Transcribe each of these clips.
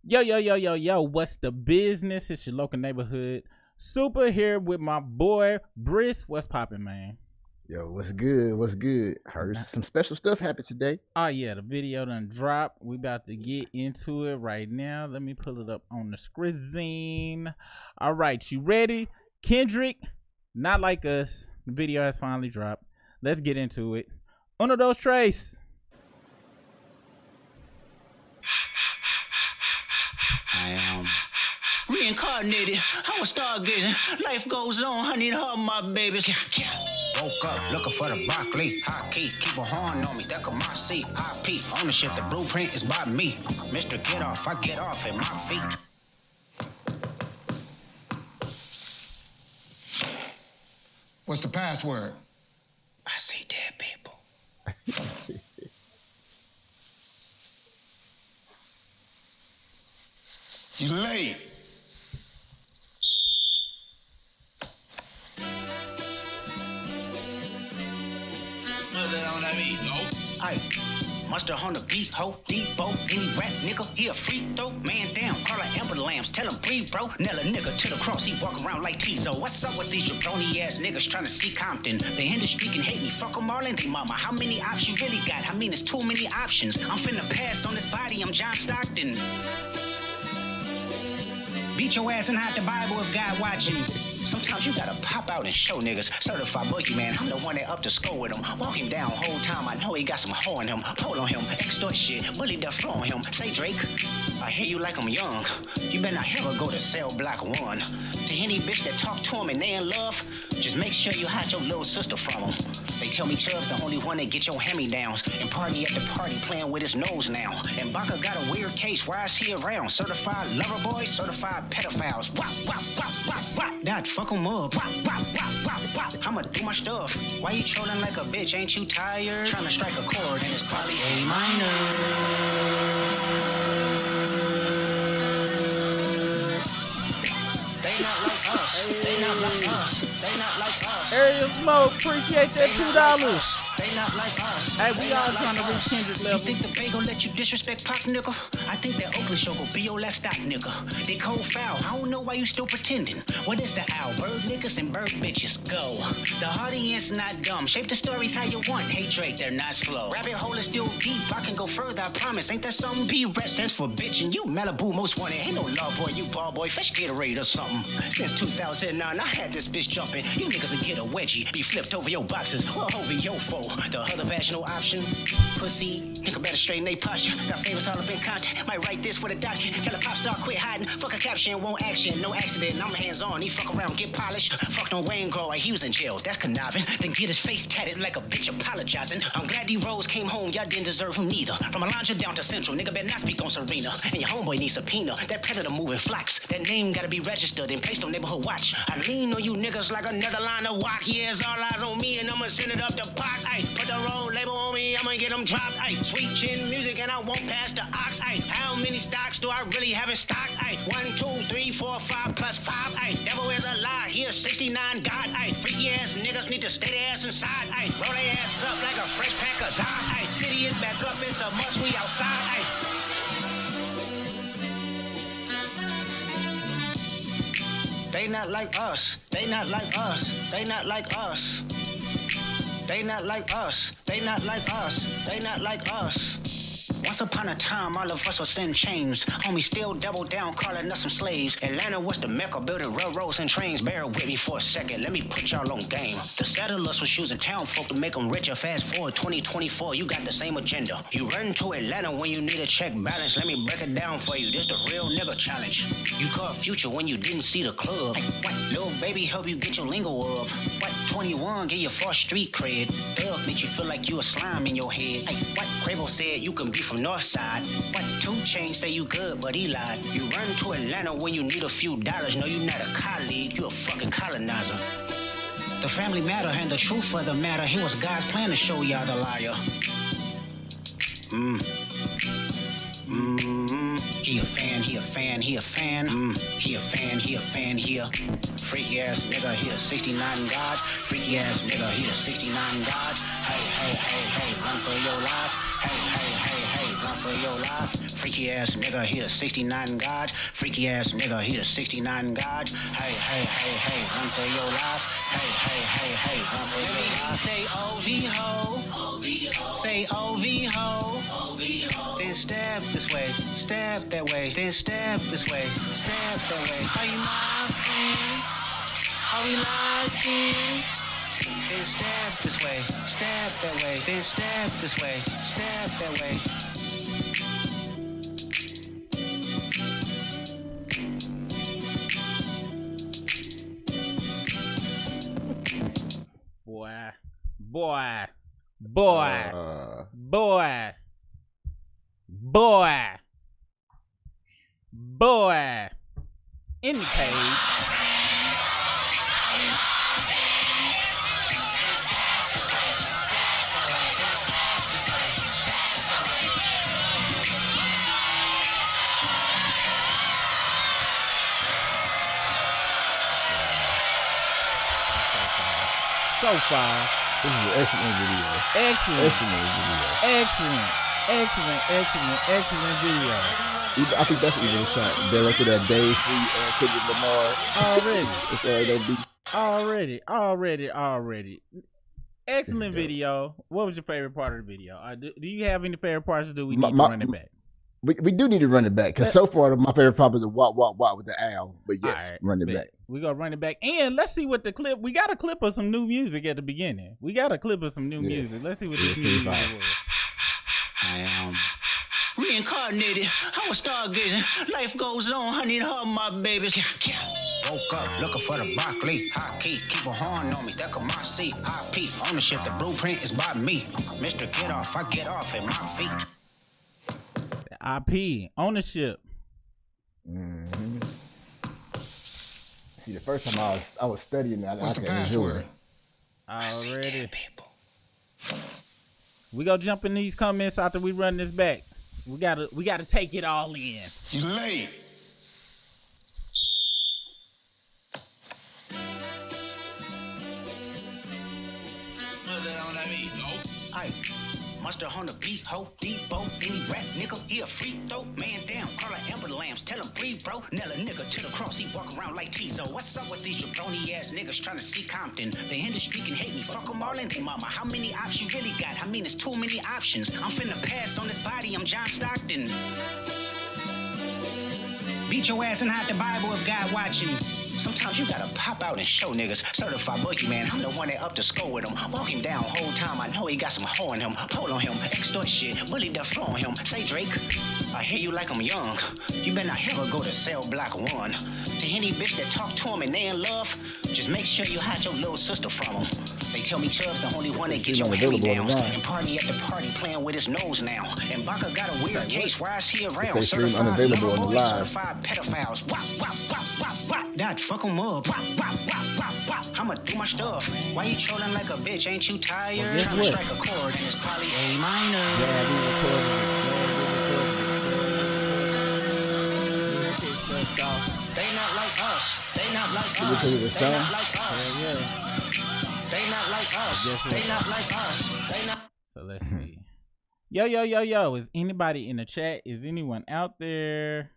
Yo, yo, yo, yo, yo, what's the business? It's your local neighborhood super here with my boy Briss. What's poppin', man? Yo, what's good? What's good? Heard some special stuff happened today. Oh yeah, the video done dropped. We about to get into it right now. Let me pull it up on the screen. All right, you ready? Kendrick, Not Like Us. The video has finally dropped. Let's get into it. Uno, dos, tres. I am reincarnated. I was stargazing. Life goes on. I need all my babies. Woke up looking for the broccoli. High key, keep a horn on me. That could my seat. IP ownership. The blueprint is by me. Mr. Get Off. I get off at my feet. What's the password? I see dead people. You late. What's that on that beat? Nope. Aye. Mustard on the beat, ho, Debo, any rap nigga, he a free throw, man down, call her Amber Lambs, tell him breathe, bro, nail a nigga to the cross, he walk around like Tizo. What's up with these jabroni ass niggas trying to see Compton? The industry can hate me, fuck them all and they mama. How many options you really got? I mean, it's too many options. I'm finna pass on this body, I'm John Stockton. Beat your ass and hide the Bible if God watching. Sometimes you gotta pop out and show niggas. Certified boogeyman, I'm the one that up to score with him. Walk him down whole time, I know he got some hoe in him. Pull on him, extort shit, bully the flow on him. Say Drake, I hear you like I'm young. You better not ever go to cell block 1. To any bitch that talk to him and they in love, just make sure you hide your little sister from him. They tell me Chubb's the only one that get your hand-me-downs. And party at the party playing with his nose now. And Baka got a weird case, why is he around? Certified lover boys, certified pedophiles. Wop, wop, wop, wop, wop. That fuck him up. Wop, wop, wop, wop, wop. I'ma do my stuff. Why you trolling like a bitch? Ain't you tired? Trying to strike a chord and it's probably A minor. They not like us. They not like us. They not like us. Ariel Smoke, appreciate that $2. They not like us. Hey, we all trying to reach Kendrick level. You think the Bay gon' let you disrespect Pop, nigga? I think that Oakland show gon' be your last stop, nigga. They cold foul, I don't know why you still pretending. What is the owl? Bird niggas and bird bitches, go. The audience not dumb, shape the stories how you want. Hey Drake, they're not slow. Rabbit hole is still deep, I can go further, I promise. Ain't that something? B-Rest stands for bitch and you Malibu most wanted. Ain't no love boy, you ball boy, fresh Gatorade or something. Since 2009, I had this bitch jumping. You niggas will get a wedgie, be flipped over your boxes, or over your foe. The other vaginal option, pussy, nigga better straighten they posture. Got famous all up in content, might write this for the doctor. Tell a pop star quit hiding, fuck a caption, won't action, no accident. I'm hands on, he fuck around, get polished. Fuck no Wayne Grower, he was in jail, that's conniving. Then get his face tatted like a bitch apologizing. I'm glad D-Rose came home, y'all didn't deserve him neither. From Alondra down to Central, nigga better not speak on Serena. And your homeboy needs subpoena, that predator moving flocks. That name gotta be registered and placed on neighborhood watch. I lean on you niggas like another line of walk. Yeah, it's all eyes on me and I'ma send it up the pot. Ay, put the road label on me, I'ma get them dropped. Ay, sweet chin music and I won't pass the ox. Ay, how many stocks do I really have in stock? Ay, 1, 2, 3, 4, 5 plus 5. Ay, devil is a lie, here's 69 God. Ay, freaky ass niggas need to stay their ass inside. Ay, roll their ass up like a fresh pack of Zod. Ay, city is back up, it's a must, we outside. Ay. They not like us, they not like us, they not like us. They not like us, they not like us, they not like us. Once upon a time, all of us was in chains. Homie still double down, calling us some slaves. Atlanta was the mecca, building railroads and trains. Bear with me for a second, let me put y'all on game. The settlers was using town folk to make them richer. Fast forward 2024, you got the same agenda. You run to Atlanta when you need a check balance. Let me break it down for you, this the real nigga challenge. You caught Future when you didn't see the club. Hey, what? Lil' baby help you get your lingo up. What? 21 get your first street cred. Thug make you feel like you a slime in your head. Hey, what? Quavo said you can be from Northside. What? 2 Chainz say you good, but he lied. You run to Atlanta when you need a few dollars. No, you not a colleague, you a fucking colonizer. The family matter and the truth of the matter. Here was God's plan to show y'all the liar. He a fan, he a fan, he a fan. He a fan, he a fan, he a freaky ass nigga, he a 69 God. Freaky ass nigga, he a 69 God. Hey, hey, hey, hey, run for your life. Hey, hey, hey, hey, run for for your life. Freaky ass nigga, he a 69 God. Freaky ass nigga, he a 69 God. Hey, hey, hey, hey, run for your life. Hey, hey, hey, hey, run for your life. Say OV ho. Say OV ho. Then step this way, step that way, then step this way, step that way. Are you my friend? Are we locked in? Then step this way, step that way, then step this way, step that way. Boy, boy, boy, boy, boy, boy, in the cage. So far, This is an excellent video. excellent, Excellent video. excellent, excellent, excellent, excellent video. I think that's even a shot directed at Dave Free and Kendrick Lamar. Already. It's already don't be. Already. Excellent video. What was your favorite part of the video? Do you have any favorite parts? Or do we need to run it back? We do need to run it back because so far my favorite part is the walk with the owl. But yes, Right, run it back. We gonna run it back, and let's see what the clip. We got a clip of some new music at the beginning. We got a clip of some new music. Let's see what this new music was. I am reincarnated. I was stargazing. Life goes on, honey, and all my babies. Woke up looking for the broccoli. High key, keep a horn on me. That could my seat. IP ownership. The blueprint is by me. Mr. Get Off, I get off at my feet. IP ownership. Mm-hmm. See, the first time I was studying that, What's I the can enjoy it. password? Already. People. We gonna jump in these comments after we run this back. We gotta take it all in. You late. Aye. Mustard on the beat, ho, Debo, any rap nigga, he a free throw, man down, call her Amber Lambs, tell him breathe, bro, nail a nigga to the cross, he walk around like Tizo. What's up with these jabroni ass niggas trying to see Compton? The industry can hate me, fuck them all and they mama. How many options you really got? I mean, it's too many options. I'm finna pass on this body, I'm John Stockton. Beat your ass and hide the Bible if God watching. Sometimes you gotta pop out and show niggas. Certified boogie man, I'm the one that up to score with him. Walk him down whole time, I know he got some hoe in him. Pull on him, extort shit, bully the flow on him. Say Drake, I hear you like I'm young. You better not ever go to cell block 1. To any bitch that talk to him and they in love, just make sure you hide your little sister from him. They tell me Chubb's the only one that gets your hand down. And party at the party playing with his nose now. And Baka got a weird case, why is he around? Stream unavailable on the live. Certified pedophiles. Wop. That fuck him up. Wop. I'ma do my stuff. Why you trolling like a bitch? Ain't you tired? Well, guess Trying to what? strike a chord and it's probably A minor. Yeah, we They not like us. They not like You us. listen to the They sound? not like us. Yeah. They not like us. Guess what? They not like us. They not. So let's see. Yo. Is anybody in the chat? Is anyone out there?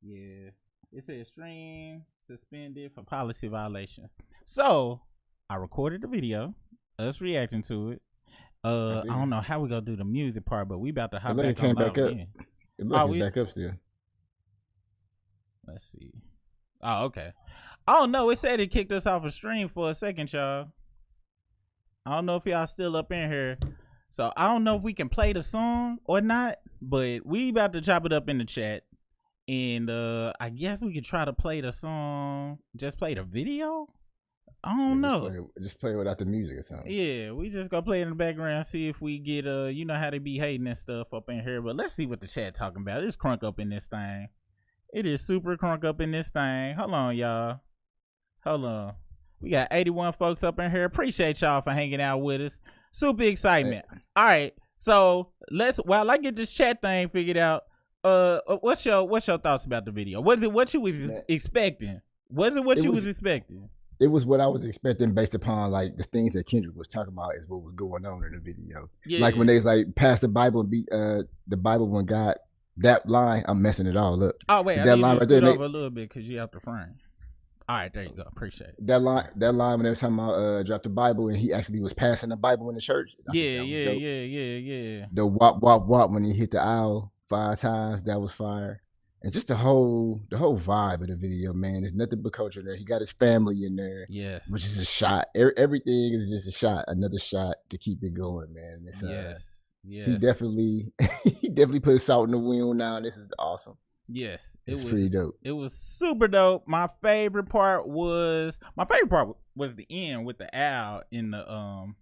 Yeah. It says stream suspended for policy violations. So I recorded the video, us reacting to it. I don't know how we gonna do the music part, but we about to hop It back came on back live up. again. It looks Oh, like we- it's back up still. Let's see. Oh, okay. Oh no, it said it kicked us off a stream for a second, y'all. I don't know if y'all still up in here. So I don't know if we can play the song or not, but we about to chop it up in the chat. And I guess we could try to play the song. Just play the video? I don't know. Just play it without the music or something. Yeah, we just gonna play it in the background, see if we get you know how they be hating and stuff up in here. But let's see what the chat talking about. It's crunk up in this thing. It is super crunk up in this thing. Hold on, y'all. Hold on. We got 81 folks up in here. Appreciate y'all for hanging out with us. Super excitement. All right. So while I get this chat thing figured out, what's your thoughts about the video? Was it what you was expecting? Was it what you was expecting? it was what I was expecting based upon like the things that Kendrick was talking about is what was going on in the video. Yeah. Like when they was like pass the Bible and beat the Bible when God, that line, I'm messing it all up. Oh wait, that line right there over a little bit because you have to frame. All right, there you go. Appreciate it. That line when they was talking about drop the Bible and he actually was passing the Bible in the church. Yeah. The wop wop wop when he hit the owl 5 times, that was fire. And just the whole vibe of the video, man. There's nothing but culture there. He got his family in there. Yes. Which is a shot. Everything is just a shot. Another shot to keep it going, man. It's, yes. He definitely put salt in the wound now. And this is awesome. Yes. It's pretty dope. It was super dope. My favorite part was the end with the owl in the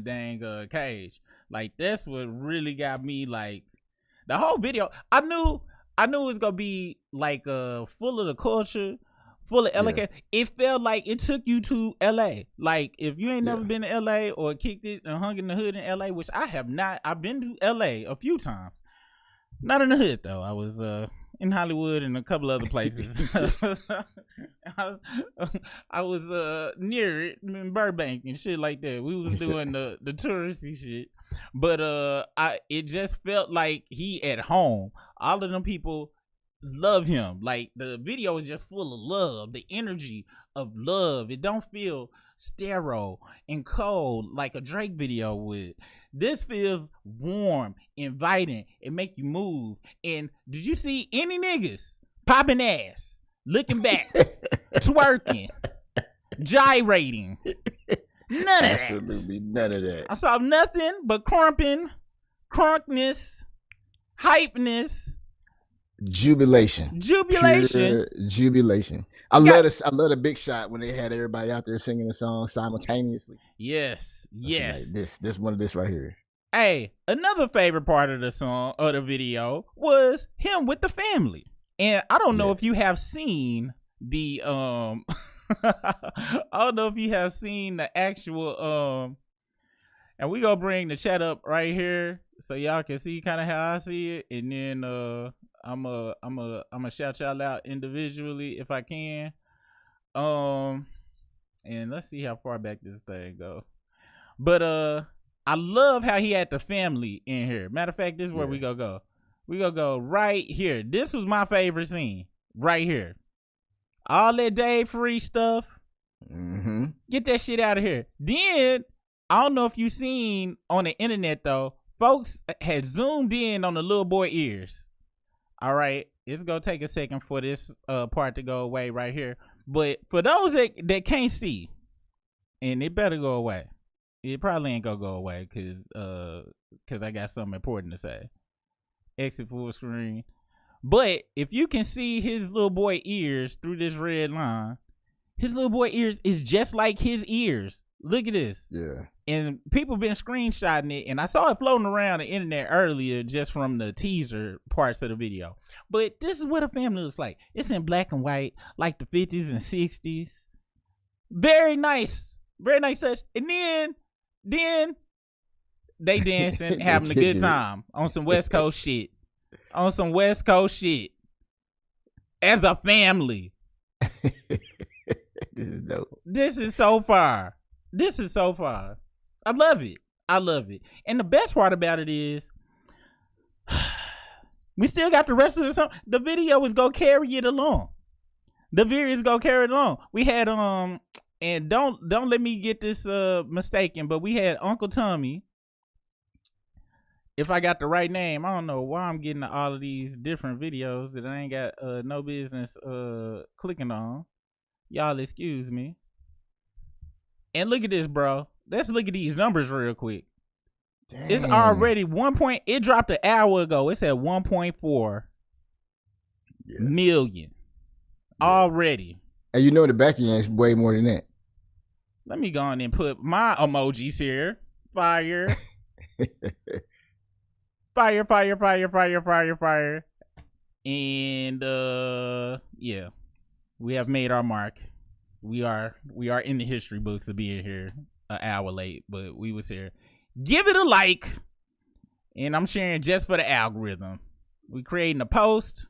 dang cage. Like that's what really got me like. The whole video, I knew it was gonna be like full of the culture, full of LA. Yeah. It felt like it took you to LA. Like if you ain't never been to LA or kicked it and hung in the hood in LA, which I have not. I've been to LA a few times. Not in the hood though. I was in Hollywood and a couple other places. I was near it in Burbank and shit like that. We was doing the touristy shit. But it just felt like he at home. All of them people love him. Like the video is just full of love, the energy of love. It don't feel sterile and cold like a Drake video would. This feels warm, inviting, it make you move. And did you see any niggas popping ass, looking back, twerking, gyrating? None of that. Absolutely none of that. I saw nothing but crunkness, hypeness, jubilation. Pure jubilation. I love the big shot when they had everybody out there singing the song simultaneously. Yes. Like this one of this right here. Hey, another favorite part of the song or the video was him with the family. And I don't know if you have seen the I don't know if you have seen the actual and we gonna bring the chat up right here so y'all can see kind of how I see it, and then I'm a shout y'all out individually if I can. And let's see how far back this thing go. But I love how he had the family in here. Matter of fact, this is where we gonna go. We gonna go right here. This was my favorite scene right here. All that Dave Free stuff. Mm-hmm. Get that shit out of here. Then I don't know if you seen on the internet though, folks had zoomed in on the little boy ears. All right, it's gonna take a second for this part to go away right here. But for those that can't see, and it better go away. It probably ain't gonna go away because I got something important to say. Exit full screen. But if you can see his little boy ears through this red line, his little boy ears is just like his ears. Look at this. Yeah. And people been screenshotting it, and I saw it floating around the internet earlier just from the teaser parts of the video. But this is what a family looks like. It's in black and white, like the 50s and 60s. Very nice. Very nice touch. And then they dancing, having a good time on some West Coast shit. On some West Coast shit. As a family. This is dope. This is so far. I love it. And the best part about it is we still got the rest of the song. The video is gonna carry it along. We had and don't let me get this mistaken, but we had Uncle Tommy. If I got the right name, I don't know why I'm getting all of these different videos that I ain't got no business clicking on. Y'all excuse me. And look at this, bro. Let's look at these numbers real quick. Dang. It's already it dropped an hour ago. It's at 1.4 million already. And you know the back end is way more than that. Let me go on and put my emojis here. Fire. Fire, fire, fire, fire, fire, fire. And yeah. We have made our mark. We are in the history books of being here an hour late, but we was here. Give it a like. And I'm sharing just for the algorithm. We creating a post.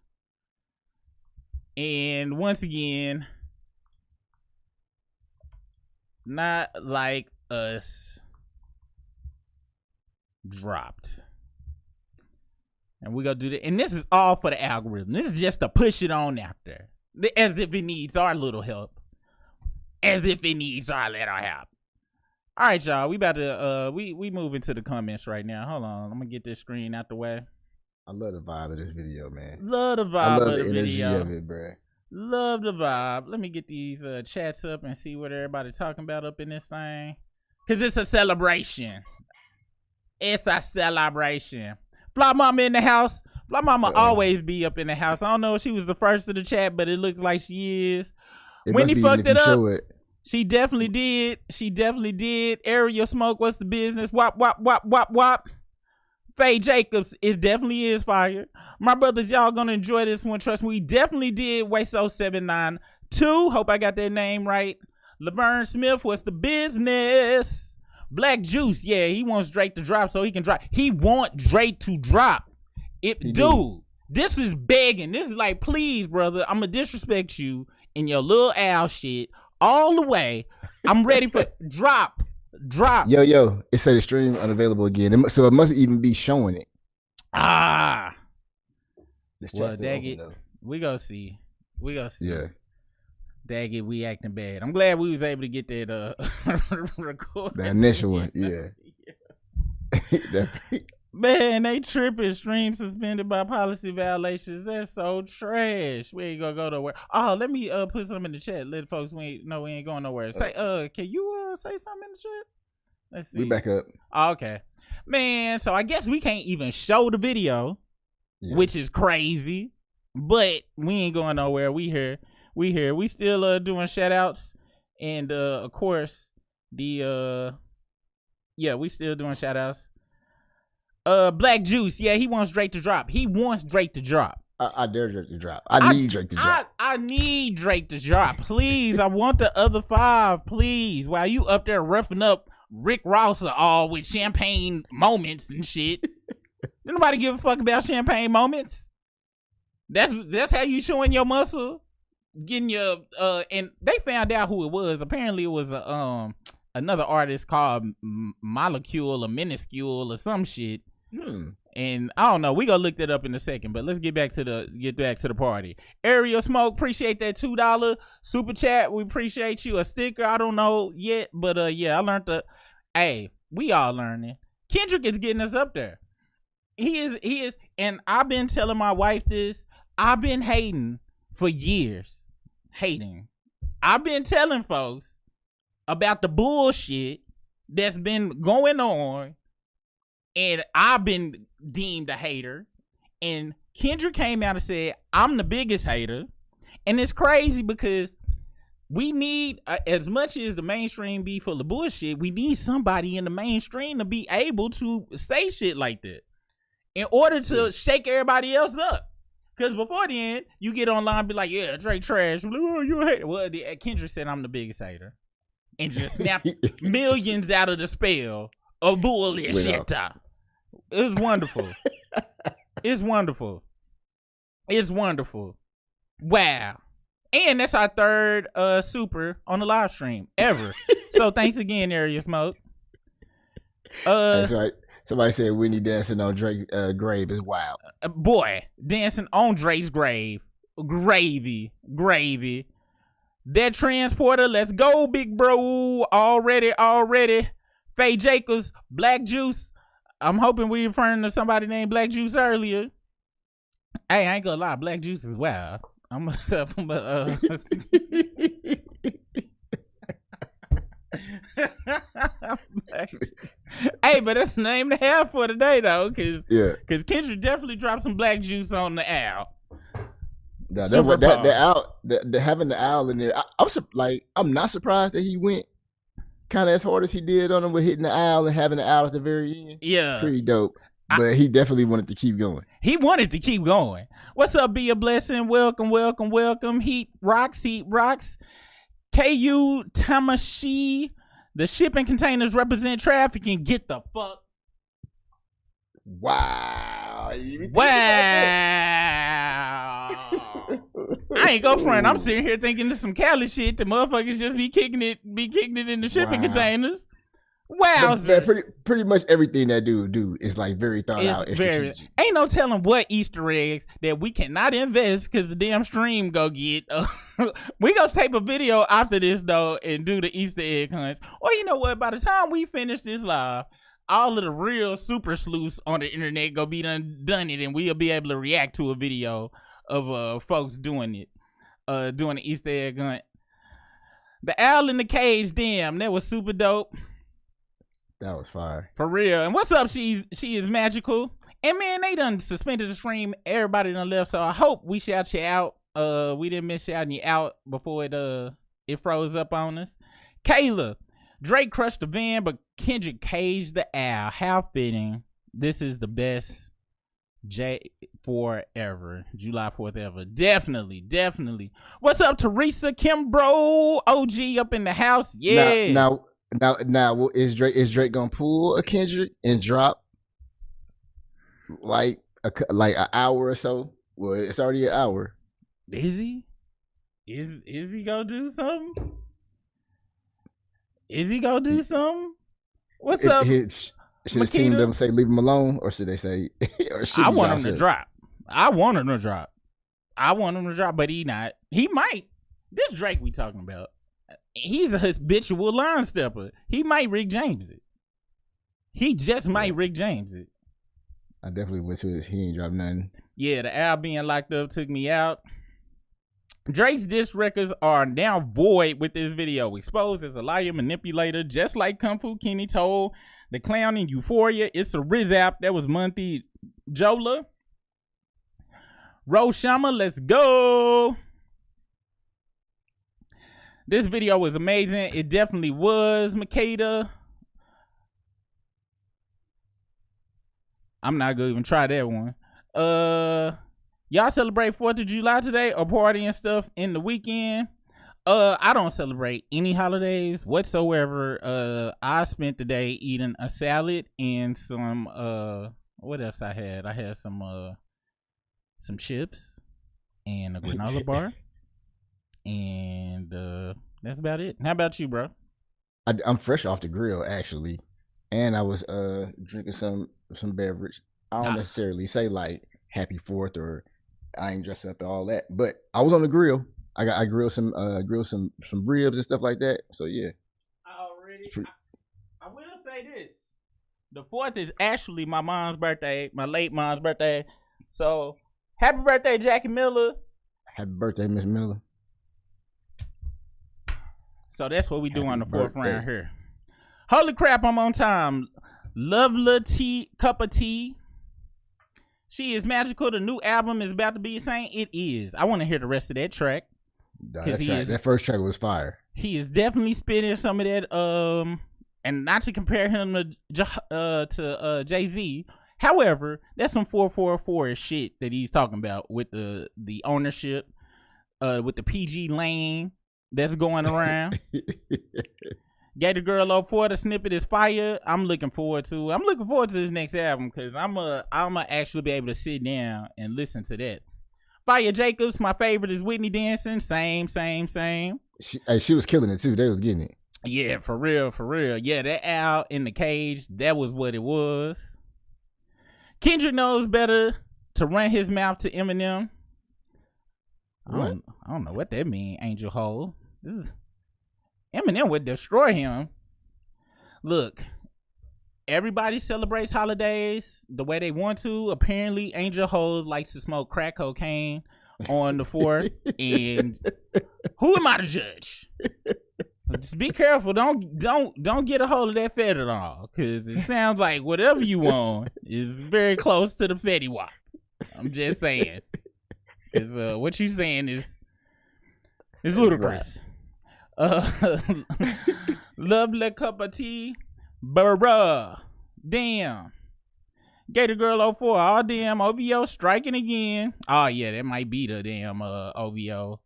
And once again, Not Like Us dropped. And we're gonna do that. And this is all for the algorithm. This is just to push it on out there. As if it needs our little help. As if it needs our little help. All right, y'all. We about to we move into the comments right now. Hold on. I'm gonna get this screen out the way. I love the vibe of this video, man. Love the vibe I love of the energy video. of it, bro. Love the vibe. Let me get these chats up and see what everybody's talking about up in this thing. Cause it's a celebration. It's a celebration. Fly Mama in the house. Fly Mama always be up in the house. I don't know if she was the first to the chat, but it looks like she is. When he fucked it up, she definitely did. She definitely did. Area Smoke, what's the business? Wop, wop, wop, wop, wop. Faye Jacobs, it definitely is fire. My brothers, y'all gonna enjoy this one. Trust me, we definitely did. Wayso792. Hope I got that name right. Laverne Smith, what's the business? Black Juice, yeah, he wants Drake to drop so he can drop. He want Drake to drop. Dude, this is begging. This is like, please, brother, I'm gonna disrespect you in your little owl shit all the way. I'm ready for drop. Yo, it said the stream unavailable again. So it must even be showing it. Well, dang it. We go see. Yeah. Dang it, we acting bad. I'm glad we was able to get that record. The initial one, yeah. Man, they tripping. Stream suspended by policy violations. That's so trash. We ain't gonna go nowhere. Oh, let me put something in the chat. Let folks know we ain't going nowhere. Say can you say something in the chat? Let's see. We back up. Oh, okay. Man, so I guess we can't even show the video, which is crazy. But we ain't going nowhere. We here. We still doing shout outs. And of course, we still doing shout outs. Black Juice, yeah, he wants Drake to drop. I dare Drake to drop. I need Drake to drop. I need Drake to drop. Please, I want the other 5, please. While you up there roughing up Rick Ross all with champagne moments and shit. Nobody give a fuck about champagne moments. That's how you showing your muscle. Getting your and they found out who it was. Apparently it was another artist called Molecule or Minuscule or some shit. And I don't know. We gonna look that up in a second, but let's get back to the party. Area Smoke, appreciate that $2 super chat. We appreciate you. A sticker, I don't know yet, but yeah, I learned we all learning. Kendrick is getting us up there. He is, and I've been telling my wife this. I've been hating for years. I've been telling folks about the bullshit that's been going on, and I've been deemed a hater. And Kendrick came out and said, I'm the biggest hater. And it's crazy because we need, as much as the mainstream be full of bullshit, we need somebody in the mainstream to be able to say shit like that in order to shake everybody else up. Because before then, you get online and be like, yeah, Drake trash. Oh, you a hater. Well, Kendrick said I'm the biggest hater. And just snapped millions out of the spell of bullshit. It's wonderful. It's wonderful. Wow. And that's our third super on the live stream ever. So thanks again, Area Smoke. That's right. Somebody said Whitney dancing on Drake's grave is wild. Boy, dancing on Drake's grave. Gravy. That transporter, let's go, big bro. Already. Faye Jacobs, Black Juice. I'm hoping we referring to somebody named Black Juice earlier. Hey, I ain't gonna lie, Black Juice is wild. Hey, but that's the name to have for today though, because Kendrick definitely dropped some Black Juice on the owl. The owl, having the owl in there, I'm not surprised that he went kind of as hard as he did on him with hitting the owl and having the owl at the very end. Yeah, pretty dope. But he definitely wanted to keep going. What's up? Be a blessing. Welcome. Heat rocks. KU Tamashi. The shipping containers represent trafficking. Get the fuck. Wow. I ain't go front. I'm sitting here thinking this some Cali shit. The motherfuckers just be kicking it in the shipping containers. Wow, pretty much everything that dude do is like very thought out and strategic. Ain't no telling what Easter eggs that we cannot invest because the damn stream go get. We gonna tape a video after this though and do the Easter egg hunts. Or you know what? By the time we finish this live, all of the real super sleuths on the internet gonna be done it, and we'll be able to react to a video of folks doing it, doing the Easter egg hunt. The owl in the cage, damn, that was super dope. That was fire. For real. And what's up? She is magical. And man, they done suspended the stream. Everybody done left. So I hope we shout you out. We didn't miss shouting you out before it froze up on us. Kayla, Drake crushed the van, but Kendrick caged the owl. How fitting. This is the best J4 ever. July 4th ever. Definitely. What's up, Teresa Kimbro? OG up in the house. Yeah. Now, is Drake gonna pull a Kendrick and drop like an hour or so? Well, it's already an hour. Is he? Is he gonna do something? Is he gonna do something? What's up? Should the team them say leave him alone, or should they say? I want him to drop. I want him to drop, but he not. He might. This Drake we talking about. He's a habitual line stepper. He might Rick James it. He just might Rick James it. I definitely went to his. He ain't dropped nothing. Yeah, the Al being locked up took me out. Drake's diss records are now void with this video. Exposed as a liar manipulator, just like Kung Fu Kenny told the clown in Euphoria. It's a Rizap. That was Monty Jola. Roshama, let's go. This video was amazing. It definitely was, Makeda. I'm not gonna even try that one. Y'all celebrate 4th of July today or party and stuff in the weekend? I don't celebrate any holidays whatsoever. I spent the day eating a salad and some what else I had? I had some chips and a granola bar. And that's about it. How about you, bro? I'm fresh off the grill actually, and I was drinking some beverage. I don't necessarily say like Happy 4th or I ain't dressed up and all that, but I was on the grill. I grilled some ribs and stuff like that. So yeah. I will say this: the 4th is actually my mom's birthday, my late mom's birthday. So happy birthday, Jackie Miller. Happy birthday, Miss Miller. So that's what we do on the 4th round here. Holy crap, I'm on time. Lovely tea, cup of tea. She is magical. The new album is about to be insane. It is. I want to hear the rest of that track. That first track was fire. He is definitely spitting some of that. And not to compare him to Jay-Z. However, that's some 444 shit that he's talking about with the ownership, with the PG lane that's going around. Gator Girl 04, the snippet is fire. I'm looking forward to this next album because I'm actually be able to sit down and listen to that. Fire Jacobs, my favorite is Whitney dancing. Same. She was killing it too. They was getting it. Yeah, for real. Yeah, that Al in the cage, that was what it was. Kendrick knows better to run his mouth to Eminem. I don't know what that mean, Angel Hole. This is Eminem would destroy him. Look, everybody celebrates holidays the way they want to. Apparently, Angel Hole likes to smoke crack cocaine on the 4th, and who am I to judge? Just be careful. Don't get a hold of that fentanyl, because it sounds like whatever you want is very close to the Fetty Wap. I'm just saying. Because what you saying is ludicrous. Lovely cup of tea. Bruh. Damn. Gator Girl 04. Oh, damn. OVO striking again. Oh, yeah. That might be the damn OVO.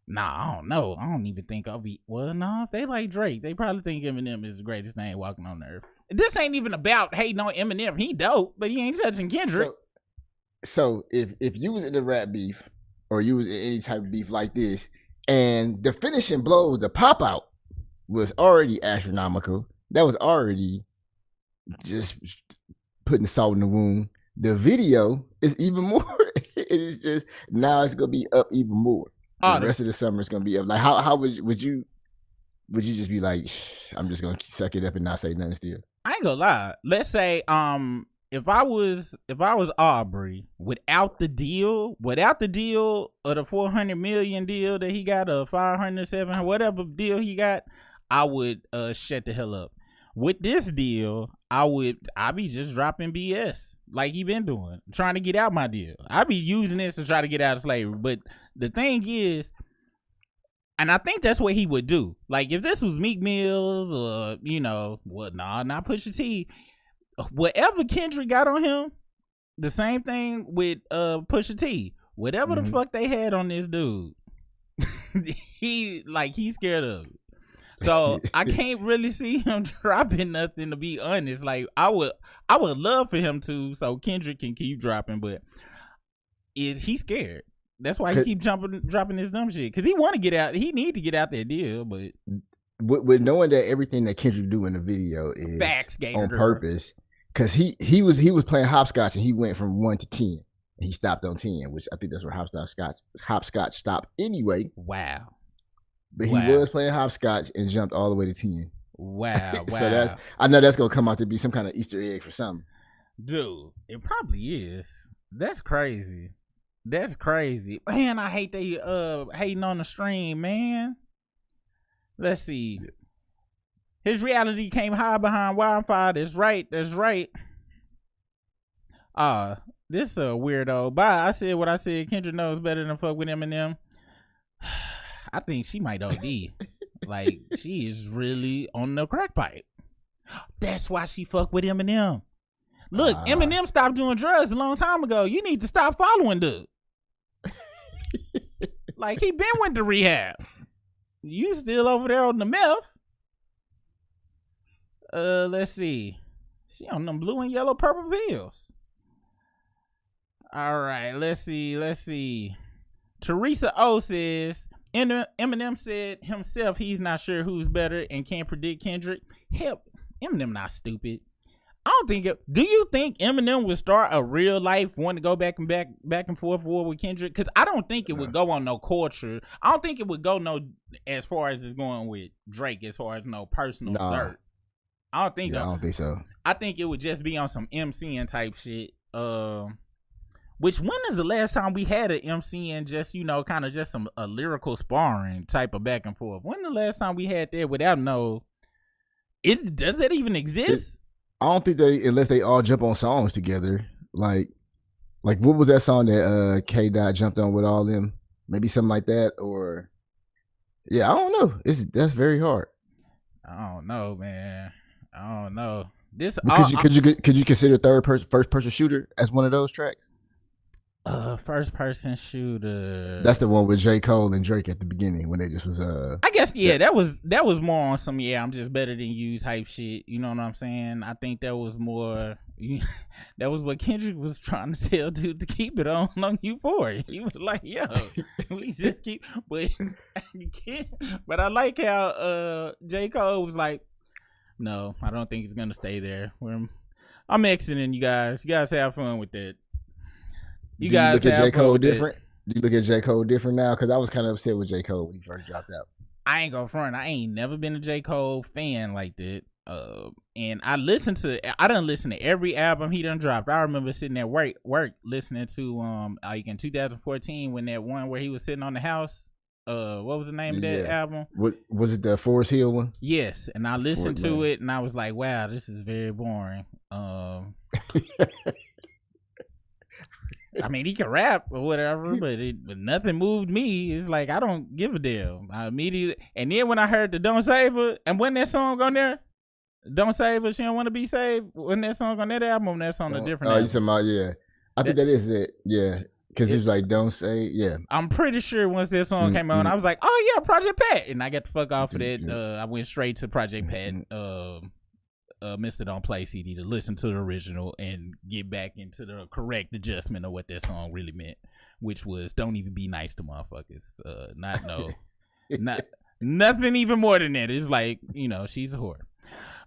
Nah, I don't know. I don't even think OVO. Well, no. If they like Drake, they probably think Eminem is the greatest thing walking on the earth. This ain't even about hating on Eminem. He dope, but he ain't touching Kendrick. So if you was in the rap beef or you was in any type of beef like this, and the finishing blows, the pop out was already astronomical. That was already just putting salt in the wound. The video is even more. It is just now it's gonna be up even more. The rest of the summer is gonna be up. Like how would you just be like, I'm just gonna suck it up and not say nothing still? I ain't gonna lie. Let's say if I was Aubrey, without the deal of the 400 million deal that he got, or 500, 700, whatever deal he got, I would shut the hell up. With this deal, I be just dropping BS like he been doing, trying to get out my deal. I be using this to try to get out of slavery. But the thing is, and I think that's what he would do. Like if this was Meek Mills or not Pusha T, whatever Kendrick got on him, the same thing with Pusha T. Whatever the fuck they had on this dude, he's scared of it. So I can't really see him dropping nothing, to be honest. Like I would love for him to, so Kendrick can keep dropping, but he's scared. That's why he keep dropping this dumb shit, because he want to get out. He need to get out that deal, but with knowing that everything that Kendrick do in the video is on purpose, because he was playing hopscotch and he went from 1 to 10 and he stopped on 10, which I think that's where hopscotch stopped anyway. Wow. But he was playing hopscotch and jumped all the way to 10. Wow. So I know that's gonna come out to be some kind of Easter egg for something. Dude, it probably is. That's crazy. Man, I hate they hating on the stream, man. Let's see. His reality came high behind wildfire. That's right. This a weirdo. Bye. I said what I said. Kendrick knows better than fuck with Eminem. I think she might OD. Like, she is really on the crack pipe. That's why she fuck with Eminem. Look, Eminem stopped doing drugs a long time ago. You need to stop following dude. Like, he been went to rehab. You still over there on the meth. Let's see. She on them blue and yellow purple pills. All right, let's see. Teresa O says, Eminem said himself he's not sure who's better and can't predict Kendrick. Hell, Eminem not stupid. I don't think do you think Eminem would start a real life one to go back and forth war with Kendrick? Because I don't think it would go on no culture. I don't think it would go no as far as it's going with Drake, as far as no personal dirt. I don't think so. I think it would just be on some MCing type shit. Which, when is the last time we had an MC and just, kind of just a lyrical sparring type of back and forth? When the last time we had that without does that even exist? I don't think unless they all jump on songs together. Like what was that song that K Dot jumped on with all them? Maybe something like that, or I don't know. That's very hard. I don't know, man. I don't know. Could you consider first person shooter as one of those tracks? First person shooter. That's the one with J. Cole and Drake at the beginning when they just was I guess that was more on some I'm just better than you type shit. You know what I'm saying? I think that was more that was what Kendrick was trying to tell dude to keep it on you for. He was like, yo, we just keep but I like how J. Cole was like, no, I don't think it's gonna stay there. I'm exiting, you guys. You guys have fun with that. Do you look at J. Cole different? Do you look at J. Cole different now? Because I was kind of upset with J. Cole when he first dropped out. I ain't gonna front. I ain't never been a J. Cole fan like that. And I done listen to every album he done dropped. I remember sitting at work listening to like in 2014 when that one where he was sitting on the house. What was the name of that album? Was it the Forest Hill one? Yes, and I listened to it and I was like, wow, this is very boring. I mean, he can rap or whatever, but nothing moved me. It's like, I don't give a damn. I immediately, and then when I heard the Don't Save Her, and when that song on there, Don't Save Her, She Don't Want to Be Saved, when that song on that album, that's on a different album. You talking about, I think that is it, because it was like, don't say, I'm pretty sure once that song came on, I was like, oh yeah, Project Pat, and I got the fuck off of that. I went straight to Project Pat. Mr. Don't Play CD to listen to the original and get back into the correct adjustment of what that song really meant, which was don't even be nice to motherfuckers. Not nothing even more than that. It's like, she's a whore.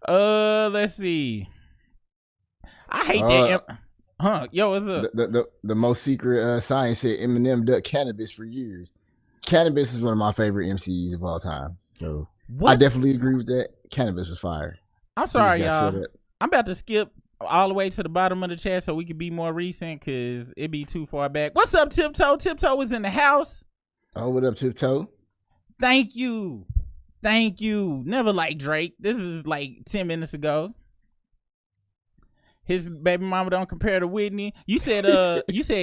Let's see. I hate that. Yo, what's up? The most secret science said Eminem ducked cannabis for years. Cannabis is one of my favorite MCs of all time. So I definitely agree with that. Cannabis was fire. I'm sorry, y'all. I'm about to skip all the way to the bottom of the chat so we can be more recent because it'd be too far back. What's up, Tiptoe? Tiptoe is in the house. Oh, what up, Tiptoe? Thank you. Never liked Drake. This is like 10 minutes ago. His baby mama don't compare to Whitney. You said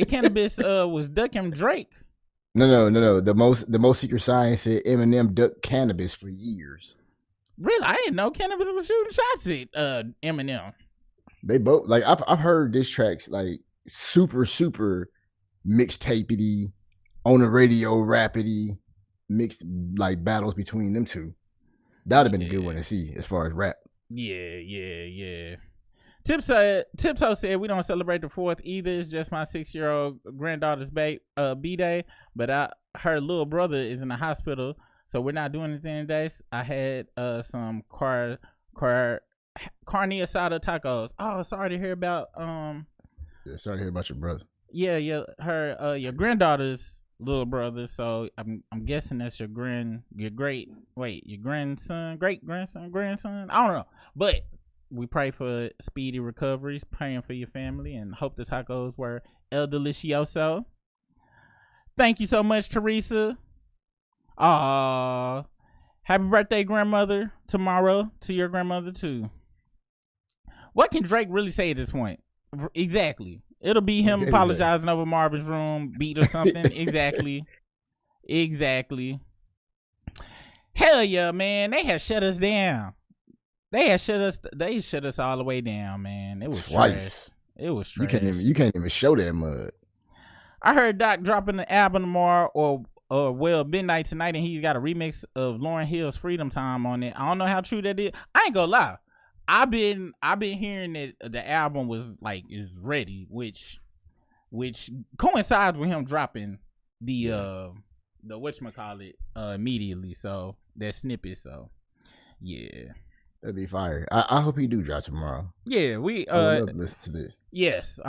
cannabis was ducking Drake. No. The most secret science said Eminem ducked cannabis for years. Really? I didn't know cannabis was shooting shots at Eminem. They both like I've heard diss tracks like super mixtape-y, on the radio rapidly mixed like battles between them two. That'd have been a good one to see as far as rap. Yeah. Tiptoe said we don't celebrate the 4th either. It's just my 6-year-old granddaughter's B-day, but her little brother is in the hospital, so we're not doing anything today. I had some carne asada tacos. Oh, sorry to hear about sorry to hear about your brother. Yeah, her your granddaughter's little brother. So I'm guessing that's your grandson, great grandson. I don't know, but we pray for speedy recoveries, praying for your family, and hope the tacos were el delicioso. Thank you so much, Teresa. Happy birthday, grandmother, tomorrow to your grandmother too. What can Drake really say at this point? Exactly. It'll be him apologizing over Marvin's Room beat or something. Exactly. Hell yeah, man. They have shut us down. They shut us all the way down, man. It was twice. Trash. It was trash. You can't even show that mud. I heard Doc dropping the album tomorrow or midnight tonight, and he's got a remix of Lauryn Hill's Freedom Time on it. I don't know how true that is. I ain't gonna lie. I've been hearing that the album is ready, which coincides with him dropping the whatchamacallit immediately. So that snippet. So yeah. That'd be fire. I hope he do drop tomorrow. Yeah, we love to listen to this. Yes,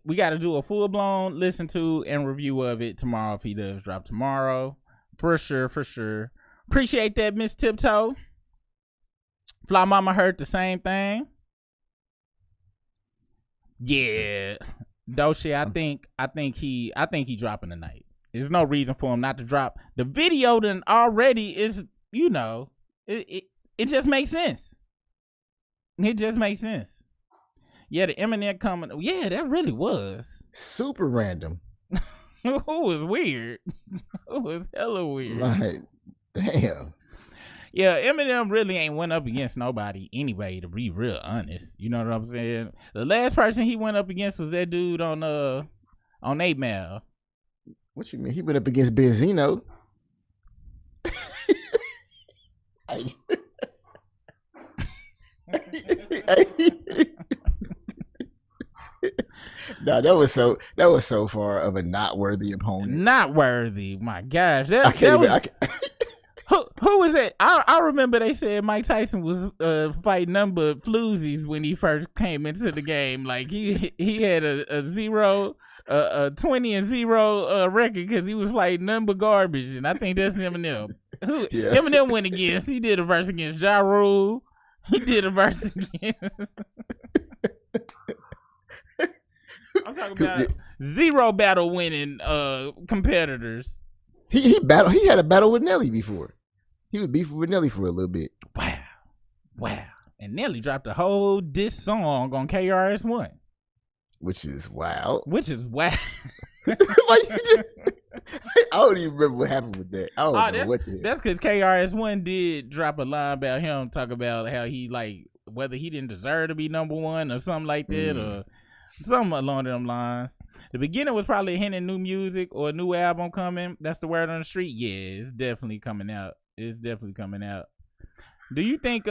we got to do a full blown listen to and review of it tomorrow if he does drop tomorrow. For sure. Appreciate that, Miss Tiptoe. Fly Mama heard the same thing. Yeah, Doshi, I think he dropping tonight. There's no reason for him not to drop. The video then already is, it just makes sense. It just makes sense. Yeah, the Eminem coming. Yeah, that really was super random. It was weird. It was hella weird. Like, damn. Yeah, Eminem really ain't went up against nobody anyway, to be real honest. You know what I'm saying? The last person he went up against was that dude on 8 Mile. What you mean? He went up against Benzino. No, that was so far of a not worthy opponent. Not worthy. My gosh. Who was it? I remember they said Mike Tyson was fighting nothing but floozies when he first came into the game. Like he had a 20-0 record because he was fighting nothing but garbage, and I think that's Eminem. Eminem went against. He did a verse against Ja Rule. He did a verse against. I'm talking about 0 battle winning competitors. He had a battle with Nelly before. He was beefing with Nelly for a little bit. Wow. And Nelly dropped a whole diss song on KRS-One. Which is wild. Like I don't even remember what happened with that. I don't know what the hell. That's because KRS-One did drop a line about him, talk about how he whether he didn't deserve to be number one or something like that, or something along them lines. The beginning was probably a hint of new music or a new album coming. That's the word on the street. Yeah, it's definitely coming out. Do you think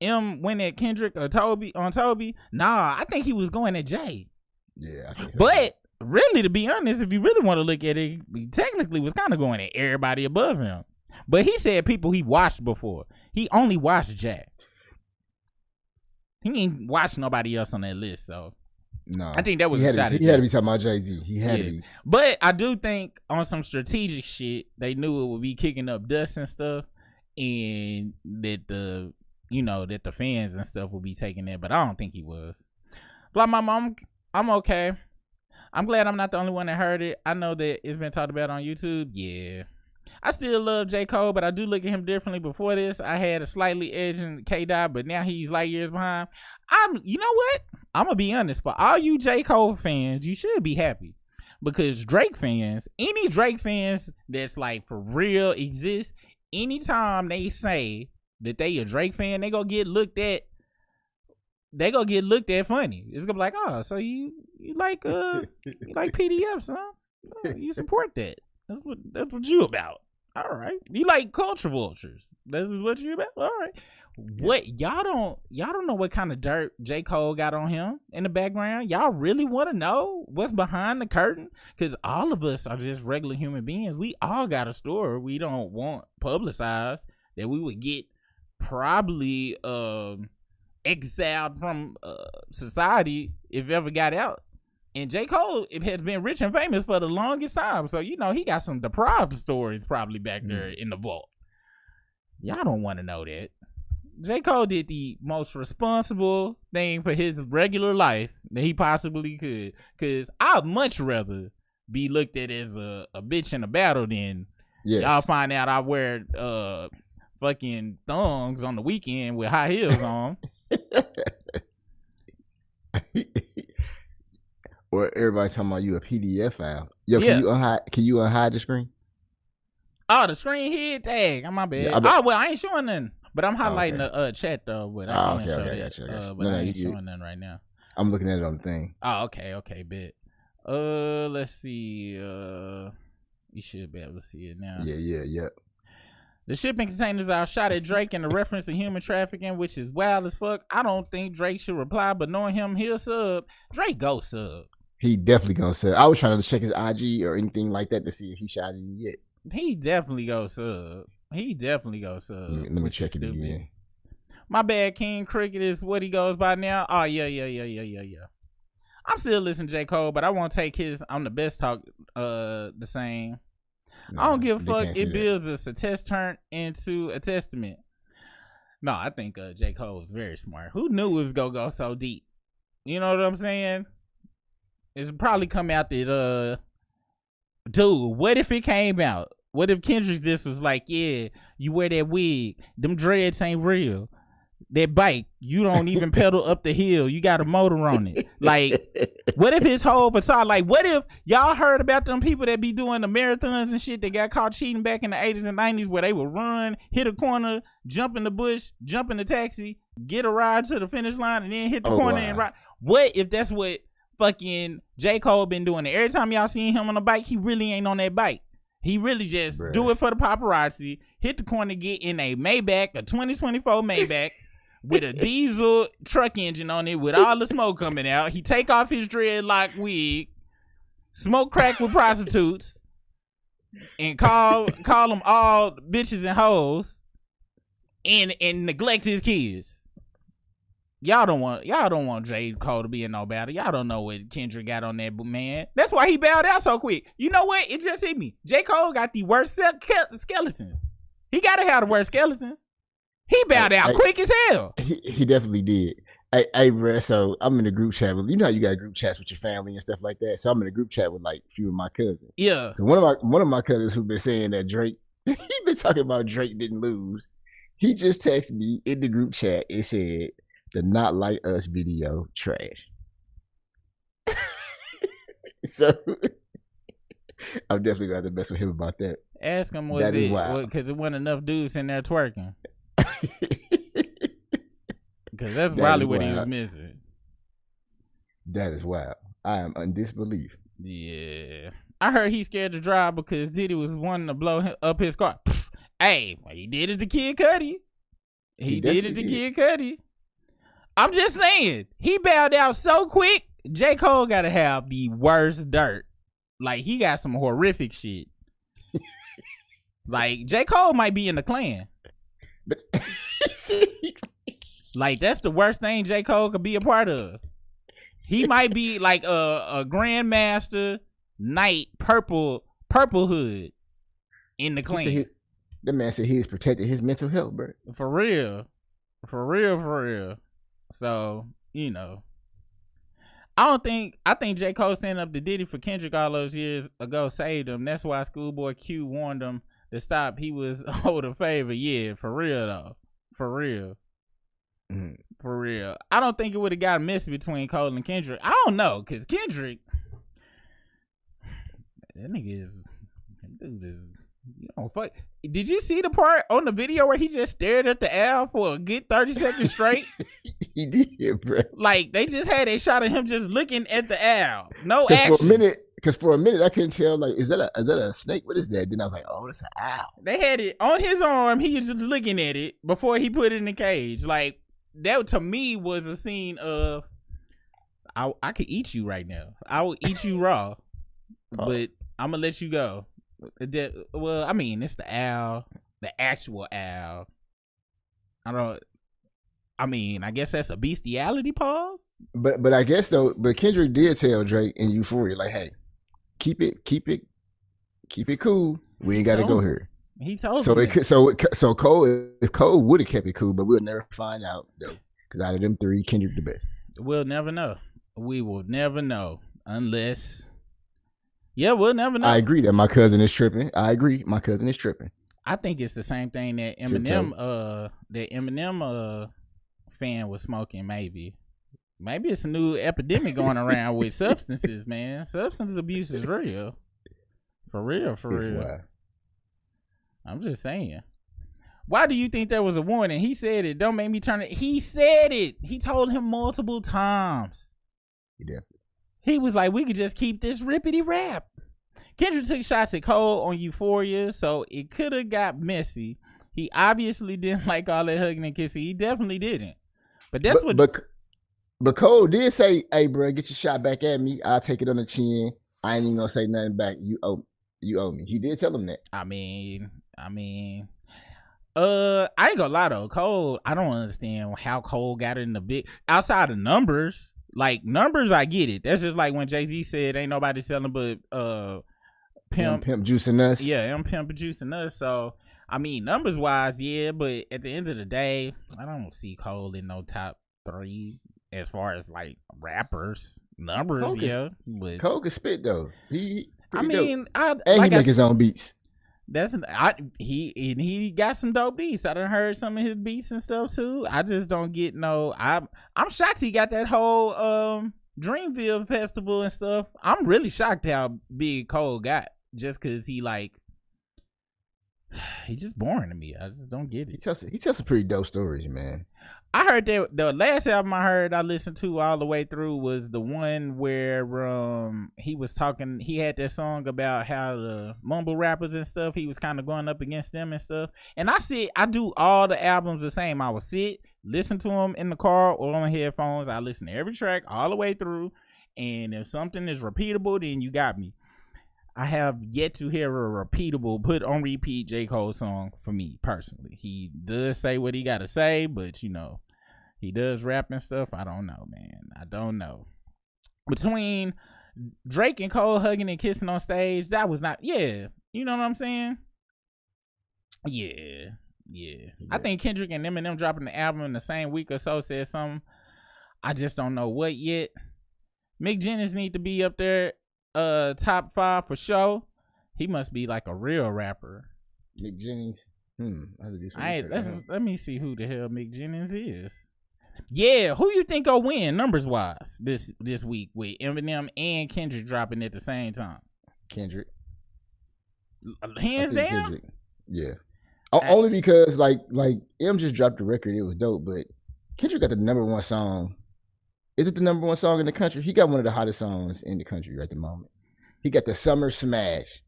M went at Kendrick or Toby on Toby. Nah, I think he was going at Jay. Yeah, I think so. But really, to be honest, if you really want to look at it, he technically was kind of going at everybody above him. But he said people he watched before. He only watched Jay. He ain't watched nobody else on that list, so no, I think that was he a had shot to, at he had to Jay. be talking about Jay-Z. He had to be. But I do think on some strategic shit, they knew it would be kicking up dust and stuff, and that that the fans and stuff would be taking that. But I don't think he was. Like my mom, I'm okay. I'm glad I'm not the only one that heard it. I know that it's been talked about on YouTube. Yeah. I still love J. Cole, but I do look at him differently. Before this, I had a slightly edge in K-Dot, but now he's light years behind. You know what? I'm going to be honest. For all you J. Cole fans, you should be happy. Because Drake fans, any Drake fans that's like for real exist, anytime they say that they a Drake fan, they going to get looked at. They gonna get looked at funny. It's gonna be like, oh, so you like PDFs, huh? Oh, you support that. That's what you about. All right. You like culture vultures. This is what you about. All right. What y'all don't know what kind of dirt J. Cole got on him in the background? Y'all really want to know what's behind the curtain? Because all of us are just regular human beings. We all got a story we don't want publicized that we would get probably exiled from society if it ever got out. And J. Cole, it has been rich and famous for the longest time. So, he got some deprived stories probably back there in the vault. Y'all don't want to know that. J. Cole did the most responsible thing for his regular life that he possibly could. Because I'd much rather be looked at as a bitch in a battle than y'all find out I wear fucking thongs on the weekend with high heels on. Or everybody talking about you a PDF file. Yo, Yeah. Can you unhide the screen? Oh, the screen hid tag. My bad. Yeah, I ain't showing nothing. But I'm highlighting the chat though. But I can't show that. Gotcha. But I ain't showing nothing right now. I'm looking at it on the thing. Oh, okay, bet. Let's see. You should be able to see it now. Yeah. The shipping containers are shot at Drake in the reference to human trafficking, which is wild as fuck. I don't think Drake should reply, but knowing him, he'll sub. Drake go sub. He definitely gonna sub. I was trying to check his IG or anything like that to see if he shot it yet. He definitely go sub. Let me check it again. My bad, King Cricket is what he goes by now. Oh, yeah. I'm still listening to J. Cole, but I won't take his I'm the best talk the same. I don't give a fuck. It builds us a test turn into a testament. No, I think J. Cole was very smart. Who knew it was gonna go so deep? You know what I'm saying? It's probably come out that dude, what if it came out? What if Kendrick just was like, yeah, you wear that wig, them dreads ain't real. That bike, you don't even pedal up the hill. You got a motor on it. Like, what if his whole facade? Like, what if y'all heard about them people that be doing the marathons and shit that got caught cheating back in the 80s and 90s where they would run, hit a corner, jump in the bush, jump in the taxi, get a ride to the finish line, and then hit the corner and ride? What if that's what fucking J. Cole been doing? Every time y'all seen him on a bike, he really ain't on that bike. He really just do it for the paparazzi, hit the corner, get in a Maybach, a 2024 Maybach, with a diesel truck engine on it with all the smoke coming out. He take off his dreadlock wig, smoke crack with prostitutes, and call them all bitches and hoes, and neglect his kids. Y'all don't want J. Cole to be in no battle. Y'all don't know what Kendrick got on that man. That's why he bowed out so quick. You know what? It just hit me. J. Cole got the worst skeletons. He gotta have the worst skeletons. He bowed out quick as hell. He definitely did. Hey, bro. So I'm in a group chat with, you know how you got group chats with your family and stuff like that. So I'm in a group chat with like a few of my cousins. Yeah. So one of my cousins who been saying that Drake, he been talking about Drake didn't lose. He just texted me in the group chat. It said the Not Like Us video trash. So I'm definitely gonna have to mess with him about that. Ask him was it because it wasn't enough dudes in there twerking. Because that's probably what he was missing. That is wild. I am in disbelief. Yeah. I heard he's scared to drive because Diddy was wanting to blow up his car. Hey, he did it to Kid Cudi. He did it to Kid Cudi. I'm just saying, he bowed out so quick. J. Cole gotta have the worst dirt. Like, he got some horrific shit. Like, J. Cole might be in the Klan. But like, that's the worst thing J. Cole could be a part of. He might be like a Grandmaster Knight Purple Hood in the Klan. The man said he was protecting his mental health, bro. For real. For real. So, you know. I think J. Cole standing up to Diddy for Kendrick all those years ago saved him. That's why Schoolboy Q warned him to stop. He was owed a favor. Yeah, for real though. For real. For real. I don't think it would have got missed between Cole and Kendrick. I don't know, because Kendrick, that dude is, you know, fuck. Did you see the part on the video where he just stared at the owl for a good 30 seconds straight? He did, bro. Like, they just had a shot of him just looking at the owl. No action. For a minute, I couldn't tell, like, is that a snake? What is that? Then I was like, oh, that's an owl. They had it on his arm. He was just looking at it before he put it in the cage. Like, that to me was a scene of, I could eat you right now. I will eat you raw, but I'm going to let you go. Well, I mean, it's the owl, the actual owl. I guess that's a bestiality pause. But I guess though, Kendrick did tell Drake in Euphoria, like, hey, keep it cool. We ain't got to go here. He told so me. So Cole, if Cole would have kept it cool, but we'll never find out though, because out of them three, Kendrick the best. We'll never know. We will never know unless. Yeah, we'll never know. I agree that my cousin is tripping. I think it's the same thing that Eminem fan was smoking. Maybe it's a new epidemic going around with substances, man. Substance abuse is real. For real. Wow. I'm just saying. Why do you think there was a warning? He said it. Don't make me turn it. He said it. He told him multiple times. He did. He was like, we could just keep this rippity rap. Kendrick took shots at Cole on Euphoria, so it could have got messy. He obviously didn't like all that hugging and kissing. He definitely didn't. But that's But Cole did say, hey, bro, get your shot back at me. I'll take it on the chin. I ain't even gonna say nothing back. You owe me. He did tell him that. I ain't gonna lie though. Cole, I don't understand how Cole got in the big outside of numbers. Like, numbers, I get it. That's just like when Jay-Z said ain't nobody selling but Pimp juicing us. Yeah, Pimp juicing us. So I mean, numbers wise, yeah, but at the end of the day, I don't see Cole in no top 3 as far as like rappers. Numbers, Cole but Cole can spit though. He make his own beats. He got some dope beats. I done heard some of his beats and stuff too. I just don't get no. I'm shocked he got that whole Dreamville festival and stuff. I'm really shocked how big Cole got, just because he just boring to me. I just don't get it. He tells some pretty dope stories, man. I heard that the last album I listened to all the way through was the one where he was talking. He had that song about how the mumble rappers and stuff, he was kind of going up against them and stuff. And I do all the albums the same. I would sit, listen to them in the car or on headphones. I listen to every track all the way through. And if something is repeatable, then you got me. I have yet to hear a repeatable, put on repeat J. Cole song for me personally. He does say what he got to say, but you know, he does rap and stuff. I don't know, man. I don't know. Between Drake and Cole hugging and kissing on stage, that was not, you know what I'm saying? Yeah. I think Kendrick and Eminem dropping the album in the same week or so said something. I just don't know what yet. Mick Jennings need to be up there. Top 5 for sure. He must be like a real rapper. Mick Jennings. Let me see who the hell Mick Jennings is. Yeah, who you think will win numbers wise this week with Eminem and Kendrick dropping at the same time? Kendrick. Hands down. Kendrick. Yeah. Only because like M just dropped the record. It was dope, but Kendrick got the number 1 song. Is it the number 1 song in the country? He got one of the hottest songs in the country at the moment. He got the Summer Smash.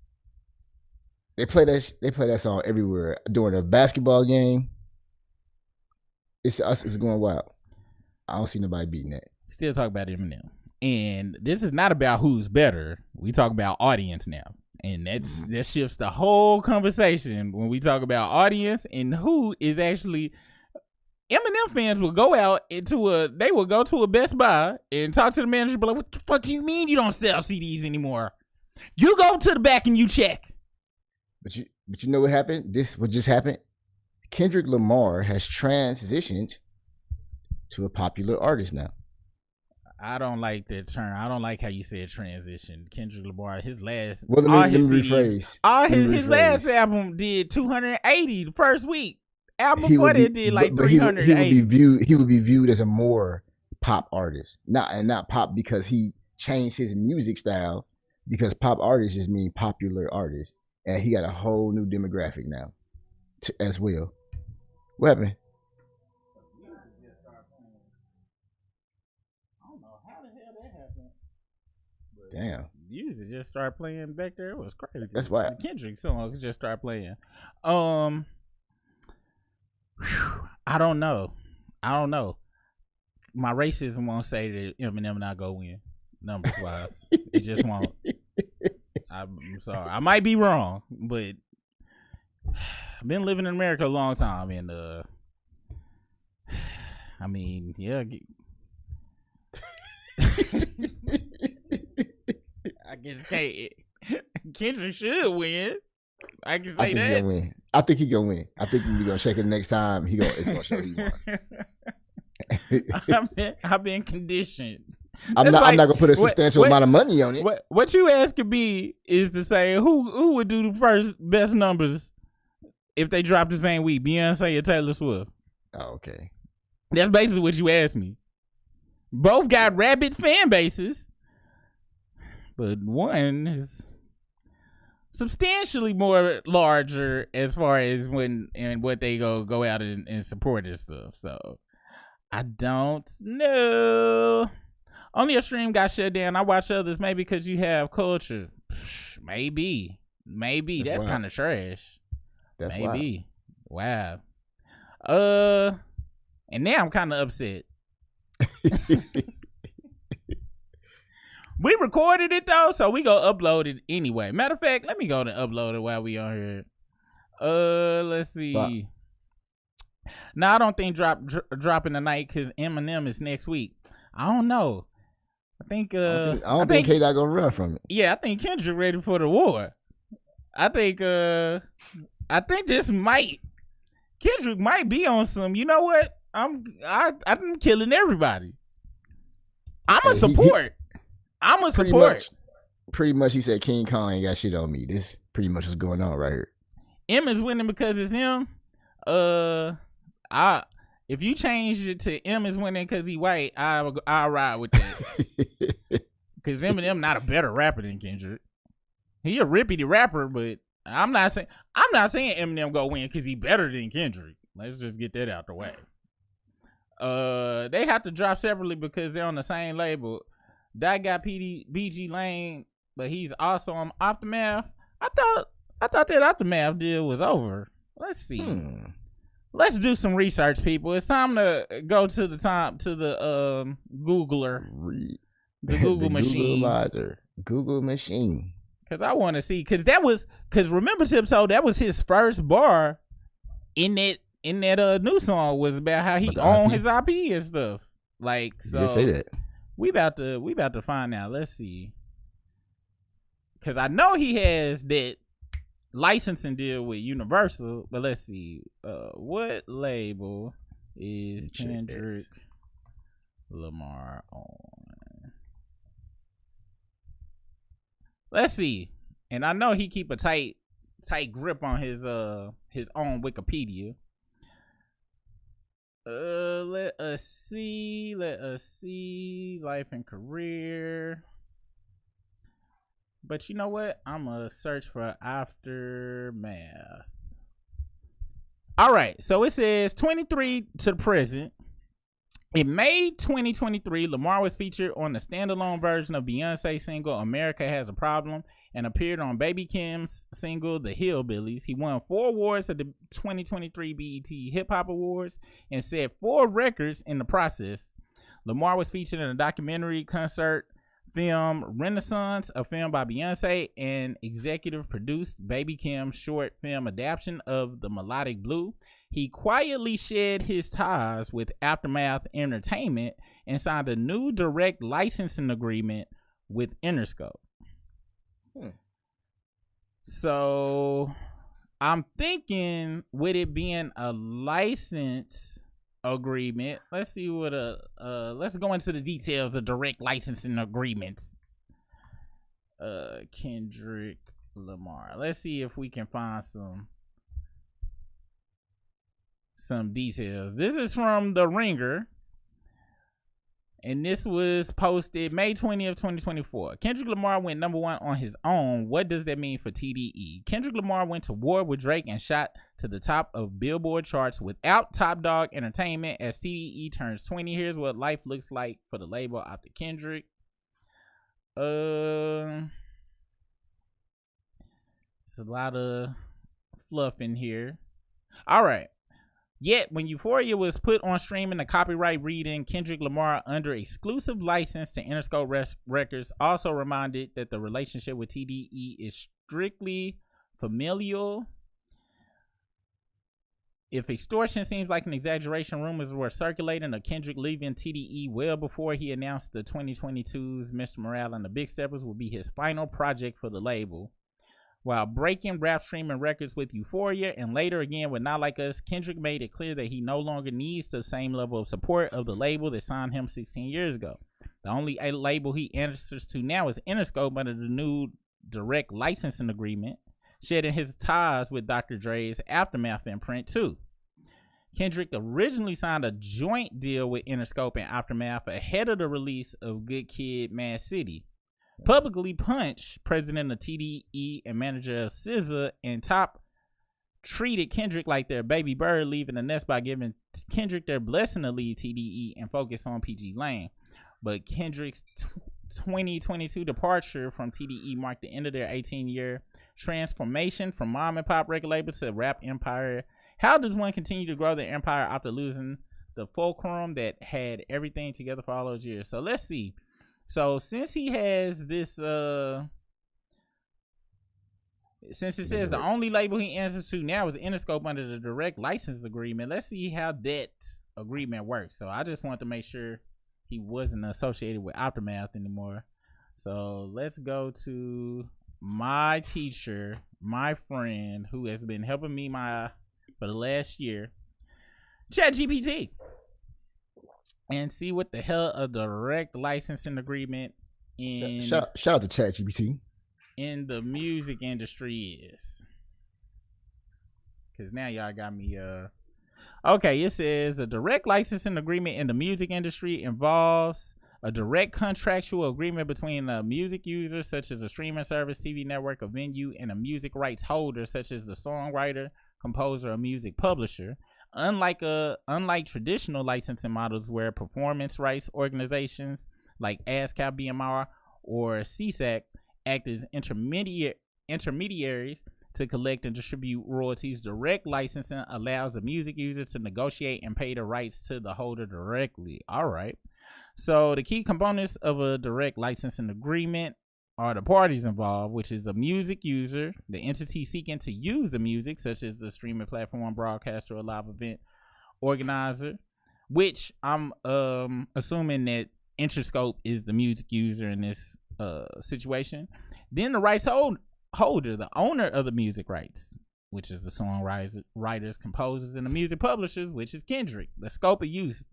They play that song everywhere during a basketball game. It's us. It's going wild. I don't see nobody beating that. Still talk about Eminem. And this is not about who's better. We talk about audience now. And that shifts the whole conversation when we talk about audience and who is actually. Eminem fans will go out they will go to a Best Buy and talk to the manager, but like, what the fuck do you mean you don't sell CDs anymore? You go to the back and you check. But you know what happened? What just happened? Kendrick Lamar has transitioned to a popular artist now. I don't like that term. I don't like how you said transition. Kendrick Lamar, his last, well, let me rephrase. His last album did 280 the first week. Album before that did like 380. He would be viewed as a more pop artist, not pop because he changed his music style. Because pop artists just mean popular artists, and he got a whole new demographic now, as well. What happened? Damn. Music just started playing back there. It was crazy. That's why the Kendrick song just started playing. I don't know. My racism won't say that Eminem not go win numbers wise. It just won't. I'm sorry. I might be wrong, but I've been living in America a long time, and I mean, yeah. I guess Kendrick should win. I can say that. I think he gonna win. I think we're gonna check it next time. It's gonna show he won. I've been conditioned. I'm not gonna put a substantial amount of money on it. What you asking me is to say who would do the first best numbers if they dropped the same week, Beyonce or Taylor Swift? Oh, okay. That's basically what you asked me. Both got rabid fan bases, but one is substantially more larger as far as what they go out and support and stuff. So I don't know. Only a stream got shut down. I watch others maybe because you have culture. Maybe that's kind of trash. That's maybe wild. And now I'm kind of upset. We recorded it though, so we gonna upload it anyway. Matter of fact, let me go and upload it while we on here. Let's see. Wow. No, I don't think dropping tonight because Eminem is next week. I don't know. I think I don't think K-Dot gonna run from it. Yeah, I think Kendrick ready for the war. I think this Kendrick might be on some. You know what? I'm killing everybody. I'm a support. Pretty much, he said King Kong ain't got shit on me. This pretty much what's going on right here. M is winning because it's him. If you change it to M is winning because he white, I'll ride with that. Because Eminem not a better rapper than Kendrick. He a rippity rapper, but I'm not saying Eminem go win because he better than Kendrick. Let's just get that out the way. They have to drop separately because they're on the same label. That got BG Lane, but he's also on Aftermath. I thought that Aftermath deal was over. Let's see. Let's do some research, people. It's time to go to the Googler. The Google machine. Google machine. Because I want to see. Because remember Tiptoe, that was his first bar in that new song was about how he owned his IP and stuff. Like, so. You say that. We about to find out. Let's see. Because I know he has that licensing deal with Universal, but let's see. What label is Kendrick Lamar on? Let's see. And I know he keep a tight grip on his own Wikipedia. Let us see. Life and career. But you know what? I'm gonna search for Aftermath. All right. So it says 23 to the present. In May 2023, Lamar was featured on the standalone version of Beyonce's single America Has a Problem and appeared on Baby Kim's single The Hillbillies. He won 4 awards at the 2023 BET Hip Hop Awards and set 4 records in the process. Lamar was featured in a documentary concert film Renaissance, a film by Beyonce, and executive produced Baby Kim's short film adaptation of The Melodic Blue. He quietly shed his ties with Aftermath Entertainment and signed a new direct licensing agreement with Interscope. So I'm thinking, with it being a license agreement, let's see what let's go into the details of direct licensing agreements. Kendrick Lamar. Let's see if we can find some details. This is from The Ringer, and this was posted May 20th, 2024. Kendrick Lamar went #1 on his own. What does that mean for TDE? Kendrick Lamar went to war with Drake and shot to the top of Billboard charts without Top Dog Entertainment as TDE turns 20. Here's what life looks like for the label after Kendrick. It's a lot of fluff in here. All right. Yet, when Euphoria was put on streaming, the copyright reading Kendrick Lamar under exclusive license to Interscope Records also reminded that the relationship with TDE is strictly familial. If extortion seems like an exaggeration, rumors were circulating of Kendrick leaving TDE well before he announced the 2022's Mr. Morale and the Big Steppers will be his final project for the label. While breaking rap streaming records with Euphoria and later again with Not Like Us, Kendrick made it clear that he no longer needs the same level of support of the label that signed him 16 years ago. The only label he answers to now is Interscope under the new direct licensing agreement, shedding his ties with Dr. Dre's Aftermath imprint too. Kendrick originally signed a joint deal with Interscope and Aftermath ahead of the release of Good Kid, Mad City. Publicly Punch, president of TDE and manager of SZA and Top, treated Kendrick like their baby bird leaving the nest by giving Kendrick their blessing to leave TDE and focus on PG Lane. But Kendrick's 2022 departure from TDE marked the end of their 18-year transformation from mom and pop record label to rap empire. How does one continue to grow their empire after losing the fulcrum that had everything together for all those years? So let's see. So since he has this, since it says the only label he answers to now is Interscope under the direct license agreement, let's see how that agreement works. So I just want to make sure he wasn't associated with Aftermath anymore. So let's go to my teacher, my friend, who has been helping me for the last year, ChatGPT, and see what the hell a direct licensing agreement in shout out to ChatGPT in the music industry is. Because now y'all got me okay, it says a direct licensing agreement in the music industry involves a direct contractual agreement between a music user, such as a streaming service, TV network, a venue, and a music rights holder, such as the songwriter, composer, or music publisher. Unlike traditional licensing models where performance rights organizations like ASCAP, BMR, or CSAC act as intermediaries to collect and distribute royalties, direct licensing allows a music user to negotiate and pay the rights to the holder directly. All right. So the key components of a direct licensing agreement are the parties involved, which is a music user, the entity seeking to use the music, such as the streaming platform, broadcaster, or live event organizer, which I'm assuming that Interscope is the music user in this situation. Then the rights holder, the owner of the music rights, which is the songwriters, composers, and the music publishers, which is Kendrick. The scope of use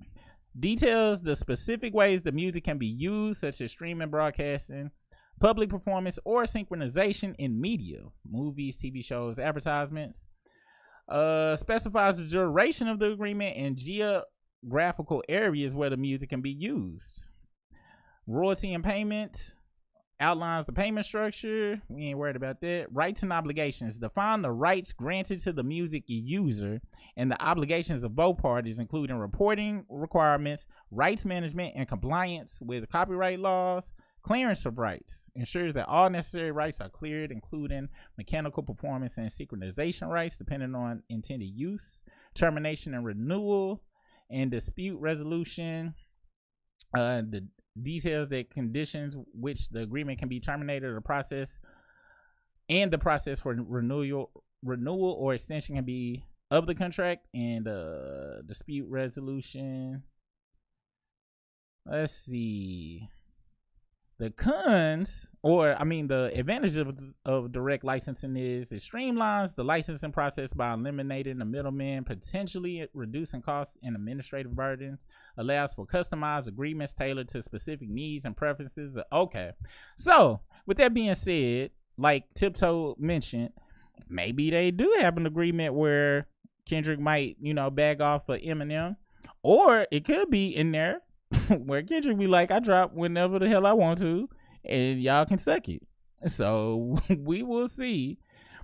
details the specific ways the music can be used, such as streaming, broadcasting, public performance, or synchronization in media, movies, TV shows, advertisements. Specifies the duration of the agreement and geographical areas where the music can be used. Royalty and payment outlines the payment structure. We ain't worried about that. Rights and obligations. Define the rights granted to the music user and the obligations of both parties, including reporting requirements, rights management, and compliance with copyright laws. Clearance of rights ensures that all necessary rights are cleared, including mechanical performance and synchronization rights, depending on intended use. Termination and renewal and dispute resolution. The details that conditions which the agreement can be terminated, or the process for renewal or extension can be of the contract, and dispute resolution. Let's see. The advantage of direct licensing is it streamlines the licensing process by eliminating the middleman, potentially reducing costs and administrative burdens, allows for customized agreements tailored to specific needs and preferences. Okay. So, with that being said, like Tiptoe mentioned, maybe they do have an agreement where Kendrick might, bag off for Eminem, or it could be in there where Kendrick be like, I drop whenever the hell I want to, and y'all can suck it. So we will see.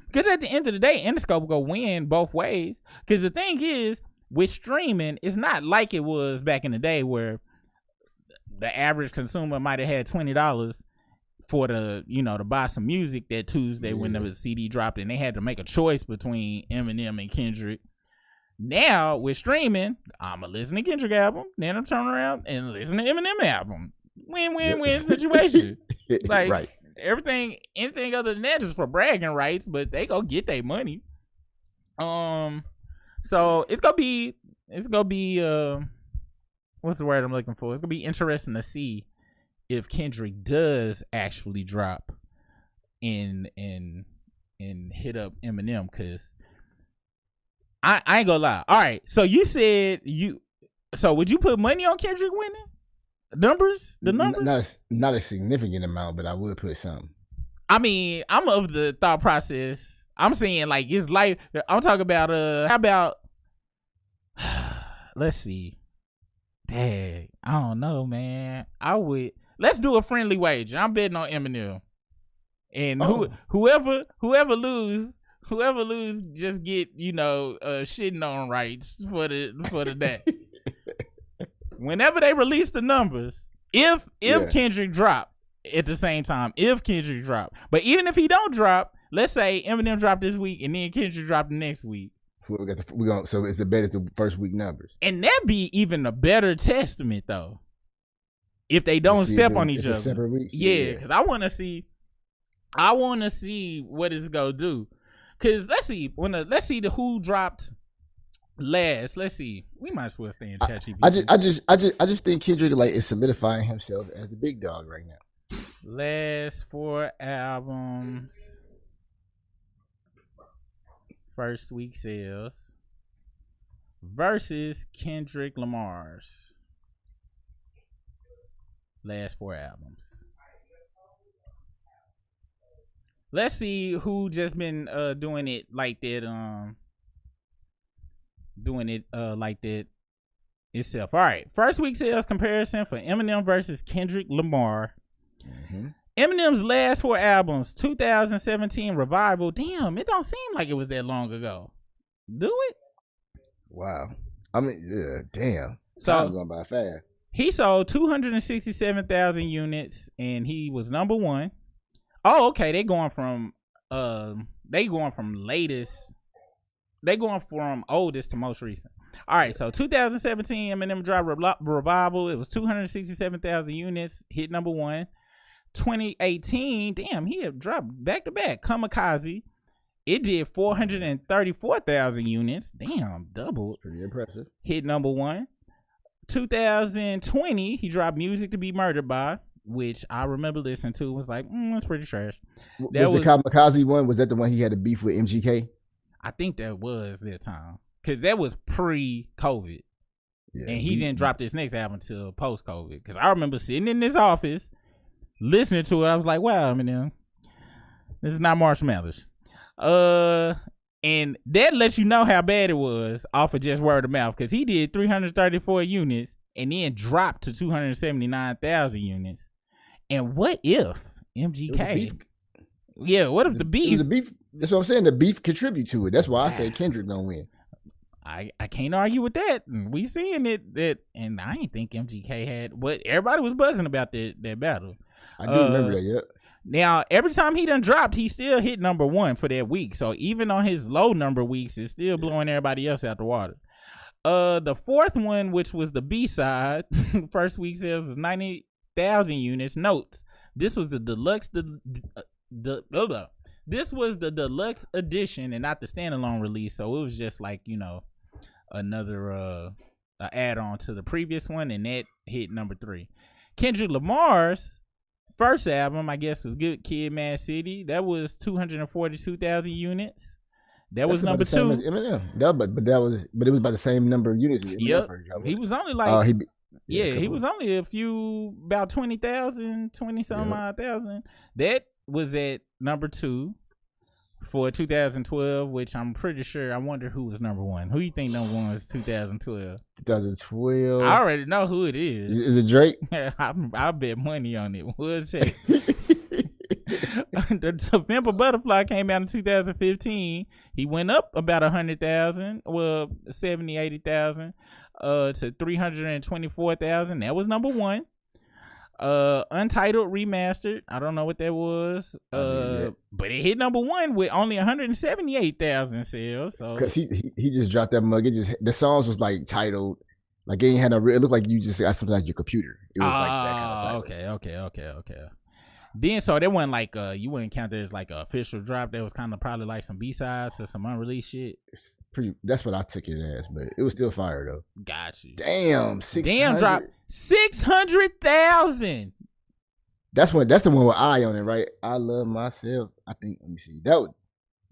Because at the end of the day, Interscope go win both ways. Because the thing is, with streaming, it's not like it was back in the day where the average consumer might have had $20 for to buy some music that Tuesday when the CD dropped, and they had to make a choice between Eminem and Kendrick. Now with streaming, I'ma listen to Kendrick album, then I'm turning around and listen to Eminem album. Win-win-win situation. Like right. Anything other than that is for bragging rights, but they go get their money. So it's gonna be what's the word I'm looking for? It's gonna be interesting to see if Kendrick does actually drop and hit up Eminem, because I ain't gonna lie. All right, so you said so would you put money on Kendrick winning? The numbers? Not a significant amount, but I would put some. I mean, I'm of the thought process. I'm saying like it's like I'm talking about how about let's see. Dang, I don't know, man. Let's do a friendly wager. I'm betting on Eminem. And whoever lose just get, shitting on rights for the day. Whenever they release the numbers, if Kendrick drop at the same time, but even if he don't drop, let's say Eminem dropped this week and then Kendrick dropped the next week. So it's the bet is the first week numbers, and that'd be even a better testament though. If they don't step on each other, separate weeks. Yeah, because I want to see what it's gonna do. Cause let's see who dropped last. Let's see. We might as well stay in ChatGPT. I just think Kendrick is solidifying himself as the big dog right now. Last 4 albums, first week sales versus Kendrick Lamar's last 4 albums. Let's see who just been doing it like that. Like that itself. All right. First week sales comparison for Eminem versus Kendrick Lamar. Mm-hmm. Eminem's last 4 albums, 2017 Revival. Damn, it don't seem like it was that long ago. Do it? Wow. I mean, yeah, damn. So time's going by fast. He sold 267,000 units, and he was number 1. Oh, okay. They going from oldest to most recent. All right, so 2017 Eminem dropped Revival. It was 267,000 units, hit number 1. 2018, damn, he had dropped back to back. Kamikaze, it did 434,000 units. Damn, doubled. Pretty impressive. Hit number 1. 2020, he dropped Music to Be Murdered By, which I remember listening to. Was like, that's pretty trash. Was the Kamikaze one? Was that the one he had a beef with MGK? I think that was that time, because that was pre-COVID, and he didn't drop this next album until post-COVID. Because I remember sitting in this office listening to it. I was like, wow, Eminem, this is not Marshall Mathers. And that lets you know how bad it was off of just word of mouth, because he did 334 units and then dropped to 279,000 units. And what if MGK. Yeah, what if the beef? It was the beef. That's what I'm saying. The beef contribute to it. That's why I say Kendrick gonna win. I can't argue with that. We seeing it, and I ain't think MGK had. But everybody was buzzing about that battle. I do remember that. Yep. Now every time he done dropped, he still hit number one for that week. So even on his low number weeks, it's still blowing everybody else out the water. The fourth one, which was the B side, first week sales was 90,000 units. Notes: this was the deluxe. This was the deluxe edition and not the standalone release, so it was just like, you know, another add-on to the previous one, and that hit number 3. Kendrick Lamar's first album, I guess, was Good Kid, Mad City. That was 242,000 units. That was number 2. But it was by the same number of units. Yep. He was only like he was only about 20,000, 20-some odd thousand. That was at number 2 for 2012, which I'm pretty sure. I wonder who was number 1. Who you think number 1 was 2012? 2012. I already know who it is. Is it Drake? I bet money on it. We'll check. The Pimp a Butterfly came out in 2015. He went up about 100,000, well 70, 80,000, to 324,000. That was number 1. Untitled Remastered, I don't know what that was, but it hit number 1 with only 178,000 sales. So because he just dropped that mug. It just, the songs was like titled, like it ain't had no real. It looked like you just got something like your computer. It was like that kind of title. Okay. Then so that wasn't like you wouldn't count that as like an official drop. That was kind of probably like some B-sides or some unreleased shit. It's pretty. That's what I took it as, but it was still fire though. Got you. Damn, 600. Drop 600,000. That's the one with I on it, right? I love myself. I think. Let me see. That was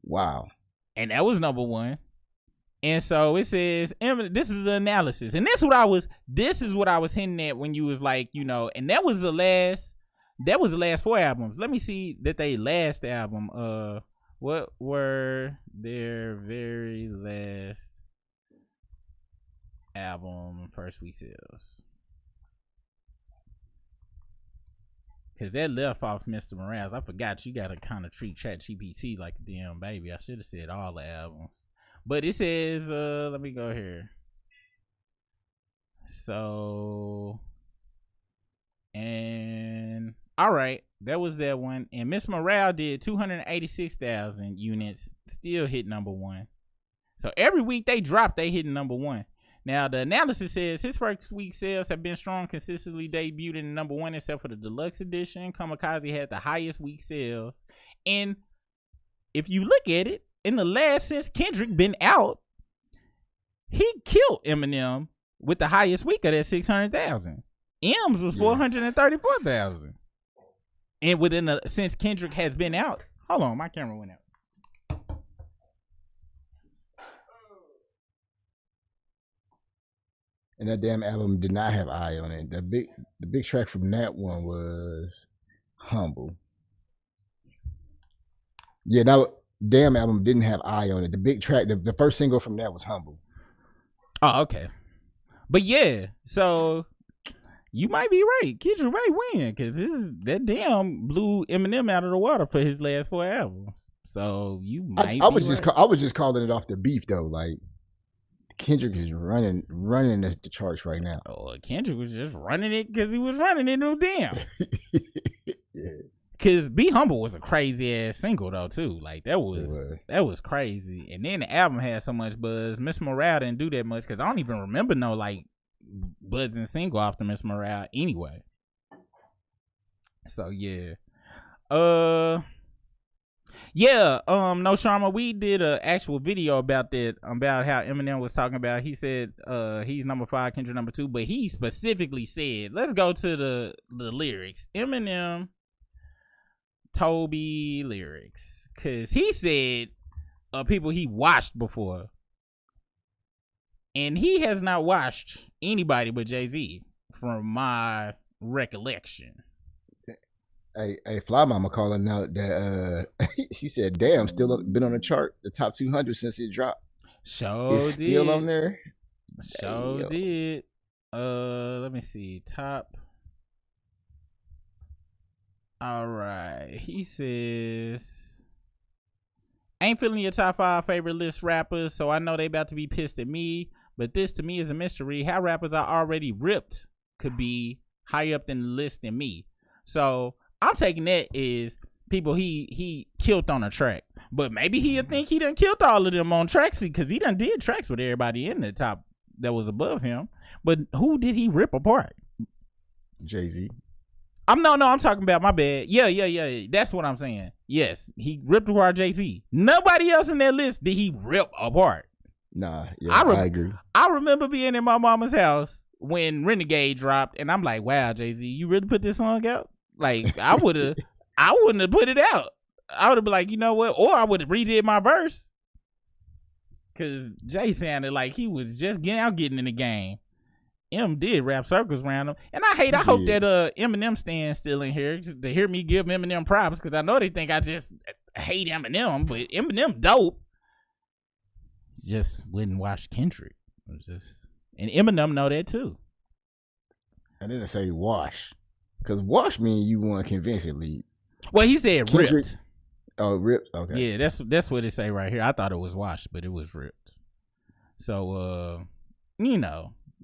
wow. And that was number 1. And so it says, this is the analysis, and this is what I was hinting at when you was like, you know, and that was the last 4 albums. Let me see that they last album. What were their very last album first week sales? Cause that left off Mr. Morales. I forgot you gotta kind of treat ChatGPT like a damn baby. I should have said all the albums. But it says, let me go here. So, and all right, that was that one. And Miss Morale did 286,000 units, still hit number 1. So every week they dropped, they hit number 1. Now the analysis says his first week sales have been strong, consistently debuted in number 1, except for the deluxe edition. Kamikaze had the highest week sales, and if you look at it, in the last since Kendrick been out, he killed Eminem with the highest week of that 600,000. M's was 434,000. And since Kendrick has been out, hold on, my camera went out. And that damn album did not have I on it. The big track from that one was Humble. Yeah, that damn album didn't have I on it. The big track, the first single from that was Humble. Oh, okay. But yeah, so you might be right. Kendrick might win because that damn blew Eminem out of the water for his last 4 albums. So you might. I was just calling it off the beef though. Like Kendrick is running the charts right now. Oh, Kendrick was just running it because he was running it. No damn. Yeah. Cause Be Humble was a crazy ass single though too. Like that was crazy. And then the album had so much buzz. Miss Morale didn't do that much because I don't even remember no like buzzing single after Miss Morale anyway. So yeah. No Sharma, we did an actual video about that, about how Eminem was talking about. He said he's number 5, Kendrick number 2, but he specifically said, let's go to the lyrics. Eminem Toby lyrics, because he said people he watched before, and he has not watched anybody but Jay-Z from my recollection. Hey, Fly Mama calling out that she said, "Damn, still been on the chart, the top 200 since it dropped." It's still on there. Did. Let me see top. All right. He says, ain't feeling your top 5 favorite list rappers, so I know they about to be pissed at me, but this to me is a mystery. How rappers I already ripped could be higher up in the list than me. So I'm taking that as people he killed on a track. But maybe he'll think he done killed all of them on tracks because he done did tracks with everybody in the top that was above him. But who did he rip apart? Jay-Z. I'm talking about, my bad. Yeah. That's what I'm saying. Yes, he ripped apart Jay-Z. Nobody else in that list did he rip apart. Nah, yeah, I agree. I remember being in my mama's house when Renegade dropped, and I'm like, wow, Jay-Z, you really put this song out? Like, I wouldn't have put it out. I would have been like, you know what? Or I would have redid my verse. Cause Jay sounded like he was just getting in the game. M did rap circles around him, and I hope that Eminem stands still in here to hear me give Eminem props, because I know they think I just hate Eminem, but Eminem dope. Just wouldn't watch Kendrick. And Eminem know that too. I didn't say wash, because wash means you won convincingly. Well, he said Kendrick, ripped. Oh, ripped. Okay. Yeah, that's what it say right here. I thought it was washed, but it was ripped. So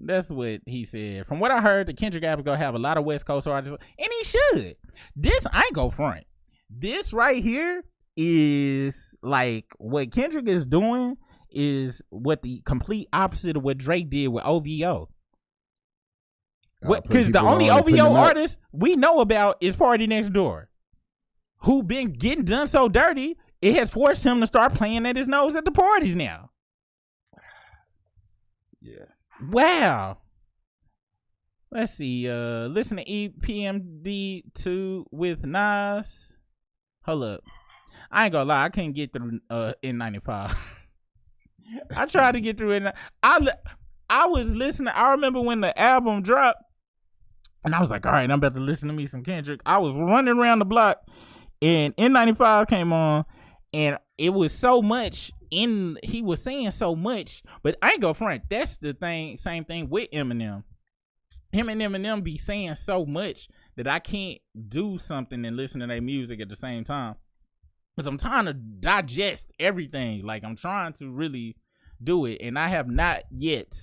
that's what he said. From what I heard, the Kendrick album gonna have a lot of West Coast artists, and he should. This, I ain't go front. This right here is like what Kendrick is doing is what the complete opposite of what Drake did with OVO. Because the only OVO artist we know about is Party Next Door, who been getting done so dirty, it has forced him to start playing at his nose at the parties now. Yeah. Wow. Let's see. Listen to EPMD 2 with Nas. Hold up. I ain't gonna lie, I couldn't get through N95. I tried to get through it. I was listening. I remember when the album dropped, and I was like, all right, I'm about to listen to me some Kendrick. I was running around the block, and N95 came on, and it was so much he was saying so much, but I ain't go front. That's the thing, same thing with Eminem. Him and Eminem be saying so much that I can't do something and listen to their music at the same time. Because I'm trying to digest everything. Like, I'm trying to really do it, and I have not yet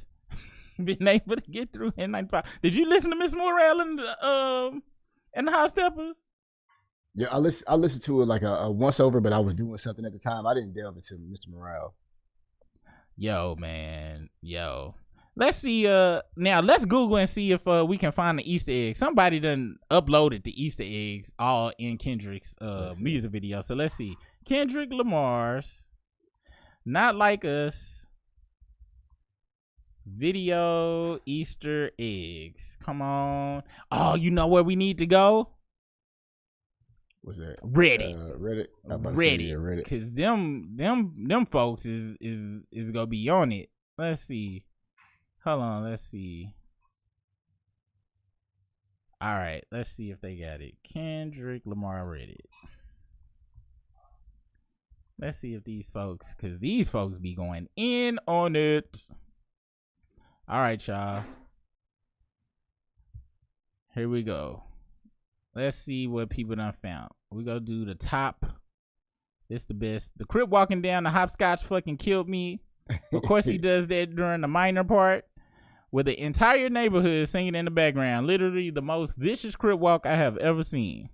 been able to get through N95. Did you listen to Miss Morale and the High Steppers? Yeah, I listened to it like a once over, but I was doing something at the time. I didn't delve into Mr. Morale. Yo, man. Yo. Let's see. Now let's Google and see if we can find the Easter egg. Somebody done uploaded the Easter eggs all in Kendrick's music video. So let's see. Kendrick Lamar's Not Like Us video Easter eggs. Come on. Oh, you know where we need to go? What's that? Reddit. Reddit. Reddit. Cause them folks is gonna be on it. Let's see. Hold on. Let's see. All right. Let's see if they got it. Kendrick Lamar Reddit. Let's see if these folks, cause these folks be going in on it. All right, y'all. Here we go. Let's see what people done found. We gonna do the top. This the best. The Crip walking down the hopscotch fucking killed me. Of course he does that during the minor part, with the entire neighborhood singing in the background. Literally the most vicious Crip walk I have ever seen.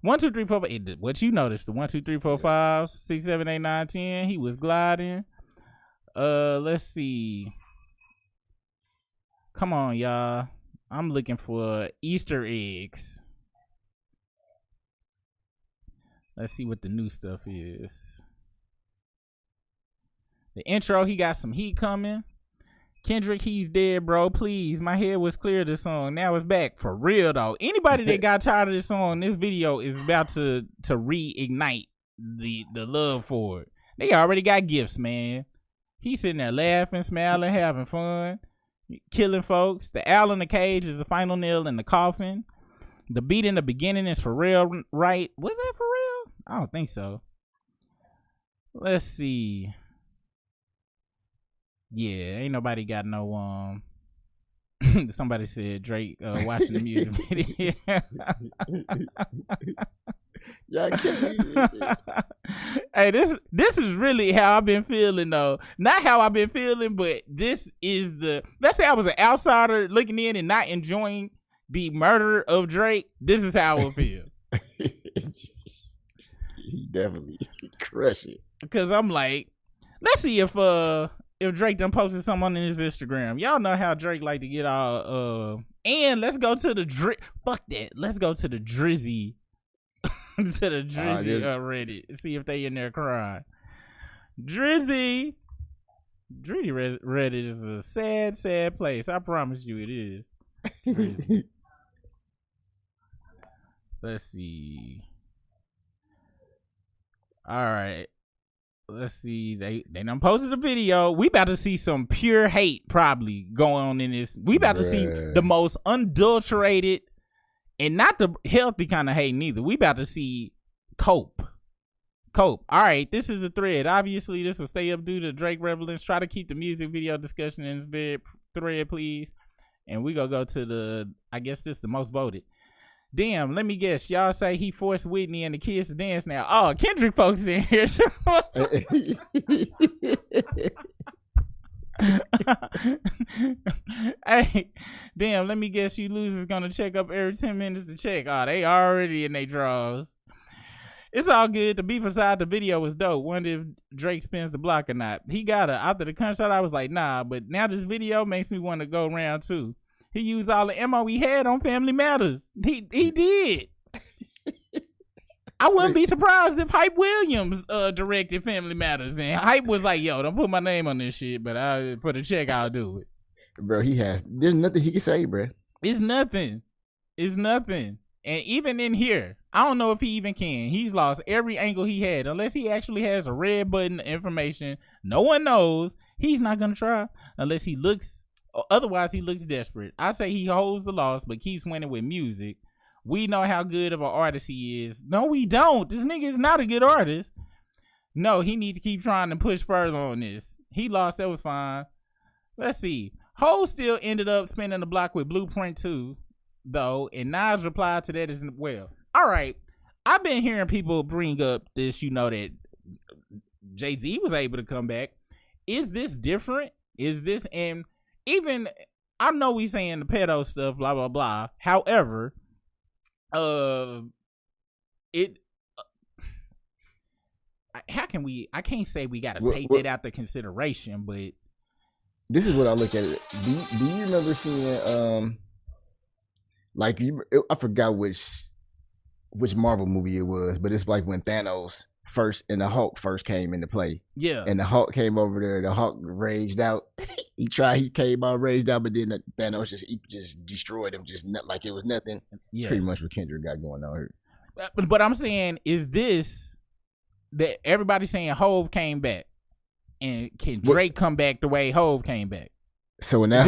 1, 2, 3, 4, 5. What you noticed? The 1, 2, 3, 4, 5, 6, 7, 8, 9, 10. He was gliding. Let's see. Come on, y'all. I'm looking for Easter eggs. Let's see what the new stuff is. The intro, he got some heat coming. Kendrick, he's dead, bro. Please, my head was clear of this song. Now it's back. For real, though. Anybody that got tired of this song, this video is about to reignite the love for it. They already got gifts, man. He's sitting there laughing, smiling, having fun, killing folks. The owl in the cage is the final nail in the coffin. The beat in the beginning is for real, right? Was that for real? I don't think so. Let's see. Yeah, ain't nobody got no Somebody said Drake watching the music video. Yeah, I can't. Hey, this is really how I've been feeling though. Not how I've been feeling, but this is let's say I was an outsider looking in and not enjoying the murder of Drake. This is how I would feel. He definitely crushed it. Because I'm like, let's see if Drake done posted something on his Instagram. Y'all know how Drake like to get all and let's go to the fuck that. Let's go to the Drizzy. To the Drizzy Reddit. See if they in there crying. Drizzy Reddit is a sad, sad place. I promise you it is. Drizzy. Let's see. All right. Let's see. They done posted a video. We about to see some pure hate probably going on in this. We about to see the most unadulterated and not the healthy kind of hate neither. We about to see cope. All right, this is a thread. Obviously, this will stay up due to Drake relevance. Try to keep the music video discussion in this thread, please. And we gonna go to I guess this is the most voted. Damn, let me guess. Y'all say he forced Whitney and the kids to dance now. Oh, Kendrick folks in here. Hey, damn, let me guess you losers gonna check up every 10 minutes to check. Oh, they already in their draws. It's all good. The beef aside, the video was dope. Wonder if Drake spins the block or not. He got her. After the concert, I was like, nah, but now this video makes me want to go round too. He used all the ammo he had on Family Matters. He did. I wouldn't be surprised if Hype Williams directed Family Matters and Hype was like, yo, don't put my name on this shit, but for the check, I'll do it. Bro, there's nothing he can say, bro. It's nothing. And even in here, I don't know if he even can. He's lost every angle he had. Unless he actually has a red button information no one knows, he's not going to try unless he looks, otherwise he looks desperate. I say he holds the loss but keeps winning with music. We know how good of an artist he is. No, we don't. This nigga is not a good artist. No, he needs to keep trying to push further on this. He lost, that was fine. Let's see. Ho still ended up spinning the block with Blueprint 2, though, and Nas replied to that as well. All right, I've been hearing people bring up this, that Jay-Z was able to come back. Is this different? Is this, and even, I know we saying the pedo stuff, blah, blah, blah. However, how can we, I can't say we got to take that out the consideration, but this is what I look at it. Do you remember seeing, I forgot which Marvel movie it was, but it's like when Thanos first and the Hulk first came into play. Yeah. And the Hulk came over there. The Hulk raged out. He came out raged out, but then Thanos just destroyed him, just not like it was nothing. Yes. Pretty much what Kendrick got going on here. But I'm saying, is this that everybody's saying Hove came back, and can Drake come back the way Hove came back? So in the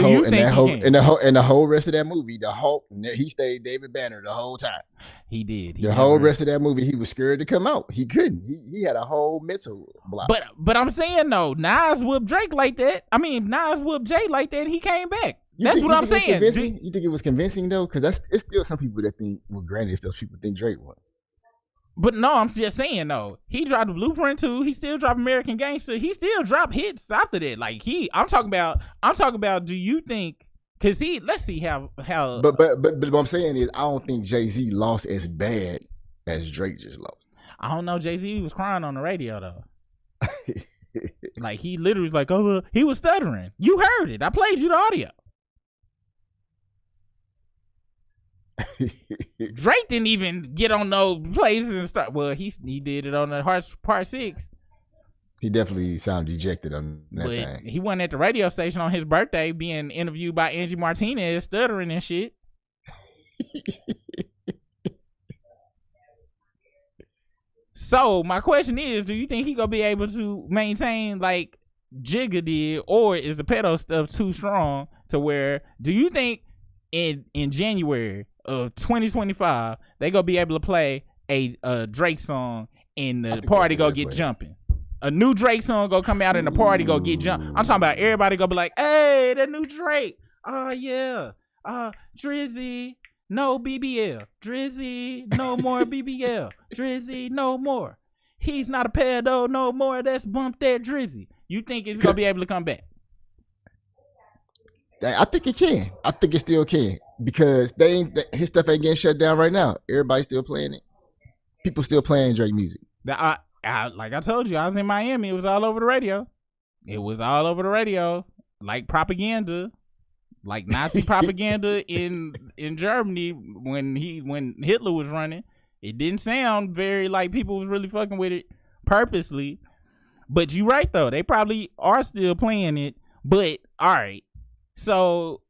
whole rest of that movie, the Hulk, he stayed David Banner the whole time. He did. The whole rest of that movie, he was scared to come out. He couldn't. He had a whole mental block. But I'm saying though, Nas whooped Drake like that. I mean, Nas whooped Jay like that. And he came back. That's what I'm saying. You think it was convincing though? Because it's still some people that think. Well, granted, still people think Drake won. But no, I'm just saying though. He dropped the Blueprint 2. He still dropped American Gangster. He still dropped hits after that. Like I'm talking about. Do you think? Cause let's see how. But what I'm saying is, I don't think Jay-Z lost as bad as Drake just lost. I don't know. Jay-Z was crying on the radio though. Like he literally was like, oh, he was stuttering. You heard it. I played you the audio. Drake didn't even get on no places and start. Well, he did it on the Hearts Part 6. He definitely sounded dejected on that thing. He wasn't at the radio station on his birthday being interviewed by Angie Martinez, stuttering and shit. So my question is, do you think he gonna be able to maintain like Jigga did, or is the pedo stuff too strong to where? Do you think in January of 2025 they gonna be able to play a Drake song and the party go get jumping? A new Drake song go come out and the party go get jumping. I'm talking about everybody gonna be like, hey, that new Drake. Oh yeah. Drizzy, no BBL. Drizzy, no more BBL. Drizzy, no more. He's not a pedo no more. That's bump that Drizzy. You think it's gonna be able to come back? I think it can. I think it still can because his stuff ain't getting shut down right now. Everybody's still playing it. People still playing Drake music. Like I told you, I was in Miami. It was all over the radio. It was all over the radio, like propaganda, like Nazi propaganda in Germany when Hitler was running. It didn't sound very like people was really fucking with it purposely. But you right though, they probably are still playing it. But all right, so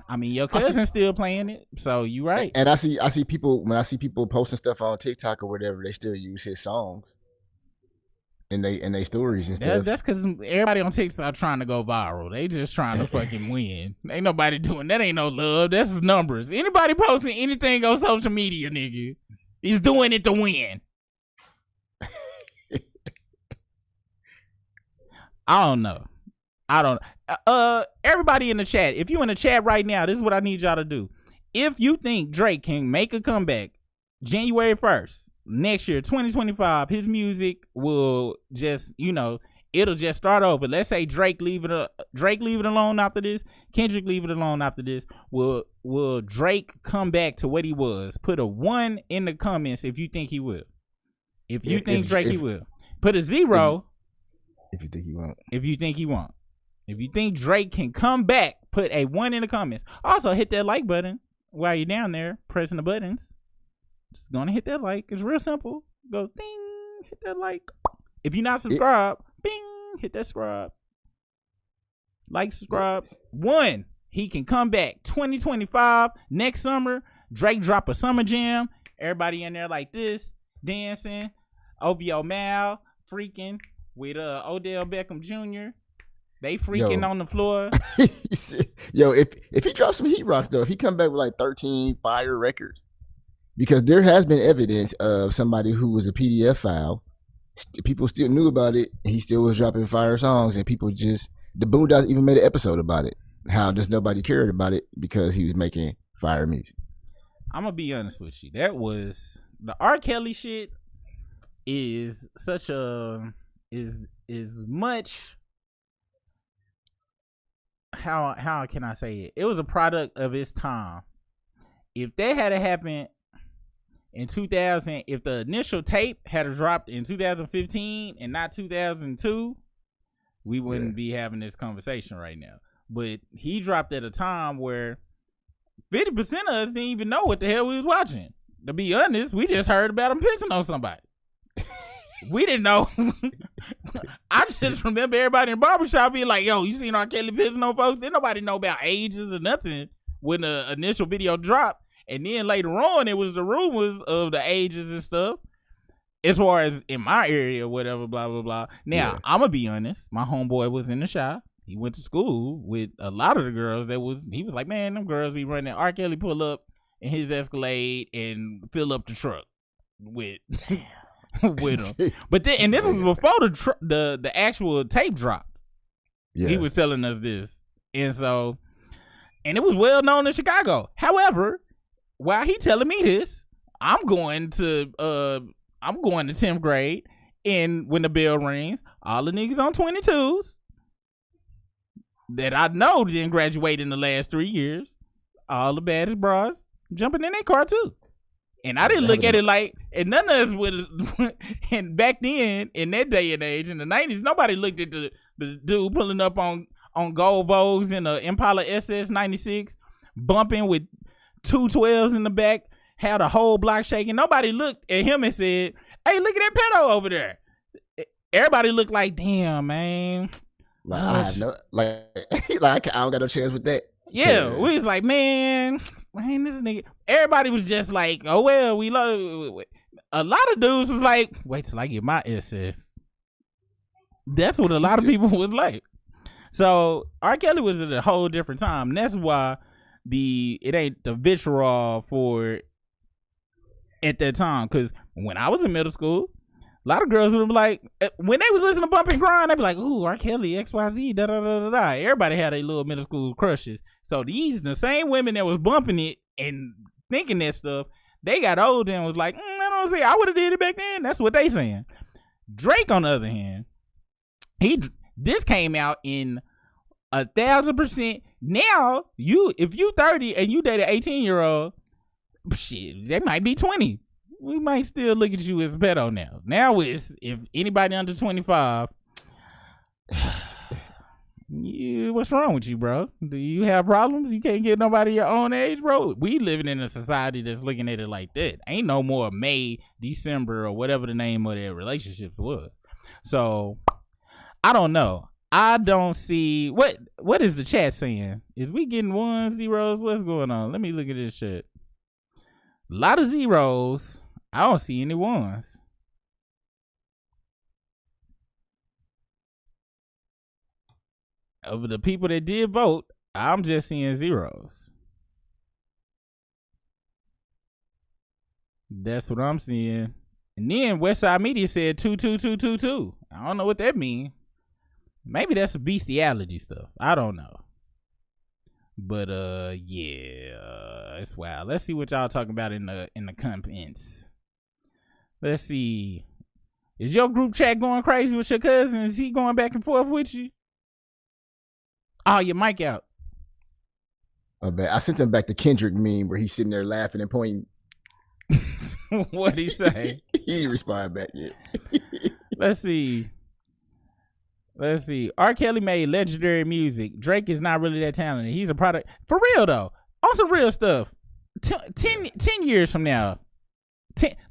I mean your cousin's still playing it, so you right. And I see people when I see people posting stuff on TikTok or whatever, they still use his songs in they stories and stuff. That's because everybody on TikTok trying to go viral. They just trying to fucking win. Ain't nobody doing that. Ain't no love. That's numbers. Anybody posting anything on social media, nigga, is doing it to win. I don't know. Everybody in the chat, if you in the chat right now, this is what I need y'all to do. If you think Drake can make a comeback January 1st next year, 2025, his music will just, it'll just start over. Let's say Drake leave it alone after this. Kendrick leave it alone after this. Will Drake come back to what he was? Put a 1 in the comments if you think he will. If you think Drake, he will. Put a 0 if you think he won't. If you think he won't. If you think Drake can come back, put a 1 in the comments. Also, hit that like button while you're down there pressing the buttons. Just gonna hit that like. It's real simple. Go ding, hit that like. If you're not subscribed, bing, hit that subscribe. Like, subscribe. 1, he can come back 2025 next summer. Drake drop a summer jam. Everybody in there like this, dancing. OVO Mal freaking with Odell Beckham Jr. They freaking on the floor. Yo, if he drops some heat rocks though, if he come back with like 13 fire records, because there has been evidence of somebody who was a PDF file. People still knew about it. He still was dropping fire songs, and people the Boondocks even made an episode about it. How just nobody cared about it because he was making fire music. I'm gonna be honest with you. That was the R. Kelly shit. Is such a is much. How can I say it? It was a product of its time. If that had happened in 2000, if the initial tape had dropped in 2015 and not 2002, we wouldn't be having this conversation right now. But he dropped at a time where 50% of us didn't even know what the hell we was watching. To be honest, we just heard about him pissing on somebody. We didn't know. I just remember everybody in the barbershop being like, yo, you seen R. Kelly pissing on folks? Didn't nobody know about ages or nothing when the initial video dropped. And then later on, it was the rumors of the ages and stuff. As far as in my area or whatever, blah, blah, blah. Now, I'm going to be honest. My homeboy was in the shop. He went to school with a lot of the girls he was like, man, them girls be running. R. Kelly pull up in his Escalade and fill up the truck with him. But then, and this was before the actual tape dropped. Yeah. He was telling us this. And so, and it was well known in Chicago. However, while he telling me this, I'm going to 10th grade, and when the bell rings, all the niggas on 22s that I know didn't graduate in the last 3 years, all the baddest bras jumping in their car too. And I didn't look at it like, and none of us would, and back then, in that day and age, in the 90s, nobody looked at the dude pulling up on gold Vogues in a Impala SS 96, bumping with 212s in the back, had a whole block shaking. Nobody looked at him and said, hey, look at that pedo over there. Everybody looked like, damn, man. Like, I don't got no chance with that. Yeah, we was like, man, this nigga. Everybody was just like, oh, well, we love. A lot of dudes was like, wait till I get my SS. That's what a lot of people was like. So R. Kelly was at a whole different time. And that's why it ain't the vitriol for it at that time. Because when I was in middle school, A lot of girls would be like, when they was listening to Bump and Grind, they'd be like, ooh, R. Kelly, XYZ, da da da da da. Everybody had their little middle school crushes. So the same women that was bumping it and thinking that stuff, they got older and was like, I don't say I would have did it back then. That's what they saying. Drake, on the other hand, this came out in 1,000%. Now, if you 30 and you date an 18-year-old, shit, they might be 20. We might still look at you as a pedo now. Now it's, if anybody under 25, what's wrong with you, bro? Do you have problems? You can't get nobody your own age, bro? We living in a society that's looking at it like that. Ain't no more May, December, or whatever the name of their relationships was. So, I don't know. I don't see, what is the chat saying? Is we getting 1s, 0s? What's going on? Let me look at this shit. A lot of 0s. I don't see any 1s. Of the people that did vote, I'm just seeing 0s. That's what I'm seeing. And then Westside Media said 22222. I don't know what that means. Maybe that's bestiality stuff. I don't know. But yeah, it's wild. Let's see what y'all talking about in the comments. Let's see. Is your group chat going crazy with your cousin? Is he going back and forth with you? Oh, your mic out. I sent him back the Kendrick meme where he's sitting there laughing and pointing. What'd he say? He didn't respond back yet. Let's see. R. Kelly made legendary music. Drake is not really that talented. He's a product. For real, though. On some real stuff. 10 years from now.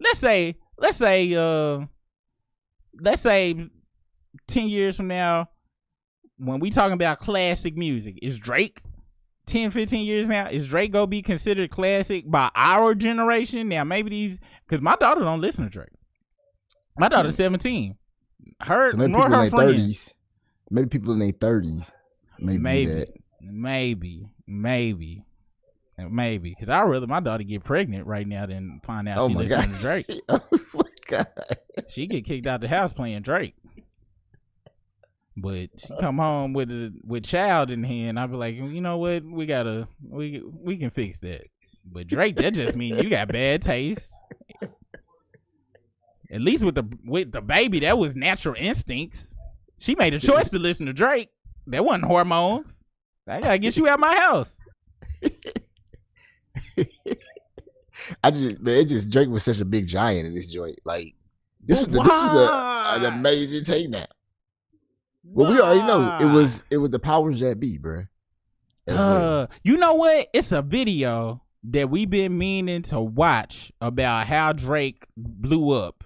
Let's say 10 years from now, when we talking about classic music, is Drake 10, 15 years now, is Drake gonna be considered classic by our generation? Now, maybe because my daughter don't listen to Drake. My daughter's 17. Her, so maybe nor people her in their friends. 30s. Maybe people in their 30s. Maybe. Because I'd rather my daughter get pregnant right now than find out she listens to Drake. Oh my God. She get kicked out the house playing Drake. But she come home with child in hand. I'd be like, you know what? We can fix that. But Drake, that just means you got bad taste. At least with the baby, that was natural instincts. She made a choice to listen to Drake. That wasn't hormones. I gotta get you out my house. Drake was such a big giant in this joint. Like this was an amazing take now. Well, we already know it was the powers that be, bro. You know what? It's a video that we've been meaning to watch about how Drake blew up,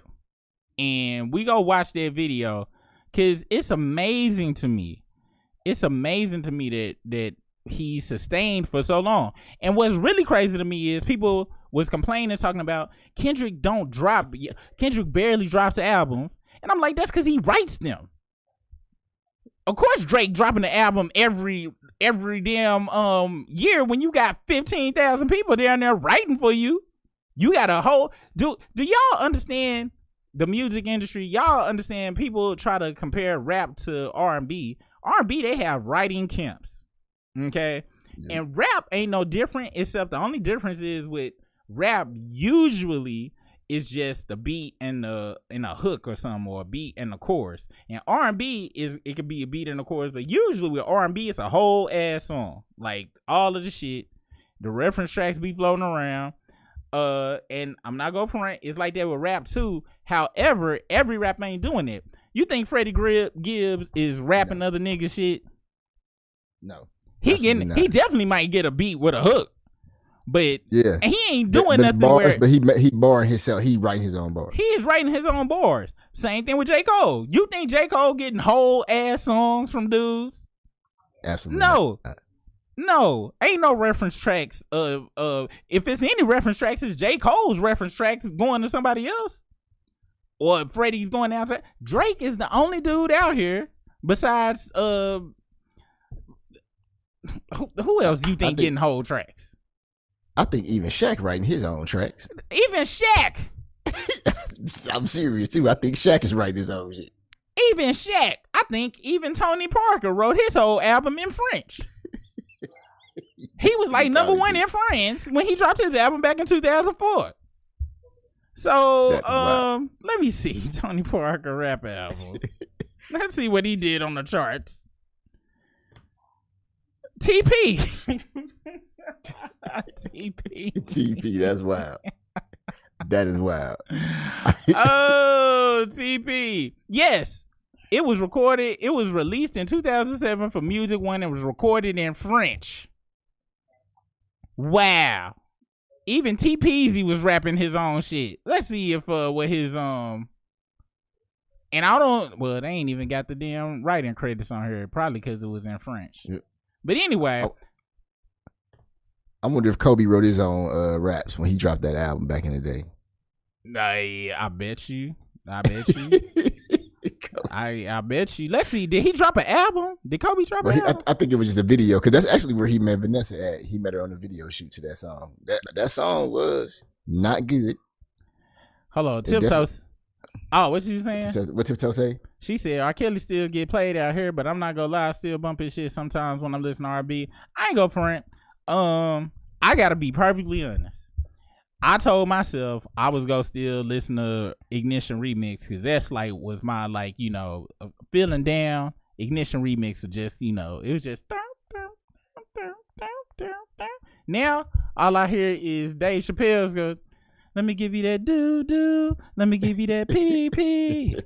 and we go watch that video because it's amazing to me. It's amazing to me that he sustained for so long. And what's really crazy to me is people was complaining, talking about Kendrick barely drops albums, and I'm like, that's because he writes them. Of course, Drake dropping the album every damn year when you got 15,000 people down there writing for you. You got a whole do y'all understand the music industry? Y'all understand people try to compare rap to R&B. R&B, they have writing camps. Okay? Yeah. And rap ain't no different, except the only difference is with rap usually it's just the beat and a hook or something, or a beat and a chorus. And R&B it could be a beat and a chorus, but usually with R&B it's a whole ass song. Like all of the shit, the reference tracks be floating around. And I'm not gonna front, it's like that with rap too. However, every rap ain't doing it. You think Freddie Gibbs is rapping other nigga shit? No. He definitely might get a beat with a hook. But yeah, and he ain't doing nothing bars, but he barring himself. He writing his own bars. He is writing his own bars. Same thing with J. Cole. You think J. Cole getting whole ass songs from dudes? Absolutely no. Ain't no reference tracks. If it's any reference tracks, it's J. Cole's reference tracks going to somebody else, or Freddie's going after. Drake is the only dude out here besides who else you think getting whole tracks? I think even Shaq writing his own tracks. Even Shaq. I'm serious too. I think Shaq is writing his own shit. Even Shaq, I think even Tony Parker wrote his whole album in French. He was like number one in France when he dropped his album back in 2004. So, let me see Tony Parker rap album. Let's see what he did on the charts. TP. TP, that's wild. That is wild. Oh, TP. Yes. It was recorded. It was released in 2007 for Music One. It was recorded in French. Wow. Even T-Peasy was rapping his own shit. Let's see if what his and I don't, well, they ain't even got the damn writing credits on here, probably because it was in French. Yeah. But anyway, I wonder if Kobe wrote his own raps when he dropped that album back in the day. I bet you. I bet you. Let's see. Did he drop an album? Did Kobe drop an album? I think it was just a video, because that's actually where he met Vanessa at. He met her on the video shoot to that song. That song was not good. Hold on, Tiptoes. Oh, what you saying? What Tiptoe say? She said, R. Kelly still get played out here, but I'm not gonna lie, I still bump his shit sometimes when I'm listening to R&B. I ain't go front. I gotta be perfectly honest. I told myself I was gonna still listen to Ignition Remix, because that's like was my like, you know, feeling down. Ignition Remix was just, you know, it was just now all I hear is Dave Chappelle's go, let me give you that doo-doo, let me give you that pee-pee.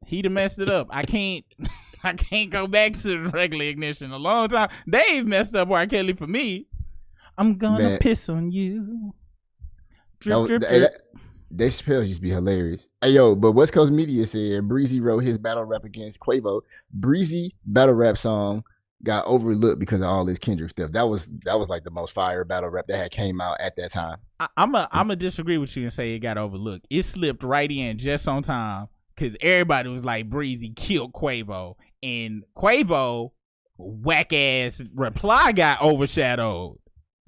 He done messed it up. I can't go back to the regular Ignition a long time. Dave messed up R. Kelly for me. I'm gonna piss on you. Drip, drip, drip. Dave Chappelle used to be hilarious. Hey, yo, but West Coast Media said Breezy wrote his battle rap against Quavo. Breezy battle rap song got overlooked because of all this Kendrick stuff. That was like the most fire battle rap that had came out at that time. I'm gonna disagree with you and say it got overlooked. It slipped right in just on time because everybody was like, Breezy killed Quavo, and Quavo whack ass reply got overshadowed.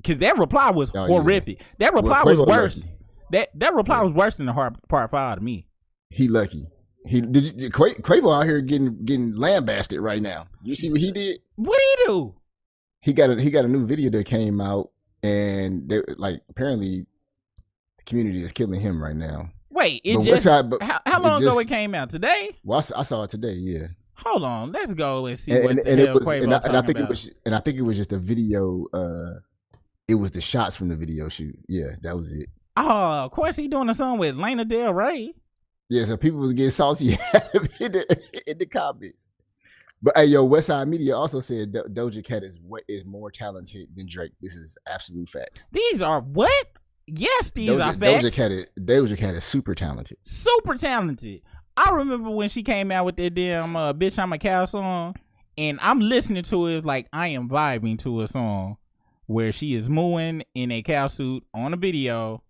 Cause that reply was horrific. Yeah. That reply was worse. That reply was worse than the part 5 to me. He lucky. Quavo out here getting lambasted right now. You see what he did? What did he do? He got a new video that came out, and they, like, apparently the community is killing him right now. Wait, how long ago it came out? Today? Well, I saw it today. Yeah. Hold on, let's go and see what the hell Quavo talking about. I think it was just a video. It was the shots from the video shoot. Yeah, that was it. Oh, of course he doing a song with Lana Del Rey. Yeah, so people was getting salty in the comments. But hey, yo, Westside Media also said Doja Cat is more talented than Drake. This is absolute facts. These are what? Yes, these are facts. Doja Cat is super talented. Super talented. I remember when she came out with that damn Bitch I'm a Cow song, and I'm listening to it like I am vibing to a song where she is mooing in a cow suit on a video.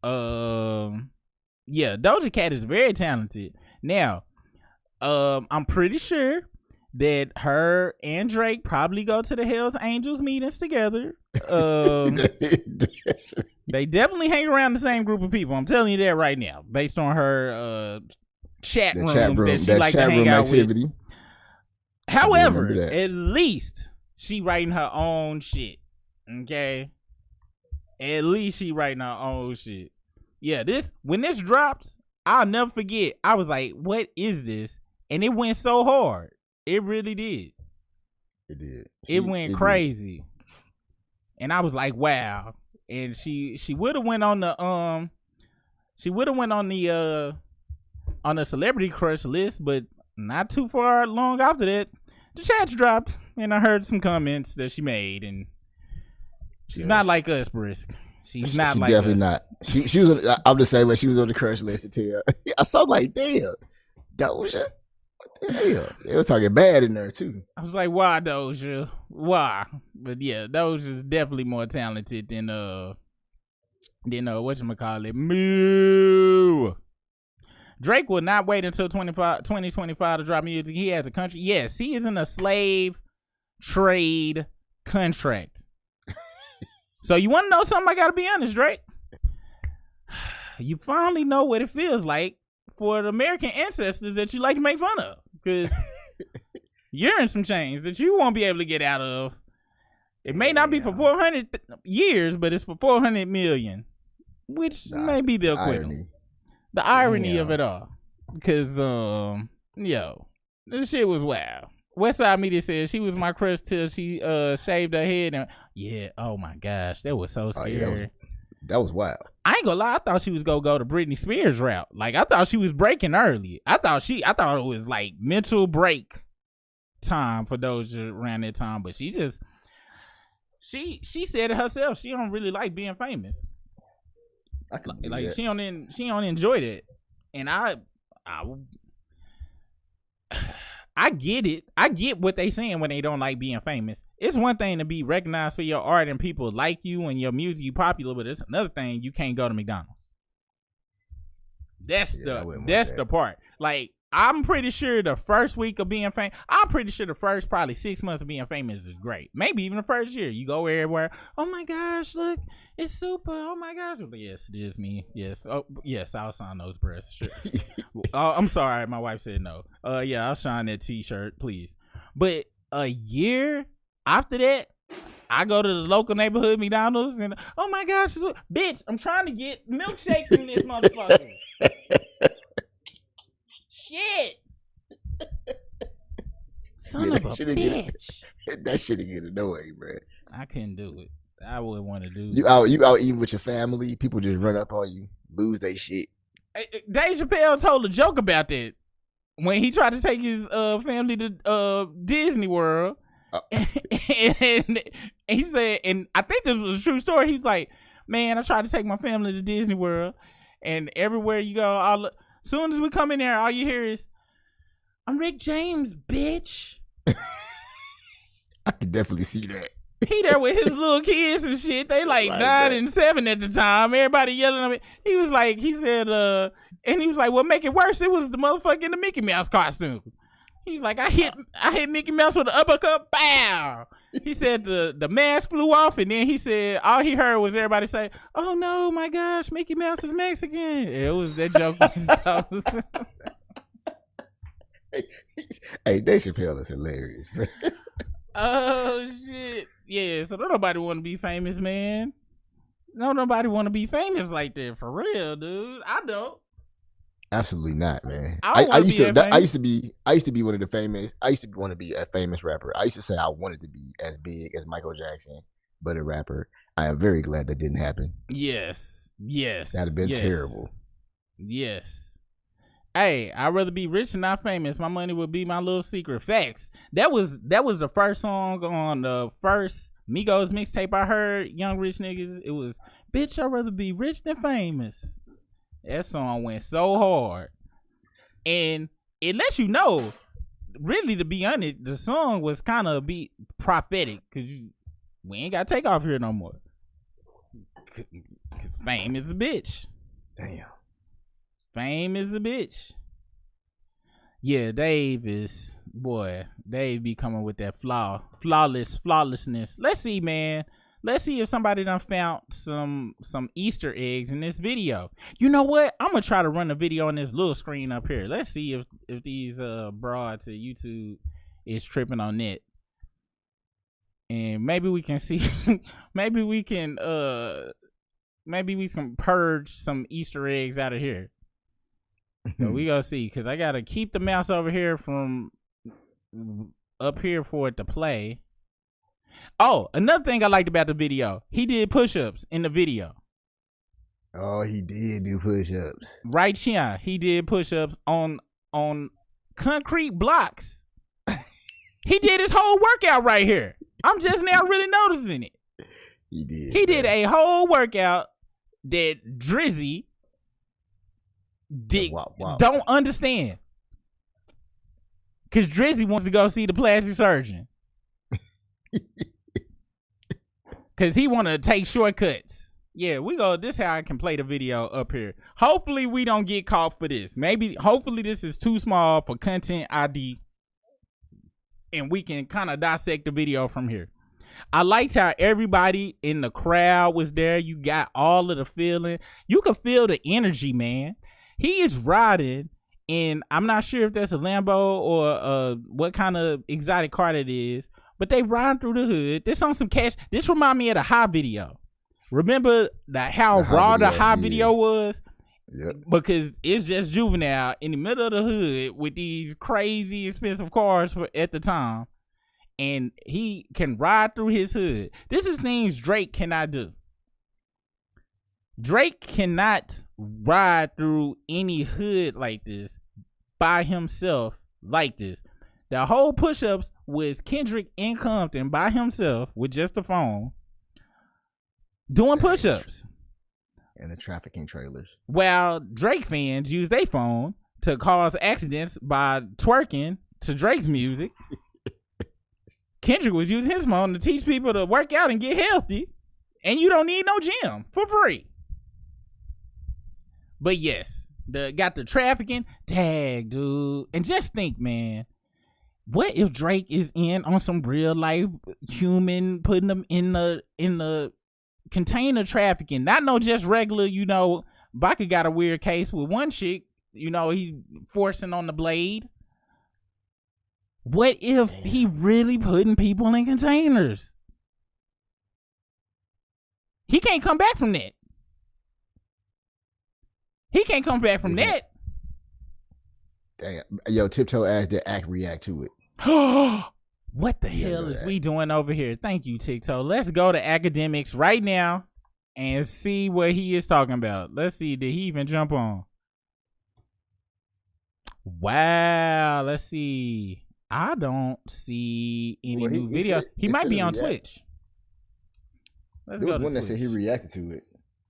Yeah, Doja Cat is very talented. Now, I'm pretty sure that her and Drake probably go to the Hells Angels meetings together. They definitely hang around the same group of people. I'm telling you that right now, based on her chat rooms that she like to hang out activity with. However, at least she writing her own shit. Okay, at least she writing her own shit. Yeah, when this dropped, I'll never forget. I was like, "What is this?" And it went so hard. It really did. It did. It went crazy. And I was like, "Wow!" And she would have went on the on the celebrity crush list, but not too far long after that, the chat dropped, and I heard some comments that she made, and she's not like us, Brisk. She's not like us. Definitely not. She was. I'm the same way. She was on the crush list too. I saw like, damn, Doja. What the hell? They were talking bad in there too. I was like, why Doja? Why? But yeah, Doja's definitely more talented than whatchamacallit, Moo. Drake will not wait until 2025 to drop music. He has a country. Yes, he is in a slave trade contract. So you want to know something? I gotta be honest, Drake. you finally know what it feels like for the American ancestors that you like to make fun of, because you're in some chains that you won't be able to get out of. It may not be for 400 years, but it's for 400 million, which may be the equivalent. The irony of it all. Because, this shit was wild. Westside Media says she was my crush till she shaved her head. And oh my gosh, that was so scary. That was wild. I ain't gonna lie, I thought she was gonna go to Britney Spears route. Like, I thought she was breaking early. I thought it was like mental break time for those around that time, but she just she said it herself. She don't really like being famous. Like she don't enjoy it, and I get it. I get what they saying when they don't like being famous. It's one thing to be recognized for your art and people like you and your music you popular, but it's another thing you can't go to McDonald's. That's the part. Like, I'm pretty sure the first week of being famous, I'm pretty sure the first probably 6 months of being famous is great. Maybe even the first year. You go everywhere. Oh my gosh, look, it's super. Oh my gosh. Yes, it is me. Yes. Oh, yes, I'll sign those breasts. Sure. I'm sorry. My wife said no. Yeah, I'll sign that t-shirt, please. But a year after that, I go to the local neighborhood McDonald's and, oh my gosh, look, bitch, I'm trying to get milkshake in this motherfucker. Shit. Son of a bitch. That shit get annoying, bro. I couldn't do it. I wouldn't want to do it. You out eating with your family, people just run up on you, lose their shit. Dave Chappelle told a joke about that when he tried to take his family to Disney World. And he said, and I think this was a true story, he's like, man, I tried to take my family to Disney World, and everywhere you go, soon as we come in there, all you hear is, I'm Rick James, bitch. I can definitely see that. He there with his little kids and shit. They like 9 and 7 at the time. Everybody yelling at me. He said, and he was like, what make it worse? It was the motherfucker in the Mickey Mouse costume. He's like, I hit Mickey Mouse with an uppercut, bow. He said the mask flew off, and then he said all he heard was everybody say, "Oh no, my gosh, Mickey Mouse is Mexican." It was that joke. Hey, Dave Chappelle is hilarious, bro. Oh shit, yeah. So don't nobody want to be famous, man. No, nobody want to be famous like that for real, dude. I don't. Absolutely not, man. I used to be one of the famous. I used to want to be a famous rapper. I used to say I wanted to be as big as Michael Jackson, but a rapper. I am very glad that didn't happen. Yes. That'd have been terrible. Yes. Hey, I'd rather be rich and not famous. My money would be my little secret. Facts. That was the first song on the first Migos mixtape I heard. Young Rich Niggas. It was, bitch, I'd rather be rich than famous. That song went so hard, and it lets you know, really, to be honest, the song was kind of be prophetic, because we ain't got to take off here no more. Cause fame is a bitch. Damn. Fame is a bitch. Yeah, Dave be coming with that flawlessness. Let's see, man. Let's see if somebody done found some Easter eggs in this video. You know what? I'm gonna try to run a video on this little screen up here. Let's see if these broads to YouTube is tripping on that. And maybe we can see maybe we can purge some Easter eggs out of here. So we gonna see, because I gotta keep the mouse over here from up here for it to play. Oh, another thing I liked about the video, he did push-ups in the video. Oh, he did do push-ups. Right here, he did push-ups on concrete blocks. He did his whole workout right here. I'm just now really noticing it. He did a whole workout that Drizzy don't understand. Because Drizzy wants to go see the plastic surgeon. Cause he want to take shortcuts. Yeah, this how I can play the video up here. Hopefully we don't get caught for this. Hopefully this is too small for content ID, and we can kind of dissect the video from here. I liked how everybody in the crowd was there. You got all of the feeling. You could feel the energy, man. He is riding, and I'm not sure if that's a Lambo or what kind of exotic car it is, but they riding through the hood. This on some cash. This remind me of the High video. Remember how raw the High video was? Yep. Because it's just Juvenile in the middle of the hood with these crazy expensive cars at the time. And he can ride through his hood. This is things Drake cannot do. Drake cannot ride through any hood like this by himself like this. The whole push-ups was Kendrick in Compton by himself with just a phone doing push-ups. And the trafficking trailers. While Drake fans use their phone to cause accidents by twerking to Drake's music. Kendrick was using his phone to teach people to work out and get healthy, and you don't need no gym for free. But yes, got the trafficking tag, dude. And just think, man, what if Drake is in on some real life human, putting them in the container trafficking? Not no just regular, Baka got a weird case with one chick, he forcing on the blade. What if he really putting people in containers? He can't come back from that. He can't come back from that. Damn. Yo, Tiptoe asked the act react to it. What the hell is we doing over here? Thank you, TikTok. Let's go to academics right now and see what he is talking about. Let's see. Did he even jump on? Wow. Let's see. I don't see any new video. He might be on Twitch. Let's go to one Twitch. that said he reacted to it.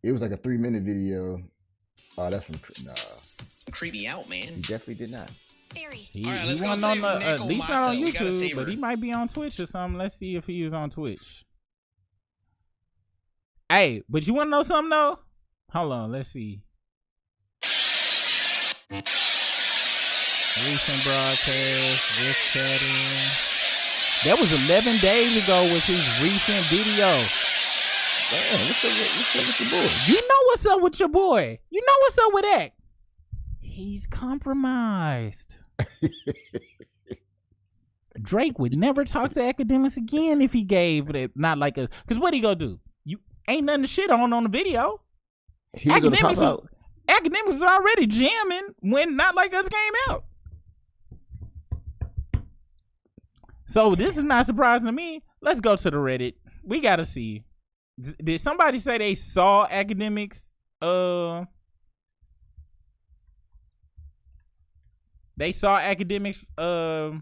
It was like a 3-minute video. Oh, that's from Creep me out, man. He definitely did not. He wasn't on at least not on YouTube, but he might be on Twitch or something. Let's see if he was on Twitch. Hey, but you want to know something though? Hold on, let's see. Recent broadcast, just chatting. That was 11 days ago was his recent video. Damn, what's up with your boy? You know what's up with your boy. You know what's up with that. He's compromised. Drake would never talk to academics again if he gave it not like a. Because what he gonna do? You ain't nothing to shit on the video. Academics was already jamming when Not Like Us came out. So this is not surprising to me. Let's go to the Reddit. We gotta see. Did somebody say they saw academics? They saw academics. Well,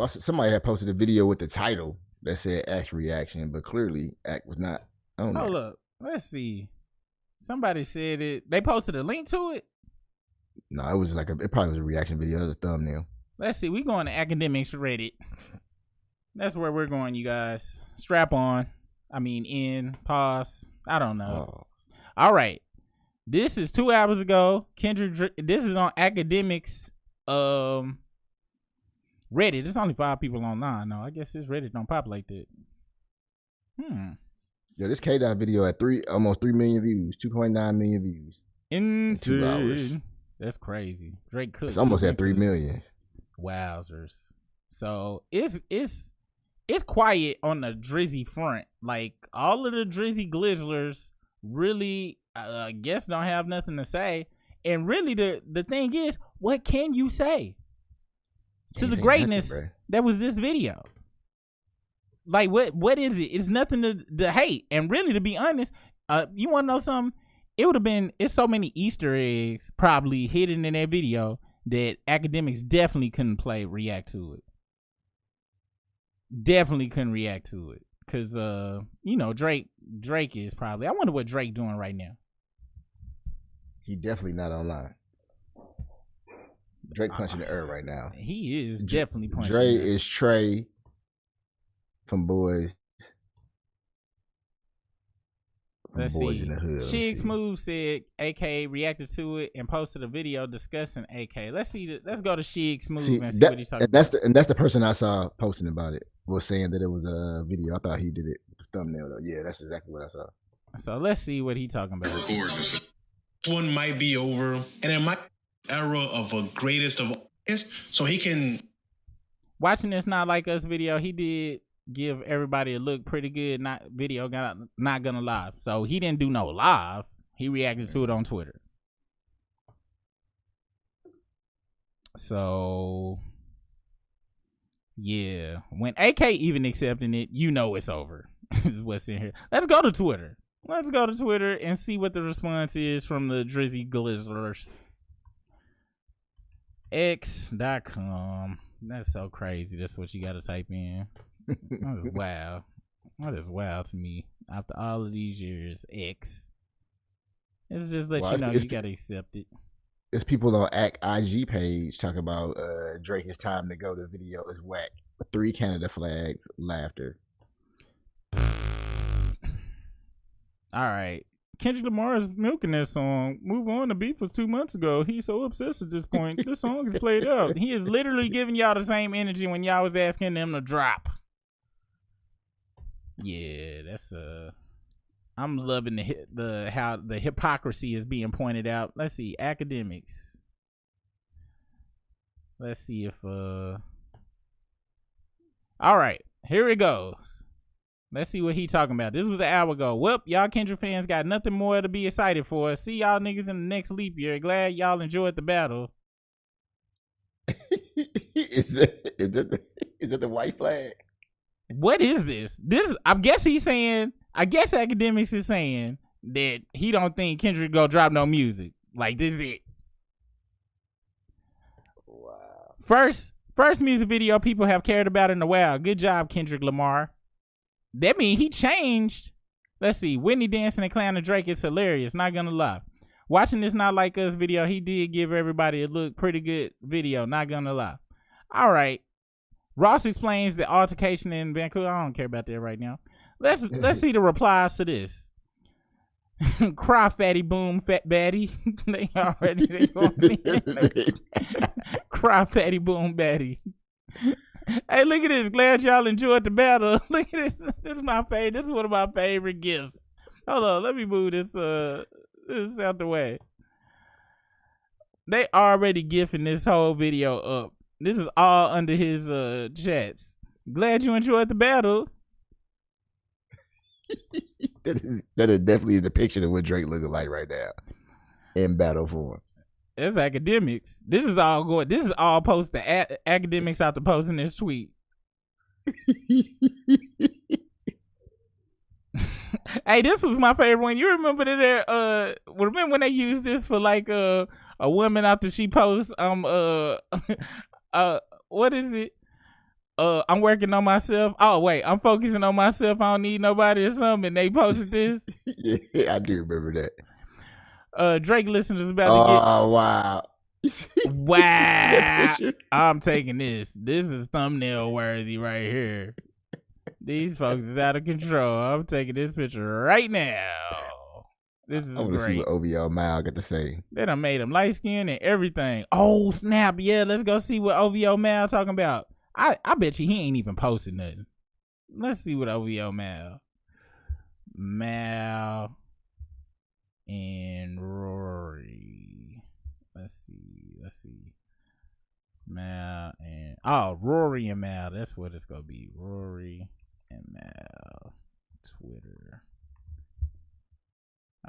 somebody had posted a video with the title that said "Act Reaction," but clearly Act was not on there. Hold up, let's see. Somebody said it. They posted a link to it. No, it was like it probably was a reaction video. It was a thumbnail. Let's see. We going to academics Reddit. That's where we're going, you guys. Strap on. I mean, pause. I don't know. Oh. All right. This is 2 hours ago. Kendrick. This is on academics. Reddit. There's only 5 people online. No, I guess this Reddit don't pop like that. Yo, this K-Dot video had almost 3 million views, 2.9 million views in 2 hours. That's crazy. Drake could. It's almost at 3 million. Wowzers. So it's quiet on the Drizzy front. Like all of the Drizzy glizzlers really, I guess, don't have nothing to say. And really, the thing is, what can you say to the greatness that was this video? Like what is it? It's nothing to hate. And really, to be honest, you want to know something? It would have been. It's so many Easter eggs probably hidden in that video that academics definitely couldn't react to it. Definitely couldn't react to it. Cause Drake is probably. I wonder what Drake doing right now. He definitely not online. Drake punching the air right now. He is definitely punching. Dre is Trey from Let's Boys see. in the Hood. Shig Smooth said AK reacted to it and posted a video discussing AK. Let's see. Let's go to Shig Smooth and see what he's talking about. That's the person I saw posting about it. Was saying that it was a video. I thought he did it the thumbnail though. Yeah, that's exactly what I saw. So let's see what he's talking about. This one might be over, and it might be era of a greatest of artists, so he can. Watching this Not Like Us video, he did give everybody a look pretty good. Not gonna lie. So he didn't do no live. He reacted to it on Twitter. So yeah, when AK even accepting it, you know it's over. Is what's in here. Let's go to Twitter. Let's go to Twitter and see what the response is from the Drizzy Glizzlers. X.com. That's so crazy. That's what you gotta type in. That is wow. That is wow to me. After all of these years, X. It's just let you know you gotta accept it. There's people on IG page talking about Drake, it's time to go. The video is whack. 3 Canada flags, laughter. All right. Kendrick Lamar is milking that song. Move On. The beef was 2 months ago. He's so obsessed at this point. This song is played out. He is literally giving y'all the same energy when y'all was asking them to drop. Yeah, that's I'm loving how the hypocrisy is being pointed out. Let's see, academics. Let's see if all right, here it goes. Let's see what he talking about. This was an hour ago. Whoop, y'all Kendrick fans got nothing more to be excited for. See y'all niggas in the next leap year. Glad y'all enjoyed the battle. Is that the white flag? What is this? I guess academics is saying that he don't think Kendrick go drop no music. Like, this is it. Wow. First music video people have cared about in a while. Good job, Kendrick Lamar. That mean he changed. Let's see. Whitney dancing and clowning Drake is hilarious. Not gonna lie. Watching this Not Like Us video, he did give everybody a look pretty good video. Not gonna lie. All right. Ross explains the altercation in Vancouver. I don't care about that right now. Let's see the replies to this. Cry fatty boom fat baddie. they going in. Cry fatty boom baddie. Hey, look at this. Glad y'all enjoyed the battle. Look at this. This is my favorite. This is one of my favorite gifts. Hold on. Let me move this out the way. They already gifting this whole video up. This is all under his chats. Glad you enjoyed the battle. that is definitely a depiction of what Drake looking like right now in battle form. That's academics. This is all post to academics after posting this tweet. Hey, this was my favorite one. You remember that? Remember when they used this for like a woman after she posts what is it? I'm working on myself. Oh wait, I'm focusing on myself. I don't need nobody or something. And they posted this. Yeah, I do remember that. Drake listeners about to get. Oh wow. Wow. I'm taking this. This is thumbnail worthy right here. These folks is out of control. I'm taking this picture right now. This is great. I want to see what OVO Mal got to say. They done made him light skinned and everything. Oh snap! Yeah, let's go see what OVO Mal talking about. I bet you he ain't even posted nothing. Let's see what OVO Mal and Rory. Let's see. Mal and Rory and Mal. That's what it's gonna be. Rory and Mal. Twitter.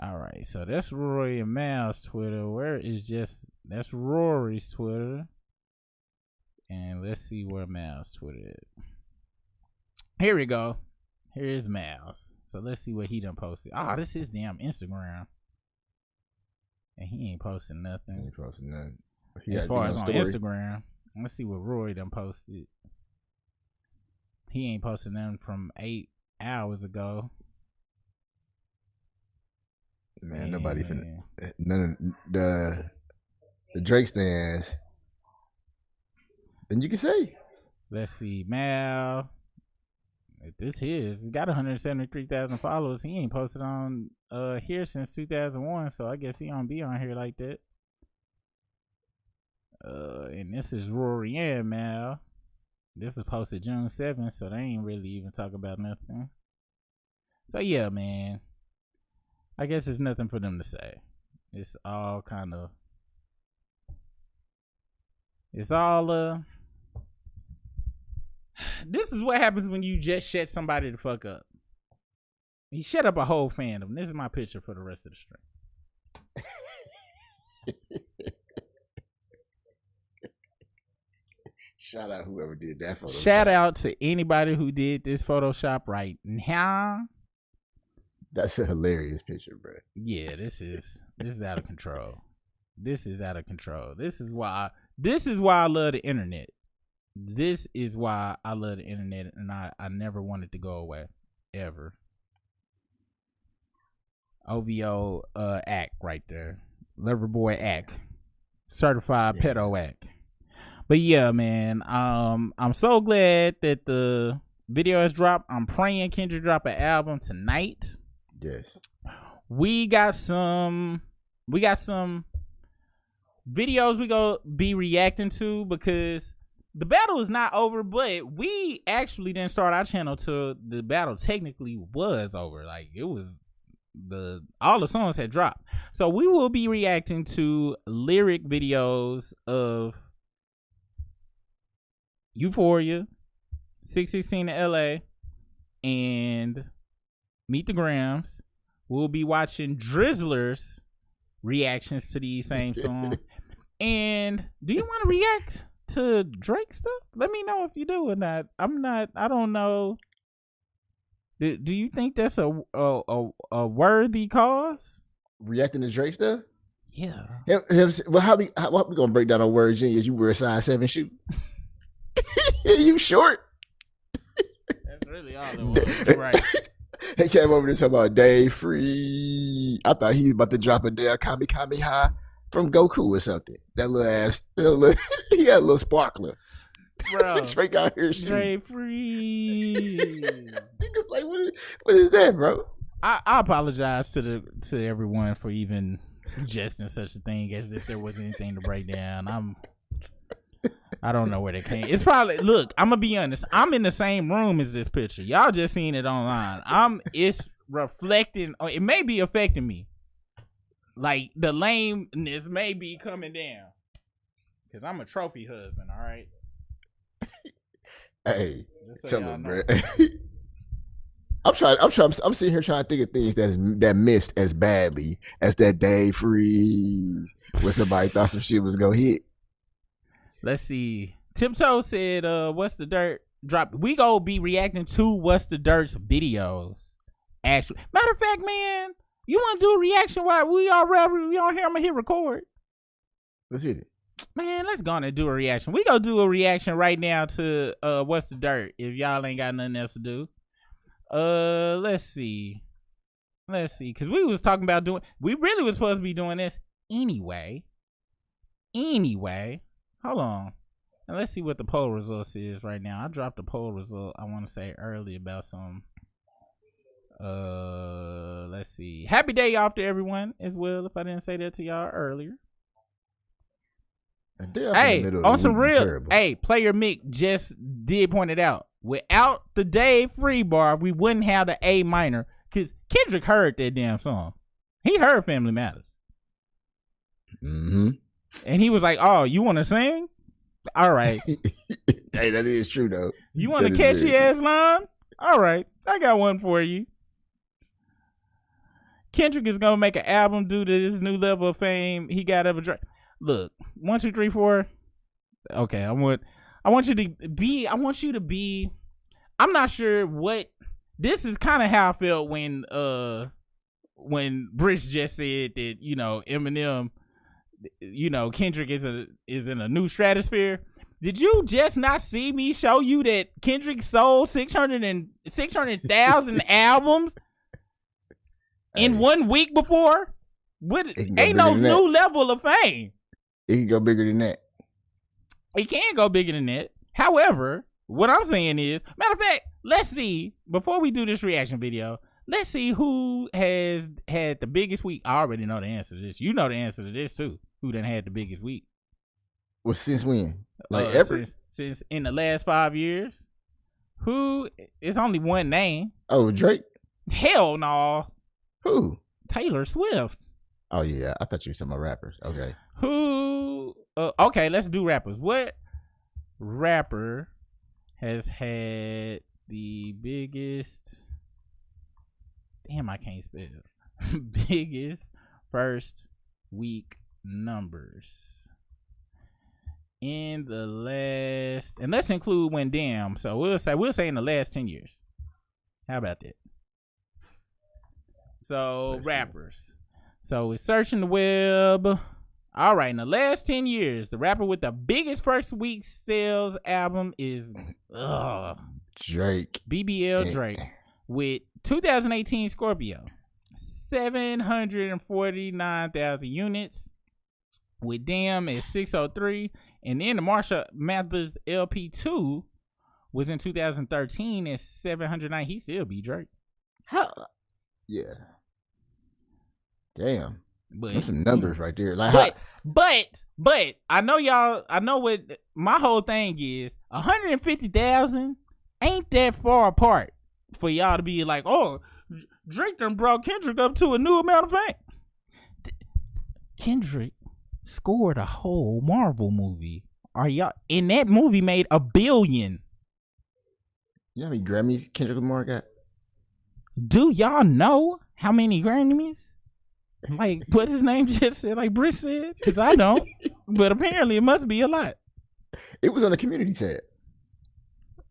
All right, so that's Rory and Mal's Twitter. That's Rory's Twitter. And let's see where Mal's Twitter is. Here we go. Here's Mal's. So let's see what he done posted. This is damn Instagram. And he ain't posting nothing. As far as on Instagram. Let's see what Rory done posted. He ain't posting nothing from 8 hours ago. Man, nobody finna. None of the Drake stands. Then you can say. Let's see, Mal. If this his, he got 173,000 followers. He ain't posted on here since 2001, so I guess he don't be on here like that. And this is Rory and Mal. This is posted June 7th, so they ain't really even talk about nothing. So yeah, man. I guess it's nothing for them to say. It's all kind of. It's all This is what happens when you just shut somebody the fuck up. You shut up a whole fandom. This is my picture for the rest of the stream. Shout out whoever did that Photoshop. Shout out to anybody who did this Photoshop right now. That's a hilarious picture, bro. Yeah, this is out of control. This is out of control. This is why I love the internet. This is why I love the internet, and I never want it to go away, ever. OVO act right there. Loverboy act. Certified pedo act. But yeah, man, I'm so glad that the video has dropped. I'm praying Kendrick drop an album tonight. Yes. We got some videos we go be reacting to, because the battle is not over, but we actually didn't start our channel till the battle technically was over. Like, it was all the songs had dropped. So we will be reacting to lyric videos of Euphoria, 616 to LA, and Meet the Grams. We'll be watching Drizzler's reactions to these same songs. And do you want to react to Drake stuff? Let me know if you do or not. I don't know. Do you think that's a worthy cause? Reacting to Drake stuff? Yeah. Well, how we gonna break down a word genius? You wear a size 7 shoe? You short? That's really all it was. You're right. He came over to talk about Day Free. I thought he was about to drop a damn Kami High from Goku or something. That little ass, he had a little sparkler. Bro, Straight out here shooting. Day Free. Niggas like, what is that, bro? I apologize to everyone for even suggesting such a thing, as if there was anything to break down. I don't know where they came. It's probably, look, I'm gonna be honest. I'm in the same room as this picture. Y'all just seen it online. It's reflecting. It may be affecting me. Like, the lameness may be coming down, because I'm a trophy husband. All right. Hey, tell him, bro. I'm sitting here trying to think of things that missed as badly as that Day Free, where somebody thought some shit was gonna hit. Let's see. Tiptoe said, what's the dirt? Drop. We go be reacting to What's the Dirt's videos. Actually, matter of fact, man, you want to do a reaction while we on here? I'm gonna hit record. Let's hit it. Man, let's go on and do a reaction. We go do a reaction right now to What's the Dirt, if y'all ain't got nothing else to do. Let's see, because we was talking about we really was supposed to be doing this anyway. Hold on. And let's see what the poll results is right now. I dropped a poll result, I want to say, early about some. Let's see. Happy day off to everyone as well, if I didn't say that to y'all earlier. Hey, on some real, hey, Player Mick just did point it out. Without the Day Free bar, we wouldn't have the A minor, because Kendrick heard that damn song. He heard Family Matters. Mm-hmm. And he was like, oh, you want to sing? All right. Hey, that is true, though. You want a catchy ass line? All right. I got one for you. Kendrick is going to make an album due to this new level of fame he got of a Drake. Look, 1, 2, 3, 4. Okay, I want you to be, I'm not sure what, this is kind of how I felt when Brish just said that, Eminem, Kendrick is in a new stratosphere. Did you just not see me show you that Kendrick sold 600,000 albums in 1 week before? Ain't no new level of fame. It can go bigger than that. It can go bigger than that. However, what I'm saying is, matter of fact, let's see, before we do this reaction video, let's see who has had the biggest week. I already know the answer to this. You know the answer to this too. Who done had the biggest week? Well, since when? Like ever? Since in the last 5 years. Who? It's only one name. Oh, Drake? Hell no. Who? Taylor Swift. Oh yeah, I thought you were talking about rappers. Okay. Who? Okay, let's do rappers. What rapper has had the biggest? Damn, I can't spell. Biggest first week numbers in the last, and let's include when damn. So we'll say in the last 10 years. How about that? So rappers. So we're searching the web. All right, in the last 10 years, the rapper with the biggest first week sales album is Drake. BBL Drake with 2018 Scorpio, 749,000 units. With Damn at 603, and then the Marshall Mathers LP2 was in 2013 at 709. He still be Drake. How? Yeah. Damn. But there's some numbers right there. Like, but I know y'all. I know what my whole thing is. 150,000 ain't that far apart for y'all to be like, oh, Drake done brought Kendrick up to a new amount of fame. Kendrick scored a whole Marvel movie. Are y'all? And that movie made $1 billion. You know how many Grammys Kendrick Lamar got? Do y'all know how many Grammys? Like, what's his name just said? Like Britt said? Because I don't. But apparently it must be a lot. It was on the community tab.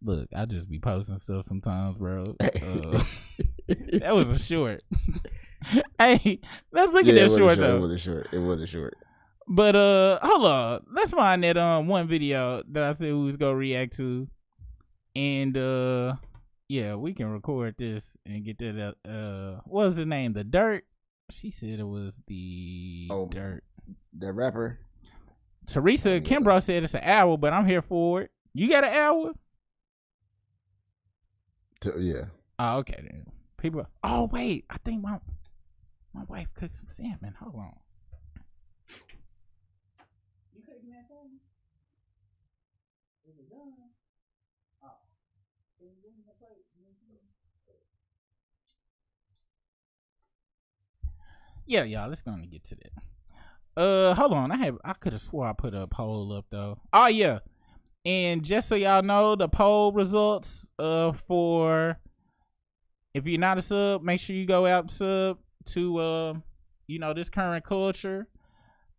Look, I just be posting stuff sometimes, bro. That was a short. Hey, let's look at that short though. It was a short. But hold on. Let's find that one video that I said we was gonna react to. And yeah, we can record this and get that what was his name? The Dirt? She said it was the Dirt. The rapper. Teresa Kimbrough said it's an hour, but I'm here for it. You got an hour? Yeah. Oh, okay then. People. Oh wait, I think my wife cooked some salmon. Hold on. You cooking that for me? Is it done? Oh. Can you give me the plate? Yeah, y'all. Let's go and get to that. Hold on. I could have swore I put a poll up though. Oh yeah. And just so y'all know, the poll results for if you're not a sub, make sure you go out and sub to this current culture.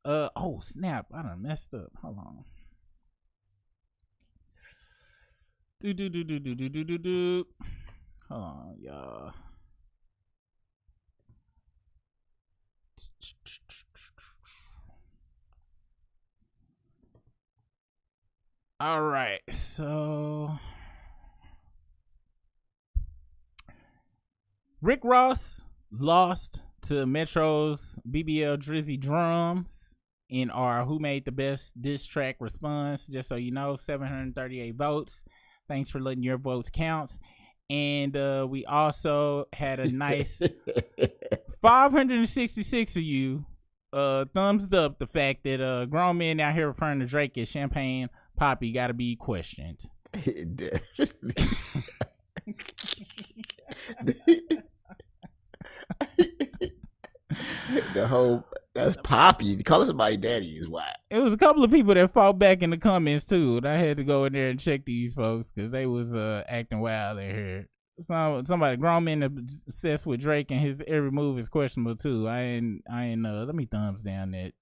Oh snap, I done messed up. Hold on. Do. Hold on, y'all. All right, so Rick Ross lost to Metro's BBL Drizzy Drums in our Who Made the Best Diss Track response. Just so you know, 738 votes. Thanks for letting your votes count. And we also had a nice 566 of you thumbs up the fact that grown men out here referring to Drake as Champagne Poppy gotta be questioned. The whole that's Poppy. Calling somebody daddy is wild. It was a couple of people that fought back in the comments too, and I had to go in there and check these folks because they was acting wild in here. Somebody grown men obsessed with Drake and his every move is questionable too. I ain't let me thumbs down that.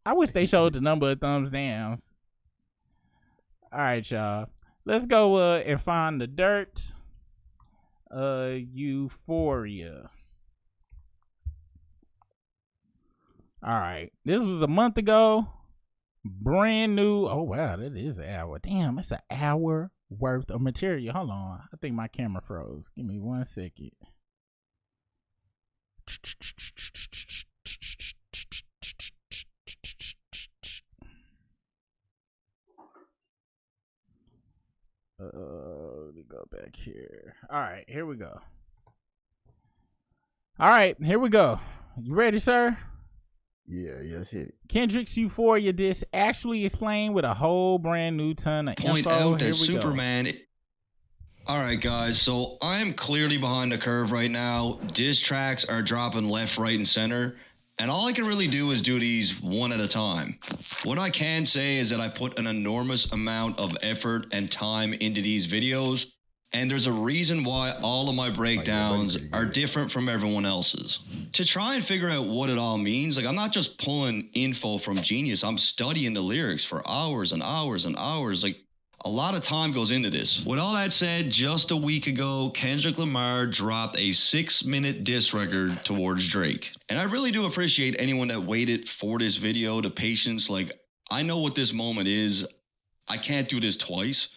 I wish they showed the number of thumbs downs. All right, y'all. Let's go and find the Dirt. Euphoria. All right. This was a month ago. Brand new. Oh, wow. That is an hour. Damn, it's an hour worth of material. Hold on. I think my camera froze. Give me 1 second. Let me go back here. All right, here we go. All right, here we go. You ready, sir? Yeah, let's hit it. Kendrick's Euphoria disc actually explained with a whole brand new ton of Point info. out Here that we Superman. All right, guys. So I am clearly behind the curve right now. Diss tracks are dropping left, right, and center. And all I can really do is do these one at a time. What I can say is that I put an enormous amount of effort and time into these videos. And there's a reason why all of my breakdowns are different from everyone else's. To try and figure out what it all means, like I'm not just pulling info from Genius, I'm studying the lyrics for hours and hours and hours. Like a lot of time goes into this. With all that said, just a week ago, Kendrick Lamar dropped a 6-minute diss record towards Drake. And I really do appreciate anyone that waited for this video, the patience. Like I know what this moment is. I can't do this twice.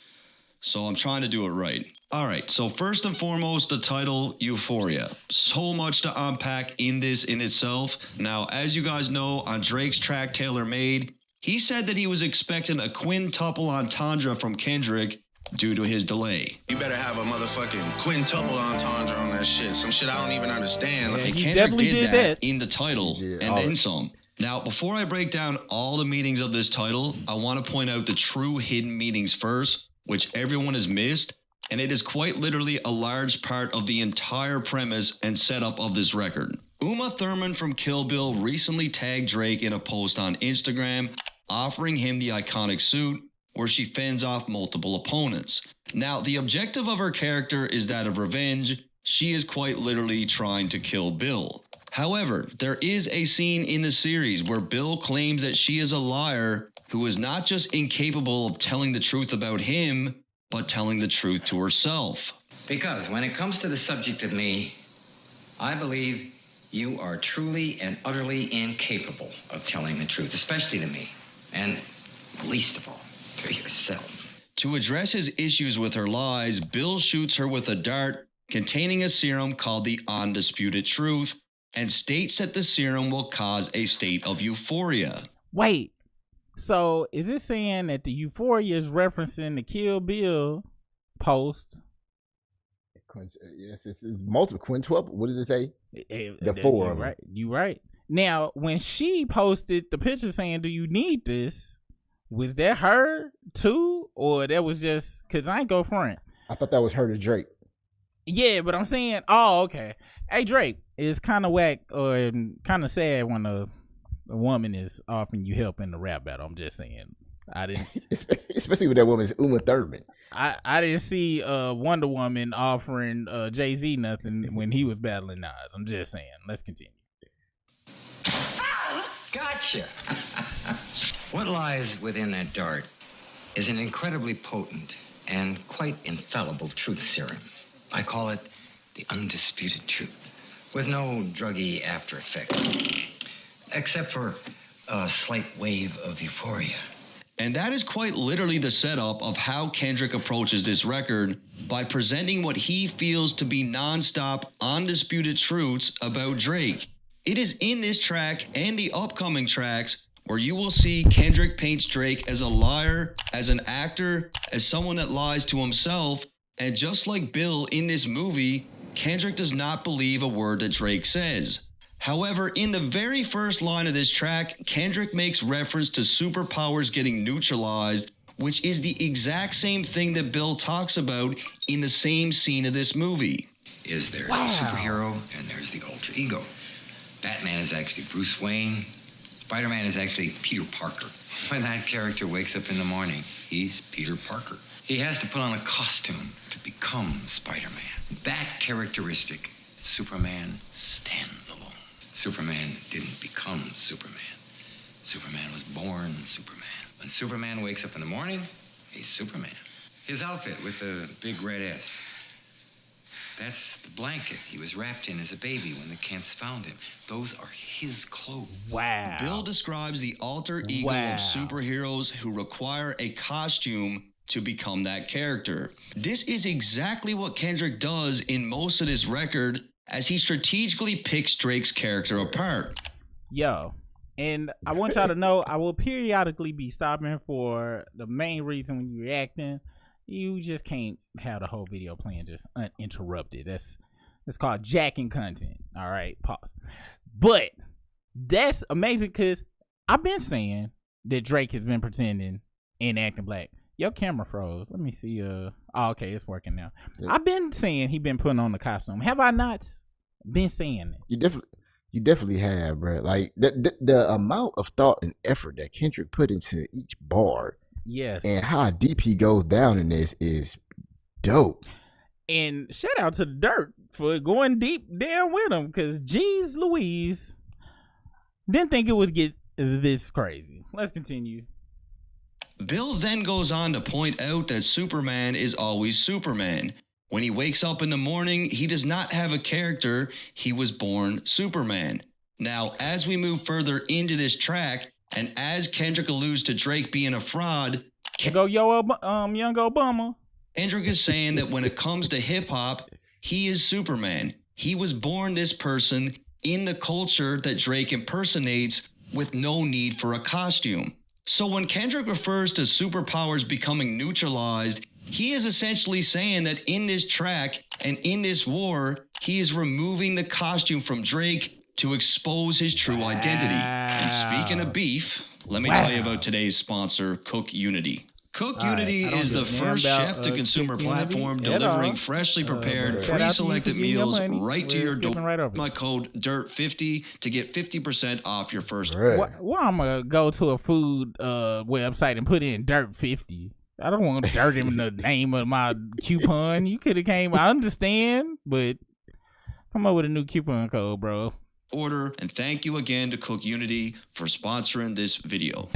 So I'm trying to do it right. All right, so first and foremost, the title, Euphoria. So much to unpack in this in itself. Now, as you guys know, on Drake's track, Tailor Made, he said that he was expecting a quintuple entendre from Kendrick due to his delay. You better have a motherfucking quintuple entendre on that shit. Some shit I don't even understand. Yeah, Like, he Kendrick definitely did that. in the title Yeah, and then some. Now, before I break down all the meanings of this title, I want to point out the true hidden meanings first, which everyone has missed, and it is quite literally a large part of the entire premise and setup of this record. Uma Thurman from Kill Bill recently tagged Drake in a post on Instagram, offering him the iconic suit where she fends off multiple opponents. Now, the objective of her character is that of revenge. She is quite literally trying to kill Bill. However, there is a scene in the series where Bill claims that she is a liar who is not just incapable of telling the truth about him, but telling the truth to herself. Because when it comes to the subject of me, I believe you are truly and utterly incapable of telling the truth, especially to me, and least of all, to yourself. To address his issues with her lies, Bill shoots her with a dart containing a serum called the Undisputed Truth, and states that the serum will cause a state of euphoria. Wait, so is it saying that the Euphoria is referencing the Kill Bill post? Yes, it's multiple quintuple. What does it say? The four of them. Right, you right. Now, when she posted the picture saying, "Do you need this?" Was that her too, or that was just because I ain't go front? I thought that was her to Drake. Yeah, but I'm saying, oh, okay. Hey, Drake, it's kind of whack or kind of sad when a woman is offering you help in the rap battle. I'm just saying. I didn't, especially with that woman's Uma Thurman. I didn't see Wonder Woman offering Jay-Z nothing when he was battling Nas. I'm just saying. Let's continue. Gotcha. What lies within that dart is an incredibly potent and quite infallible truth serum. I call it the Undisputed Truth, with no druggy after effect, except for a slight wave of euphoria. And that is quite literally the setup of how Kendrick approaches this record by presenting what he feels to be non-stop, undisputed truths about Drake. It is in this track and the upcoming tracks where you will see Kendrick paints Drake as a liar, as an actor, as someone that lies to himself, and just like Bill in this movie, Kendrick does not believe a word that Drake says. However, in the very first line of this track, Kendrick makes reference to superpowers getting neutralized, which is the exact same thing that Bill talks about in the same scene of this movie. There's a superhero and there's the alter ego. Batman is actually Bruce Wayne. Spider-Man is actually Peter Parker. When that character wakes up in the morning, he's Peter Parker. He has to put on a costume to become Spider-Man. That characteristic, Superman stands alone. Superman didn't become Superman. Superman was born Superman. When Superman wakes up in the morning, he's Superman. His outfit with the big red S, that's the blanket he was wrapped in as a baby when the Kents found him. Those are his clothes. Wow. Bill describes the alter ego of superheroes who require a costume to become that character. This is exactly what Kendrick does in most of this record as he strategically picks Drake's character apart. Yo, and I want y'all to know I will periodically be stopping for the main reason when you're reacting. You just can't have the whole video playing just uninterrupted. That's called jacking content. All right, pause. But that's amazing because I've been saying that Drake has been pretending and acting black. Your camera froze. Let me see. Oh, okay, it's working now. Yeah. I've been saying he been putting on the costume. Have I not been saying it? You definitely have, bro. Like the amount of thought and effort that Kendrick put into each bar. Yes. And how deep he goes down in this is dope. And shout out to Dirt for going deep down with him, because geez Louise, didn't think it would get this crazy. Let's continue. Bill then goes on to point out that Superman is always Superman. When he wakes up in the morning, he does not have a character. He was born Superman. Now, as we move further into this track, and as Kendrick alludes to Drake being a fraud, young Obama. Kendrick is saying that when it comes to hip-hop, he is Superman. He was born this person in the culture that Drake impersonates with no need for a costume. So when Kendrick refers to superpowers becoming neutralized, he is essentially saying that in this track and in this war, he is removing the costume from Drake to expose his true identity. And speaking of beef, let me tell you about today's sponsor, Cook Unity. Cook Unity is the first chef-to-consumer platform delivering freshly prepared, pre-selected meals right to your door. My code DIRT50 to get 50% off your first order. Well, I'm going to go to a food website and put in DIRT50. I don't want dirt in the name of my coupon. You could have came. I understand, but come up with a new coupon code, bro. Order, and thank you again to Cook Unity for sponsoring this video.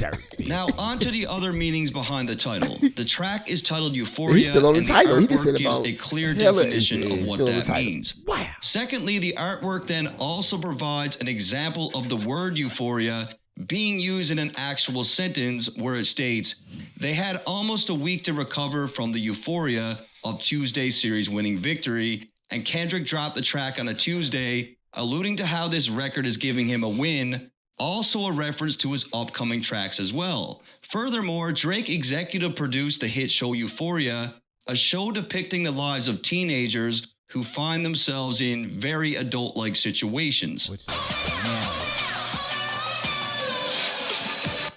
Now, on to the other meanings behind the title. The track is titled Euphoria, He's still on the title. And He the just said artwork gives about a clear definition of what that title. means. Wow. Secondly, the artwork then also provides an example of the word euphoria being used in an actual sentence where it states, they had almost a week to recover from the euphoria of Tuesday's series-winning victory, and Kendrick dropped the track on a Tuesday, alluding to how this record is giving him a win, also a reference to his upcoming tracks as well. Furthermore, Drake executive produced the hit show Euphoria, a show depicting the lives of teenagers who find themselves in very adult-like situations.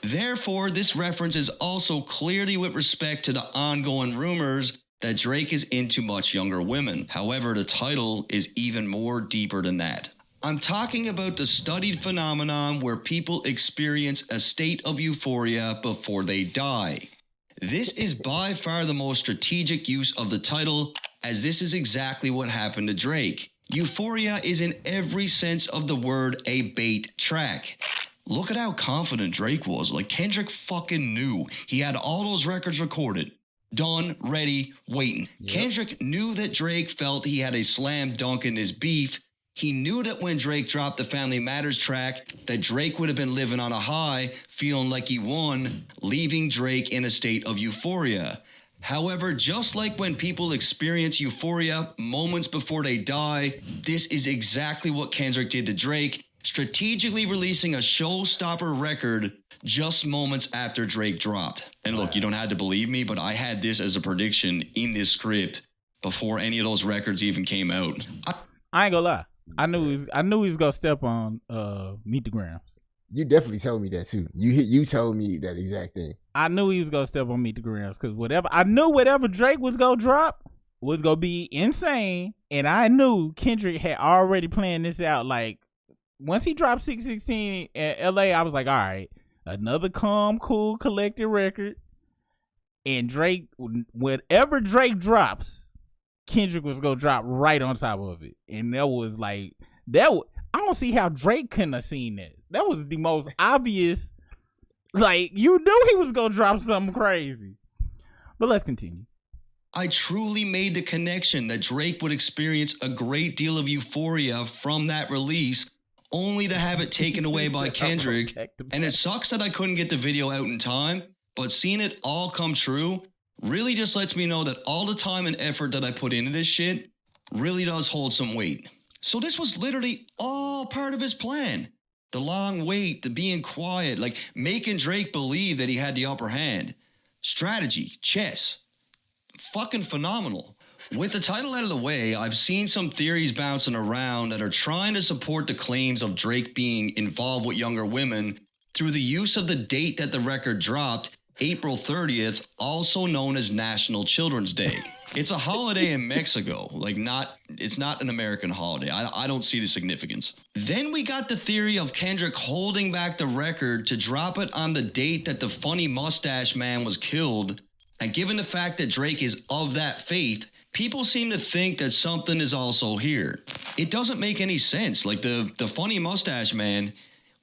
Therefore, this reference is also clearly with respect to the ongoing rumors that Drake is into much younger women. However, the title is even more deeper than that. I'm talking about the studied phenomenon where people experience a state of euphoria before they die. This is by far the most strategic use of the title, as this is exactly what happened to Drake. Euphoria is in every sense of the word a bait track. Look at how confident Drake was. Like, Kendrick fucking knew. He had all those records recorded. Done, ready, waiting. Yep. Kendrick knew that Drake felt he had a slam dunk in his beef. He knew that when Drake dropped the Family Matters track, that Drake would have been living on a high, feeling like he won, leaving Drake in a state of euphoria. However, just like when people experience euphoria moments before they die, this is exactly what Kendrick did to Drake, strategically releasing a showstopper record just moments after Drake dropped. And look, you don't have to believe me, but I had this as a prediction in this script before any of those records even came out. I ain't gonna lie. I knew he was gonna step on Meet the Grams. You definitely told me that too. You told me that exact thing. I knew he was gonna step on Meet the Grams because whatever Drake was gonna drop was gonna be insane, and I knew Kendrick had already planned this out. Like, once he dropped 616 at LA, I was like, all right, another calm, cool, collected record. And Drake, whatever Drake drops, Kendrick was gonna drop right on top of it. And that was like, I don't see how Drake couldn't have seen that. That was the most obvious. Like, you knew he was gonna drop something crazy. But let's continue. I truly made the connection that Drake would experience a great deal of euphoria from that release, only to have it taken away by Kendrick. And it sucks that I couldn't get the video out in time, but seeing it all come true really just lets me know that all the time and effort that I put into this shit really does hold some weight. So this was literally all part of his plan. The long wait, the being quiet, like making Drake believe that he had the upper hand. Strategy, chess. fucking phenomenal. With the title out of the way, I've seen some theories bouncing around that are trying to support the claims of Drake being involved with younger women through the use of the date that the record dropped, April 30th, also known as National Children's Day. It's a holiday in Mexico, it's not an American holiday. I don't see the significance. Then we got the theory of Kendrick holding back the record to drop it on the date that the funny mustache man was killed. And given the fact that Drake is of that faith, people seem to think that something is also here. It doesn't make any sense. Like the funny mustache man,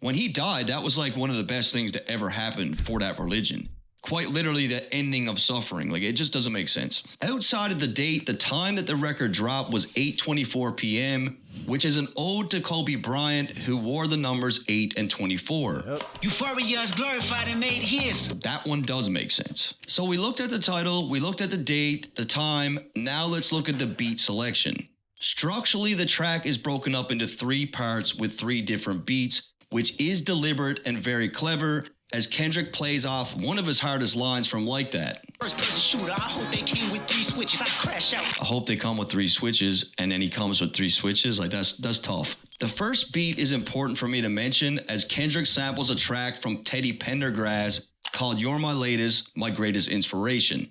when he died, that was like one of the best things to ever happen for that religion. Quite literally the ending of suffering. Like, it just doesn't make sense. Outside of the date, the time that the record dropped was 8:24 p.m., which is an ode to Kobe Bryant, who wore the numbers 8 and 24. Yep. Euphoria is glorified and made his. That one does make sense. So we looked at the title, we looked at the date, the time. Now let's look at the beat selection. Structurally, the track is broken up into 3 parts with 3 different beats, which is deliberate and very clever, as Kendrick plays off one of his hardest lines from Like That. First person shooter, I hope they came with 3 switches. I crash out. I hope they come with 3 switches, and then he comes with 3 switches. Like, that's tough. The first beat is important for me to mention, as Kendrick samples a track from Teddy Pendergrass called You're My Latest, My Greatest Inspiration.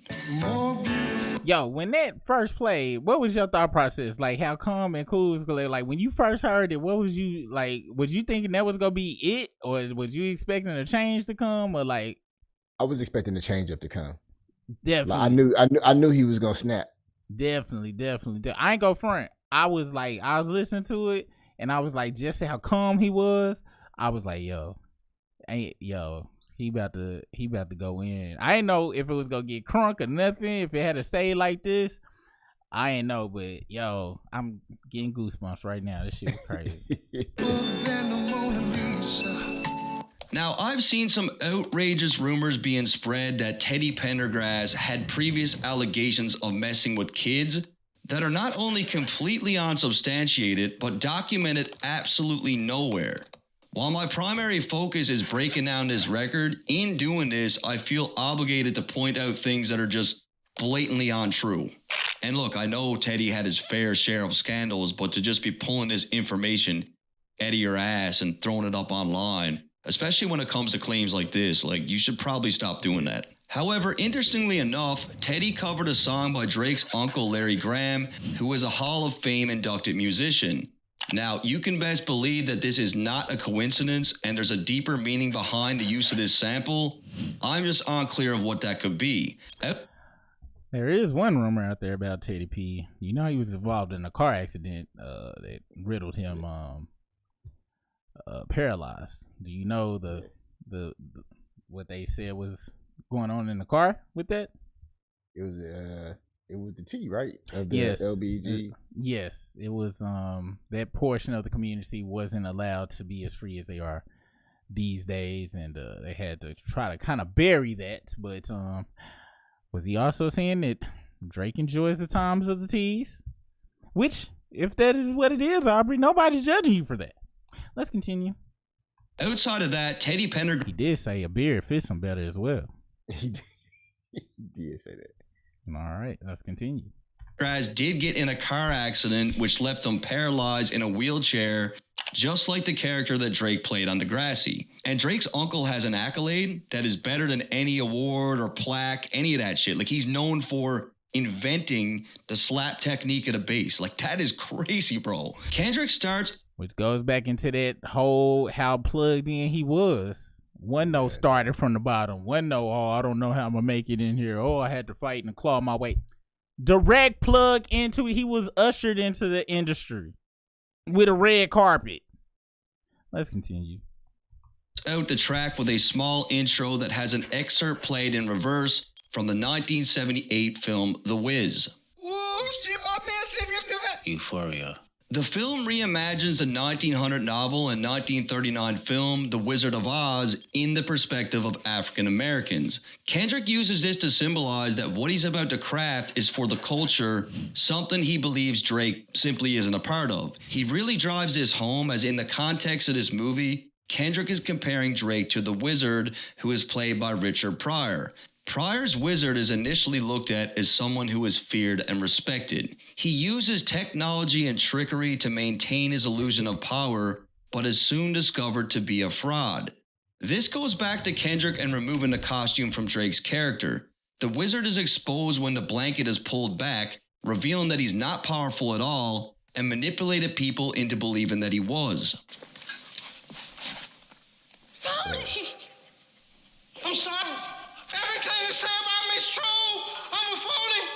Yo, when that first played, what was your thought process? Like, how calm and cool was it? Like, when you first heard it, what was you like? Was you thinking that was gonna be it, or was you expecting a change to come, or like? I was expecting the change up to come. Definitely, Like, I knew he was gonna snap. Definitely. I ain't go front. I was listening to it, and I was like, just how calm he was. I was like, he about to go in. I didn't know if it was gonna get crunk or nothing. If it had to stay like this, I ain't know. But I'm getting goosebumps right now. This shit was crazy. Now, I've seen some outrageous rumors being spread that Teddy Pendergrass had previous allegations of messing with kids that are not only completely unsubstantiated, but documented absolutely nowhere. While my primary focus is breaking down this record, in doing this, I feel obligated to point out things that are just blatantly untrue. And look, I know Teddy had his fair share of scandals, but to just be pulling this information out of your ass and throwing it up online, especially when it comes to claims like this, like, you should probably stop doing that. However, interestingly enough, Teddy covered a song by Drake's uncle Larry Graham, who is a Hall of Fame inducted musician. Now, you can best believe that this is not a coincidence and there's a deeper meaning behind the use of this sample. I'm just unclear of what that could be. There is one rumor out there about Teddy P. You know, he was involved in a car accident that riddled him paralyzed. Do you know the what they said was going on in the car with that? It was the T, right? Of the Yes. LBG. Yes, it was. That portion of the community wasn't allowed to be as free as they are these days, and they had to try to kind of bury that. But was he also saying that Drake enjoys the times of the T's? Which, if that is what it is, Aubrey, nobody's judging you for that. Let's continue. Outside of that, Teddy Pendergrass He did say a beard fits him better as well. He did say that. All right, let's continue. did get in a car accident which left him paralyzed in a wheelchair, just like the character that Drake played on Degrassi. And Drake's uncle has an accolade that is better than any award or plaque, any of that shit. Like, he's known for inventing the slap technique of the bass. Like, that is crazy, bro. Kendrick starts... Which goes back into that whole how plugged in he was. One note started from the bottom. One note, oh, I don't know how I'm going to make it in here. Oh, I had to fight and claw my way. Direct plug into it. He was ushered into the industry with a red carpet. Let's continue. Out the track with a small intro that has an excerpt played in reverse from the 1978 film The Wiz. Whoa, shit, my man said Euphoria. The film reimagines the 1900 novel and 1939 film The Wizard of Oz in the perspective of African Americans. Kendrick uses this to symbolize that what he's about to craft is for the culture, something he believes Drake simply isn't a part of. He really drives this home, as in the context of this movie, Kendrick is comparing Drake to the Wizard, who is played by Richard Pryor. Pryor's wizard is initially looked at as someone who is feared and respected. He uses technology and trickery to maintain his illusion of power, but is soon discovered to be a fraud. This goes back to Kendrick and removing the costume from Drake's character. The wizard is exposed when the blanket is pulled back, revealing that he's not powerful at all, and manipulated people into believing that he was. Sorry. I'm sorry. Everything they say about me is true. I'm a phony.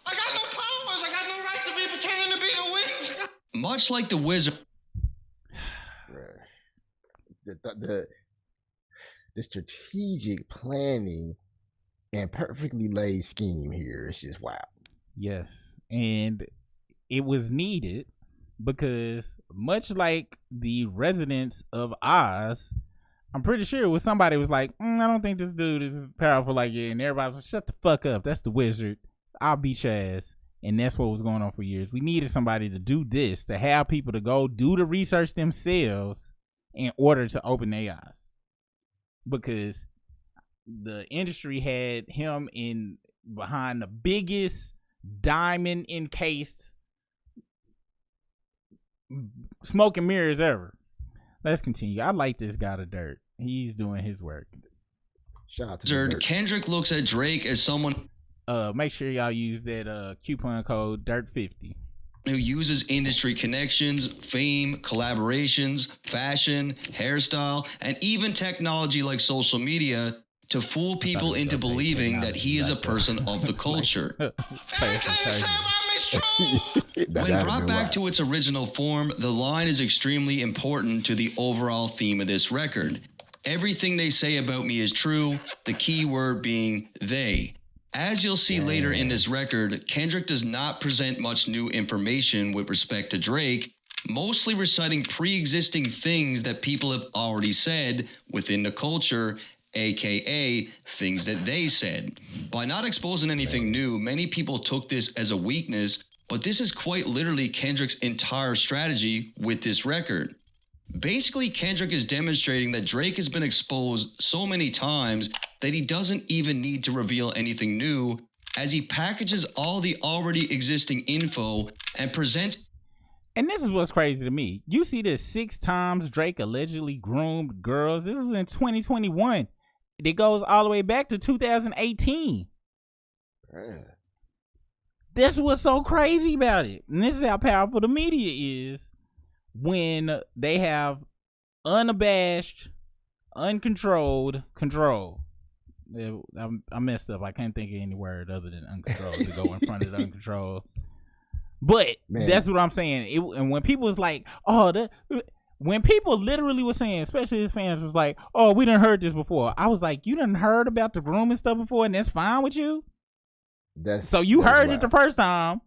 I got no powers. I got no right to be pretending to be the witness. Much like the wizard. The strategic planning and perfectly laid scheme here is just wild. Yes, and it was needed because much like the residents of Oz, I'm pretty sure it was somebody who was like, I don't think this dude is powerful like you. And everybody was like, shut the fuck up. That's the wizard. I'll beat your ass. And that's what was going on for years. We needed somebody to do this, to have people to go do the research themselves in order to open their eyes. Because the industry had him in behind the biggest diamond encased smoke and mirrors ever. Let's continue. I like this guy to dirt. He's doing his work. Shout out to Kendrick looks at Drake as someone. Make sure y'all use that coupon code DIRT50. Who uses industry connections, fame, collaborations, fashion, hairstyle, and even technology like social media to fool people into believing that he is a person of the culture. When brought back to its original form, the line is extremely important to the overall theme of this record. Everything they say about me is true, the key word being they. As you'll see later in this record, Kendrick does not present much new information with respect to Drake, mostly reciting pre-existing things that people have already said within the culture, aka things that they said. By not exposing anything new, many people took this as a weakness, but this is quite literally Kendrick's entire strategy with this record. Basically, Kendrick is demonstrating that Drake has been exposed so many times that he doesn't even need to reveal anything new, as he packages all the already existing info and presents. And this is what's crazy to me. You see this 6 times Drake allegedly groomed girls. This was in 2021. It goes all the way back to 2018. That's what's so crazy about it. And this is how powerful the media is when they have unabashed, uncontrolled control. I messed up. I can't think of any word other than uncontrolled to go in front of the uncontrolled. But that's what I'm saying. And when people was like, when people literally were saying, especially his fans was like, oh, we done heard this before. I was like, you done heard about the grooming stuff before and that's fine with you? So you heard it the first time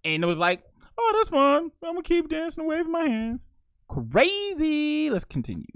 and it was like, oh, that's fine. I'm going to keep dancing and waving my hands. Crazy. Let's continue.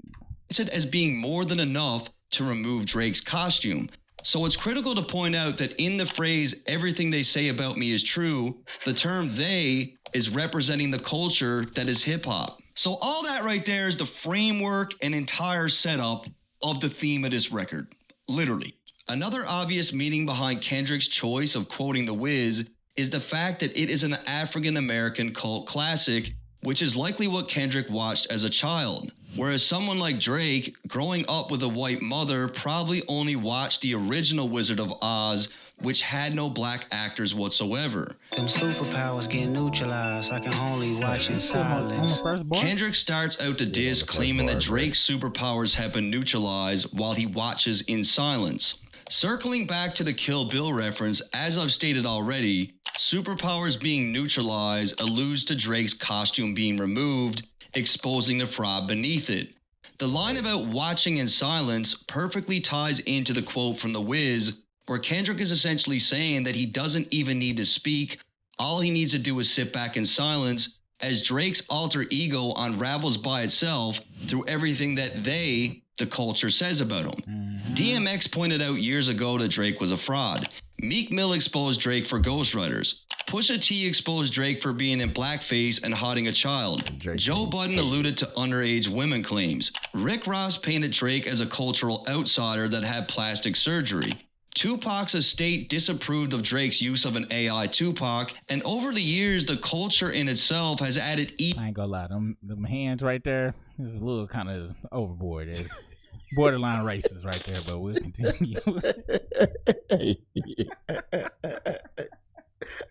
It's as being more than enough to remove Drake's costume. So it's critical to point out that in the phrase, everything they say about me is true, the term they is representing the culture that is hip hop. So all that right there is the framework and entire setup of the theme of this record. Literally. Another obvious meaning behind Kendrick's choice of quoting The Wiz is the fact that it is an African-American cult classic, which is likely what Kendrick watched as a child. Whereas someone like Drake, growing up with a white mother, probably only watched the original Wizard of Oz, which had no black actors whatsoever. Them superpowers get neutralized. I can only watch in silence. Kendrick starts out the diss claiming that Drake's superpowers have been neutralized while he watches in silence. Circling back to the Kill Bill reference, as I've stated already, superpowers being neutralized alludes to Drake's costume being removed, exposing the fraud beneath it. The line about watching in silence perfectly ties into the quote from The Wiz, where Kendrick is essentially saying that he doesn't even need to speak, all he needs to do is sit back in silence, as Drake's alter ego unravels by itself through everything that the culture says about him. DMX pointed out years ago that Drake was a fraud. Meek Mill exposed Drake for ghostwriters. Pusha T exposed Drake for being in blackface and hiding a child. Joe Budden alluded to underage women claims. Rick Ross painted Drake as a cultural outsider that had plastic surgery. Tupac's estate disapproved of Drake's use of an AI Tupac, and over the years, the culture in itself has added I ain't gonna lie, them hands right there is a little kind of overboard. It's borderline racist right there, but we'll continue.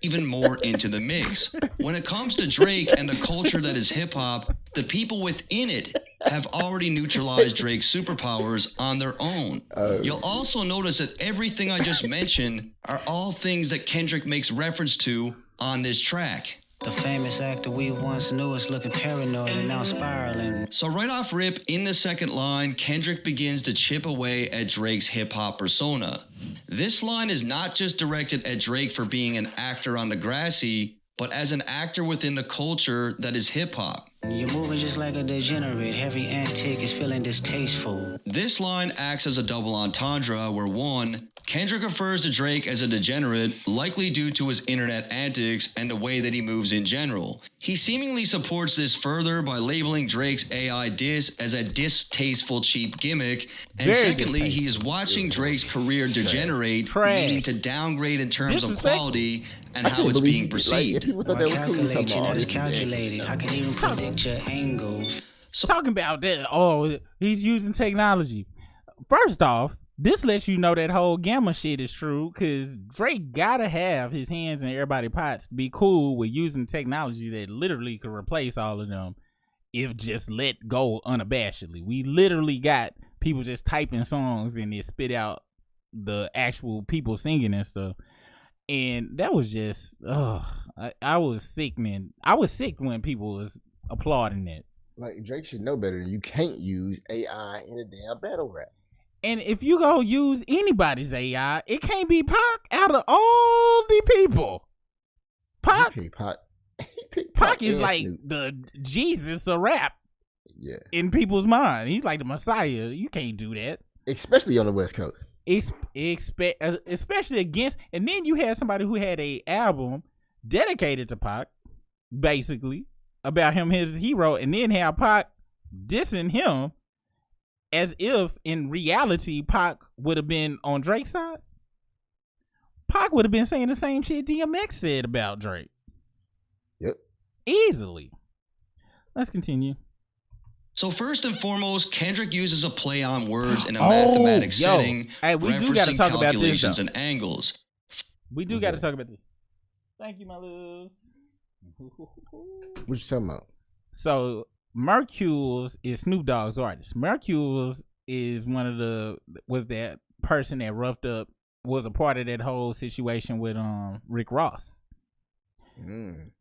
even more into the mix. When it comes to Drake and the culture that is hip-hop, the people within it have already neutralized Drake's superpowers on their own. You'll also notice that everything I just mentioned are all things that Kendrick makes reference to on this track. The famous actor we once knew is looking paranoid and now spiraling. So right off rip, in the second line, Kendrick begins to chip away at Drake's hip-hop persona. This line is not just directed at Drake for being an actor on Degrassi, but as an actor within the culture that is hip-hop. You're moving just like a degenerate. Every antic is feeling distasteful. This line acts as a double entendre where one, Kendrick refers to Drake as a degenerate, likely due to his internet antics and the way that he moves in general. He seemingly supports this further by labeling Drake's AI diss as a distasteful cheap gimmick, and Very secondly, he is watching Drake's career degenerate, meaning to downgrade in terms of quality and how it's being perceived. People thought that was cool. That is calculated. I can even predict your angles. So, talking about that, oh, he's using technology. First off, this lets you know that whole gamma shit is true, because Drake gotta have his hands in everybody's pots to be cool with using technology that literally could replace all of them if just let go unabashedly. We literally got people just typing songs and they spit out the actual people singing and stuff. And that was just, I was sick, man. I was sick when people was applauding that. Like, Drake should know better. You can't use AI in a damn battle rap. And if you go use anybody's AI, it can't be Pac out of all the people. Pac is like Snoop. The Jesus of rap. Yeah. In people's mind. He's like the Messiah. You can't do that. Especially on the West Coast. Especially against, and then you had somebody who had a album dedicated to Pac, basically, about him, his hero, and then have Pac dissing him as if in reality Pac would have been on Drake's side. Pac would have been saying the same shit DMX said about Drake. Yep. Easily. Let's continue. So first and foremost, Kendrick uses a play on words in a mathematic setting, hey, we do got to talk about this, calculations and angles. We do got to talk about this. Thank you, my loves. What you talking about? So Mercules is Snoop Dogg's artist. Mercules is was that person that roughed up, was a part of that whole situation with Rick Ross.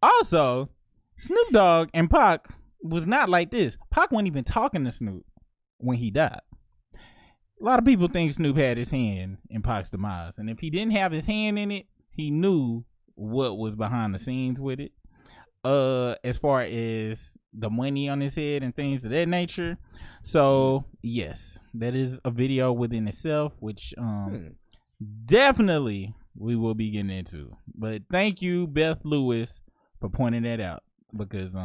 Also, Snoop Dogg and Pac was not like this. Pac wasn't even talking to Snoop when he died. A lot of people think Snoop had his hand in Pac's demise, and if he didn't have his hand in it, he knew what was behind the scenes with it. As far as the money on his head and things of that nature. So yes, that is a video within itself, which definitely we will be getting into. But thank you, Beth Lewis, for pointing that out, because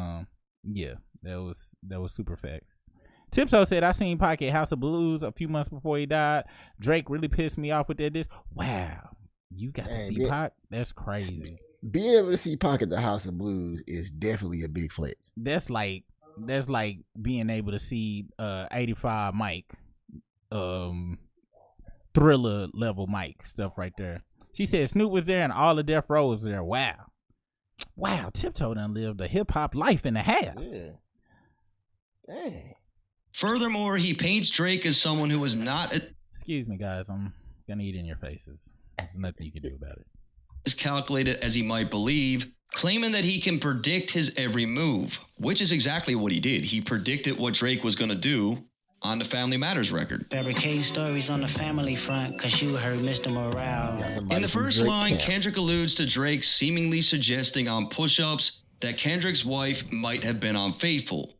yeah, that was super facts. Tipso said, I seen Pac at House of Blues a few months before he died. Drake really pissed me off with that disc. Wow, you got to see Pac? That's crazy. Being able to see Pac at the House of Blues is definitely a big flex. That's like being able to see 85 Mike, Thriller level Mike stuff right there. She said Snoop was there and all the Death Row was there. Wow, Tiptoe done lived a hip hop life and a half. Yeah. Dang. Furthermore, he paints Drake as someone who is not. Excuse me, guys. I'm gonna eat in your faces. There's nothing you can do about it. As calculated as he might believe, claiming that he can predict his every move, which is exactly what he did. He predicted what Drake was going to do on the Family Matters record. Fabricating stories on the family front, cause you heard Mr. Morale. In the first line, Kendrick alludes to Drake seemingly suggesting on push-ups that Kendrick's wife might have been unfaithful.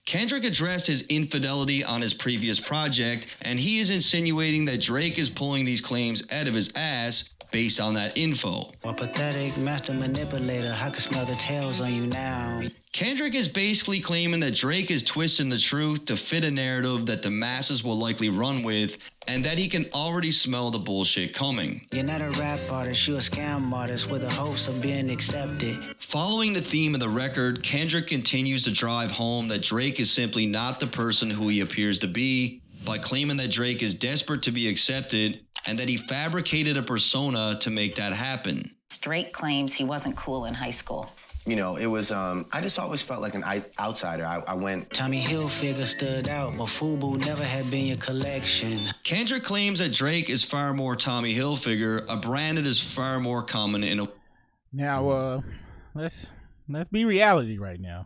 Kendrick addressed his infidelity on his previous project, and he is insinuating that Drake is pulling these claims out of his ass based on that info. A pathetic master manipulator, I can smell the tails on you now. Kendrick is basically claiming that Drake is twisting the truth to fit a narrative that the masses will likely run with, and that he can already smell the bullshit coming. You're not a rap artist, you're a scam artist with the hopes of being accepted. Following the theme of the record, Kendrick continues to drive home that Drake is simply not the person who he appears to be, by claiming that Drake is desperate to be accepted and that he fabricated a persona to make that happen. Drake claims he wasn't cool in high school. You know, it was, I just always felt like an outsider. I went... Tommy Hilfiger stood out, but FUBU never had been your collection. Kendrick claims that Drake is far more Tommy Hilfiger, a brand that is far more common in a... Now, let's be reality right now.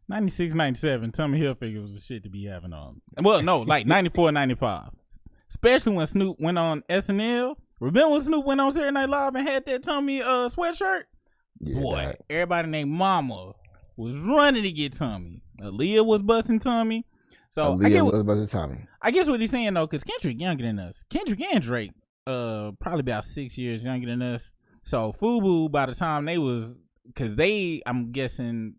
96, 97, Tommy Hilfiger was the shit to be having on. Well, no, like 94, 95. Especially when Snoop went on SNL. Remember when Snoop went on Saturday Night Live and had that Tommy sweatshirt? Yeah, boy, everybody named Mama was running to get Tommy. Aaliyah was busting Tommy. So Aaliyah was busting Tommy. I guess what he's saying though, because Kendrick younger than us. Kendrick and Drake, probably about 6 years younger than us. So FUBU, by the time they was, because they, I'm guessing,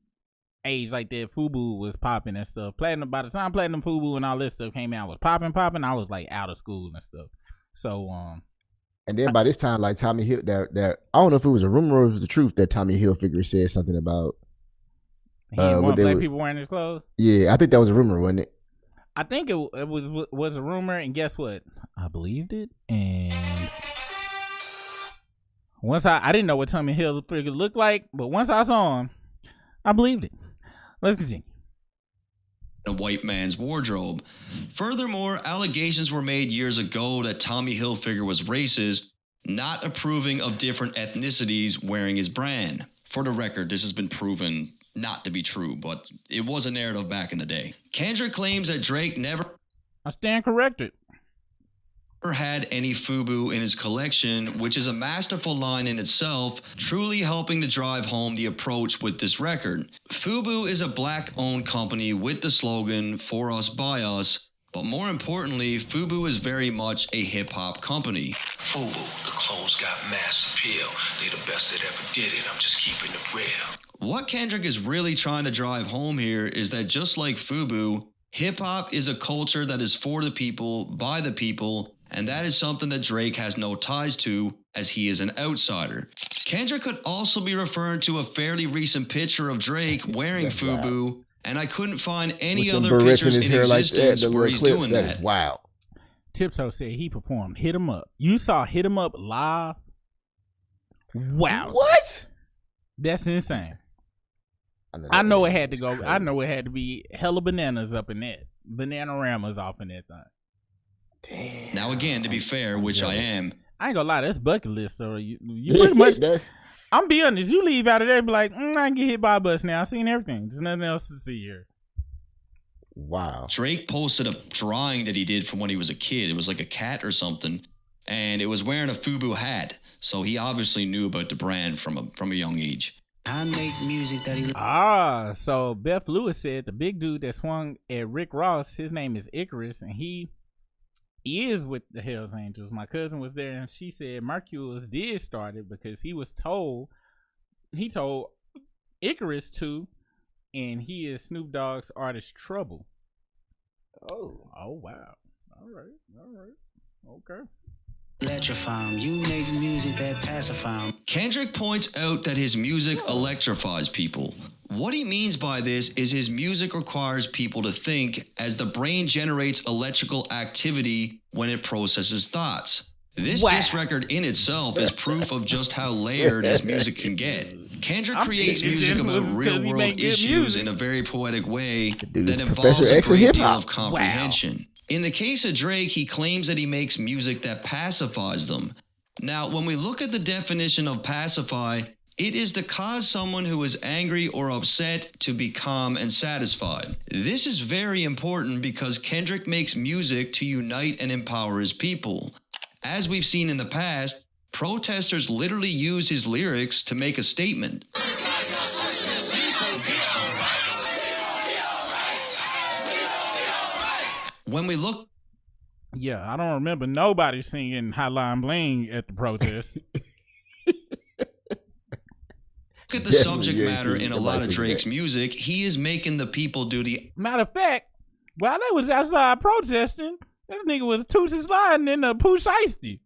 age like that, FUBU was popping and stuff. Platinum, by the time Platinum FUBU and all this stuff came out, was popping. I was like out of school and stuff. So and then by this time, like Tommy Hill, that I don't know if it was a rumor or it was the truth that Tommy Hilfiger said something about. He didn't want black people wearing his clothes. Yeah, I think that was a rumor, wasn't it? I think it was a rumor, and guess what? I believed it, and once I didn't know what Tommy Hilfiger looked like, but once I saw him, I believed it. Let's continue. A white man's wardrobe. Furthermore, allegations were made years ago that Tommy Hilfiger was racist, not approving of different ethnicities wearing his brand. For the record, this has been proven not to be true, but it was a narrative back in the day. Kendrick claims that Drake never... I stand corrected. ...had any FUBU in his collection, which is a masterful line in itself, truly helping to drive home the approach with this record. FUBU is a black-owned company with the slogan, "For Us, By Us," but more importantly, FUBU is very much a hip-hop company. FUBU, the clothes got mass appeal. They the best that ever did it. I'm just keeping it real. What Kendrick is really trying to drive home here is that just like FUBU, hip-hop is a culture that is for the people, by the people, and that is something that Drake has no ties to, as he is an outsider. Kendrick could also be referring to a fairly recent picture of Drake wearing FUBU, and I couldn't find any other pictures in existence where he's doing that. Wow. Tiptoe said he performed Hit 'Em Up. You saw Hit 'Em Up live? Wow. What? That's insane. I know it had to go. I know it had to be hella bananas up in that. Bananaramas off in that thing. Damn. Now again, to be fair, which I am, I ain't gonna lie, that's bucket list. So you pretty much. I'm be honest. You leave out of there, be like, I can get hit by a bus now. I seen everything. There's nothing else to see here. Wow. Drake posted a drawing that he did from when he was a kid. It was like a cat or something, and it was wearing a FUBU hat. So he obviously knew about the brand from a young age. I make music that he... So Beth Lewis said the big dude that swung at Rick Ross, his name is Icarus, and he is with the Hells Angels. My cousin was there, and she said Marcus did start it because he told Icarus to, and he is Snoop Dogg's artist Trouble. Oh wow. All right. Okay. Electrify him. You make music that pacify him. Kendrick points out that his music electrifies people. What he means by this is his music requires people to think, as the brain generates electrical activity when it processes thoughts. This diss record in itself is proof of just how layered his music can get. Kendrick creates music about real-world issues in a very poetic way that involves a great deal of comprehension. Wow. In the case of Drake, he claims that he makes music that pacifies them. Now, when we look at the definition of pacify, it is to cause someone who is angry or upset to be calm and satisfied. This is very important because Kendrick makes music to unite and empower his people. As we've seen in the past, protesters literally use his lyrics to make a statement. When we look Yeah, I don't remember nobody singing Hotline Bling at the protest. Look at the Definitely subject ain't matter seen in a nobody lot of singing Drake's that. music. He is making the people do the Matter of fact, while they was outside protesting, this nigga was Tootsie sliding in the Pooh Shiesty.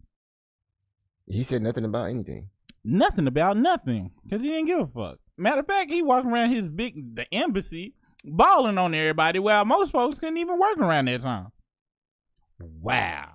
He said nothing about anything. Nothing about nothing, because he didn't give a fuck. Matter of fact, he walking around the embassy, balling on everybody, while most folks couldn't even work around that time. Wow.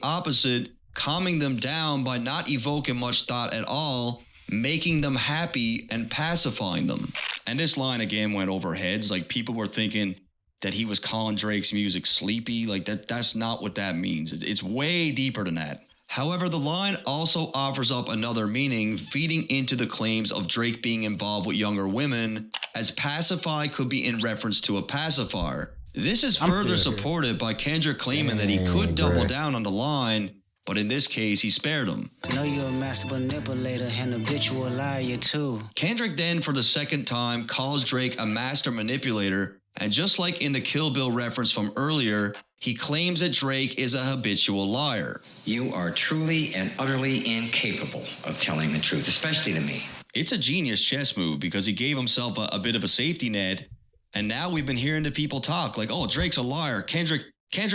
opposite, calming them down by not evoking much thought at all, making them happy and pacifying them. And this line again went over heads. Like, people were thinking that he was calling Drake's music sleepy. Like, that's not what that means. It's way deeper than that. However, the line also offers up another meaning, feeding into the claims of Drake being involved with younger women, as pacify could be in reference to a pacifier. This is further supported by Kendrick claiming that he could double down on the line, but in this case, he spared him. I know you're a master manipulator and habitual liar too. Kendrick then, for the second time, calls Drake a master manipulator, and just like in the Kill Bill reference from earlier, he claims that Drake is a habitual liar. You are truly and utterly incapable of telling the truth, especially to me. It's a genius chess move because he gave himself a bit of a safety net, and now we've been hearing the people talk like, oh, Drake's a liar. Kendrick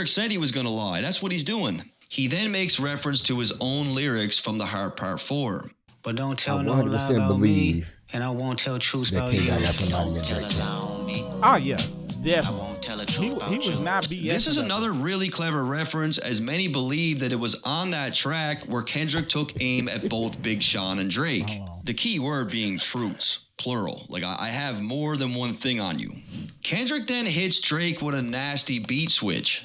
said he was going to lie. That's what he's doing. He then makes reference to his own lyrics from The Heart Part 4. But don't tell I no lie 100% about believe me, and I won't tell truths that about King you. got somebody in Drake camp. Oh, yeah. Definitely. He was not BS. This is another really clever reference, as many believe that it was on that track where Kendrick took aim at both Big Sean and Drake. The key word being truths, plural. Like, I have more than one thing on you. Kendrick then hits Drake with a nasty beat switch.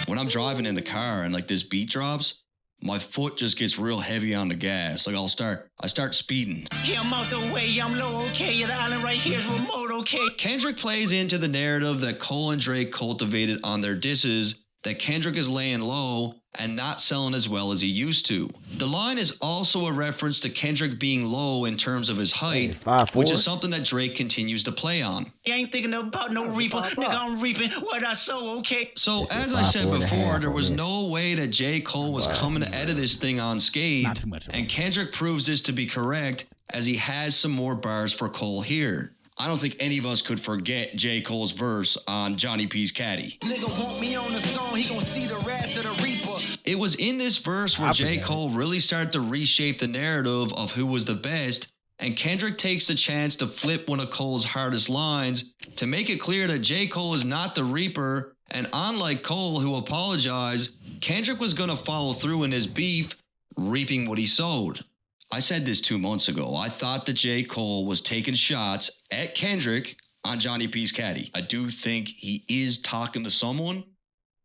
When I'm driving in the car and like this beat drops, my foot just gets real heavy on the gas. Like, I start speeding. Yeah, I'm out the way, I'm low, okay. Yeah, the island right here is remote, okay. Kendrick plays into the narrative that Cole and Drake cultivated on their disses, that Kendrick is laying low and not selling as well as he used to. The line is also a reference to Kendrick being low in terms of his height, 5'4", which is something that Drake continues to play on. I ain't thinking about no reaper, nigga, I'm reaping what I sow, okay. So, as I said before, there was no way that J. Cole was coming out of this thing unscathed, and Kendrick proves this to be correct, as he has some more bars for Cole here. I don't think any of us could forget J. Cole's verse on Johnny P's Caddy. Nigga want me on the zone, he gon' see the wrath of the reaper. It was in this verse where J. Cole really started to reshape the narrative of who was the best, and Kendrick takes the chance to flip one of Cole's hardest lines to make it clear that J. Cole is not the reaper, and unlike Cole, who apologized, Kendrick was going to follow through in his beef, reaping what he sowed. I said this 2 months ago. I thought that J. Cole was taking shots at Kendrick on Johnny P's Caddy. I do think he is talking to someone,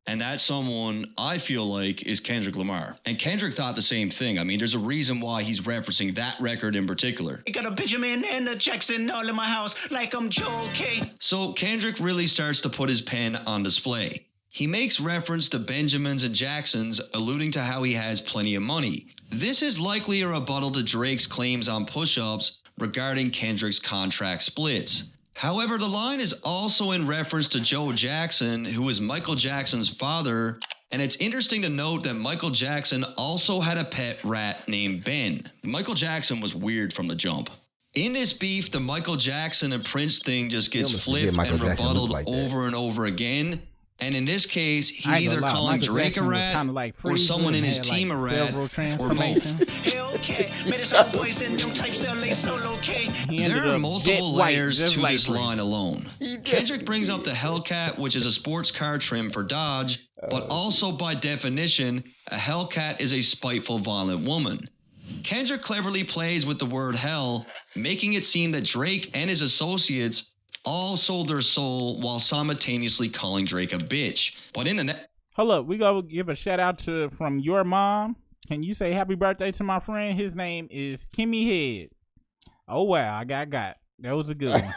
and that someone, I feel like, is Kendrick Lamar. And Kendrick thought the same thing. I mean, there's a reason why he's referencing that record in particular. I got a Benjamin and a Jackson all in my house like I'm Joe K. So Kendrick really starts to put his pen on display. He makes reference to Benjamins and Jacksons, alluding to how he has plenty of money. This is likely a rebuttal to Drake's claims on push-ups regarding Kendrick's contract splits. However, the line is also in reference to Joe Jackson, who is Michael Jackson's father, and it's interesting to note that Michael Jackson also had a pet rat named Ben. Michael Jackson was weird from the jump. In this beef, the Michael Jackson and Prince thing just gets flipped and rebutted over and over again. And in this case, he's either calling Drake a rat or someone in his team a rat, or both. There are multiple layers to this line alone. Kendrick brings up the Hellcat, which is a sports car trim for Dodge, but also by definition, a Hellcat is a spiteful, violent woman. Kendrick cleverly plays with the word hell, making it seem that Drake and his associates all sold their soul while simultaneously calling Drake a bitch. But in the hold up, we go give a shout out to from your mom. Can you say happy birthday to my friend? His name is Kimmy Head. Oh wow, I got. That was a good one.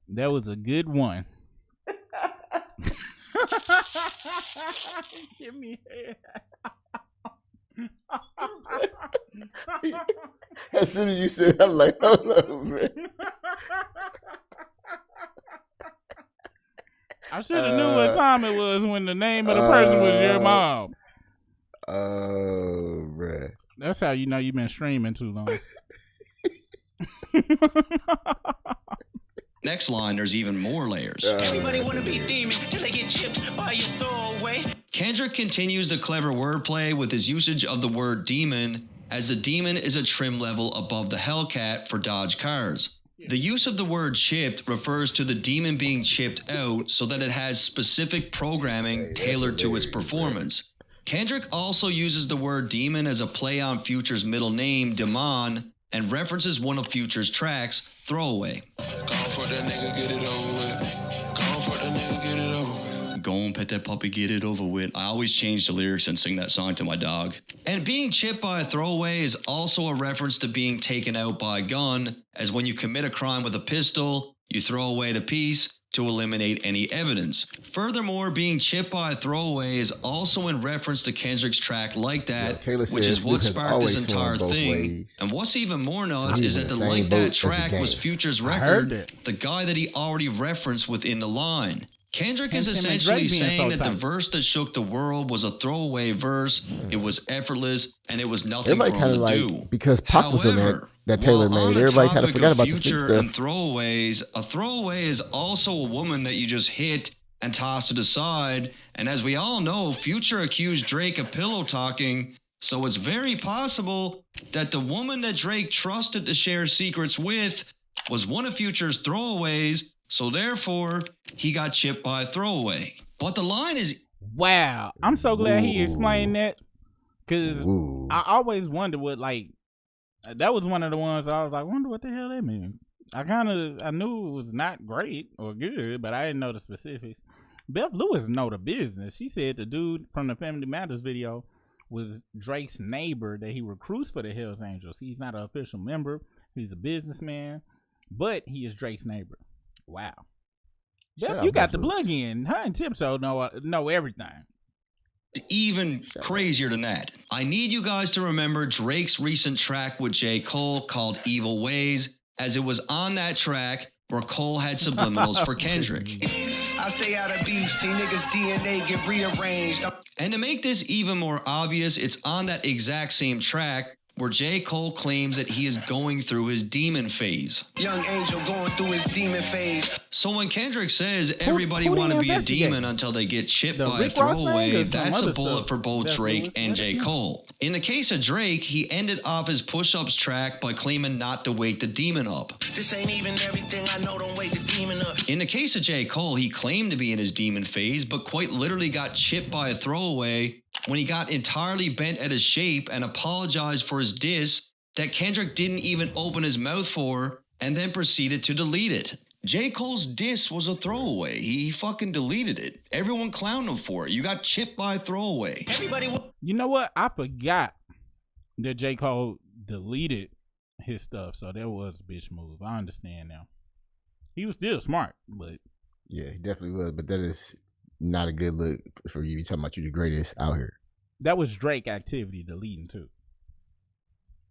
That was a good one. Kimmy Head. As soon as you said, I'm like, hold on, man. I should have knew what time it was when the name of the person was your mom. Oh, bruh. That's how you know you've been streaming too long. Next line, there's even more layers. Everybody wanna be a demon till they get chipped by your throwaway. Kendrick continues the clever wordplay with his usage of the word demon, as the demon is a trim level above the Hellcat for Dodge cars. The use of the word chipped refers to the demon being chipped out so that it has specific programming tailored to its performance. Kendrick also uses the word demon as a play on Future's middle name, Demon, and references one of Future's tracks, Throwaway. Gone for the nigga, get it over with. Gone for the nigga, get it over with. Go and pet that puppy, get it over with. I always change the lyrics and sing that song to my dog. And being chipped by a throwaway is also a reference to being taken out by a gun, as when you commit a crime with a pistol, you throw away the piece to eliminate any evidence. Furthermore, being chipped by a throwaway is also in reference to Kendrick's track Like That, which is what sparked this entire thing. And what's even more nuts is that the Like That track was Future's record, the guy that he already referenced within the line. Kendrick is essentially saying that the verse that shook the world was a throwaway verse, it was effortless, and it was nothing for him to do. Because Pac was on that Taylor made, everybody kind of forgot about the Snoop stuff. And throwaways, a throwaway is also a woman that you just hit and toss to the side. And as we all know, Future accused Drake of pillow talking, so it's very possible that the woman that Drake trusted to share secrets with was one of Future's throwaways, so therefore, he got chipped by a throwaway. But the line is... Wow. I'm so glad he explained that. Because I always wondered what, like... That was one of the ones I was like, wonder what the hell that means. I knew it was not great or good, but I didn't know the specifics. Beth Lewis know the business. She said the dude from the Family Matters video was Drake's neighbor that he recruits for the Hells Angels. He's not an official member. He's a businessman, but he is Drake's neighbor. Wow. Beth, you got the plug in. Her and Tipso know everything. Even crazier than that. I need you guys to remember Drake's recent track with J. Cole called Evil Ways, as it was on that track where Cole had subliminals for Kendrick. I stay out of beef, see niggas DNA get rearranged. And to make this even more obvious, it's on that exact same track where J. Cole claims that he is going through his demon phase. Young angel going through his demon phase. So when Kendrick says everybody want to be a demon until they get chipped by a throwaway, that's a bullet for both Drake and J. Cole. In the case of Drake, he ended off his push-ups track by claiming not to wake the demon up. This ain't even everything I know, don't wake the demon up. In the case of J. Cole, he claimed to be in his demon phase, but quite literally got chipped by a throwaway when he got entirely bent at his shape and apologized for his diss that Kendrick didn't even open his mouth for, and then proceeded to delete it. J. Cole's diss was a throwaway. He fucking deleted it. Everyone clowned him for it. You got chipped by a throwaway. You know what? I forgot that J. Cole deleted his stuff, so that was a bitch move. I understand now. He was still smart, but... Yeah, he definitely was, but that is not a good look for you. You talking about you the greatest out here. That was Drake activity deleting too.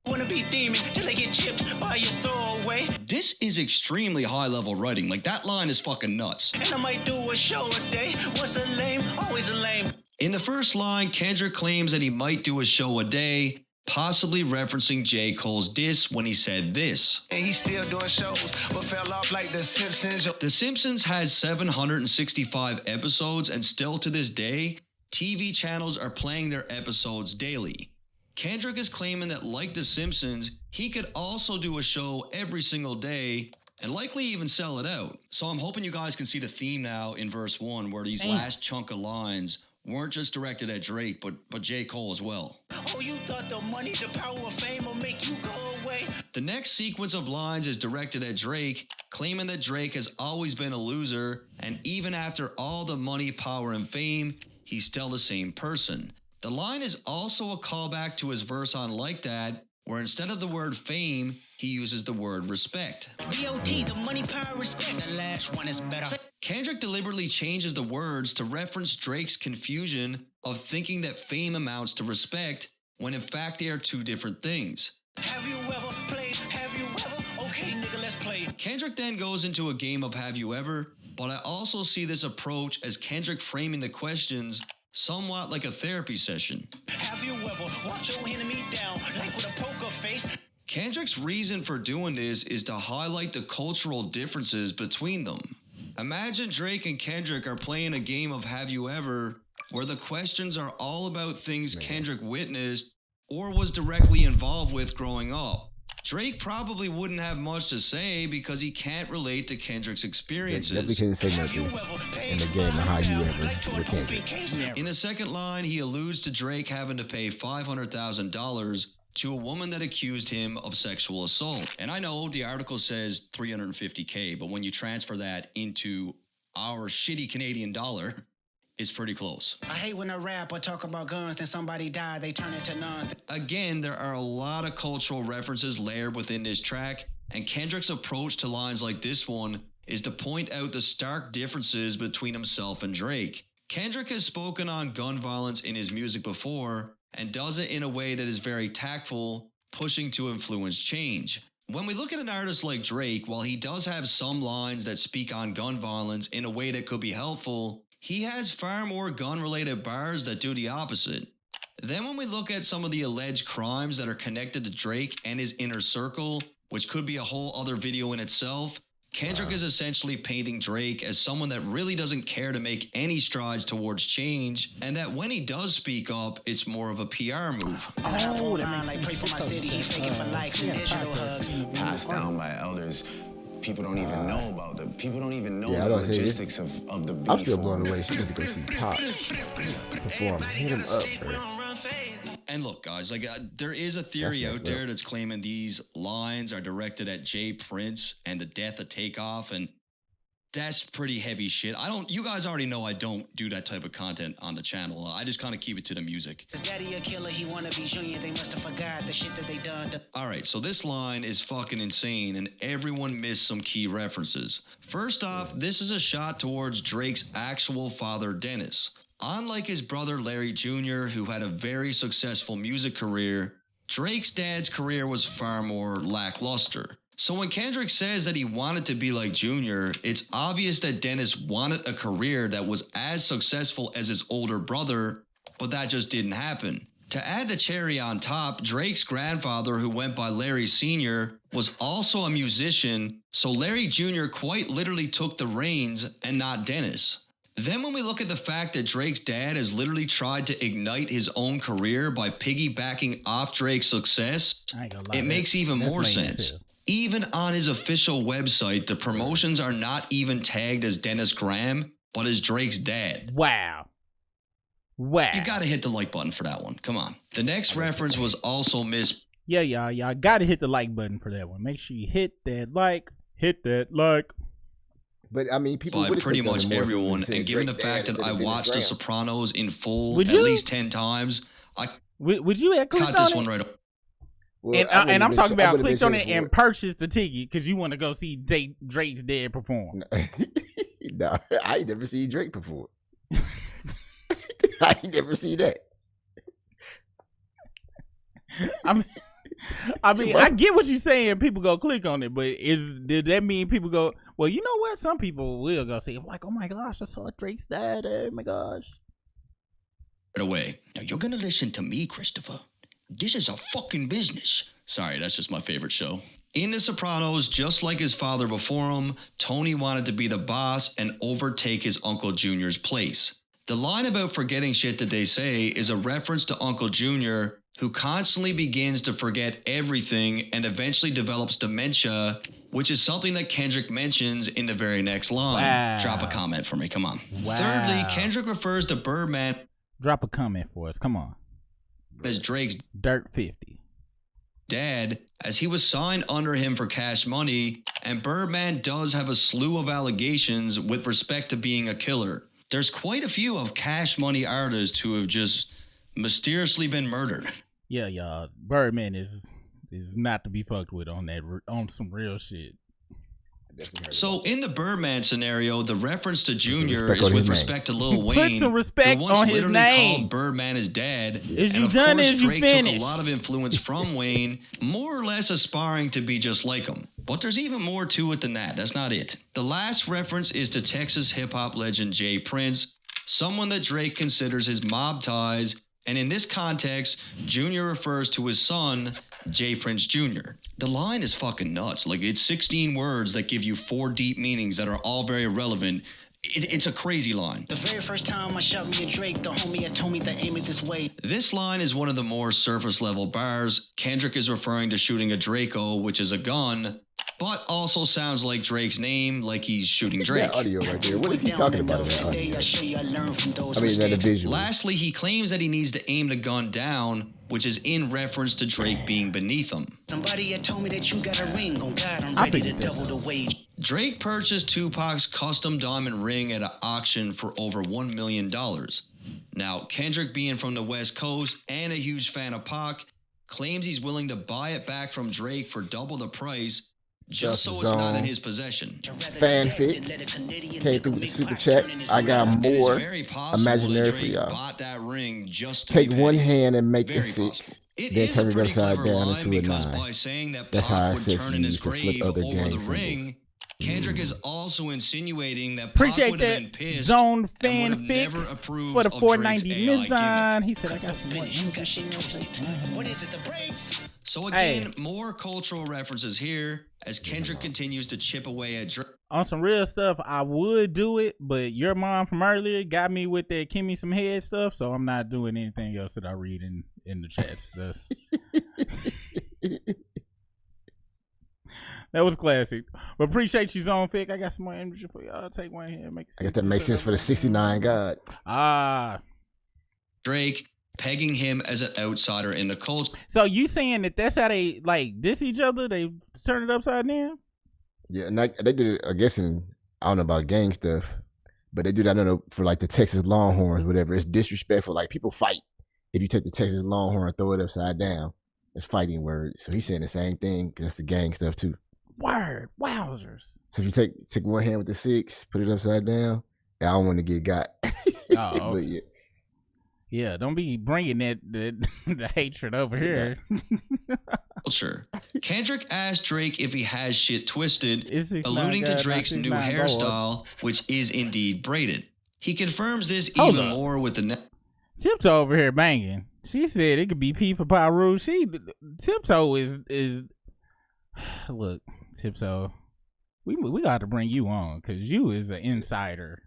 Wanna be demon till they get chipped by your throwaway. This is extremely high level writing. Like, that line is fucking nuts. And I might do a show a day. What's a lame? Always a lame. In the first line, Kendrick claims that he might do a show a day, possibly referencing J. Cole's diss when he said this. And he's still doing shows, but fell off like The Simpsons. The Simpsons has 765 episodes, and still to this day, TV channels are playing their episodes daily. Kendrick is claiming that, like The Simpsons, he could also do a show every single day and likely even sell it out. So I'm hoping you guys can see the theme now in verse 1, where these last chunk of lines weren't just directed at Drake, but J. Cole as well. Oh, you thought the money, the power of fame will make you go away? The next sequence of lines is directed at Drake, claiming that Drake has always been a loser, and even after all the money, power, and fame, he's still the same person. The line is also a callback to his verse on Like That, where instead of the word fame, he uses the word respect. B.O.T., the money, power, respect. The last one is better. Kendrick deliberately changes the words to reference Drake's confusion of thinking that fame amounts to respect, when in fact they are two different things. Have you ever played? Have you ever? Okay, nigga, let's play. Kendrick then goes into a game of Have You Ever, but I also see this approach as Kendrick framing the questions somewhat like a therapy session. Have you ever watched your enemy down like with a poker face? Kendrick's reason for doing this is to highlight the cultural differences between them. Imagine Drake and Kendrick are playing a game of Have You Ever, where the questions are all about things Kendrick witnessed or was directly involved with growing up. Drake probably wouldn't have much to say because he can't relate to Kendrick's experiences. Definitely couldn't say nothing in the game of How You Ever with Kendrick. In the second line, he alludes to Drake having to pay $500,000 to a woman that accused him of sexual assault. And I know the article says $350K, but when you transfer that into our shitty Canadian dollar, it's pretty close. I hate when a rapper talk about guns, then somebody die, they turn it to none. Again, there are a lot of cultural references layered within this track, and Kendrick's approach to lines like this one is to point out the stark differences between himself and Drake. Kendrick has spoken on gun violence in his music before, and does it in a way that is very tactful, pushing to influence change. When we look at an artist like Drake, while he does have some lines that speak on gun violence in a way that could be helpful, he has far more gun-related bars that do the opposite. Then when we look at some of the alleged crimes that are connected to Drake and his inner circle, which could be a whole other video in itself, Kendrick is essentially painting Drake as someone that really doesn't care to make any strides towards change, and that when he does speak up, it's more of a PR move. Oh, that makes sense. Pray for my city, faking for likes and digital hugs. Passed down by elders. People don't even know about the. People don't even know Yeah, the I was saying, logistics of the beef. I'm still blown away. She need to go see Pop perform. Hit him up, bro. And look, guys, like there is a theory out there that's claiming these lines are directed at Jay Prince and the death of Takeoff, and that's pretty heavy shit. You guys already know I don't do that type of content on the channel. I just kind of keep it to the music. His daddy a killer, he wanna be junior, they must have forgot the shit that they done. All right, so this line is fucking insane, and everyone missed some key references. First off, this is a shot towards Drake's actual father, Dennis. Unlike his brother Larry Jr., who had a very successful music career, Drake's dad's career was far more lackluster. So when Kendrick says that he wanted to be like Junior, it's obvious that Dennis wanted a career that was as successful as his older brother, but that just didn't happen. To add the cherry on top, Drake's grandfather, who went by Larry Sr., was also a musician, so Larry Jr. quite literally took the reins and not Dennis. Then when we look at the fact that Drake's dad has literally tried to ignite his own career by piggybacking off Drake's success, it makes even more sense. Even on his official website, the promotions are not even tagged as Dennis Graham, but as Drake's dad. Wow. You gotta hit the like button for that one. Come on. The next reference was also missed. Yeah, y'all gotta hit the like button for that one. Make sure you hit that like. But I mean, people by pretty much everyone, and given the fact that I watched The Sopranos in full at least 10 times, would you have clicked caught on this it? one right up. Well, and I'm talking about clicked on it and purchased the ticket because you want to go see Drake's dad perform. No, I ain't never seen Drake perform. I ain't never seen that. I mean, I get what you're saying. People go click on it, but did that mean people go? Well, you know what? Some people will go see. I'm like, oh my gosh, I saw Drake's dad. Oh my gosh. Right away. Now you're gonna listen to me, Christopher. This is a fucking business. Sorry, that's just my favorite show. In The Sopranos, just like his father before him, Tony wanted to be the boss and overtake his Uncle Junior's place. The line about forgetting shit that they say is a reference to Uncle Junior, who constantly begins to forget everything and eventually develops dementia, which is something that Kendrick mentions in the very next line. Wow. Drop a comment for me, come on. Wow. Thirdly, Kendrick refers to Birdman. Drop a comment for us, come on. As Drake's Dirt 50. Dad, as he was signed under him for Cash Money, and Birdman does have a slew of allegations with respect to being a killer. There's quite a few of Cash Money artists who have just mysteriously been murdered. Yeah, y'all. Birdman is not to be fucked with on some real shit. So in the Birdman scenario, the reference to Junior respect is on his with name. respect to Lil Wayne. Put some respect who once on his literally name. called Birdman his dad. Is and you of done? course, Is you Drake took a finished? lot of influence from Wayne, more or less aspiring to be just like him. But there's even more to it than that. That's not it. The last reference is to Texas hip-hop legend Jay Prince, someone that Drake considers his mob ties, and in this context, Junior refers to his son, Jay Prince Jr. The line is fucking nuts. Like, it's 16 words that give you 4 deep meanings that are all very relevant. It's a crazy line. The very first time I shot me a Drake, the homie had told me to aim it this way. This line is one of the more surface level bars. Kendrick is referring to shooting a Draco, which is a gun, but also sounds like Drake's name, like he's shooting Drake. That audio right there. What is he talking about in that audio? I mean, that visual. Lastly, he claims that he needs to aim the gun down, which is in reference to Drake being beneath him. Somebody had told me that you got a ring. On God, I'm ready to double the wage. Drake purchased Tupac's custom diamond ring at an auction for over $1 million. Now, Kendrick, being from the West Coast and a huge fan of Pac, claims he's willing to buy it back from Drake for double the price, just so it's not in his possession. Fanfic came through with the super chat. I got more imaginary for y'all. Bought that ring just to Take be one paid. hand and make a Very 6, possible. It then is turn a it pretty upside clever down line into a because by 9. saying that That's Pac how it would says turn you in his used to flip grave other over gang the symbols. ring, Kendrick is also insinuating that Pac Appreciate would have that been pissed Zone and would have never fanfic approved for the of 490 Drake's AI Mizan. gimmick. He said, I got some more. What is it, the brakes? So again, more cultural references here as Kendrick continues to chip away at Drake. On some real stuff, I would do it, but your mom from earlier got me with that "Give me some head" stuff, so I'm not doing anything else that I read in the chats. That was classic. But appreciate you, Zone Fic. I got some more energy for y'all. Take one here. Make I guess that makes sense for the 69 God. Drake pegging him as an outsider in the culture. So you saying that that's how they like diss each other? They turn it upside down? Yeah, and they did it, I guess, I don't know about gang stuff, but they do that for like the Texas Longhorns, whatever. It's disrespectful. Like, people fight if you take the Texas Longhorn and throw it upside down. It's fighting words. So he's saying the same thing because it's the gang stuff too. Word. Wowzers. So if you take one hand with the 6, put it upside down, I don't want to get got. Oh, But yeah. Yeah, don't be bringing the hatred over here. Culture. Kendrick asked Drake if he has shit twisted, It's 69 alluding to God, Drake's not new 69 hairstyle, which is indeed braided. He confirms this Hold even up. more with the Tiptoe over here banging. She said it could be P for Pyru. Tiptoe is look, Tiptoe. We got to bring you on because you is an insider.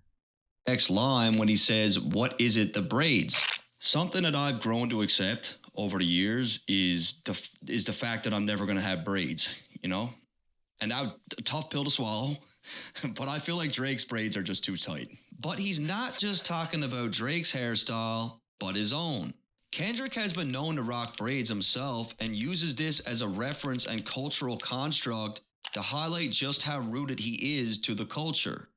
next line when he says, "What is it, the braids?" Something that I've grown to accept over the years is the fact that I'm never going to have braids, you know? And now, a tough pill to swallow, but I feel like Drake's braids are just too tight. But he's not just talking about Drake's hairstyle, but his own. Kendrick has been known to rock braids himself and uses this as a reference and cultural construct to highlight just how rooted he is to the culture.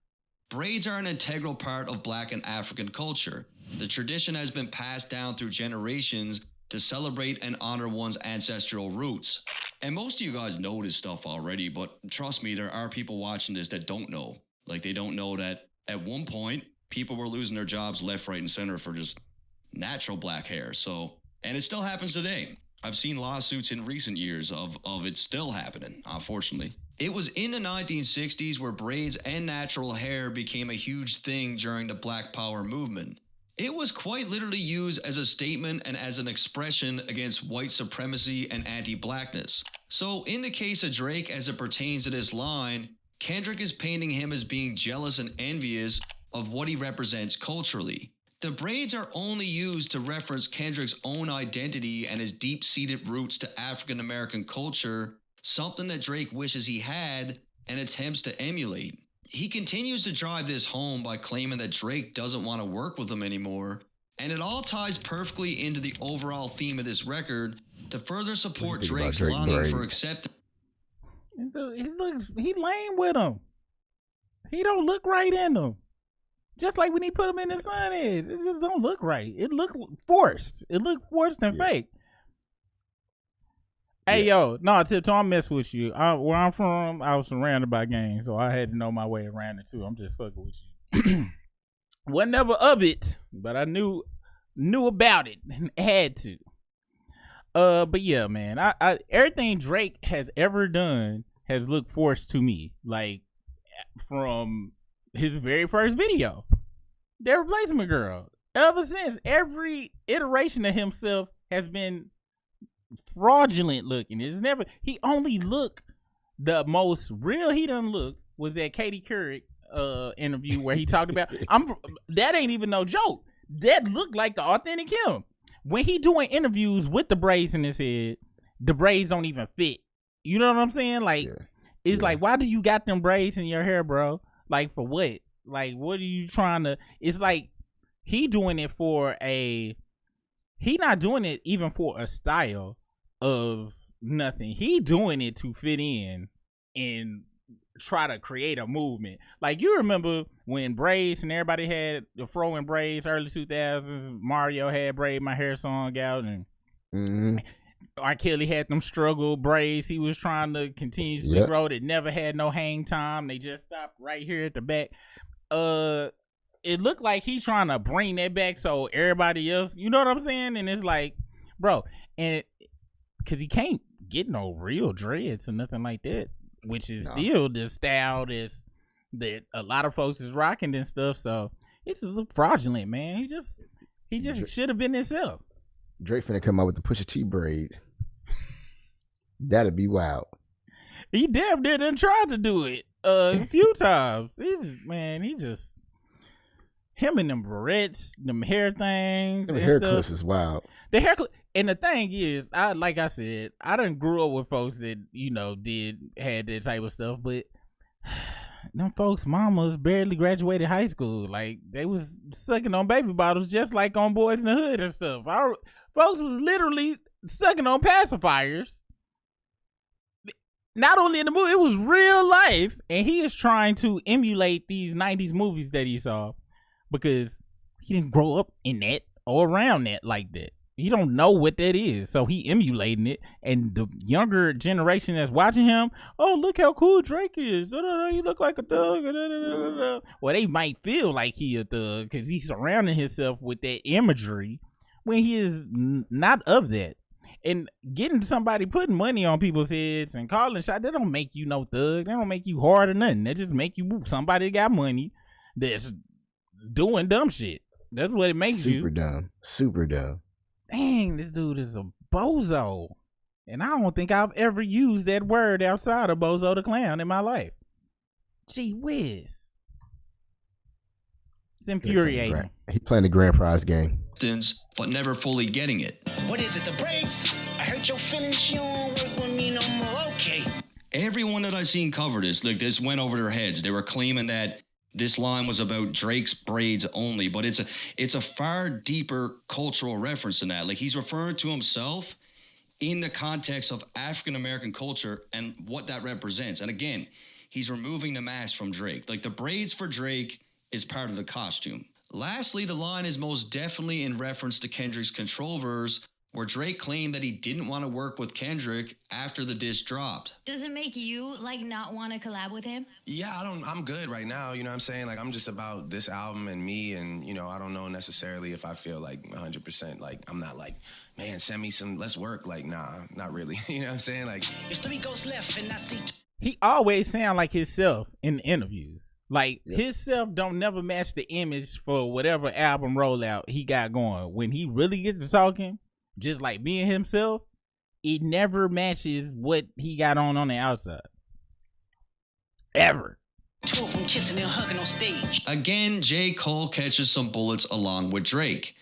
Braids are an integral part of Black and African culture. The tradition has been passed down through generations to celebrate and honor one's ancestral roots. And most of you guys know this stuff already, but trust me, there are people watching this that don't know. Like, they don't know that at one point, people were losing their jobs left, right, and center for just natural black hair. So, and it still happens today. I've seen lawsuits in recent years of it still happening, unfortunately. It was in the 1960s where braids and natural hair became a huge thing during the Black Power movement. It was quite literally used as a statement and as an expression against white supremacy and anti-blackness. So in the case of Drake, as it pertains to this line, Kendrick is painting him as being jealous and envious of what he represents culturally. The braids are only used to reference Kendrick's own identity and his deep-seated roots to African American culture, something that Drake wishes he had and attempts to emulate. He continues to drive this home by claiming that Drake doesn't want to work with him anymore, and it all ties perfectly into the overall theme of this record to further support Drake's longing for acceptance. He lame with him. He don't look right in him. Just like when he put him in the sun, it just don't look right. It looked forced. It looked forced and fake. Hey, yo, no, Tiptoe, I'm mess with you. Where I'm from, I was surrounded by gangs, so I had to know my way around it, too. I'm just fucking with you. Wasn't never of it, but I knew about it and had to. But yeah, man, I everything Drake has ever done has looked forced to me. Like, from his very first video, The Replacement Girl. Ever since, every iteration of himself has been fraudulent looking. It's never, he only looked the most real he done looked was that Katie Couric interview where he talked about that ain't even no joke. That looked like the authentic him. When he doing interviews with the braids in his head, the braids don't even fit. You know what I'm saying? Like, it's like, why do you got them braids in your hair, bro? Like, for what? Like, what are you trying to? It's like he doing it for he not doing it even for a style of nothing. He doing it to fit in and try to create a movement. Like, you remember when braids and everybody had the fro and braids early 2000s. Mario had Braid My Hair song out, and R. Kelly had them struggle braids. He was trying to continuously grow. It never had no hang time. They just stopped right here at the back. It looked like he's trying to bring that back so everybody else, you know what I'm saying? And it's like, bro, and because he can't get no real dreads or nothing like that, which is still the style that a lot of folks is rocking and stuff. So it's just fraudulent, man. He just should have been himself. Drake finna come out with the Pusha T braids. That'd be wild. He damn near done tried to do it a few times. Him and them barrettes, them hair things, the hair clips is wild. The hair clip, and the thing is, like I said, I done grew up with folks that had that type of stuff, but them folks' mamas barely graduated high school. Like, they was sucking on baby bottles just like on Boys in the Hood and stuff. Our folks was literally sucking on pacifiers. Not only in the movie, it was real life, and he is trying to emulate these 90s movies that he saw. Because he didn't grow up in that or around that like that. He don't know what that is. So he emulating it. And the younger generation that's watching him, oh, look how cool Drake is. You look like a thug. Well, they might feel like he a thug because he's surrounding himself with that imagery when he is not of that. And getting somebody putting money on people's heads and calling shots, that don't make you no thug. That don't make you hard or nothing. That just make you somebody that got money that's doing dumb shit. That's what it makes you. Super dumb. Dang, this dude is a bozo. And I don't think I've ever used that word outside of Bozo the Clown in my life. Gee whiz. It's infuriating. He playing the grand prize game. But never fully getting it. What is it, the brakes? I hurt your feelings, you don't work with me no more. Okay. Everyone that I've seen cover this, like, this went over their heads. They were claiming that this line was about Drake's braids only, but it's a far deeper cultural reference than that. Like, he's referring to himself in the context of African American culture and what that represents. And again, he's removing the mask from Drake. Like, the braids for Drake is part of the costume. Lastly, the line is most definitely in reference to Kendrick's Control verse, where Drake claimed that he didn't want to work with Kendrick after the diss dropped. Does it make you, like, not want to collab with him? Yeah, I'm good right now, you know what I'm saying? Like, I'm just about this album and me, and, I don't know necessarily if I feel like 100%, like, I'm not like, man, send me some, let's work. Like, nah, not really. You know what I'm saying? Like, it's 3 goes left and I see. He always sound like himself in the interviews. Like, his self don't never match the image for whatever album rollout he got going. When he really gets to talking, just like being himself, it never matches what he got on the outside. Ever. Two of them kissing and hugging on stage. Again, J. Cole catches some bullets along with Drake.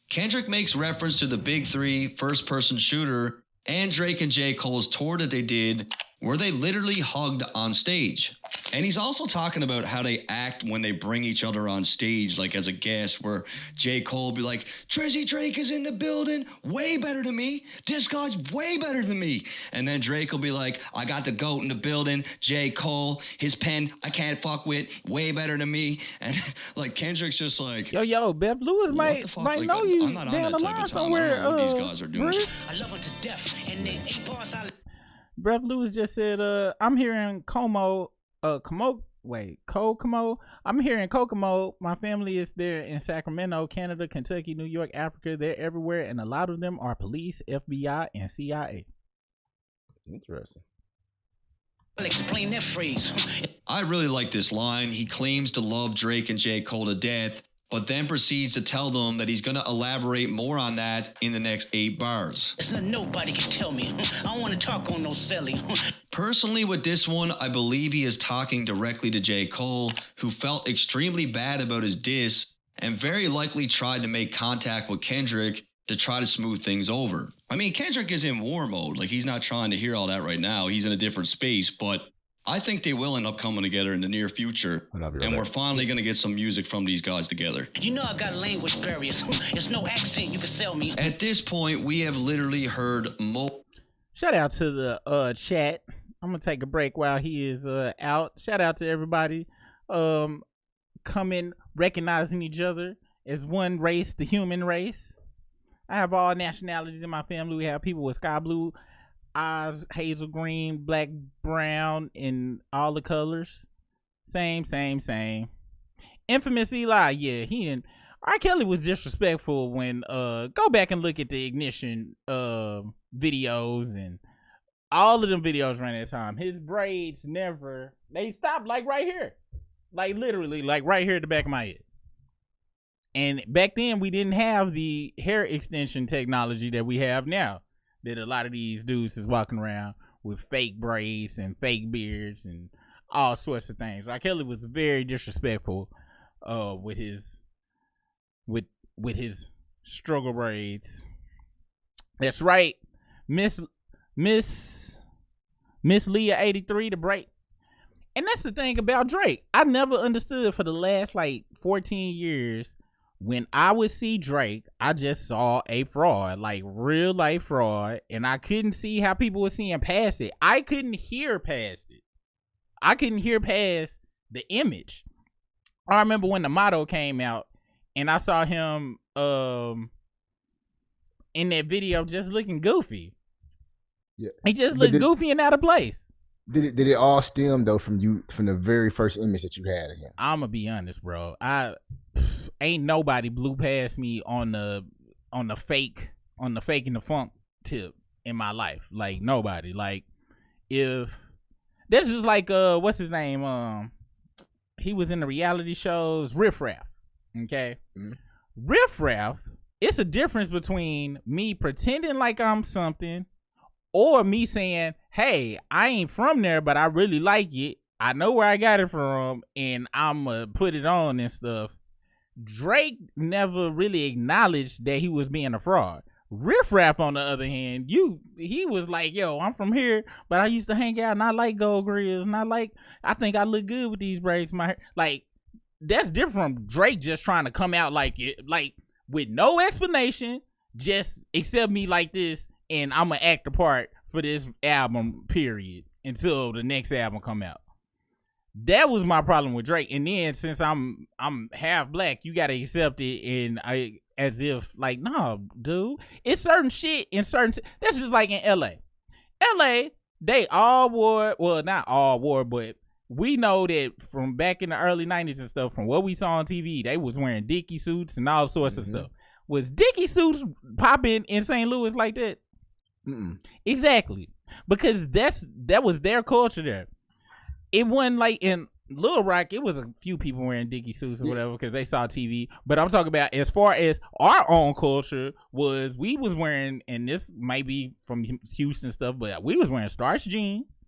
Kendrick makes reference to the Big Three first-person shooter and Drake and J. Cole's tour that they did, where they literally hugged on stage. And he's also talking about how they act when they bring each other on stage, like as a guest, where J. Cole will be like, Trizzy Drake is in the building, way better than me. This guy's way better than me. And then Drake will be like, I got the GOAT in the building, J. Cole, his pen, I can't fuck with, way better than me. And like, Kendrick's just like, yo, Bev Lewis might like, know you I'm not down on the that type line of time. somewhere. I don't know what these guys are doing. I love her to death, and then 8 bars I Breath Lewis just said, I'm here in Kokomo. I'm here in Kokomo. My family is there in Sacramento, Canada, Kentucky, New York, Africa. They're everywhere, and a lot of them are police, FBI, and CIA. Interesting. I'll explain that phrase. I really like this line. He claims to love Drake and J. Cole to death, but then proceeds to tell them that he's going to elaborate more on that in the next 8 bars. It's not nobody can tell me. I don't want to talk on no silly. Personally, with this one, I believe he is talking directly to J. Cole, who felt extremely bad about his diss and very likely tried to make contact with Kendrick to try to smooth things over. I mean, Kendrick is in war mode. Like, he's not trying to hear all that right now. He's in a different space, but I think they will end up coming together in the near future, and we're finally going to get some music from these guys together. You know I got language barriers. There's no accent you can sell me. At this point, we have literally heard Shout out to the chat. I'm going to take a break while he is out. Shout out to everybody coming, recognizing each other as one race, the human race. I have all nationalities in my family. We have people with sky blue eyes, hazel green, black, brown, and all the colors. Same. Infamous Eli, yeah, he and R. Kelly was disrespectful when go back and look at the Ignition videos, and all of them videos around that time. His braids they stopped like right here. Like literally, like right here at the back of my head. And back then we didn't have the hair extension technology that we have now. That a lot of these dudes is walking around with fake braids and fake beards and all sorts of things. R. Kelly was very disrespectful with his struggle braids. That's right, Miss Leah 83 the break. And that's the thing about Drake. I never understood for the last like 14 years. When I would see Drake, I just saw a fraud, like real life fraud, and I couldn't see how people were seeing past it. I couldn't hear past it. I couldn't hear past the image. I remember when the motto came out, and I saw him in that video just looking goofy. Yeah, he just looked goofy and out of place. Did it all stem though from the very first image that you had of him? I'm gonna be honest, bro. Ain't nobody blew past me on the fake and the funk tip in my life. Like nobody. Like if this is like what's his name? He was in the reality shows Riff Raff. Okay, Riff Raff. It's a difference between me pretending like I'm something, or me saying, hey, I ain't from there, but I really like it. I know where I got it from, and I'ma put it on and stuff. Drake never really acknowledged that he was being a fraud. Riff Raff, on the other hand, he was like, yo, I'm from here, but I used to hang out and I like gold grills and I think I look good with these braids. My hair. Like, that's different from Drake just trying to come out like it, like with no explanation, just accept me like this and I'm gonna act the part for this album, period, until the next album come out. That was my problem with Drake. And then since I'm half black, you gotta accept it and as if like, nah, dude, it's certain shit in certain that's just like in LA. They all wore, well, not all wore, but we know that from back in the early 90s and stuff, from what we saw on TV, they was wearing Dickie suits and all sorts of stuff. Was Dickie suits popping in St. Louis like that? Exactly, because that was their culture there. It wasn't like in Little Rock. It was a few people wearing Dickie suits or whatever because they saw TV. But I'm talking about as far as our own culture was, we was wearing, and this might be from Houston stuff, but we was wearing starched jeans,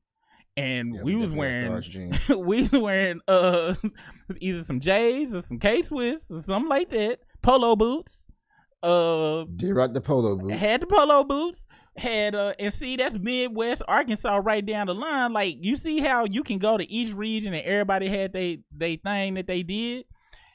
and we was wearing either some J's or some K-Swiss or something like that, polo boots. Did rock the polo boots. Had the polo boots. Had and see, that's Midwest Arkansas right down the line. Like, you see how you can go to each region and everybody had they thing that they did.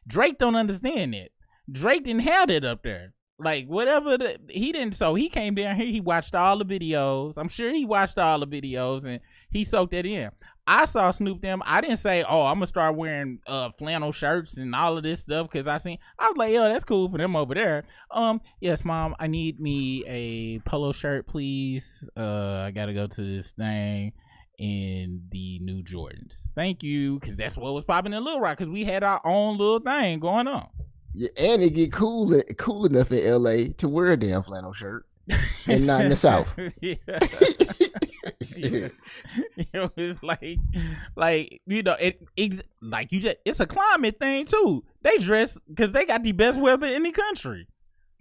Drake don't understand that. Drake didn't have that up there. Like whatever he didn't. So he came down here. He watched all the videos. I'm sure he watched all the videos and he soaked it in. I saw Snoop them. I didn't say, oh, I'm gonna start wearing flannel shirts and all of this stuff because I was like, yo, that's cool for them over there. Yes, mom, I need me a polo shirt, please. I gotta go to this thing in the new Jordans. Thank you, because that's what was popping in Little Rock because we had our own little thing going on. Yeah, and it get cool enough in LA to wear a damn flannel shirt, and not in the South. Yeah. It was like you know, it's a climate thing too. They dress because they got the best weather in the country.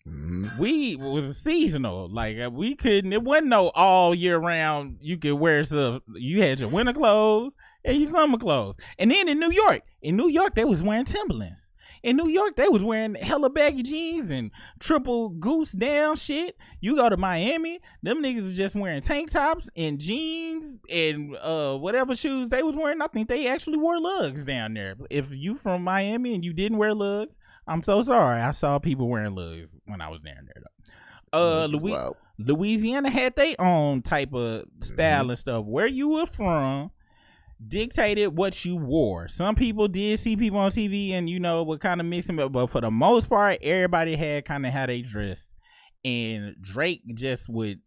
Mm-hmm. We was seasonal, like we couldn't. It wasn't no all year round. You could wear stuff. You had your winter clothes and your summer clothes. And then in New York, they was wearing Timberlands. In New York, they was wearing hella baggy jeans and triple goose down shit. You go to Miami, them niggas is just wearing tank tops and jeans and whatever shoes they was wearing. I think they actually wore lugs down there. If you from Miami and you didn't wear lugs, I'm so sorry. I saw people wearing lugs when I was down there though. Louisiana had their own type of style and stuff. Where you were from dictated what you wore. Some people did see people on TV and, you know, would kind of mix them up, but for the most part, everybody had kind of how they dressed. And Drake just would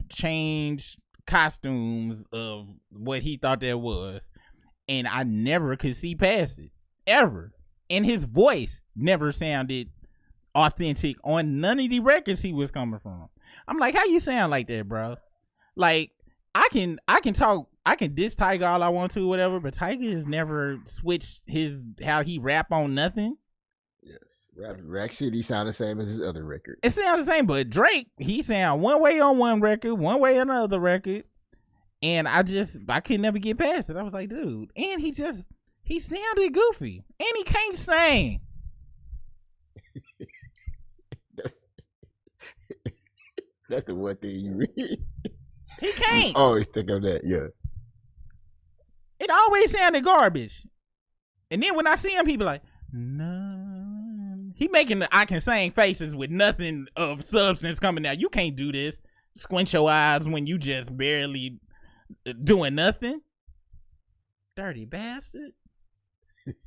change costumes of what he thought that was. And I never could see past it. Ever. And his voice never sounded authentic on none of the records he was coming from. I'm like, how you sound like that, bro? Like, I can talk, I can diss Tiger all I want to, whatever, but Tiger has never switched how he rap on nothing. Yes, Rack City sound the same as his other record. It sounds the same, but Drake, he sound one way on one record, one way on another record, and I could never get past it. I was like, dude, and he sounded goofy, and he can't sing. That's the one thing you read. He can't. You always think of that, yeah. It always sounded garbage. And then when I see him, he be like, no. He making the I can sing faces with nothing of substance coming out. You can't do this. Squint your eyes when you just barely doing nothing. Dirty bastard.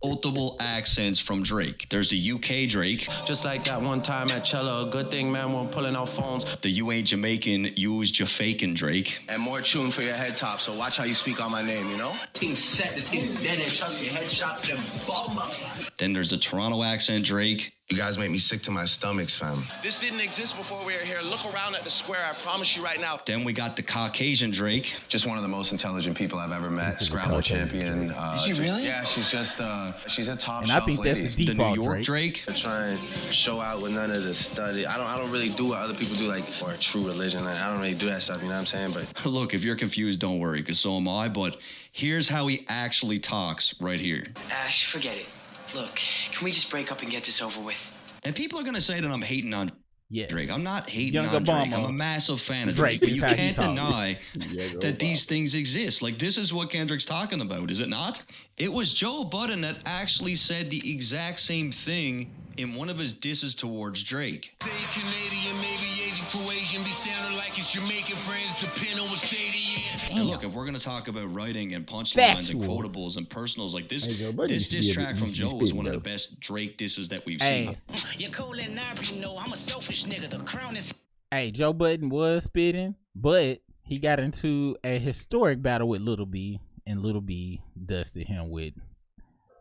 Multiple accents from Drake. There's the UK Drake. Just like that one time at Cello, a good thing, man, we're pulling out phones. The you ain't Jamaican, use your faking Drake. And more tune for your head top, so watch how you speak on my name, you know? Things set, the thing dead and trust me, headshot to them bomb up. Then there's the Toronto accent Drake. You guys make me sick to my stomachs, fam. This didn't exist before we were here. Look around at the square, I promise you right now. Then we got the Caucasian Drake. Just one of the most intelligent people I've ever met. Scrabble champion. Is she really? Yeah, she's just, she's a top and shelf I think lady. that's the default New York Drake. I try and show out with none of the study. I don't really do what other people do, like, or true religion. I don't really do that stuff, you know what I'm saying? But look, if you're confused, don't worry, because so am I. But here's how he actually talks right here. Ash, forget it. Look, can we just break up and get this over with? And people are going to say that I'm hating on Drake. I'm not hating Younger on Drake. Obama. I'm a massive fan of Drake. But you can't deny that these Obama. things exist. Like, this is what Kendrick's talking about, is it not? It was Joe Budden that actually said the exact same thing in one of his disses towards Drake. Say Canadian, maybe Asian, Croatian, be sounding like it's Jamaican friends, depend on what state he is. And look, if we're going to talk about writing and punchlines and Factuals. quotables and personals, like this, Hey, Joe Budden this used to be diss a track bit- from used to be Joe is spitting, one of the though. best Drake disses that we've Hey. seen. You're cold and I already know I'm a selfish nigga. The crown is. Hey, Joe Budden was spitting, but he got into a historic battle with Little B, and Little B dusted him with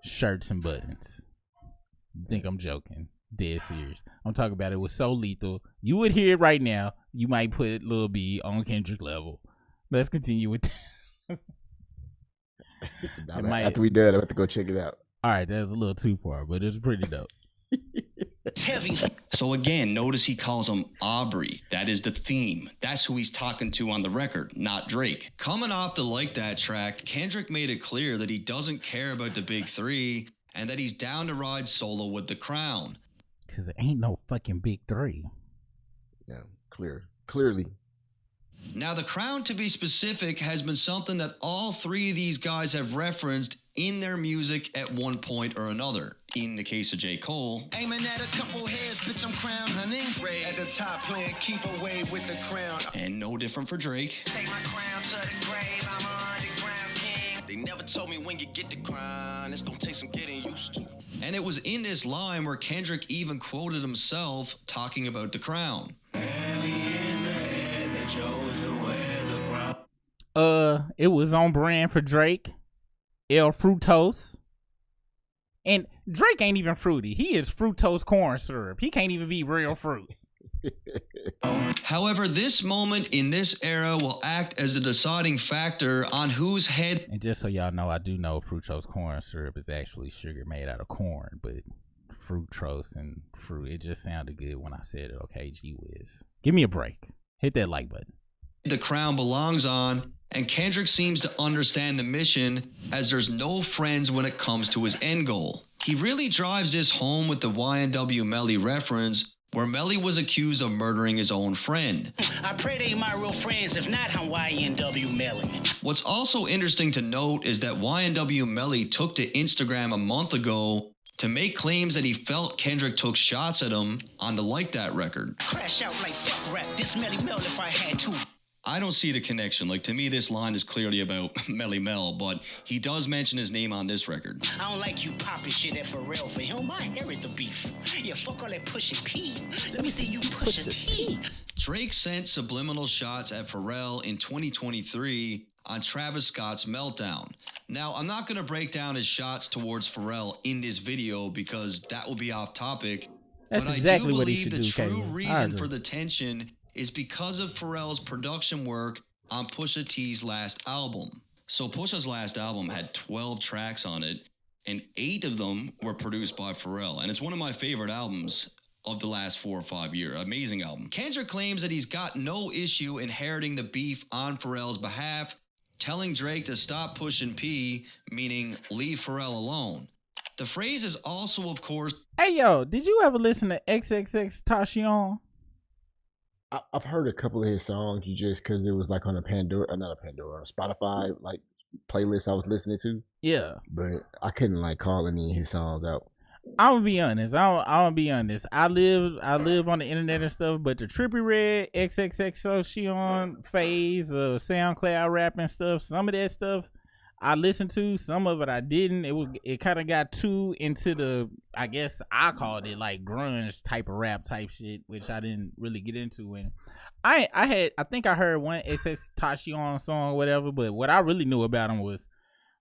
shirts and buttons. You think I'm joking? Dead serious. I'm talking about it was so lethal. You would hear it right now. You might put Lil B on Kendrick level. Let's continue with that. After we done, I'm about to go check it out. All right, that's a little too far, but it's pretty dope. It's heavy. So again, notice he calls him Aubrey. That is the theme. That's who he's talking to on the record, not Drake. Coming off the Like That track, Kendrick made it clear that he doesn't care about the big three and that he's down to ride solo with the crown. Because it ain't no fucking big three. Yeah, clearly. Now, the crown, to be specific, has been something that all three of these guys have referenced in their music at one point or another. In the case of J. Cole, Aiming at a couple heads, bitch, I'm crown hunting. At the top, playing keep away with the crown. and no different for Drake. Take my crown to the grave, I'm an underground king. They never told me when you get the crown, it's gonna take some getting used to. And it was in this line where Kendrick even quoted himself talking about the crown. It was on brand for Drake. El Fructose. And Drake ain't even fruity. He is fructose corn syrup. He can't even be real fruit. However, this moment in this era will act as a deciding factor on whose head. And just so y'all know, I do know fructose corn syrup is actually sugar made out of corn, but fructose and fruit, it just sounded good when I said it. Okay, gee whiz. Give me a break. Hit that like button. The crown belongs on, and Kendrick seems to understand the mission as there's no friends when it comes to his end goal. He really drives this home with the YNW Melly reference, where Melly was accused of murdering his own friend. I pray they my real friends, if not, I'm YNW Melly. What's also interesting to note is that YNW Melly took to Instagram a month ago to make claims that he felt Kendrick took shots at him on the Like That record. Crash out like fuck rap, this Melly Mel if I had to. I don't see the connection. Like, to me, this line is clearly about Melly Mel, but he does mention his name on this record. I don't like you popping shit at Pharrell. For him, I inherit the beef. Yeah, fuck all that pushing P. Let me see you push a T. Drake sent subliminal shots at Pharrell in 2023 on Travis Scott's Meltdown. Now, I'm not going to break down his shots towards Pharrell in this video because that will be off topic. That's but exactly I do what he believe should the do, true Caleb. reason for the tension is because of Pharrell's production work on Pusha T's last album. So Pusha's last album had 12 tracks on it, and 8 of them were produced by Pharrell. And it's one of my favorite albums of the last 4 or 5 years. Amazing album. Kendrick claims that he's got no issue inheriting the beef on Pharrell's behalf, telling Drake to stop pushing P, meaning leave Pharrell alone. The phrase is also, of course... Hey, yo, did you ever listen to XXX Tashion? I've heard a couple of his songs just because it was like on a Spotify like playlist I was listening to. Yeah, but I couldn't like call any of his songs out. I'm gonna be honest. I'll be honest. I live on the internet and stuff, but the Trippie Redd XXX phase of SoundCloud rap and stuff, some of that stuff I listened to, some of it I didn't. It kind of got too into the, I guess I called it like grunge type of rap type shit, which I didn't really get into. And I think I heard one XX Tashion song or whatever, but what I really knew about him was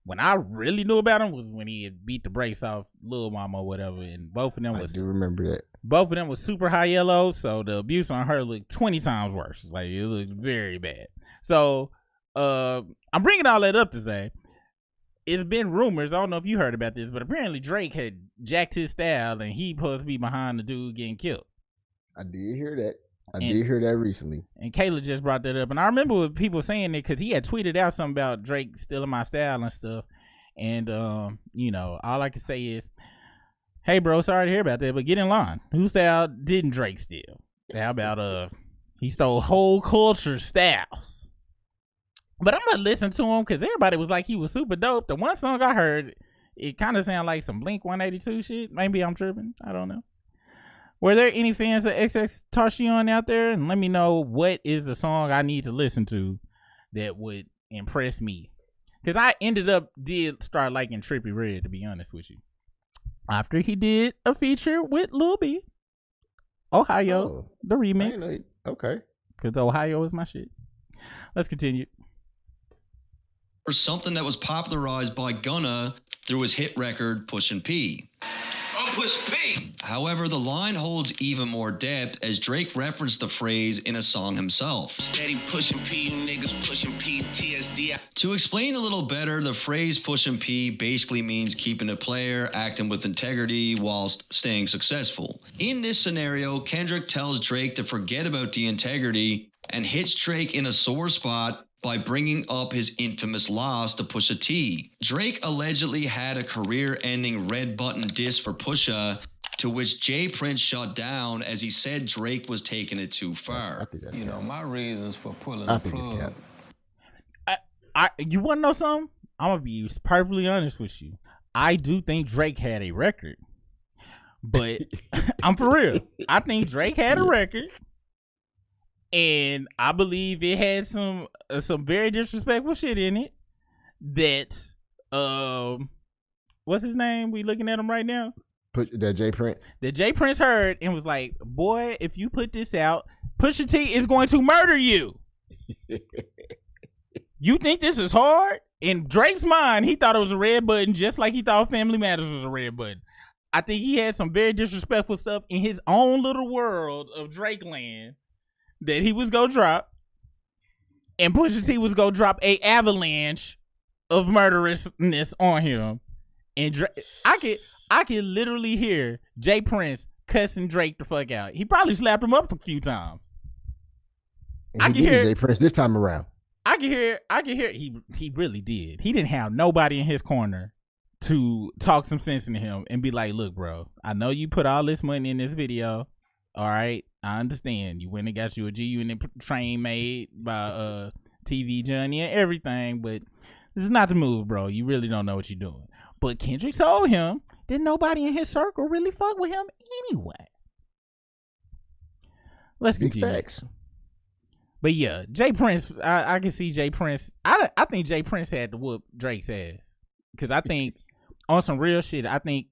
when he had beat the brakes off Lil Mama or whatever, and both of them was, I do remember that. Both of them was super high yellow, so the abuse on her looked 20 times worse. Like, it looked very bad. So I'm bringing all that up to say, it's been rumors, I don't know if you heard about this, but apparently Drake had jacked his style and he supposed to be behind the dude getting killed. I did hear that. I did hear that recently. And Kayla just brought that up. And I remember people saying it because he had tweeted out something about Drake stealing my style and stuff. And, you know, all I can say is, hey, bro, sorry to hear about that, but get in line. Whose style didn't Drake steal? How about he stole whole culture styles? But I'm gonna listen to him because everybody was like he was super dope. The one song I heard, it kind of sounded like some Blink 182 shit. Maybe I'm tripping. I don't know. Were there any fans of XX Tashion out there? And let me know what is the song I need to listen to that would impress me. Because I did start liking Trippie Redd, to be honest with you. After he did a feature with Lil B. Ohio, the remix. Okay. Because Ohio is my shit. Let's continue. Or something that was popularized by Gunna through his hit record Pushin' P. I'm Push P. However, the line holds even more depth as Drake referenced the phrase in a song himself. Steady pushing P, niggas pushing P, TSD. To explain a little better, the phrase Pushin' P basically means keeping a player, acting with integrity whilst staying successful. In this scenario, Kendrick tells Drake to forget about the integrity and hits Drake in a sore spot by bringing up his infamous loss to Pusha T. Drake allegedly had a career-ending red button diss for Pusha, to which Jay Prince shut down as he said Drake was taking it too far. I think that's my reasons for pulling I the think plug. it's cap. You want to know something? I'm gonna be perfectly honest with you. I do think Drake had a record, but I'm for real. I think Drake had a record, and I believe it had some very disrespectful shit in it. That what's his name? We looking at him right now. That Jay Prince. That Jay Prince heard and was like, "Boy, if you put this out, Pusha T is going to murder you." You think this is hard? In Drake's mind, he thought it was a red button, just like he thought Family Matters was a red button. I think he had some very disrespectful stuff in his own little world of Drake land that he was gonna drop, and Pusha T was gonna drop a avalanche of murderousness on him. And I could literally hear Jay Prince cussing Drake the fuck out. He probably slapped him up a few times. I can hear Jay Prince this time around. I can hear he really did. He didn't have nobody in his corner to talk some sense into him and be like, "Look, bro, I know you put all this money in this video. All right, I understand. You went and got you a G Unit train made by TV Johnny and everything, but this is not the move, bro. You really don't know what you're doing." But Kendrick told him that nobody in his circle really fuck with him anyway. Let's continue. Facts. But yeah, Jay Prince, I can see Jay Prince. I think Jay Prince had to whoop Drake's ass, because I think on some real shit, I think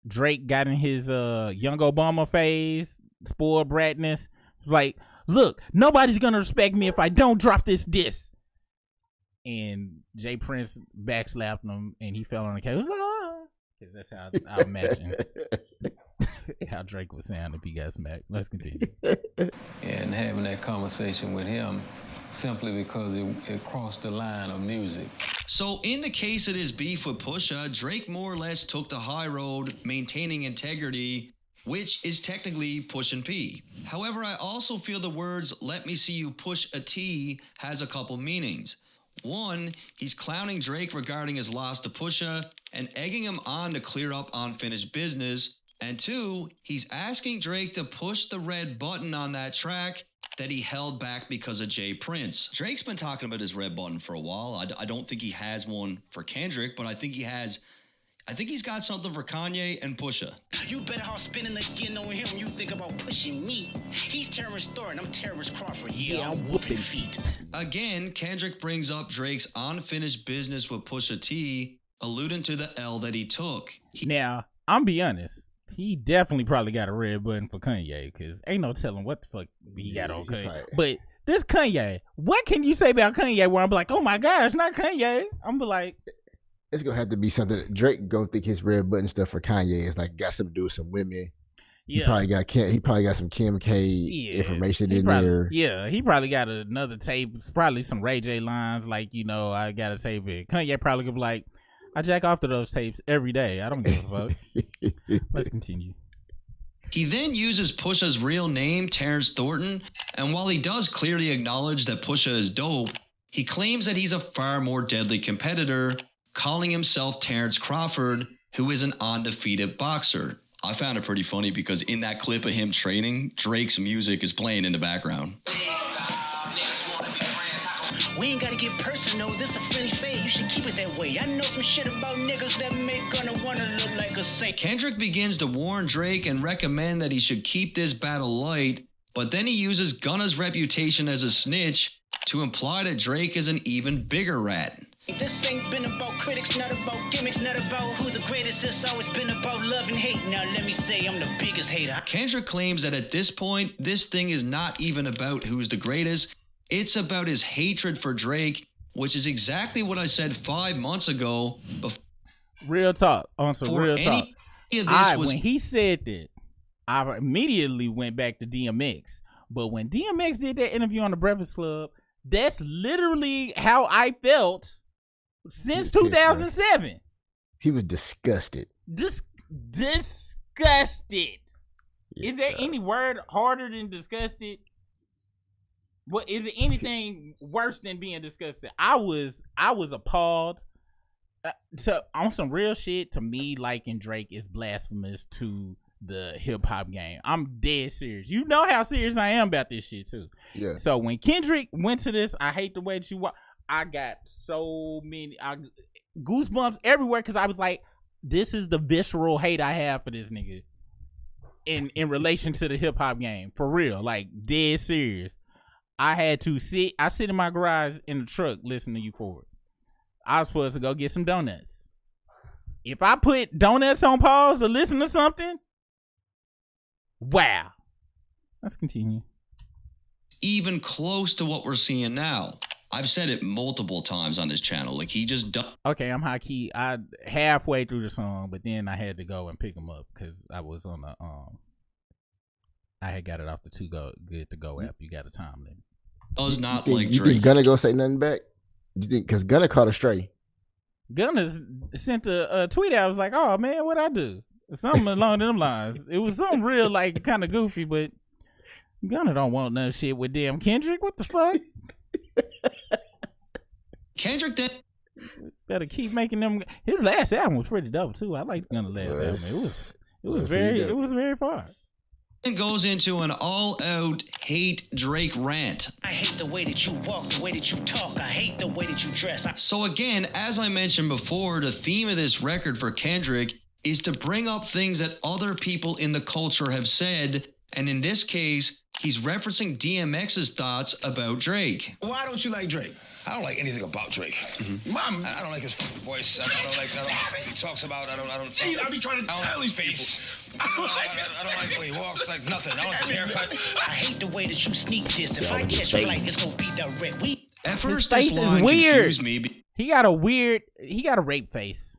Drake got in his young Obama phase, spoiled bratness. Like, look, nobody's gonna respect me if I don't drop this disc. And Jay Prince backslapped him, and he fell on the couch. Because that's how I imagine how Drake would sound if he got smacked. Let's continue. And having that conversation with him simply because it crossed the line of music. So in the case of this beef with Pusha, Drake more or less took the high road, maintaining integrity, which is technically pushing P. However, I also feel the words "let me see you push a T" has a couple meanings. One, he's clowning Drake regarding his loss to Pusha and egging him on to clear up unfinished business. And two, he's asking Drake to push the red button on that track that he held back because of Jay Prince. Drake's been talking about his red button for a while. I don't think he has one for Kendrick, but I think he's got something for Kanye and Pusha. You better off spinning again on him when you think about pushing me. He's Terrence Thornton, I'm Terrence Crawford. Yeah, I'm whooping feet. Again, Kendrick brings up Drake's unfinished business with Pusha T, alluding to the L that he took. Now, I'm be honest. He definitely probably got a red button for Kanye, because ain't no telling what the fuck he got on Kanye. But this Kanye, what can you say about Kanye where I'm like, oh my gosh, not Kanye? I'm be like, it's gonna have to be something that Drake gonna think his red button stuff for Kanye is like got something to do with some women. Yeah. He probably got some Kim K information in there. Yeah, he probably got another tape. It's probably some Ray J lines like, I got a tape it. Kanye probably could be like, I jack off to those tapes every day. I don't give a fuck. Let's continue. He then uses Pusha's real name, Terrence Thornton, and while he does clearly acknowledge that Pusha is dope, he claims that he's a far more deadly competitor, calling himself Terrence Crawford, who is an undefeated boxer. I found it pretty funny because in that clip of him training, Drake's music is playing in the background. We ain't gotta get personal, this a friendly fade, you should keep it that way. I know some shit about niggas that make gonna wanna look like a saint. Kendrick begins to warn Drake and recommend that he should keep this battle light, but then he uses Gunna's reputation as a snitch to imply that Drake is an even bigger rat. This ain't been about critics, not about gimmicks, not about who the greatest. It's always been about love and hate. Now let me say I'm the biggest hater. Kendrick claims that at this point, this thing is not even about who's the greatest. It's about his hatred for Drake, which is exactly what I said 5 months ago. Real talk. On some real talk. When he said that, I immediately went back to DMX. But when DMX did that interview on the Breakfast Club, that's literally how I felt since 2007. He was disgusted. Disgusted. Is there any word harder than disgusted? What is it? Anything worse than being disgusted? I was appalled. On some real shit, to me, liking Drake is blasphemous to the hip hop game. I'm dead serious. You know how serious I am about this shit too. Yeah. So when Kendrick went to this, I hate the way that you walk. I got so many goosebumps everywhere because I was like, this is the visceral hate I have for this nigga in relation to the hip hop game. For real, like dead serious. I sit in my garage in the truck listening to you forward. I was supposed to go get some donuts. If I put donuts on pause to listen to something, wow. Let's continue. Even close to what we're seeing now. I've said it multiple times on this channel. Like, he just does. Okay, I'm high key. I halfway through the song, but then I had to go and pick him up because I was on the I had got it off the Good to Go app. You got a time limit. Does not you like think, Drake. You think Gunna go say nothing back? You think because Gunna caught a stray? Gunna sent a tweet out. I was like, oh man, what'd I do? Something along them lines. It was something real like kind of goofy, but Gunna don't want no shit with damn Kendrick. What the fuck? Kendrick then better keep making them. His last album was pretty dope too. I liked Gunna's last album. It was very far. And goes into an all-out hate Drake rant. I hate the way that you walk, the way that you talk. I hate the way that you dress. So again, as I mentioned before, the theme of this record for Kendrick is to bring up things that other people in the culture have said, and in this case, he's referencing DMX's thoughts about Drake. Why don't you like Drake? I don't like anything about Drake. Mom, I don't like his fucking voice. I don't like he talks about. I don't. See, I be trying to tell these people. I don't like the way he walks. Like nothing. I don't like his haircut. I hate the way that you sneak this. If I catch a flight, it's gonna be direct. At first, his face this is line weird. confused me. He got a rape face.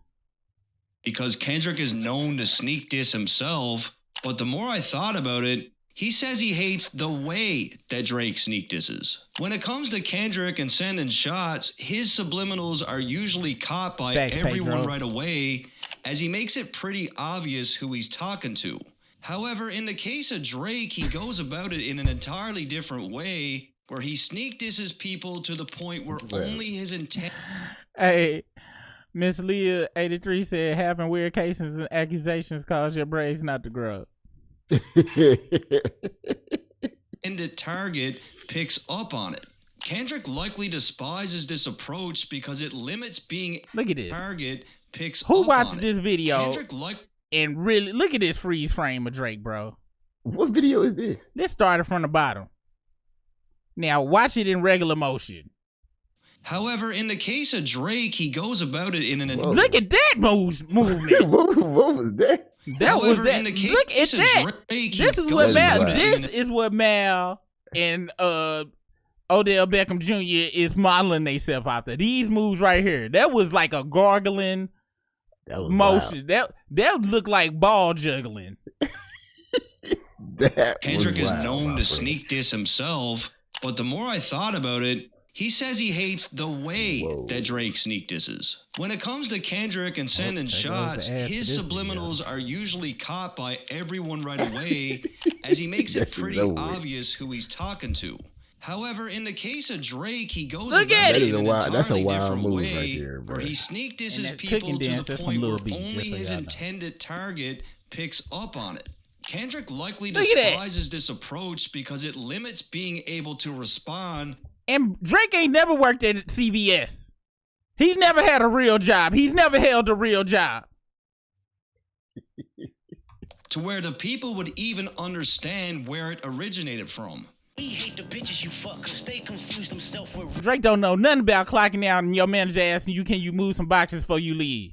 Because Kendrick is known to sneak diss himself, but the more I thought about it, he says he hates the way that Drake sneak disses. When it comes to Kendrick and sending shots, his subliminals are usually caught by everyone right away, as he makes it pretty obvious who he's talking to. However, in the case of Drake, he goes about it in an entirely different way, where he sneak disses people to the point where only his intent... Hey, Miss Leah 83 said having weird cases and accusations cause your braids not to grow. And the target picks up on it. Kendrick likely despises this approach because it limits being look at this. Target picks Who up watched on this it. video and really look at this freeze frame of Drake, bro? What video is this? This started from the bottom. Now watch it in regular motion. However, in the case of Drake, he goes about it in an... Look at that movement. What was that? That was that. Look at that. This is what Mal. This is what Mal and Odell Beckham Jr. is modeling themselves after. These moves right here. That was like a gargling motion. Wild. That looked like ball juggling. Kendrick is known to sneak diss himself, but the more I thought about it, he says he hates the way that Drake sneak disses. When it comes to Kendrick and sending shots, his subliminals are usually caught by everyone right away, as he makes it pretty obvious who he's talking to. However, in the case of Drake, he goes look at it. That's a wild move right there, bro. Where he sneak disses people to the point where only his intended target picks up on it. Kendrick likely despises this approach because it limits being able to respond. And Drake ain't never worked at CVS. He's never had a real job. He's never held a real job. To where the people would even understand where it originated from. We hate the bitches you fuck cause they confuse themselves with... Drake don't know nothing about clocking out and your manager asking you, can you move some boxes before you leave?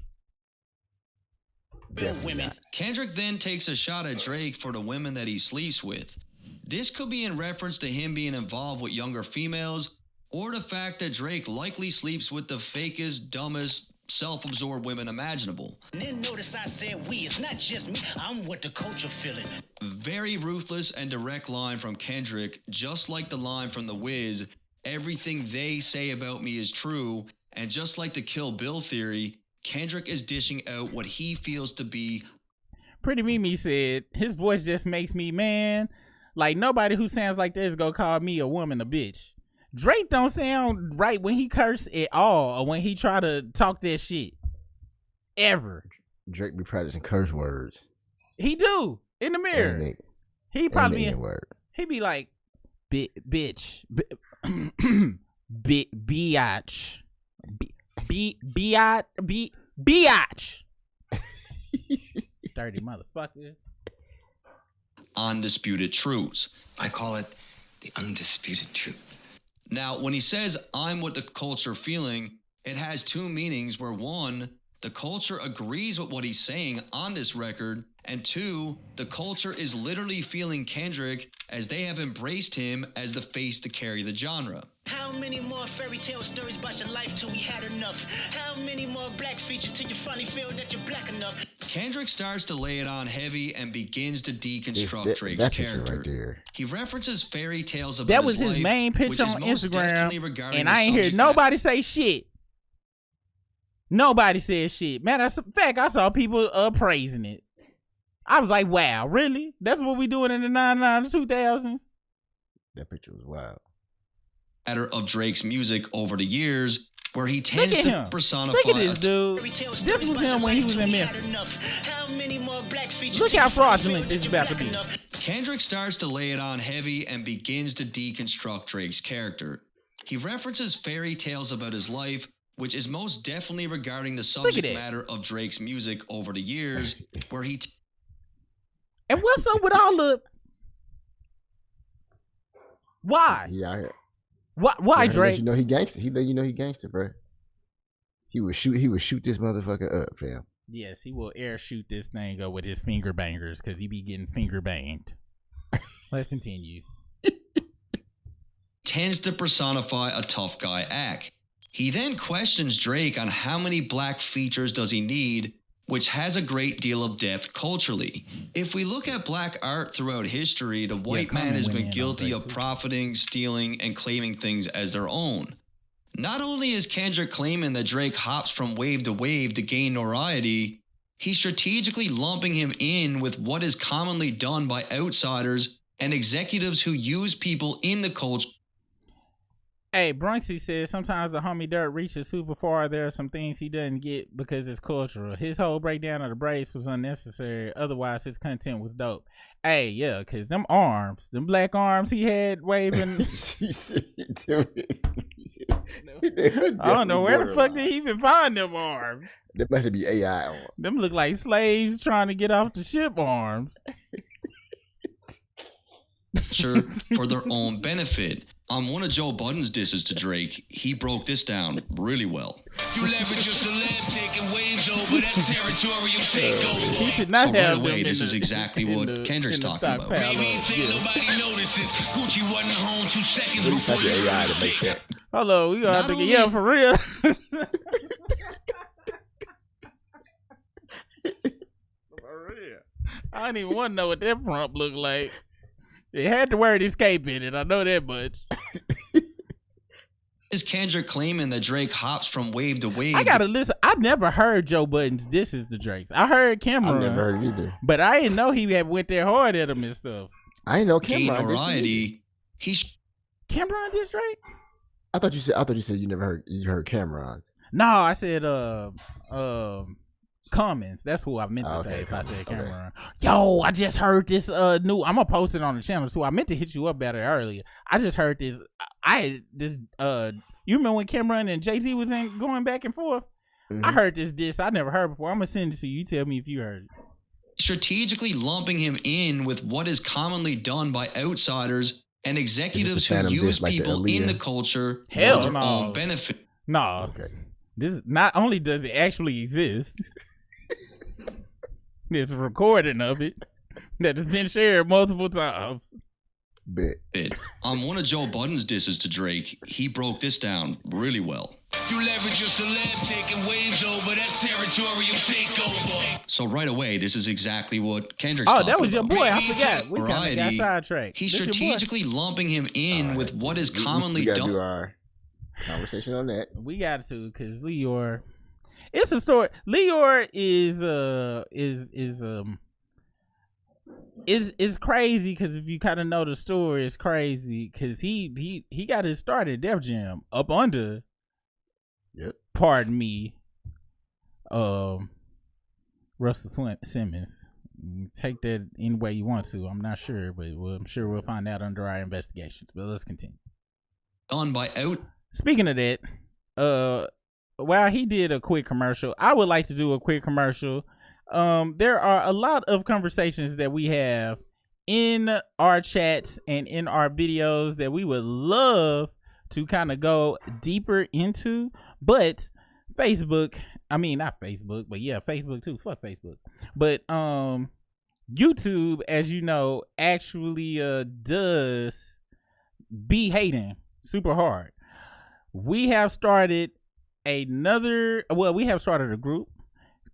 Women. Kendrick then takes a shot at Drake for the women that he sleeps with. This could be in reference to him being involved with younger females, or the fact that Drake likely sleeps with the fakest, dumbest, self-absorbed women imaginable. And then notice I said we, it's not just me, I'm what the culture feeling. Very ruthless and direct line from Kendrick, just like the line from The Wiz, everything they say about me is true, and just like the Kill Bill theory, Kendrick is dishing out what he feels to be. Pretty Mimi said, his voice just makes me, man, like nobody who sounds like this gonna call me a woman a bitch. Drake don't sound right when he curse at all or when he try to talk that shit. Ever. Drake be practicing curse words. He do. In the mirror. He probably he be like, bitch, Biatch. Biatch. Dirty motherfucker. Undisputed truths. I call it the undisputed truth. Now, when he says, I'm what the culture feeling, it has two meanings where one, the culture agrees with what he's saying on this record, and two, the culture is literally feeling Kendrick as they have embraced him as the face to carry the genre. How many more fairy tale stories about your life till we had enough? How many more black features till you finally feel that you're black enough? Kendrick starts to lay it on heavy and begins to deconstruct that Drake's picture character. right there. He references fairy tales about That was his life, main which picture is on most definitely Instagram, regarding and the I ain't hear subject nobody say shit. Nobody said shit. Man, that's a fact. I saw people praising it. I was like, wow, really? That's what we doing in the 99 2000s? That picture was wild. matter of Drake's music over the years, where he tends to personify. Look at this dude. This was him when he was in Memphis. Look how fraudulent this is about to be. Kendrick starts to lay it on heavy and begins to deconstruct Drake's character. He references fairy tales about his life, which is most definitely regarding the subject matter of Drake's music over the years, where he... And what's up with all the... Why? Yeah. Why Drake? You know he gangster. He let you know he gangster, bro. He would shoot this motherfucker up, fam. Yes, he will air shoot this thing up with his finger bangers because he be getting finger banged. Let's continue. Tends to personify a tough guy act. He then questions Drake on how many black features does he need, which has a great deal of depth culturally. If we look at black art throughout history, the white man has been guilty of profiting, stealing, and claiming things as their own. Not only is Kendrick claiming that Drake hops from wave to gain notoriety, he's strategically lumping him in with what is commonly done by outsiders and executives who use people in the culture. Hey, Bronxy says sometimes the homie Dirt reaches super far. There are some things he doesn't get because it's cultural. His whole breakdown of the braids was unnecessary. Otherwise, his content was dope. Hey, yeah, because them arms, them black arms he had waving. I don't know where the fuck did he even find them arms. That must be AI arms. Them look like slaves trying to get off the ship arms. Sure, for their own benefit. On one of Joe Budden's disses to Drake, he broke this down really well. You leverage your celeb taking waves over that territorial takeover. He should not have them. Way, this is exactly what Kendrick's talking about. Maybe you think nobody notices. Gucci wasn't home 2 seconds before you AI to make that. Hello, we are thinking, yeah, for real. For real. I don't even want to know what that prompt looked like. It had the word escape in it. I know that much. Is Kendrick claiming that Drake hops from wave to wave? I gotta listen. I never heard Joe Budden's disses to Drake's. I heard Cameron. I never heard it either. But I didn't know he had went there hard at him and stuff. I didn't know Cameron. Notoriety. Cameron diss Drake? I thought you said you never heard Cameron's. No, I said Cummins. That's who I meant to say if I said Cameron. Okay. Yo, I just heard this new. I'm gonna post it on the channel too. I meant to hit you up about it earlier. I just heard this. You remember when Cameron and Jay-Z was going back and forth? Mm-hmm. I heard this diss I never heard before. I'm gonna send it to you. You tell me if you heard it. Strategically lumping him in with what is commonly done by outsiders and executives who use people in the culture for their own benefit. No. Okay. This is not only does it actually exist. There's a recording of it that has been shared multiple times. On one of Joe Budden's disses to Drake, he broke this down really well. You leverage your celeb taking waves over that territorial takeover. So right away, this is exactly what Kendrick's talking about. Oh, that was your boy. I forgot. We kind of got sidetracked. He's strategically lumping him in with what is commonly done. We do our conversation on that. We got to, because Leor... It's a story. Leor is crazy because if you kind of know the story, it's crazy because he got his start at Def Jam up under. Yep. Pardon me. Russell Simmons. Take that any way you want to. I'm not sure, but I'm sure we'll find out under our investigations. But let's continue. Done by speaking of that, while he did a quick commercial, I would like to do a quick commercial. There are a lot of conversations that we have in our chats and in our videos that we would love to kind of go deeper into, but Facebook, I mean, not Facebook, but yeah, Facebook too. Fuck Facebook. But YouTube, as you know, actually does be hating super hard. We have started a group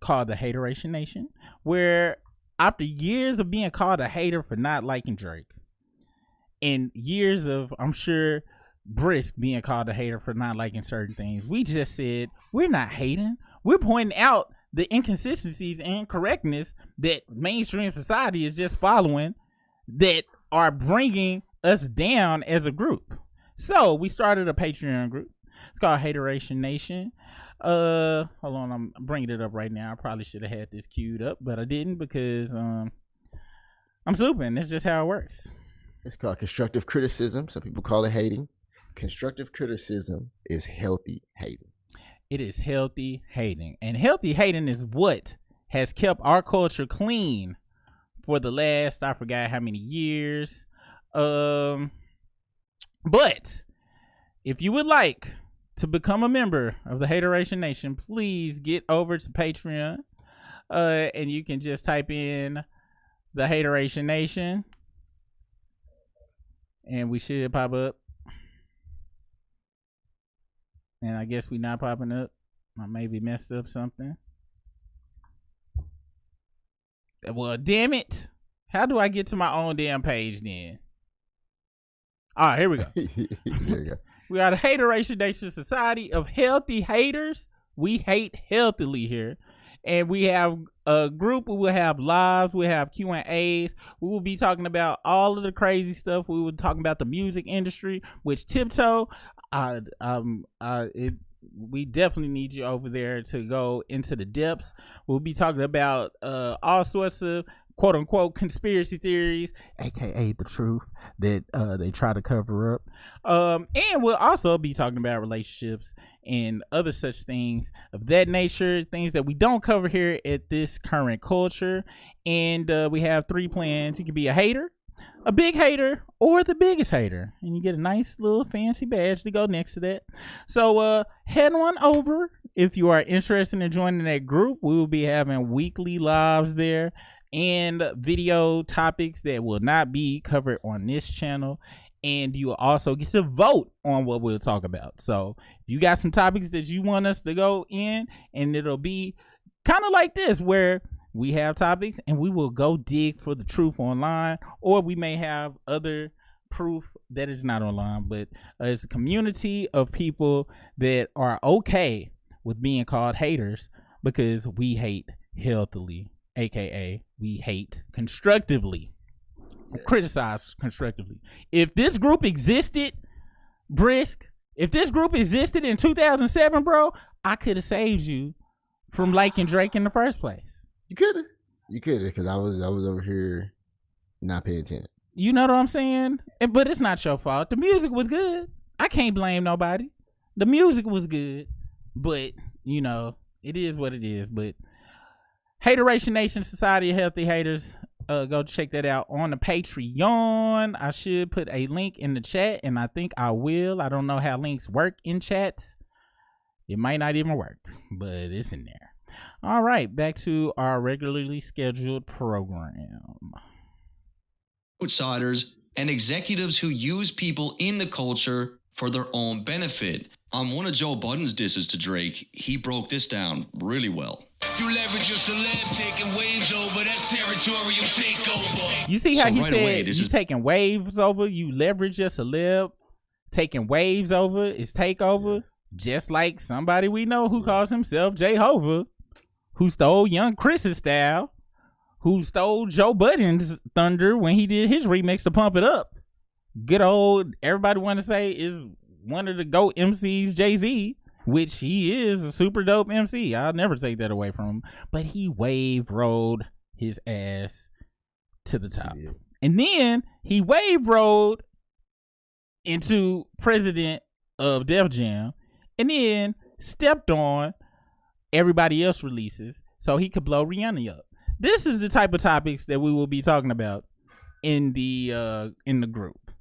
called the Hateration Nation, where after years of being called a hater for not liking Drake, and years of, I'm sure, Brisk being called a hater for not liking certain things, we just said, we're not hating. We're pointing out the inconsistencies and correctness that mainstream society is just following that are bringing us down as a group. So we started a Patreon group. It's called Hateration Nation. Hold on, I'm bringing it up right now. I probably should have had this queued up, but I didn't because I'm souping. That's just how it works. It's called constructive criticism. Some people call it hating. Constructive criticism is healthy hating. It is healthy hating. And healthy hating is what has kept our culture clean for the last, I forgot how many years. But if you would like to become a member of the Hateration Nation, please get over to Patreon. And you can just type in the Hateration Nation and we should pop up. And I guess we not popping up. I maybe messed up something. Well, damn it. How do I get to my own damn page then? All right, here we go. There you go. We are the Hateration Nation Society of Healthy Haters. We hate healthily here. And we have a group. We will have lives. We have Q&As. We will be talking about all of the crazy stuff. We will talk about the music industry, which Tiptoe, we definitely need you over there to go into the depths. We'll be talking about all sorts of quote unquote conspiracy theories, aka the truth that they try to cover up. And we'll also be talking about relationships and other such things of that nature, things that we don't cover here at this current culture. And we have 3 plans. You can be a hater, a big hater, or the biggest hater, and you get a nice little fancy badge to go next to that. So head on over if you are interested in joining that group. We will be having weekly lives there and video topics that will not be covered on this channel, and you will also get to vote on what we'll talk about. So if you got some topics that you want us to go in, and it'll be kind of like this where we have topics and we will go dig for the truth online, or we may have other proof that is not online, but it's a community of people that are okay with being called haters because we hate healthily, aka we hate constructively, criticize constructively. If this group existed, Brisk, if this group existed in 2007, bro, I could have saved you from liking Drake in the first place. You could have, because I was over here not paying attention. You know what I'm saying? But it's not your fault. The music was good. I can't blame nobody. The music was good, but you know, it is what it is. But Hateration Nation Society of Healthy Haters, go check that out on the Patreon. I should put a link in the chat, and I think I will. I don't know how links work in chats. It might not even work, but it's in there. All right, back to our regularly scheduled program. Outsiders and executives who use people in the culture for their own benefit. On one of Joe Budden's disses to Drake, he broke this down really well. You leverage your celeb taking waves over, that's territorial takeover. You see how he said you taking waves over, you leverage your celeb, taking waves over is takeover, just like somebody we know who calls himself Jehovah, who stole Young Chris's style, who stole Joe Budden's thunder when he did his remix to Pump It Up. Good old, everybody want to say is one of the GOAT MCs, Jay-Z, which he is a super dope MC. I'll never take that away from him. But he wave rode his ass to the top. Yeah. And then he wave rode into President of Def Jam, and then stepped on everybody else releases so he could blow Rihanna up. This is the type of topics that we will be talking about in the group.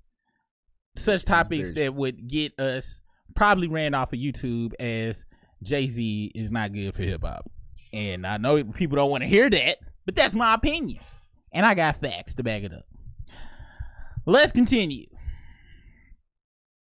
Such topics that would get us probably ran off of YouTube as Jay-Z is not good for hip hop. And I know people don't want to hear that, but that's my opinion. And I got facts to back it up. Let's continue.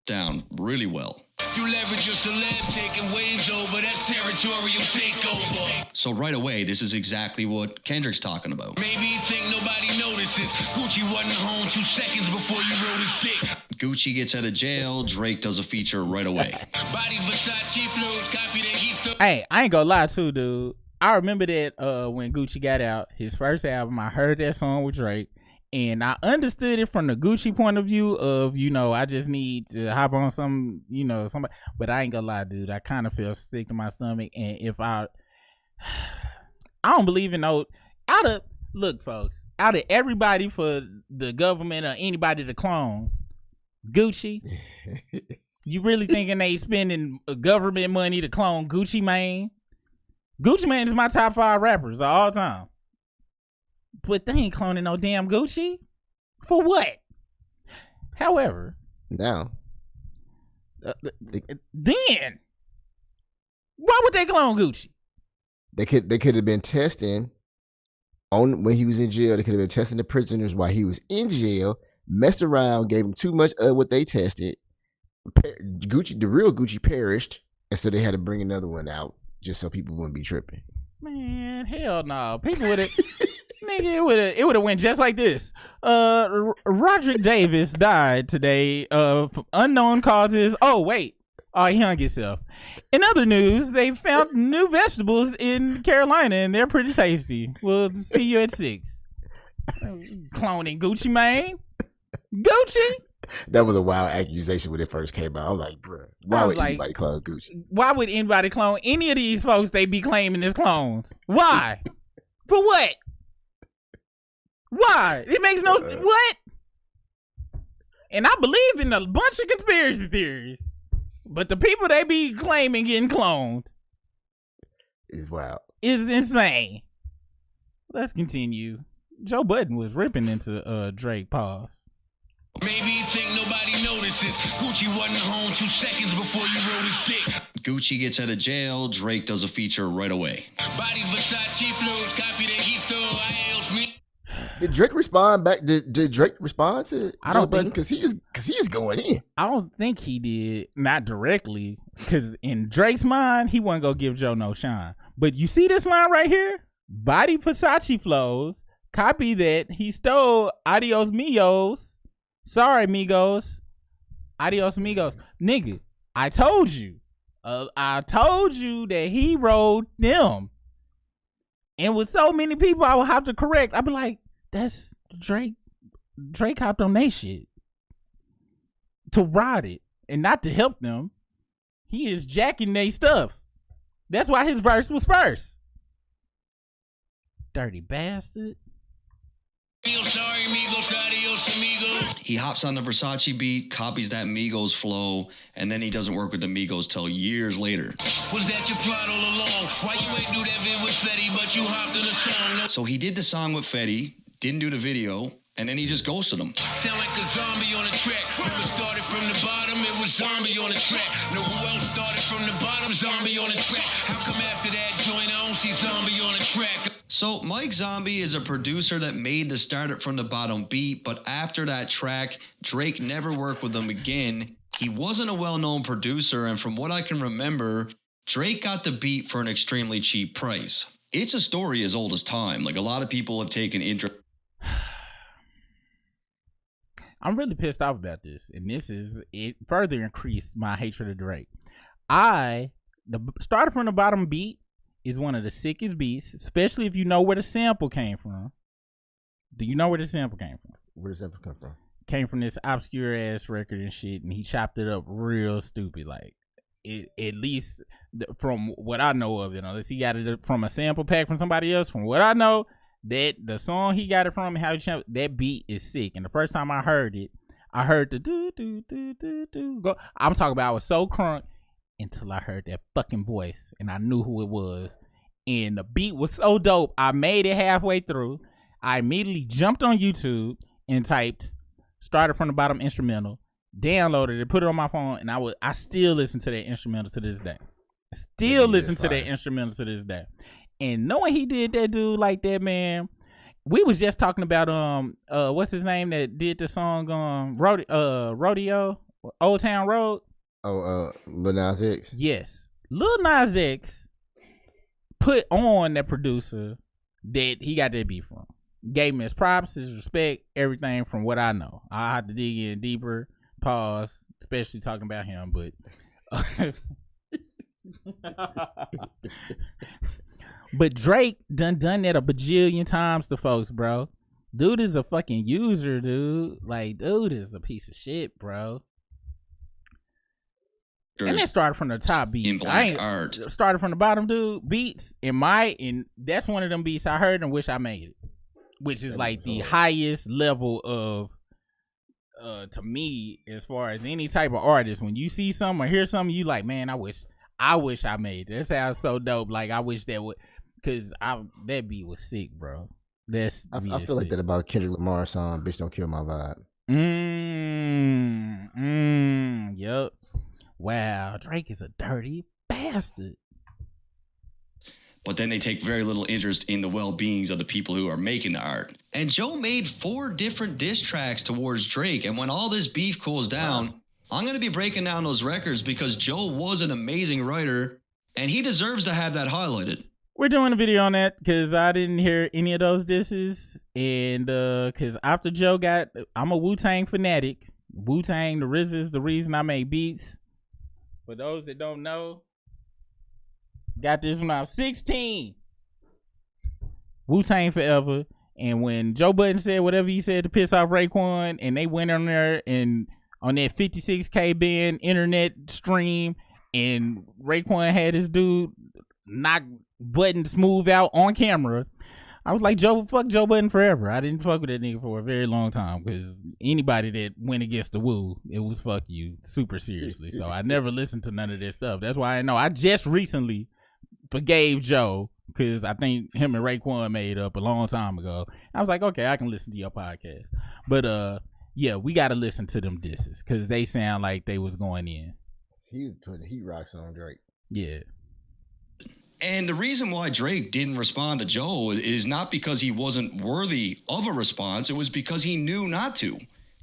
Down really well. You leverage your celeb taking waves over, that's territorial takeover. So right away, this is exactly what Kendrick's talking about. Maybe you think nobody notices. Gucci wasn't home 2 seconds before you wrote his dick. Gucci gets out of jail, Drake does a feature right away. Body Versace flows, copy that he still. Hey, I ain't gonna lie too, dude. I remember that when Gucci got out, his first album, I heard that song with Drake. And I understood it from the Gucci point of view of, I just need to hop on somebody. But I ain't gonna lie, dude. I kind of feel sick to my stomach. And if I don't believe in look, folks, out of everybody for the government or anybody to clone Gucci, you really thinking they spending government money to clone Gucci Mane? Gucci Mane is my top 5 rappers of all time. But they ain't cloning no damn Gucci. For what? However, now, then why would they clone Gucci? They could have been testing on when he was in jail. They could have been testing the prisoners while he was in jail. Messed around, gave him too much of what they tested. Gucci, the real Gucci, perished, and so they had to bring another one out just so people wouldn't be tripping. Man, hell no. People would have. Nigga, it would have went just like this. Roderick Davis died today of unknown causes. Oh, wait. Oh, he hung himself. In other news, they found new vegetables in Carolina, and they're pretty tasty. We'll see you at 6. Cloning Gucci Mane? Gucci? That was a wild accusation when it first came out. I was like, bruh, why would anybody clone Gucci? Why would anybody clone any of these folks they be claiming as clones? Why? For what? Why? It makes no what? And I believe in a bunch of conspiracy theories, but the people they be claiming getting cloned is wild. Is insane. Let's continue. Joe Budden was ripping into Drake. Pause. Maybe you think nobody notices. Gucci wasn't home 2 seconds before you wrote his dick. Gucci gets out of jail, Drake does a feature right away. Body Versace flows, copy that he stole. I else me. Did Drake respond back? Did Drake respond to Joe Budden? Because he is going in. I don't think he did, not directly, because in Drake's mind, he wasn't gonna give Joe no shine. But you see this line right here? Body Versace flows, copy that he stole. Adios Migos. Sorry, Migos. Adios Migos. Nigga, I told you that he wrote them. And with so many people I would have to correct, I'd be like, that's Drake. Drake hopped on they shit to ride it and not to help them. He is jacking they stuff. That's why his verse was first. Dirty bastard. Sorry, Migos, adios, amigos. He hops on the Versace beat, copies that Migos flow, and then he doesn't work with the Migos till years later. Was that your plot all along? Why you ain't do that vid with Fetty, but you hopped in the song? So he did the song with Fetty, didn't do the video, and then he just ghosted him. Sound like a zombie on a track. Never started from the bottom, it was zombie on the track. Know who else started from the bottom? Zombie on the track. How come after that joint I don't see zombie on the track? So Mike Zombie is a producer that made the Start It From the Bottom beat, but after that track, Drake never worked with him again. He wasn't a well-known producer, and from what I can remember, Drake got the beat for an extremely cheap price. It's a story as old as time. Like, a lot of people have taken interest. I'm really pissed off about this, and it further increased my hatred of Drake. The Start It From the Bottom beat is one of the sickest beats, especially if you know where the sample came from. Do you know where the sample came from? Where did the sample come from? Came from this obscure ass record and shit, and he chopped it up real stupid. Like, at least from what I know of it, unless he got it from a sample pack from somebody else. From what I know, that the song he got it from, how he chopped, that beat is sick. And the first time I heard it, I heard the do go. I'm talking about I was so crunk until I heard that fucking voice and I knew who it was. And the beat was so dope. I made it halfway through. I immediately jumped on YouTube and typed started from the bottom instrumental, downloaded it, put it on my phone, and I still listen to that instrumental to this day. Still listen to that instrumental to this day. And knowing he did that dude like that, man, we was just talking about what's his name that did the song Rodeo, Old Town Road. Lil Nas X. Yes. Lil Nas X put on that producer that he got that beat from. Gave him his props, his respect, everything from what I know. I have to dig in deeper, pause, especially talking about him, but but Drake done that a bajillion times to folks, bro. Dude is a fucking user, dude. Like, dude is a piece of shit, bro. And that started from the top beat. Started from the bottom, dude. Beats and that's one of them beats I heard and wish I made it. Which is like the highest level of to me as far as any type of artist. When you see something or hear something, you like, man, I wish I made it. That sounds so dope. Like I wish that would, cause that beat was sick, bro. I feel like that about Kendrick Lamar song, "Bitch Don't Kill My Vibe." Yep. Wow, Drake is a dirty bastard. But then they take very little interest in the well-beings of the people who are making the art. And Joe made 4 different diss tracks towards Drake, and when all this beef cools down, I'm going to be breaking down those records because Joe was an amazing writer, and he deserves to have that highlighted. We're doing a video on that because I didn't hear any of those disses, and because after Joe I'm a Wu-Tang fanatic. Wu-Tang, the RZA is the reason I make beats. For those that don't know, got this when I was 16. Wu-Tang forever. And when Joe Budden said whatever he said to piss off Raekwon, and they went on there and on that 56K band internet stream, and Raekwon had his dude knock Budden smooth out on camera, I was like, fuck Joe Budden forever. I didn't fuck with that nigga for a very long time because anybody that went against the Wu, it was fuck you super seriously. So I never listened to none of this stuff. That's why I know I just recently forgave Joe because I think him and Raekwon made up a long time ago. I was like, okay, I can listen to your podcast. But yeah, we got to listen to them disses because they sound like they was going in. He was putting heat rocks on Drake. Yeah. And the reason why Drake didn't respond to Joe is not because he wasn't worthy of a response. It was because he knew not to.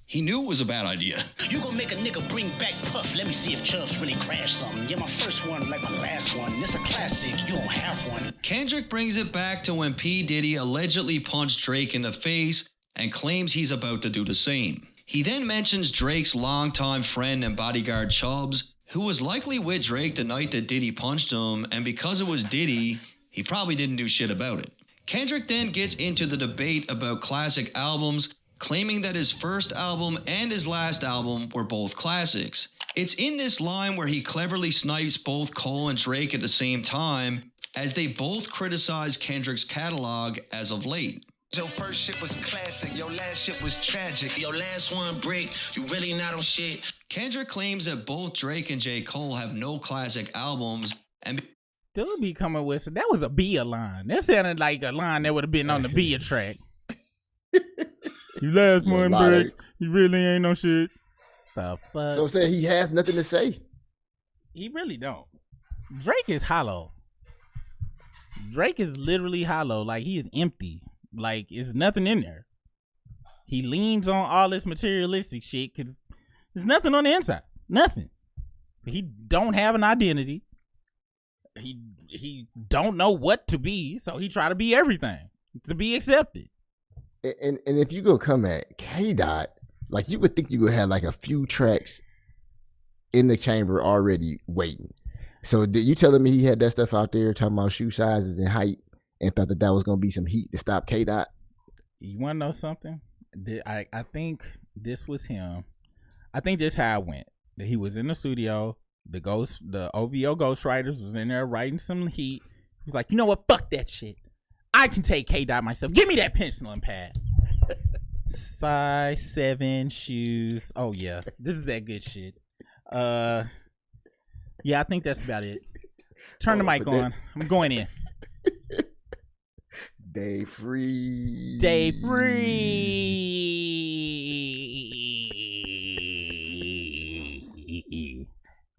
He knew it was a bad idea. You gonna make a nigga bring back Puff. Let me see if Chubbs really crashed something. Yeah, my first one like my last one. It's a classic. You don't have one. Kendrick brings it back to when P. Diddy allegedly punched Drake in the face and claims he's about to do the same. He then mentions Drake's longtime friend and bodyguard Chubbs, who was likely with Drake the night that Diddy punched him, and because it was Diddy, he probably didn't do shit about it. Kendrick then gets into the debate about classic albums, claiming that his first album and his last album were both classics. It's in this line where he cleverly snipes both Cole and Drake at the same time, as they both criticize Kendrick's catalog as of late. Your first shit was classic, your last shit was tragic. Your last one brick, you really not on shit. Kendrick claims that both Drake and J. Cole have no classic albums, and dude be coming with that was a Bia line. That sounded like a line that would have been on the Bia track. You last one brick, you really ain't no shit. The fuck? So I'm saying he has nothing to say. He really don't. Drake is hollow. Drake is literally hollow. Like he is empty. Like, it's nothing in there. He leans on all this materialistic shit because there's nothing on the inside. Nothing. He don't have an identity. He don't know what to be, so he try to be everything to be accepted. And if you go come at K-Dot, like you would think you would have like a few tracks in the chamber already waiting. So did you telling me he had that stuff out there talking about shoe sizes and height? And thought that was going to be some heat to stop K-Dot? You want to know something? I think this was him. I think this how it went. That he was in the studio. The OVO ghostwriters was in there writing some heat. He was like, you know what? Fuck that shit. I can take K-Dot myself. Give me that pencil and pad. Size 7 shoes. Oh yeah, this is that good shit. Yeah, I think that's about it. Turn the mic on. I'm going in. Day free. Day free.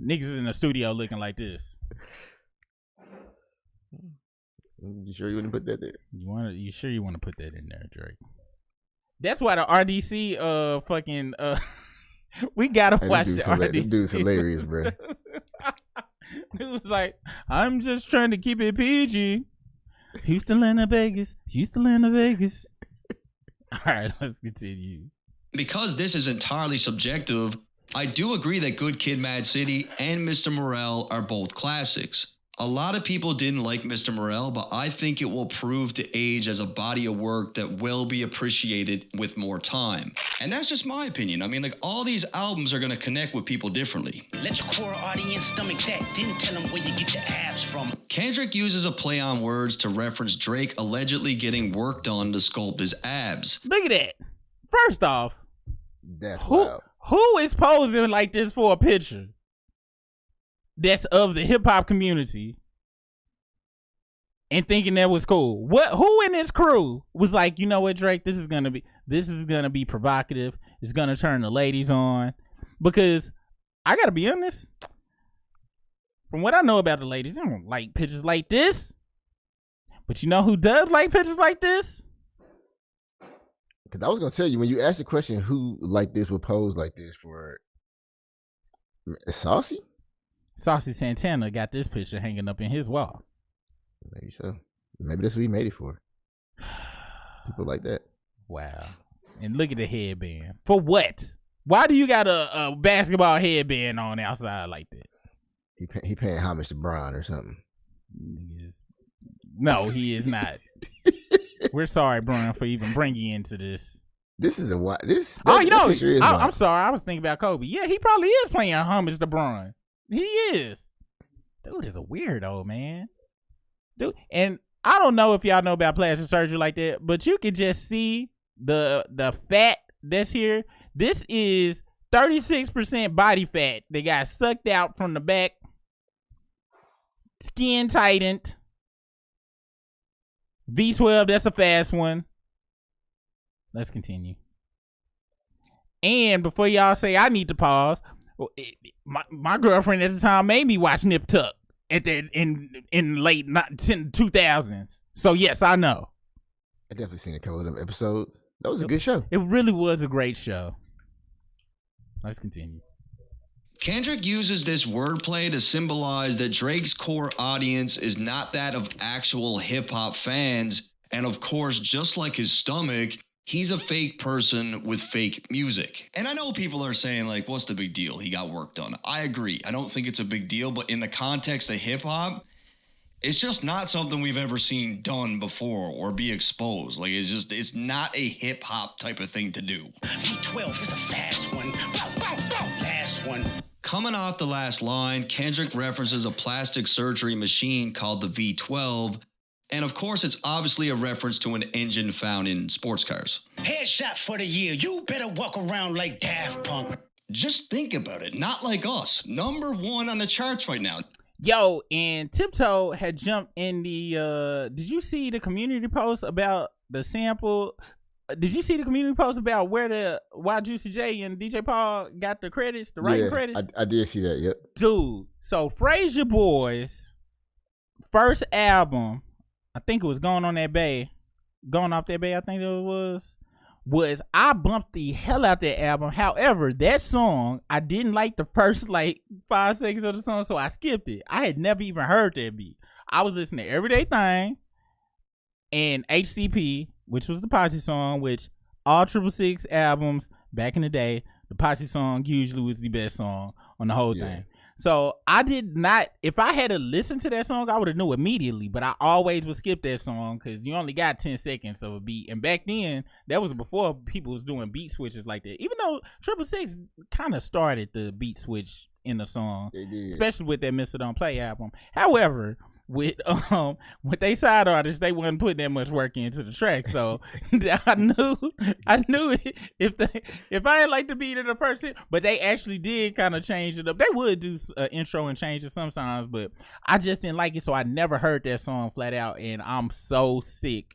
Niggas is in the studio looking like this. You sure you want to put that there? You sure you want to put that in there, Drake? That's why the RDC fucking we gotta watch the RDC. This dude's hilarious, bro. Dude was like, I'm just trying to keep it PG. Houston, Atlanta, Vegas. Houston, Atlanta, Vegas. All right, let's continue. Because this is entirely subjective, I do agree that Good Kid, Mad City and Mr. Morale are both classics. A lot of people didn't like Mr. Morale, but I think it will prove to age as a body of work that will be appreciated with more time. And that's just my opinion. I mean, like, all these albums are going to connect with people differently. Let your core audience stomach that. Then tell them where you get your abs from. Kendrick uses a play on words to reference Drake allegedly getting work done to sculpt his abs. Look at that. First off, that's wild. Who is posing like this for a picture that's of the hip hop community and thinking that was cool? Who in this crew was like, you know what, Drake, this is gonna be provocative. It's gonna turn the ladies on. Because I gotta be honest, from what I know about the ladies, they don't like pictures like this. But you know who does like pictures like this? Because I was gonna tell you, when you asked the question, who like this would pose like this for Saucy? Saucy Santana got this picture hanging up in his wall. Maybe so. Maybe that's what he made it for. People like that. Wow. And look at the headband. For what? Why do you got a basketball headband on outside like that? He paying homage to Bron or something. No, he is not. We're sorry, Bron, for even bringing you into this. This is I'm sorry. I was thinking about Kobe. Yeah, he probably is playing homage to Bron. He is. Dude is a weirdo, man. Dude, and I don't know if y'all know about plastic surgery like that, but you can just see the fat that's here. This is 36% body fat that got sucked out from the back, skin tightened. V12, that's a fast one. Let's continue. And before y'all say I need to pause, my girlfriend at the time made me watch Nip Tuck in late 2000s. So yes, I know. I definitely seen a couple of them episodes. That was a good show. It really was a great show. Let's continue. Kendrick uses this wordplay to symbolize that Drake's core audience is not that of actual hip-hop fans, and of course, just like his stomach, he's a fake person with fake music. And I know people are saying, like, what's the big deal? He got work done. I agree. I don't think it's a big deal, but in the context of hip-hop, it's just not something we've ever seen done before or be exposed. Like, it's not a hip-hop type of thing to do. V12 is a fast one. Bow, bow, bow. Last one. Coming off the last line, Kendrick references a plastic surgery machine called the V12, and of course it's obviously a reference to an engine found in sports cars. Headshot for the year. You better walk around like Daft Punk. Just think about it. Not like us. #1 on the charts right now. Yo, and Tiptoe had jumped in the did you see the community post about the sample? Did you see the community post about why Juicy J and DJ Paul got the credits, the writing credits? I did see that, yep. Dude, so Frazier Boys' first album, I think it was Going Off That Bay, I think it was I bumped the hell out that album. However, that song, I didn't like the first 5 seconds of the song, so I skipped it. I had never even heard that beat. I was listening to Everyday Thing and HCP, which was the Posse song, which all 666 albums back in the day, the Posse song usually was the best song on the whole thing. So I did not, if I had to listen to that song, I would have knew immediately, but I always would skip that song because you only got 10 seconds of a beat. And back then, that was before people was doing beat switches like that. Even though 666 kind of started the beat switch in the song, especially with that Mr. Don't Play album. However, with they side artists, they wasn't putting that much work into the track. So I knew if I didn't like the beat of the first hit, but they actually did kind of change it up. They would do intro and change it sometimes, but I just didn't like it, so I never heard that song flat out, and I'm so sick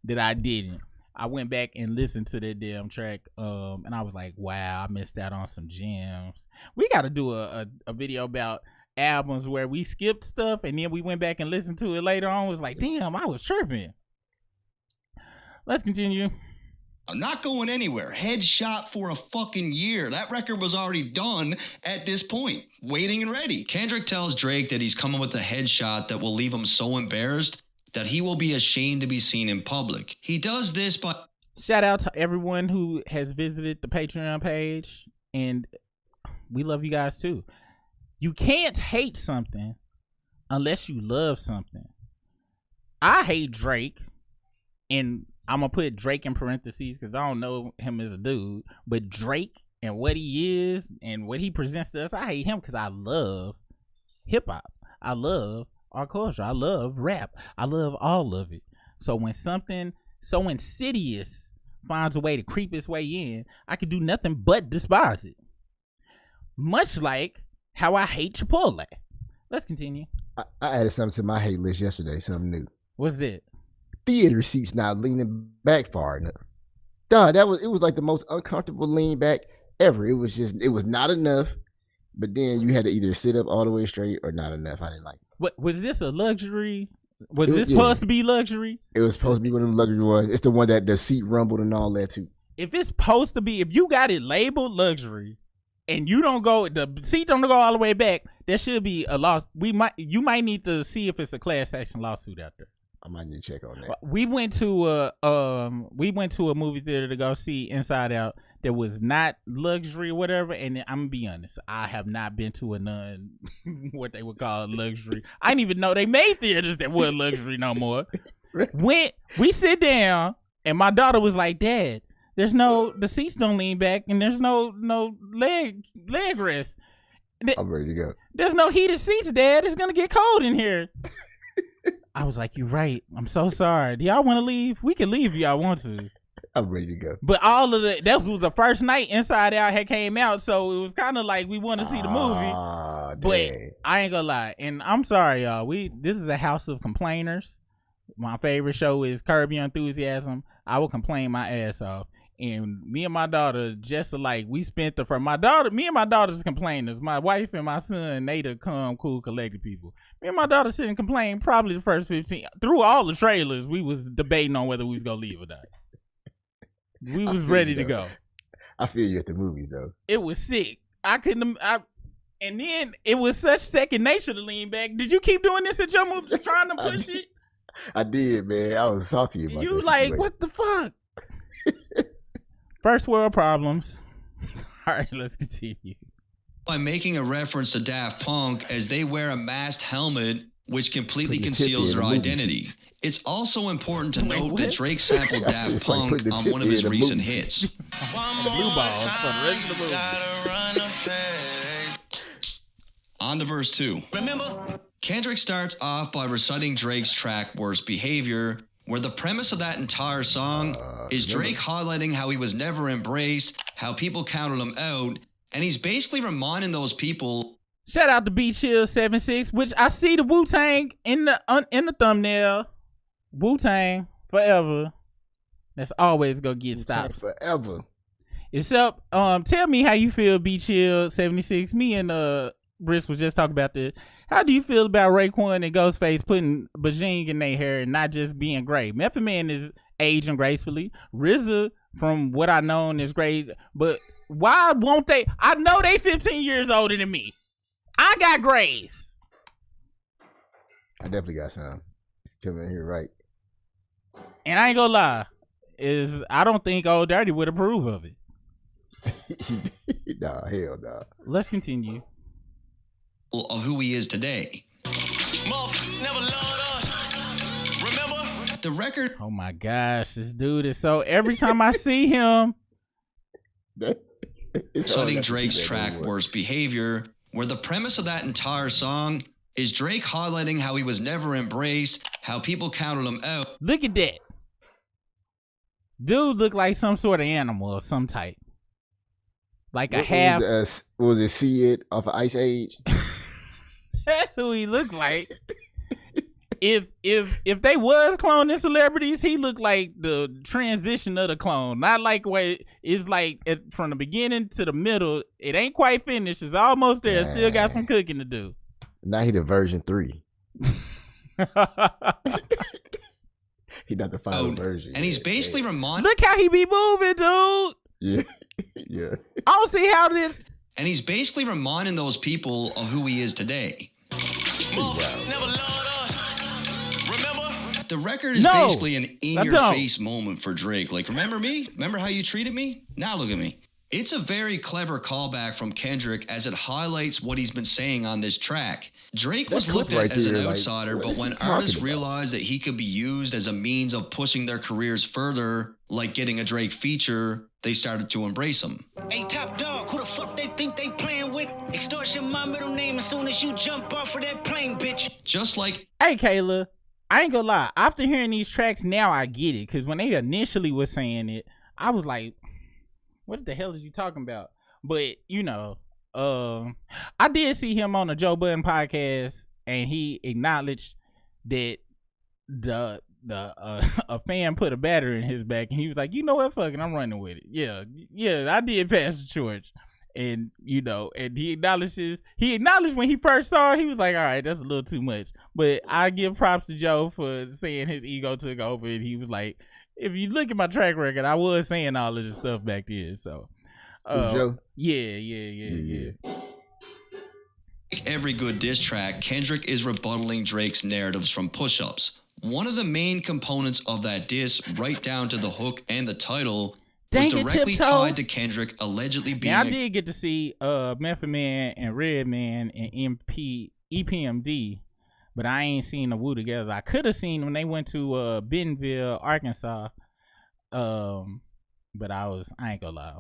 that I didn't. I went back and listened to that damn track, and I was like, wow, I missed out on some gems. We got to do a video about albums where we skipped stuff and then we went back and listened to it later on. It was like, damn, I was tripping. Let's continue. I'm not going anywhere. Headshot for a fucking year. That record was already done at this point, waiting and ready. Kendrick tells Drake that he's coming with a headshot that will leave him so embarrassed that he will be ashamed to be seen in public. He does this by... Shout out to everyone who has visited the Patreon page, and we love you guys too. You can't hate something unless you love something. I hate Drake, and I'm going to put Drake in parentheses because I don't know him as a dude, but Drake and what he is and what he presents to us, I hate him because I love hip-hop. I love our culture. I love rap. I love all of it. So when something so insidious finds a way to creep its way in, I can do nothing but despise it. Much like how I hate Chipotle. Let's continue. I added something to my hate list yesterday, something new. What's it? Theater seats not leaning back far enough. Duh, it was like the most uncomfortable lean back ever. It was not enough, but then you had to either sit up all the way straight or not enough. I didn't like it. What was this, a luxury? Was this supposed to be luxury? It was supposed to be one of them luxury ones. It's the one that the seat rumbled and all that too. If it's supposed to be, if you got it labeled luxury, and you don't go, the seat don't go all the way back, there should be a loss. You might need to see if it's a class action lawsuit out there. I might need to check on that. We went to a movie theater to go see Inside Out that was not luxury or whatever, and I'm gonna be honest, I have not been to a none what they would call luxury. I didn't even know they made theaters that were luxury no more. When we sit down, and my daughter was like, Dad, the seats don't lean back, and there's no leg rest. I'm ready to go. There's no heated seats, Dad. It's gonna get cold in here. I was like, you're right. I'm so sorry. Do y'all want to leave? We can leave if y'all want to. I'm ready to go. But that was the first night Inside Out had came out, so it was kind of like we want to see the movie. But I ain't gonna lie, and I'm sorry, y'all. This is a house of complainers. My favorite show is Curb Your Enthusiasm. I will complain my ass off. And me and my daughter, just like me and my daughter's complainers. My wife and my son, they the calm, cool, collected people. Me and my daughter sit and complain probably the first 15. Through all the trailers, we was debating on whether we was gonna leave or not. We was ready to go. I feel you at the movies though. It was sick. And then it was such second nature to lean back. Did you keep doing this at your movies, trying to push it? I did, man. I was salty about you like, what the fuck? First world problems. All right, let's continue. By making a reference to Daft Punk as they wear a masked helmet which completely conceals their identity. It's also important to note that Drake sampled Daft Punk on one of his recent hits. Blue balls for the rest of the movie. On to verse 2. Remember? Kendrick starts off by reciting Drake's track Worst Behavior, where the premise of that entire song is Drake highlighting how he was never embraced, how people counted him out, and he's basically reminding those people. Shout out to Beach Hill 76, which I see the Wu-Tang in the thumbnail. Wu-Tang forever. That's always gonna get stopped. Forever. Except, tell me how you feel, Beach Hill 76. Me and Briss was just talking about this. How do you feel about Raekwon and Ghostface putting Bajing in their hair and not just being gray? Method Man is aging gracefully. RZA, from what I know, is great. But why won't they? I know they 15 years older than me. I got grays. I definitely got some. It's coming in here right. And I ain't gonna lie, I don't think Old Dirty would approve of it. Nah, hell nah. Let's continue. Of who he is today. Never loved us. Remember? The record. Oh my gosh, this dude is so. Every time I see him, citing Drake's track Worst Behavior, where the premise of that entire song Is Drake highlighting how he was never embraced, how people counted him out? Look at that. Dude looked like some sort of animal of some type. Like a half. Was it Sid off of Ice Age? That's who he looked like. If they was cloning celebrities, he looked like the transition of the clone. Not like what it's like from the beginning to the middle. It ain't quite finished. It's almost there. Still got some cooking to do. Now he the version 3. He not the final version. And he's basically reminding. Look how he be moving, dude. Yeah, yeah. I don't see how this. And he's basically reminding those people of who he is today. The record is basically an in-your-face moment for Drake. Like, remember me? Remember how you treated me? Now look at me. It's a very clever callback from Kendrick as it highlights what he's been saying on this track. Drake was looked at as an outsider, but when artists realized that he could be used as a means of pushing their careers further, like getting a Drake feature, they started to embrace him. Hey, top dog, who the fuck they think they playing with? Extortion my middle name as soon as you jump off of that plane, bitch. Just like... Hey, Kayla, I ain't gonna lie. After hearing these tracks, now I get it. Because when they initially were saying it, I was like, what the hell is you talking about? But, you know, I did see him on the Joe Budden podcast, and he acknowledged that a fan put a battery in his back, and he was like, you know what, fuck it, I'm running with it. Yeah, I did pass the torch. And, you know, and he acknowledged when he first saw it, he was like, all right, that's a little too much. But I give props to Joe for saying his ego took over, and he was like, if you look at my track record, I was saying all of this stuff back then. So, Joe? Yeah. Like every good diss track, Kendrick is rebuttaling Drake's narratives from push-ups. One of the main components of that diss, right down to the hook and the title, was directly tied to Kendrick allegedly being... Now, I did get to see Method Man and Redman and EPMD, but I ain't seen the Wu together. I could have seen when they went to Bentonville, Arkansas, but I ain't gonna lie.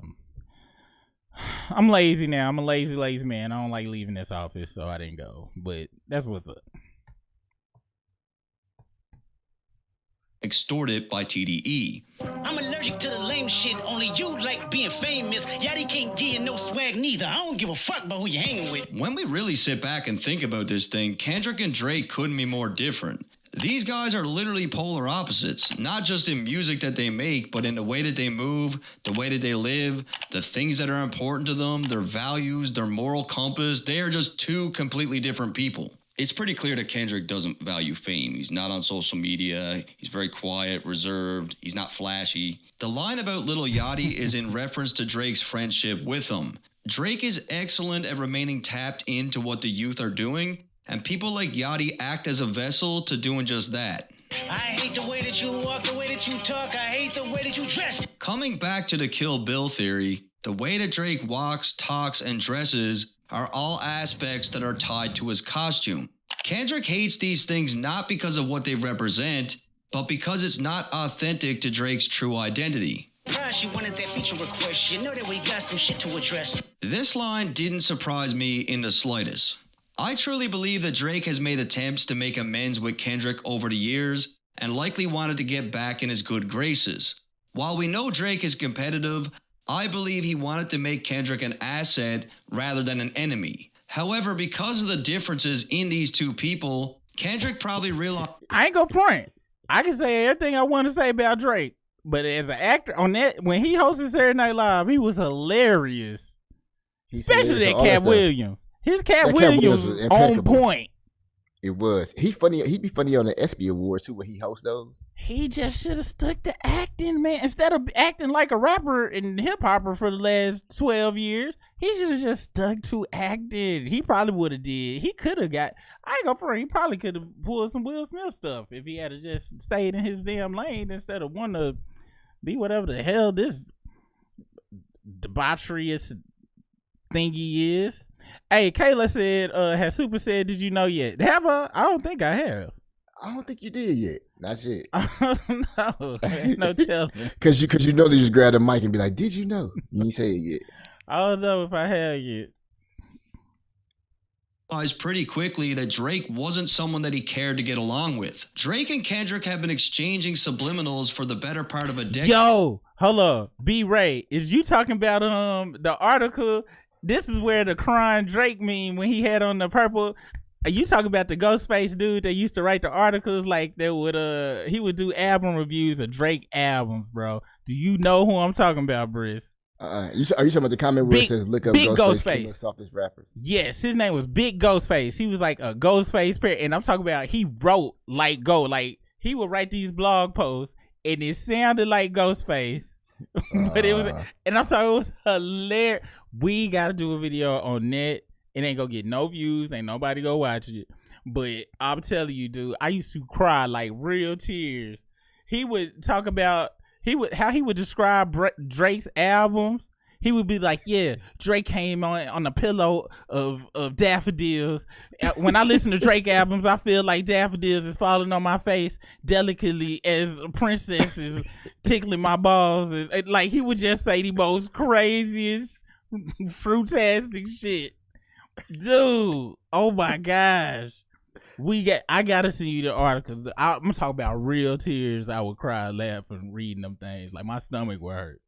I'm lazy now. I'm a lazy man. I don't like leaving this office, so I didn't go. But that's what's up. Extorted by TDE. I'm allergic to the lame shit. Only you like being famous. Yachty can't give you no swag neither. I don't give a fuck about who you hanging with. When we really sit back and think about this thing, Kendrick and Drake couldn't be more different. These guys are literally polar opposites, not just in music that they make, but in the way that they move, the way that they live, the things that are important to them, their values, their moral compass. They are just two completely different people. It's pretty clear that Kendrick doesn't value fame. He's not on social media. He's very quiet, reserved. He's not flashy. The line about Lil Yachty is in reference to Drake's friendship with him. Drake is excellent at remaining tapped into what the youth are doing, and people like Yachty act as a vessel to doing just that. I hate the way that you walk, the way that you talk. I hate the way that you dress. Coming back to the Kill Bill theory, the way that Drake walks, talks, and dresses are all aspects that are tied to his costume. Kendrick hates these things not because of what they represent, but because it's not authentic to Drake's true identity. She wanted that feature request. You know that we got some shit to address. This line didn't surprise me in the slightest. I truly believe that Drake has made attempts to make amends with Kendrick over the years and likely wanted to get back in his good graces. While we know Drake is competitive, I believe he wanted to make Kendrick an asset rather than an enemy. However, because of the differences in these two people, Kendrick probably realized... I ain't gonna front. I can say everything I want to say about Drake, but as an actor on that, when he hosted Saturday Night Live, he was hilarious. Especially that Cat Williams. His Cat Williams was on point. It was. He's funny. He'd be funny on the ESPY Awards too when he hosts those. He just should have stuck to acting, man. Instead of acting like a rapper and hip hopper for the last 12 years, he should have just stuck to acting. He probably would have did. He could have got. I ain't gonna front. He probably could have pulled some Will Smith stuff if he had just stayed in his damn lane instead of wanting to be whatever the hell this debaucherous thingy is. Hey, Kayla said, has Super said, did you know yet? Have I? I don't think I have. I don't think you did yet. Not yet. No, ain't no telling. Cause you know they just grab the mic and be like, did you know? You ain't say it yet. I don't know if I have yet. realized pretty quickly that Drake wasn't someone that he cared to get along with. Drake and Kendrick have been exchanging subliminals for the better part of a decade. Yo, hold up. B-Ray, is you talking about the article? This is where the crying Drake meme when he had on the purple. Are you talking about the Ghostface dude that used to write the articles like that would he would do album reviews of Drake albums, bro? Do you know who I'm talking about, Briss? Are you talking about the comment where it says look up Ghostface, softest rapper? Yes, his name was Big Ghostface. He was like a Ghostface pair, and I'm talking about he wrote like he would write these blog posts, and it sounded like Ghostface, but it was, and I'm sorry, it was hilarious. We got to do a video on that. It ain't gonna get no views, ain't nobody go watch it. But I'm telling you, dude, I used to cry like real tears. He would talk about how he would describe Drake's albums. He would be like, yeah, Drake came on the pillow of daffodils. When I listen to Drake albums, I feel like daffodils is falling on my face delicately as a princess is tickling my balls. And like, he would just say the most craziest, fruitastic shit. Dude, oh my gosh. I gotta send you the articles. I'm talking about real tears. I would cry laughing reading them things. Like my stomach would hurt.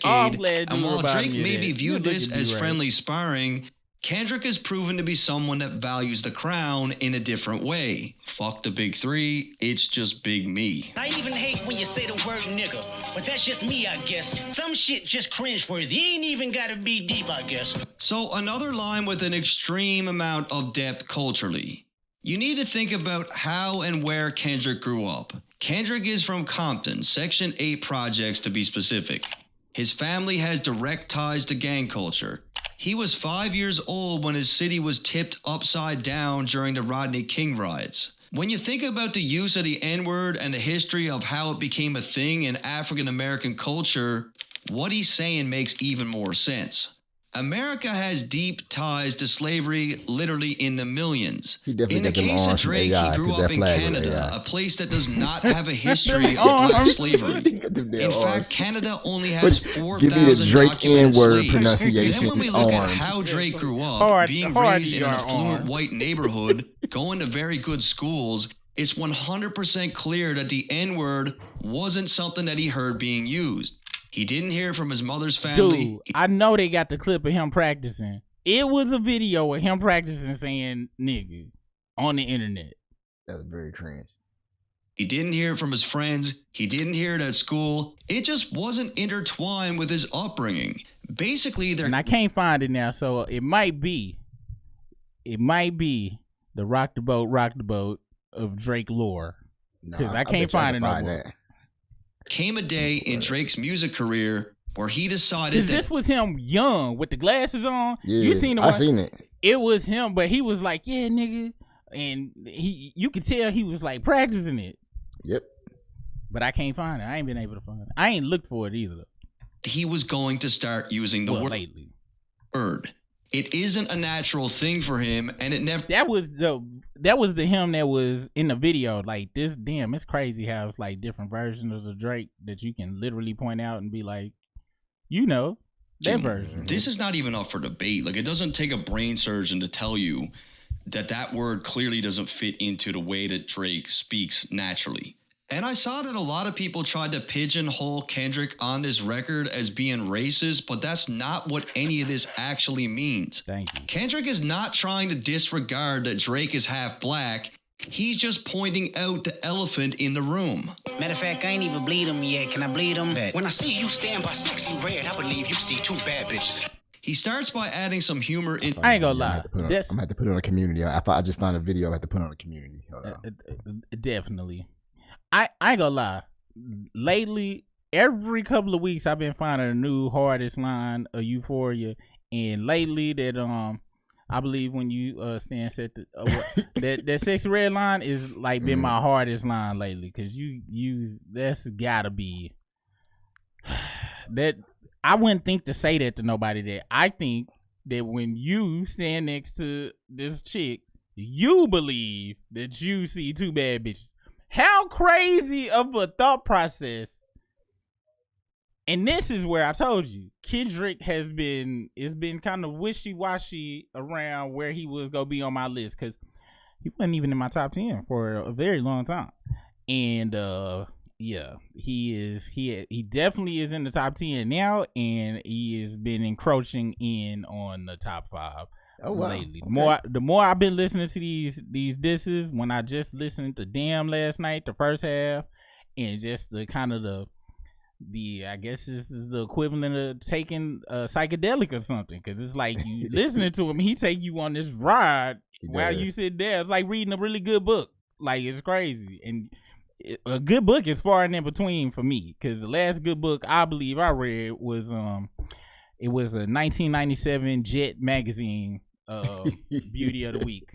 I'm glad you and while Drake maybe that. viewed this as friendly sparring, Kendrick has proven to be someone that values the crown in a different way. Fuck the big three, it's just big me. I even hate when you say the word nigga, but that's just me, I guess. Some shit just cringeworthy. Ain't even gotta be deep, I guess. So another line with an extreme amount of depth culturally. You need to think about how and where Kendrick grew up. Kendrick is from Compton, Section 8 projects to be specific. His family has direct ties to gang culture. He was 5 years old when his city was tipped upside down during the Rodney King riots. When you think about the use of the N-word and the history of how it became a thing in African American culture, what he's saying makes even more sense. America has deep ties to slavery, literally in the millions. In the case of Drake, he grew up in Canada, a place that does not have a history of black slavery. In fact, Canada only has 4,000 Give me the Drake N-word slaves. pronunciation. Then when we look at how Drake grew up, being raised in an affluent white neighborhood, going to very good schools, it's 100% clear that the N-word wasn't something that he heard being used. He didn't hear it from his mother's family. Dude, I know they got the clip of him practicing. It was a video of him practicing saying nigga on the internet. That's very cringe. He didn't hear it from his friends. He didn't hear it at school. It just wasn't intertwined with his upbringing. Basically, and I can't find it now, so it might be the rock the boat of Drake lore. Because I can't find it no more. Came a day in Drake's music career where he decided because this was him young with the glasses on. Yeah, you seen the one? I seen it. It was him, but he was like, yeah, nigga. And you could tell he was like practicing it. Yep. But I can't find it. I ain't been able to find it. I ain't looked for it either. He was going to start using the word. It isn't a natural thing for him, and it never. That was the him that was in the video. Like this, damn, it's crazy how it's like different versions of Drake that you can literally point out and be like, you know, that version. This is not even up for debate. Like, it doesn't take a brain surgeon to tell you that word clearly doesn't fit into the way that Drake speaks naturally. And I saw that a lot of people tried to pigeonhole Kendrick on this record as being racist, but that's not what any of this actually means. Thank you. Kendrick is not trying to disregard that Drake is half black. He's just pointing out the elephant in the room. Matter of fact, I ain't even bleed him yet. Can I bleed him? When I see you stand by sexy red, I believe you see two bad bitches. He starts by adding some humor in. I ain't gonna lie. I'm gonna have to put it on a community. I just found a video. I have to put it on a community. Definitely. I ain't gonna lie. Lately, every couple of weeks, I've been finding a new hardest line of Euphoria, and lately that I believe when you stand set that sexy red line is like been my hardest line lately because you use that's gotta be that. I wouldn't think to say that to nobody. That I think that when you stand next to this chick, you believe that you see two bad bitches. How crazy of a thought process. And this is where I told you Kendrick it's been kind of wishy-washy around where he was gonna be on my list, because he wasn't even in my top 10 for a very long time. And yeah, he definitely is in the top 10 now, and he has been encroaching in on the top 5 lately. Okay. The more I've been listening to these disses, when I just listened to Damn last night, the first half, and just the kind of the I guess this is the equivalent of taking a psychedelic or something, because it's like you listening to him, he take you on this ride while you sit there. It's like reading a really good book. Like, it's crazy. And a good book is far and in between for me, because the last good book I believe I read was it was a 1997 Jet magazine Beauty of the Week.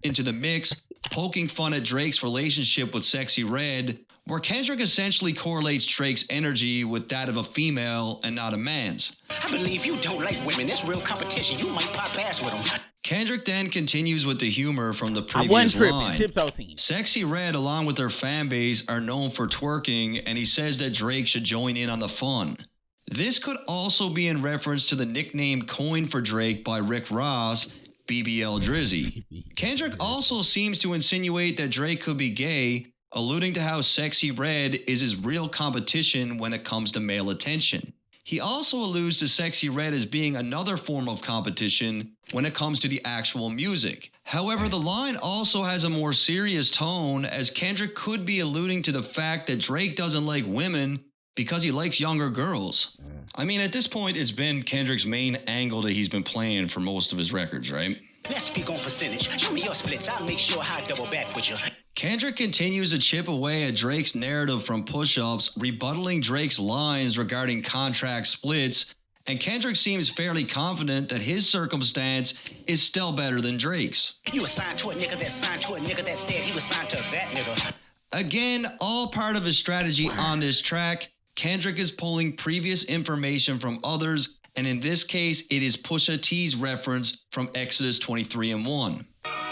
Into the mix, poking fun at Drake's relationship with Sexy Red, where Kendrick essentially correlates Drake's energy with that of a female and not a man's. I believe you don't like women. It's real competition. You might pop ass with them. Kendrick then continues with the humor from the previous line. Tiptoe-scene. Sexy Red, along with their fan base, are known for twerking, and he says that Drake should join in on the fun. This could also be in reference to the nickname coined for Drake by Rick Ross, BBL Drizzy. Kendrick also seems to insinuate that Drake could be gay, alluding to how Sexy Red is his real competition when it comes to male attention. He also alludes to Sexy Red as being another form of competition when it comes to the actual music. However, the line also has a more serious tone, as Kendrick could be alluding to the fact that Drake doesn't like women because he likes younger girls. I mean, at this point, it's been Kendrick's main angle that he's been playing for most of his records, right? Let's speak on percentage. Show me your splits. I'll make sure I double back with you. Kendrick continues to chip away at Drake's narrative from push-ups, rebuttaling Drake's lines regarding contract splits, and Kendrick seems fairly confident that his circumstance is still better than Drake's. You were signed to a nigga that signed to a nigga that said he was signed to that nigga. Again, all part of his strategy on this track. Kendrick is pulling previous information from others, and in this case, it is Pusha T's reference from Exodus 23:1.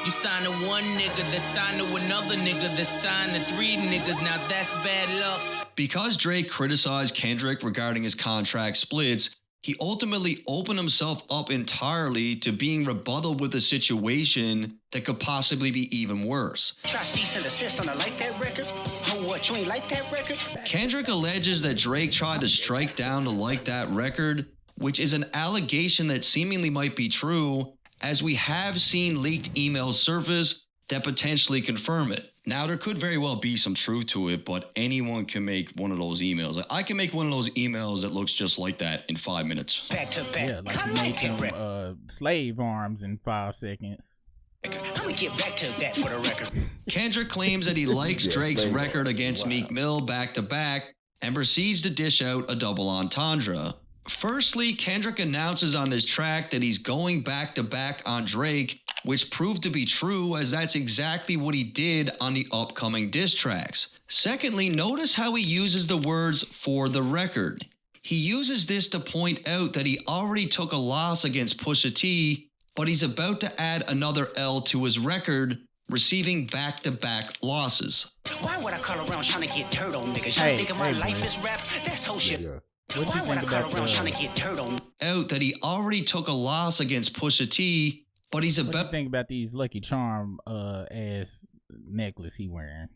You signed to one nigga that signed to another nigga that signed to 3 niggas. Now that's bad luck. Because Drake criticized Kendrick regarding his contract splits, he ultimately opened himself up entirely to being rebutted with a situation that could possibly be even worse. Try cease and desist on a Like That record? Oh, what, you ain't like that record? Kendrick alleges that Drake tried to strike down the Like That record, which is an allegation that seemingly might be true, as we have seen leaked emails surface that potentially confirm it. Now, there could very well be some truth to it, but anyone can make one of those emails. I can make one of those emails that looks just like that in 5 minutes. Back to back. Yeah, like you make them slave arms in 5 seconds. I'm gonna get back to that for the record. Kendrick claims that he likes Drake's record against Meek Mill back-to-back and proceeds to dish out a double entendre. Firstly, Kendrick announces on this track that he's going back-to-back on Drake, which proved to be true, as that's exactly what he did on the upcoming diss tracks. Secondly, notice how he uses the words "for the record." He uses this to point out that he already took a loss against Pusha T, but he's about to add another L to his record, receiving back-to-back losses. Why would I call around trying to get dirt on niggas? Y'all think my life is rap? That's whole shit. What you think about trying to get dirt on? Out that he already took a loss against Pusha T, but he's about. What you think about these Lucky Charm ass necklace he wearing?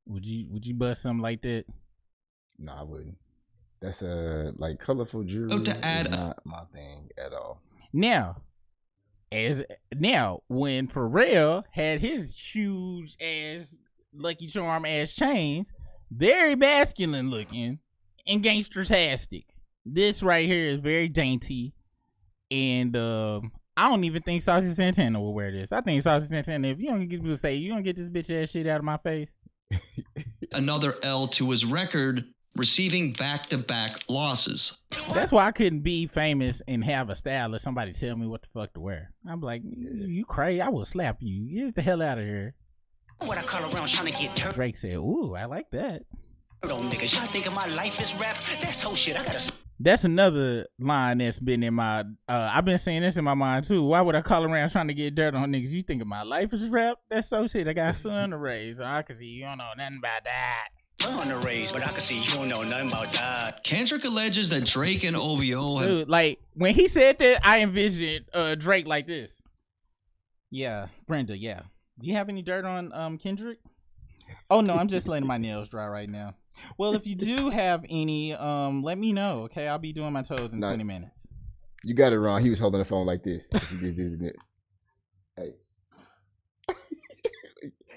Would you bust something like that? No, I wouldn't. That's like colorful jewelry. To add not my thing at all. Now, when Pharrell had his huge ass Lucky Charm ass chains, very masculine looking and gangster-tastic. This right here is very dainty, and I don't even think Saucy Santana will wear this. I think Saucy Santana, if you don't get to say, you don't get this bitch ass shit out of my face. Another L to his record, receiving back-to-back losses. That's why I couldn't be famous and have a stylist. Somebody tell me what the fuck to wear. I'm like, you crazy? I will slap you. Get the hell out of here. What I call around trying to get dirt. Drake said, "Ooh, I like that." On niggas, y'all think my life is rap? That's whole shit. I gotta. That's another line that's been in my. I've been saying this in my mind too. Why would I call around trying to get dirt on niggas? You think my life is rap? That's so shit. I got a son to raise. I can see you don't know nothing about that. on the race, but I can see you don't know nothing about that. Kendrick alleges that Drake and OVO have... Dude, like, when he said that, I envisioned Drake like this. Yeah, Brenda, yeah. Do you have any dirt on Kendrick? Oh, no, I'm just letting my nails dry right now. Well, if you do have any, let me know, okay? I'll be doing my toes in 20 minutes. You got it wrong. He was holding the phone like this. He just did it. Hey.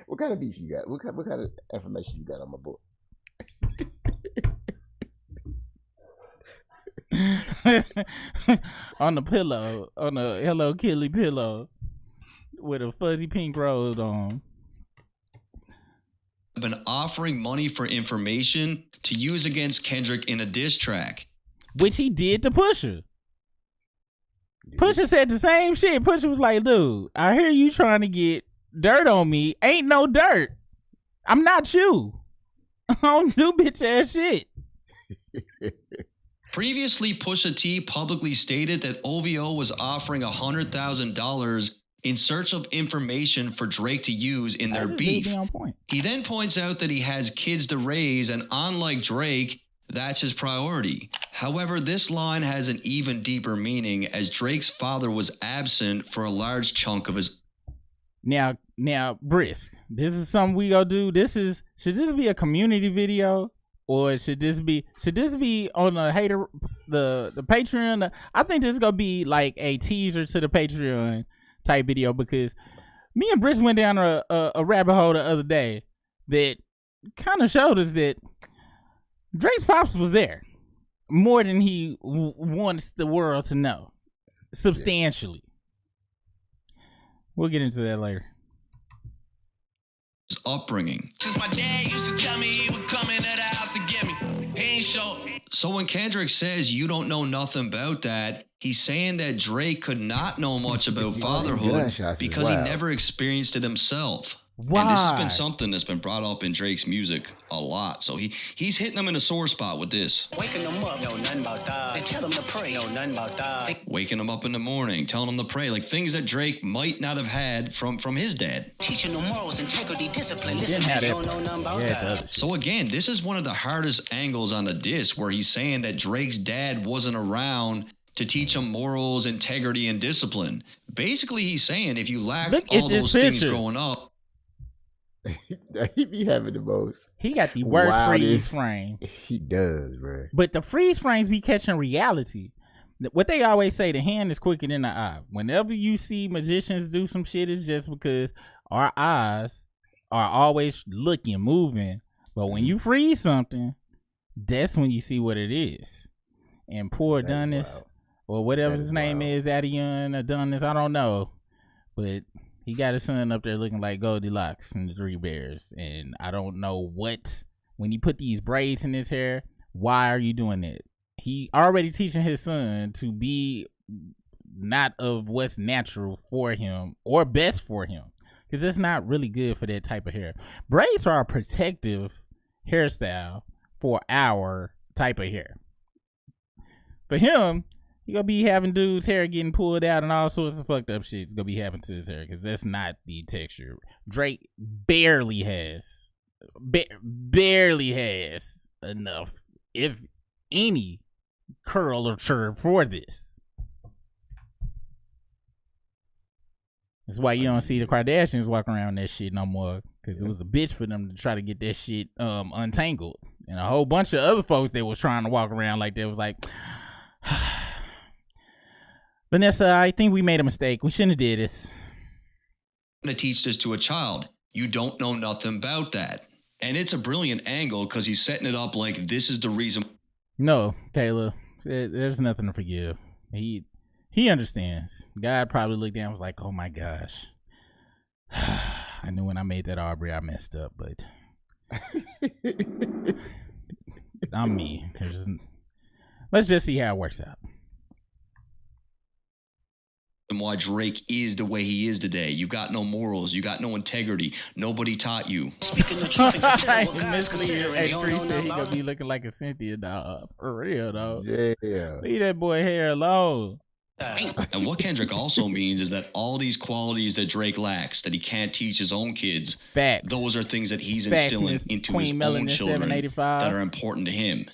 What kind of beef you got? What kind of information you got on my book? On the pillow, on the Hello Kitty pillow with a fuzzy pink rose on. Been offering money for information to use against Kendrick in a diss track, which he did to Pusha. Pusha said the same shit. Pusha was like, dude, I hear you trying to get dirt on me. Ain't no dirt. I'm not you. I don't do bitch ass shit. Previously, Pusha T publicly stated that OVO was offering $100,000 in search of information for Drake to use in their beef. He then points out that he has kids to raise, and unlike Drake, that's his priority. However, this line has an even deeper meaning, as Drake's father was absent for a large chunk of his... Now, Brisk, this is something we gonna do. Should this be a community video? Or should this be on the Patreon? I think this is gonna be like a teaser to the Patreon type video, because me and Briss went down a rabbit hole the other day that kind of showed us that Drake's pops was there more than he wants the world to know, substantially. We'll get into that later. Upbringing. Since my dad used to tell me he would come into the house to get me. He ain't show. So when Kendrick says you don't know nothing about that, he's saying that Drake could not know much about fatherhood because he never experienced it himself. Why? And this has been something that's been brought up in Drake's music a lot. So he's hitting them in a sore spot with this. Waking them up, know nothing about that. They tell them to pray, know nothing about that. Waking them up in the morning, telling them to pray, like things that Drake might not have had from his dad. Teaching them morals, integrity, discipline. Listen, they don't know nothing about that. So again, this is one of the hardest angles on the diss, where he's saying that Drake's dad wasn't around to teach him morals, integrity, and discipline. Basically, he's saying if you lack all those things growing up, he be having the most. He got the worst freeze frame. He does, bro. But the freeze frames be catching reality. What they always say, the hand is quicker than the eye. Whenever you see magicians do some shit, it's just because our eyes are always looking, moving. But when you freeze something, that's when you see what it is. And poor Adonis, or whatever his name is, Adion Adonis, I don't know. But he got his son up there looking like Goldilocks and the Three Bears. And I don't know when you put these braids in his hair, why are you doing that? He already teaching his son to be not of what's natural for him or best for him, because it's not really good for that type of hair. Braids are a protective hairstyle for our type of hair. For him, he gonna be having dudes' hair getting pulled out and all sorts of fucked up shit's gonna be happening to his hair, because that's not the texture. Drake barely has enough, if any, curvature for this. That's why you don't see the Kardashians walking around that shit no more, because it was a bitch for them to try to get that shit untangled. And a whole bunch of other folks that was trying to walk around like that was like, Vanessa, I think we made a mistake. We shouldn't have did this. To teach this to a child, you don't know nothing about that. And it's a brilliant angle, because he's setting it up like this is the reason. No, Kayla, there's nothing to forgive. He understands. God probably looked down and was like, oh my gosh. I knew when I made that Aubrey, I messed up, but I'm me. Let's just see how it works out. And why Drake is the way he is today. You got no morals. You got no integrity. Nobody taught you. Speaking the truth, Miss Lee said he gonna be looking like a Cynthia dog. For real, though. Yeah. Leave that boy hair alone. And what Kendrick also means is that all these qualities that Drake lacks, that he can't teach his own kids, Facts. those are things that he's Facts, instilling Miss into Queen his own Melanin children 785. that are important to him.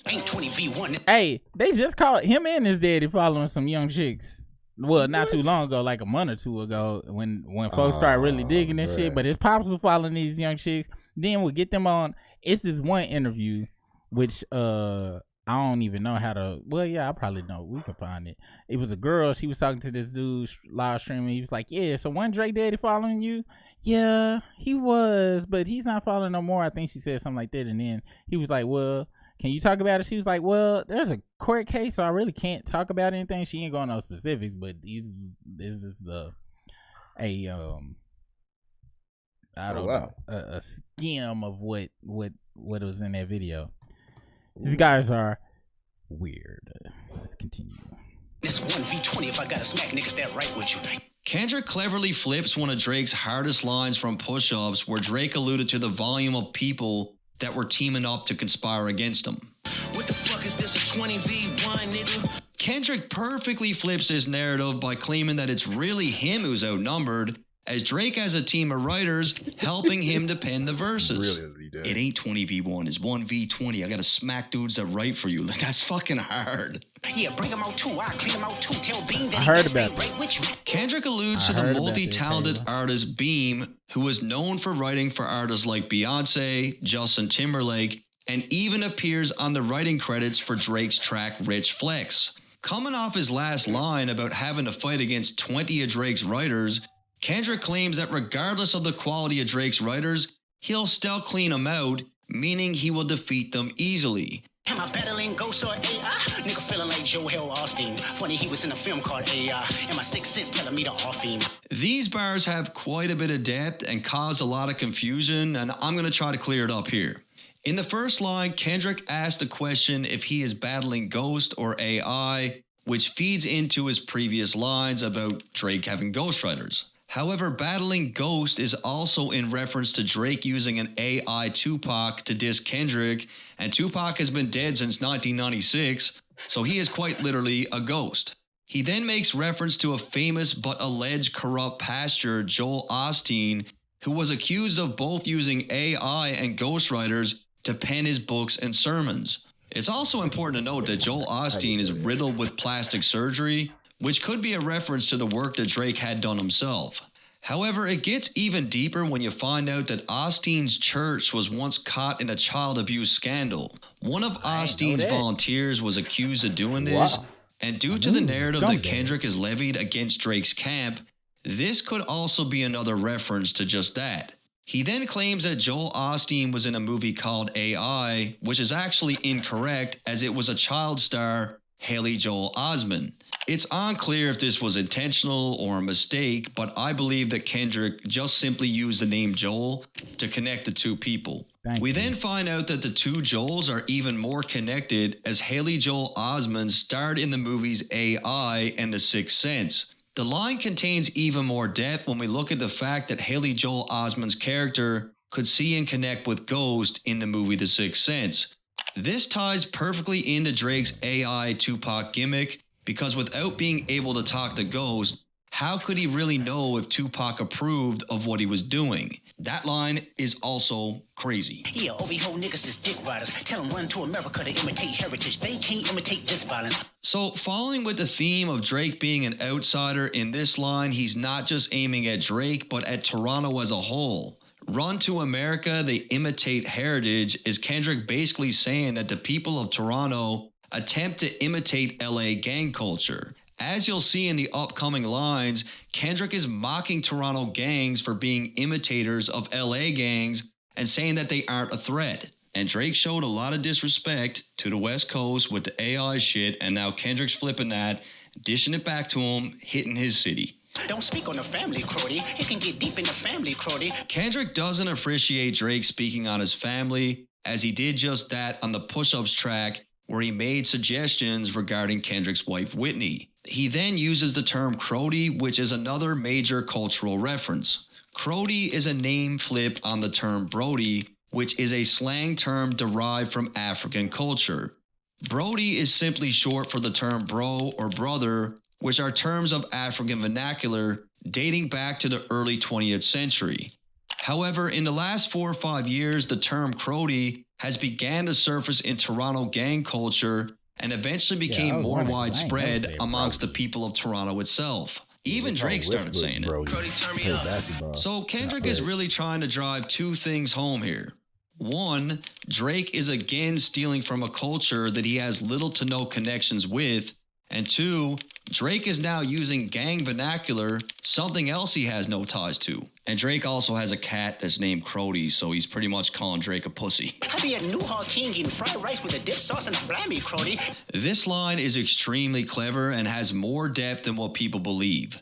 Hey, they just called him and his daddy following some young chicks. Well, not too long ago, like a month or two ago, when folks started really digging this shit. But his pops was following these young chicks. Then we'll get them on. It's this one interview, which I don't even know how to. Well, yeah, I probably know. We can find it. It was a girl. She was talking to this dude live streaming. He was like, "Yeah, so one Drake daddy following you? Yeah, he was, but he's not following no more." I think she said something like that. And then he was like, "Well, can you talk about it?" She was like, "Well, there's a court case, so I really can't talk about anything." She ain't going no specifics, but this is I don't know, a skim of what was in that video. These guys are weird. Let's continue. This 1v20 if I gotta smack niggas that right with you. Kendrick cleverly flips one of Drake's hardest lines from Push-Ups, where Drake alluded to the volume of people that were teaming up to conspire against him. What the fuck is this, a 20v1, nigga? Kendrick perfectly flips his narrative by claiming that it's really him who's outnumbered, as Drake has a team of writers helping him to pen the verses. Really, it ain't 20v1, it's 1v20. I gotta smack dudes that write for you. Like, that's fucking hard. Yeah, bring them out too. I'll clean them out too. Tell Bean that I heard about right with you. Kendrick alludes to the multi-talented artist Beam, who is known for writing for artists like Beyonce, Justin Timberlake, and even appears on the writing credits for Drake's track Rich Flex. Coming off his last line about having to fight against 20 of Drake's writers, Kendrick claims that regardless of the quality of Drake's writers, he'll still clean them out, meaning he will defeat them easily. Am I battling Ghost or AI? Nigga feeling like Joel Austin. Funny he was in a film called AI. And my sixth sense telling me to off him. These bars have quite a bit of depth and cause a lot of confusion, and I'm going to try to clear it up here. In the first line, Kendrick asked the question if he is battling Ghost or AI, which feeds into his previous lines about Drake having ghostwriters. However, battling Ghost is also in reference to Drake using an AI Tupac to diss Kendrick, and Tupac has been dead since 1996, so he is quite literally a ghost. He then makes reference to a famous but alleged corrupt pastor, Joel Osteen, who was accused of both using AI and ghostwriters to pen his books and sermons. It's also important to note that Joel Osteen is riddled with plastic surgery, which could be a reference to the work that Drake had done himself. However, it gets even deeper when you find out that Osteen's church was once caught in a child abuse scandal. One of Osteen's volunteers was accused of doing this, and due to the narrative that Kendrick has levied against Drake's camp, this could also be another reference to just that. He then claims that Joel Osteen was in a movie called AI, which is actually incorrect as it was a child star, Haley Joel Osment. It's unclear if this was intentional or a mistake, but I believe that Kendrick just simply used the name Joel to connect the two people. We then find out that the two Joels are even more connected, as Haley Joel Osment starred in the movies AI and The Sixth Sense. The line contains even more depth when we look at the fact that Haley Joel Osment's character could see and connect with Ghost in the movie The Sixth Sense. This ties perfectly into Drake's AI Tupac gimmick, because without being able to talk to Ghost, how could he really know if Tupac approved of what he was doing? That line is also crazy. Yeah, OB-ho niggas is dick riders. Tell them run to America to imitate heritage. They can't imitate this violence. So, following with the theme of Drake being an outsider, in this line, he's not just aiming at Drake, but at Toronto as a whole. Run to America, they imitate heritage, is Kendrick basically saying that the people of Toronto attempt to imitate LA gang culture. As you'll see in the upcoming lines, Kendrick is mocking Toronto gangs for being imitators of LA gangs and saying that they aren't a threat. And Drake showed a lot of disrespect to the West Coast with the AI shit, and now Kendrick's flipping that, dishing it back to him, hitting his city. Don't speak on the family, Crody. You can get deep in the family, Crody. Kendrick doesn't appreciate Drake speaking on his family, as he did just that on the Push-Ups track, where he made suggestions regarding Kendrick's wife, Whitney. He then uses the term Crody, which is another major cultural reference. Crody is a name flipped on the term Brody, which is a slang term derived from African culture. Brody is simply short for the term bro or brother, which are terms of African vernacular dating back to the early 20th century. However, in the last 4 or 5 years, the term Crody has began to surface in Toronto gang culture and eventually became more widespread amongst the people of Toronto itself. Even Drake started saying it. So Kendrick is really trying to drive 2 things home here. 1, Drake is again stealing from a culture that he has little to no connections with. And 2, Drake is now using gang vernacular, something else he has no ties to. And Drake also has a cat that's named Crody, so he's pretty much calling Drake a pussy. I be a Newhall King eating fried rice with a dip sauce and a blammy, Crody. This line is extremely clever and has more depth than what people believe.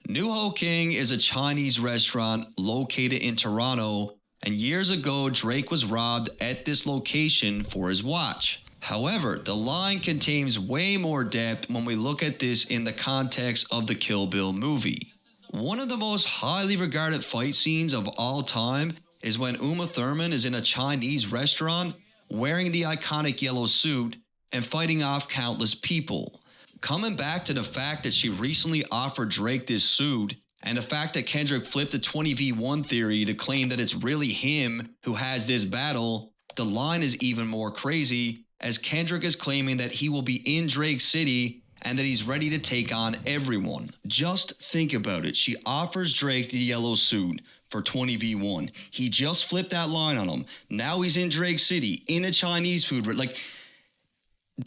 Newhall King is a Chinese restaurant located in Toronto, and years ago Drake was robbed at this location for his watch. However, the line contains way more depth when we look at this in the context of the Kill Bill movie. One of the most highly regarded fight scenes of all time is when Uma Thurman is in a Chinese restaurant wearing the iconic yellow suit and fighting off countless people. Coming back to the fact that she recently offered Drake this suit, and the fact that Kendrick flipped the 20v1 theory to claim that it's really him who has this battle, the line is even more crazy, as Kendrick is claiming that he will be in Drake City and that he's ready to take on everyone. Just think about it. She offers Drake the yellow suit for 20v1. He just flipped that line on him. Now he's in Drake City, in a Chinese food. Like,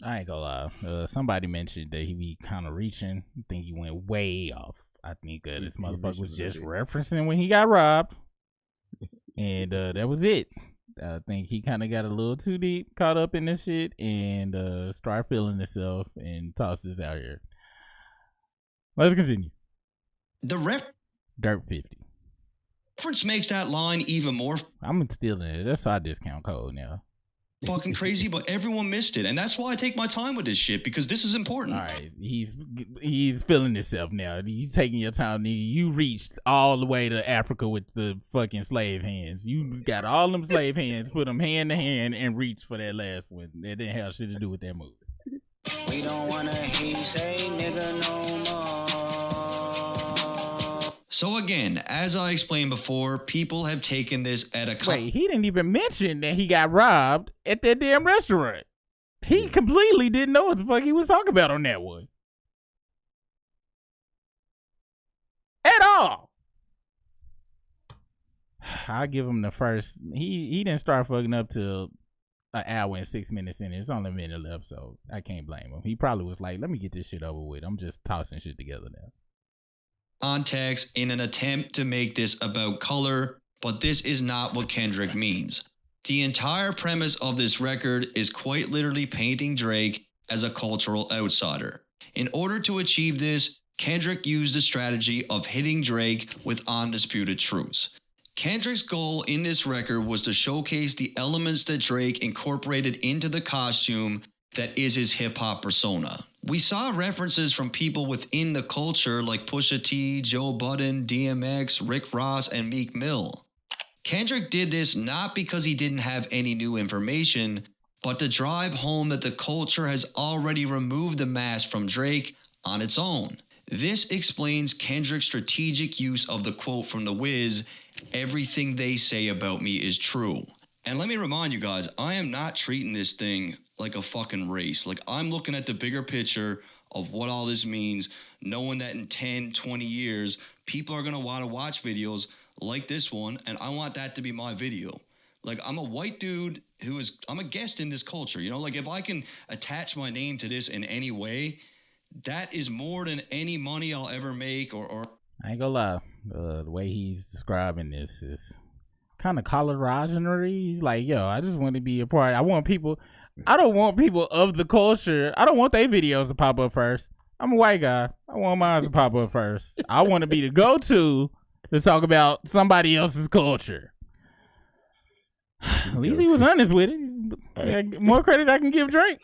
I ain't gonna lie. Somebody mentioned that he be kind of reaching. I think he went way off. I think this motherfucker was just referencing when he got robbed. And that was it. I think he kind of got a little too deep, caught up in this shit, and started feeling himself and tossed this out here. Let's continue. The Dirt 50. Reference makes that line even more I'm stealing it. That's our discount code now. Fucking crazy, but everyone missed it, and that's why I take my time with this shit, because this is important. All right, he's feeling himself now. He's taking your time, nigga. You reached all the way to Africa with the fucking slave hands. You got all them slave hands, put them hand to hand, and reached for that last one. That didn't have shit to do with that movie. We don't wanna hear you say nigga no more. So again, as I explained before, people have taken this at a... Wait, he didn't even mention that he got robbed at that damn restaurant. He completely didn't know what the fuck he was talking about on that one. At all. I'll give him the first... He didn't start fucking up till an hour and 6 minutes in. It's only a minute left, so I can't blame him. He probably was like, let me get this shit over with. I'm just tossing shit together now. Context in an attempt to make this about color, but this is not what Kendrick means. The entire premise of this record is quite literally painting Drake as a cultural outsider. In order to achieve this, Kendrick used the strategy of hitting Drake with undisputed truths. Kendrick's goal in this record was to showcase the elements that Drake incorporated into the costume that is his hip-hop persona. We saw references from people within the culture like Pusha T, Joe Budden, DMX, Rick Ross, and Meek Mill. Kendrick did this not because he didn't have any new information, but to drive home that the culture has already removed the mask from Drake on its own. This explains Kendrick's strategic use of the quote from The Wiz, "Everything they say about me is true." And let me remind you guys, I am not treating this thing like a fucking race. Like, I'm looking at the bigger picture of what all this means, knowing that in 10, 20 years, people are going to want to watch videos like this one, and I want that to be my video. Like, I'm a white dude I'm a guest in this culture, you know? Like, if I can attach my name to this in any way, that is more than any money I'll ever make or... I ain't gonna lie, the way he's describing this is kind of collage-inery. He's like, yo, I just want to be a part. I don't want people of the culture. I don't want their videos to pop up first. I'm a white guy. I want mine to pop up first. I want to be the go-to to talk about somebody else's culture. At least he was honest with it. More credit I can give Drake.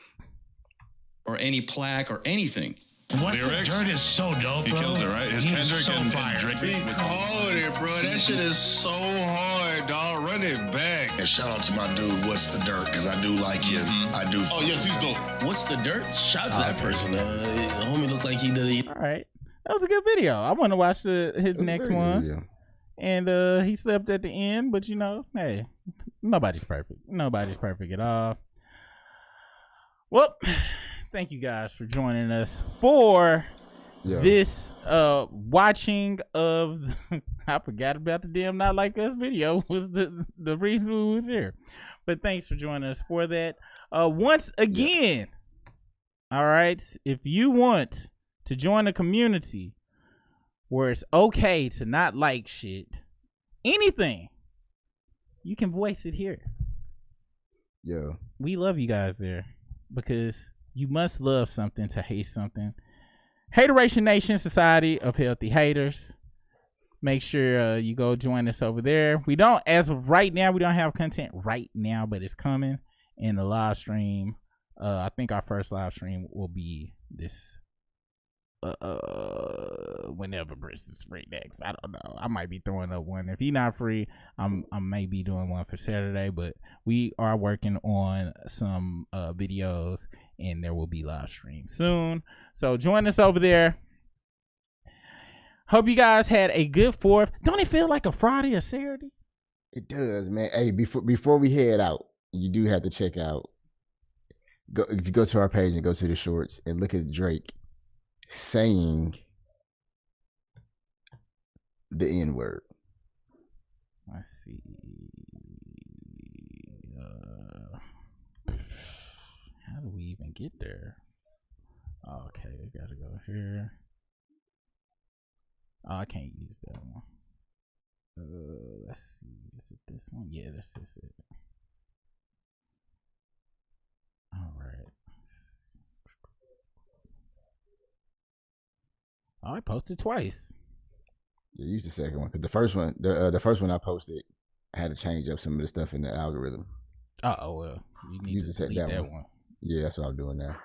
Or any plaque or anything. What's the dirt is so dope, bro. He kills it, right? His He Kendrick is so and fire. Drake. He called it, bro. That shit is so hard. back, dog. Run it back. And shout out to my dude, What's the Dirt, because I do like you. I do. Oh, yes, he's dope. What's the Dirt? Shout out to that person. The homie looked like he did. All right. That was a good video. I want to watch his next ones. And he slept at the end, but you know, hey, nobody's perfect. Nobody's perfect at all. Well, thank you guys for joining us for this watching of I forgot about the damn Not Like Us video was the reason we was here. But thanks for joining us for that. Once again, all right, if you want to join a community where it's okay to not like shit, anything, you can voice it here. Yeah. We love you guys there because you must love something to hate something. Hateration Nation, Society of Healthy Haters. Make sure you go join us over there. We don't, as of right now, we don't have content right now, but it's coming in the live stream. I think our first live stream will be this whenever Briss is free next. I don't know. I might be throwing up one. If he's not free, I may be doing one for Saturday, but we are working on some videos and there will be live stream soon. So join us over there. Hope you guys had a good 4th. Don't it feel like a Friday or Saturday? It does, man. Hey, before we head out, you do have to check out. If you go to our page and go to the shorts and look at Drake saying the N-word. Let's see. How do we even get there? Okay, I gotta go here. Oh, I can't use that one. Let's see. Is it this one? Yeah, this is it. All right. Oh, I posted twice. Yeah, use the second one because the first one I posted, I had to change up some of the stuff in the algorithm. Oh well, you need to delete that one. Yeah, that's what I'm doing now.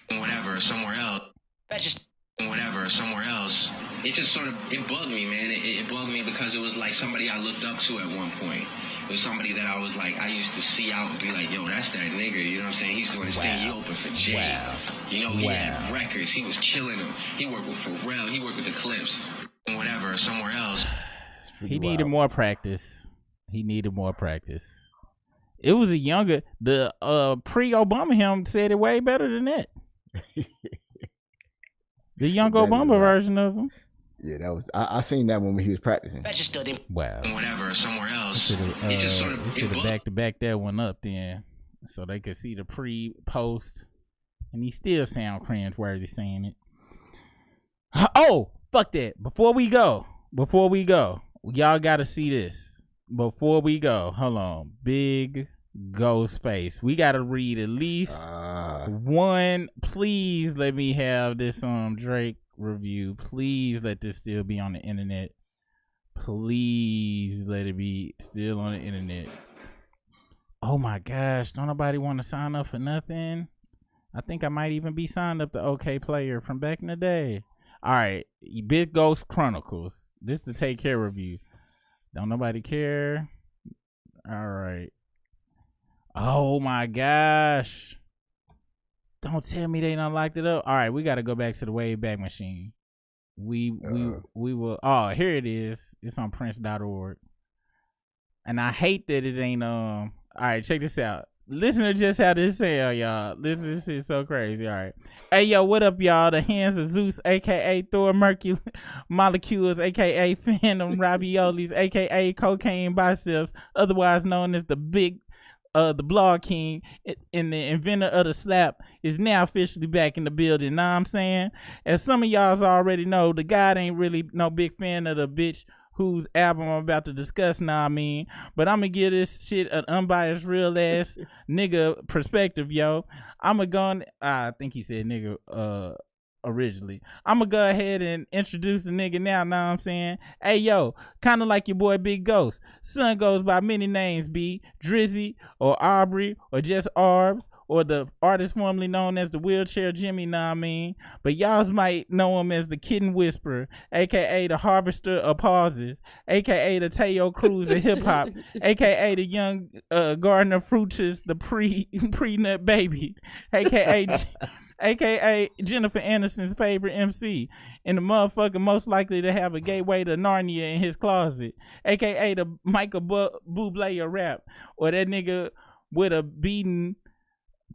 Whatever, somewhere else. That's just whatever, somewhere else. It just sort of, it bugged me, man. It bugged me because it was like somebody I looked up to at one point. It was somebody that I was like, I used to see out and be like, yo, that's that nigga. You know what I'm saying? He's doing his thing. He opened for Jay. You know, he had records. He was killing them. He worked with Pharrell. He worked with the Clips. Whatever, somewhere else. He needed more practice. He needed more practice. It was a younger, the pre-Obama him said it way better than that. The young Obama version of him. Yeah, that was. I seen that one when he was practicing. Wow. Whatever, somewhere else. He should have back that one up then, so they could see the pre-post, and he still sound cringe-worthy saying it. Oh, fuck that! Before we go, y'all gotta see this. Before we go, hold on, big ghost face. We gotta read at least one. Please let me have this Drake review. Please let this still be on the internet. Please let it be still on the internet. Oh my gosh, don't nobody want to sign up for nothing? I think I might even be signed up to OK Player from back in the day. All right, Big Ghost Chronicles. This is the Take Care review. Don't nobody care. All right. Oh my gosh. Don't tell me they done locked it up. All right, we got to go back to the Wayback Machine. We will. Oh, here it is. It's on Prince.org. And I hate that it ain't all right, check this out. Listen to just how this sound, y'all. This is so crazy. All right. Hey, yo, what up, y'all? The hands of Zeus, a.k.a. Thor Mercury Molecules, a.k.a. Phantom Raviolis, a.k.a. Cocaine Biceps, otherwise known as the Blog King and the inventor of the slap, is now officially back in the building. Know what I'm saying? As some of y'all already know, the guy ain't really no big fan of the bitch whose album I'm about to discuss now, but I'm gonna give this shit an unbiased, real ass nigga perspective, yo. I'm gonna go on, I think he said nigga, originally. I'm gonna go ahead and introduce the nigga now, know what I'm saying? Hey, yo, kind of like your boy Big Ghost. Son goes by many names, B, Drizzy, or Aubrey, or just Arbs, or the artist formerly known as the Wheelchair Jimmy, know what I mean? But y'all might know him as the Kitten Whisperer, aka the Harvester of Pauses, aka the Teo Cruz of hip hop, aka the young Gardner Fruitus, the pre-nut baby, aka Jennifer Aniston's favorite MC, and the motherfucker most likely to have a gateway to Narnia in his closet, aka the Michael Bublé of rap, or that nigga with a beaten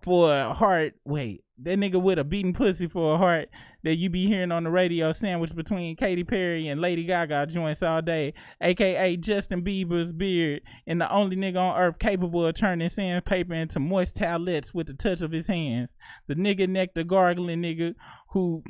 for a heart. Wait, that nigga with a beaten pussy for a heart that you be hearing on the radio sandwiched between Katy Perry and Lady Gaga joints all day, aka Justin Bieber's beard, and the only nigga on earth capable of turning sandpaper into moist towelettes with the touch of his hands. The nigga nectar gargling nigga who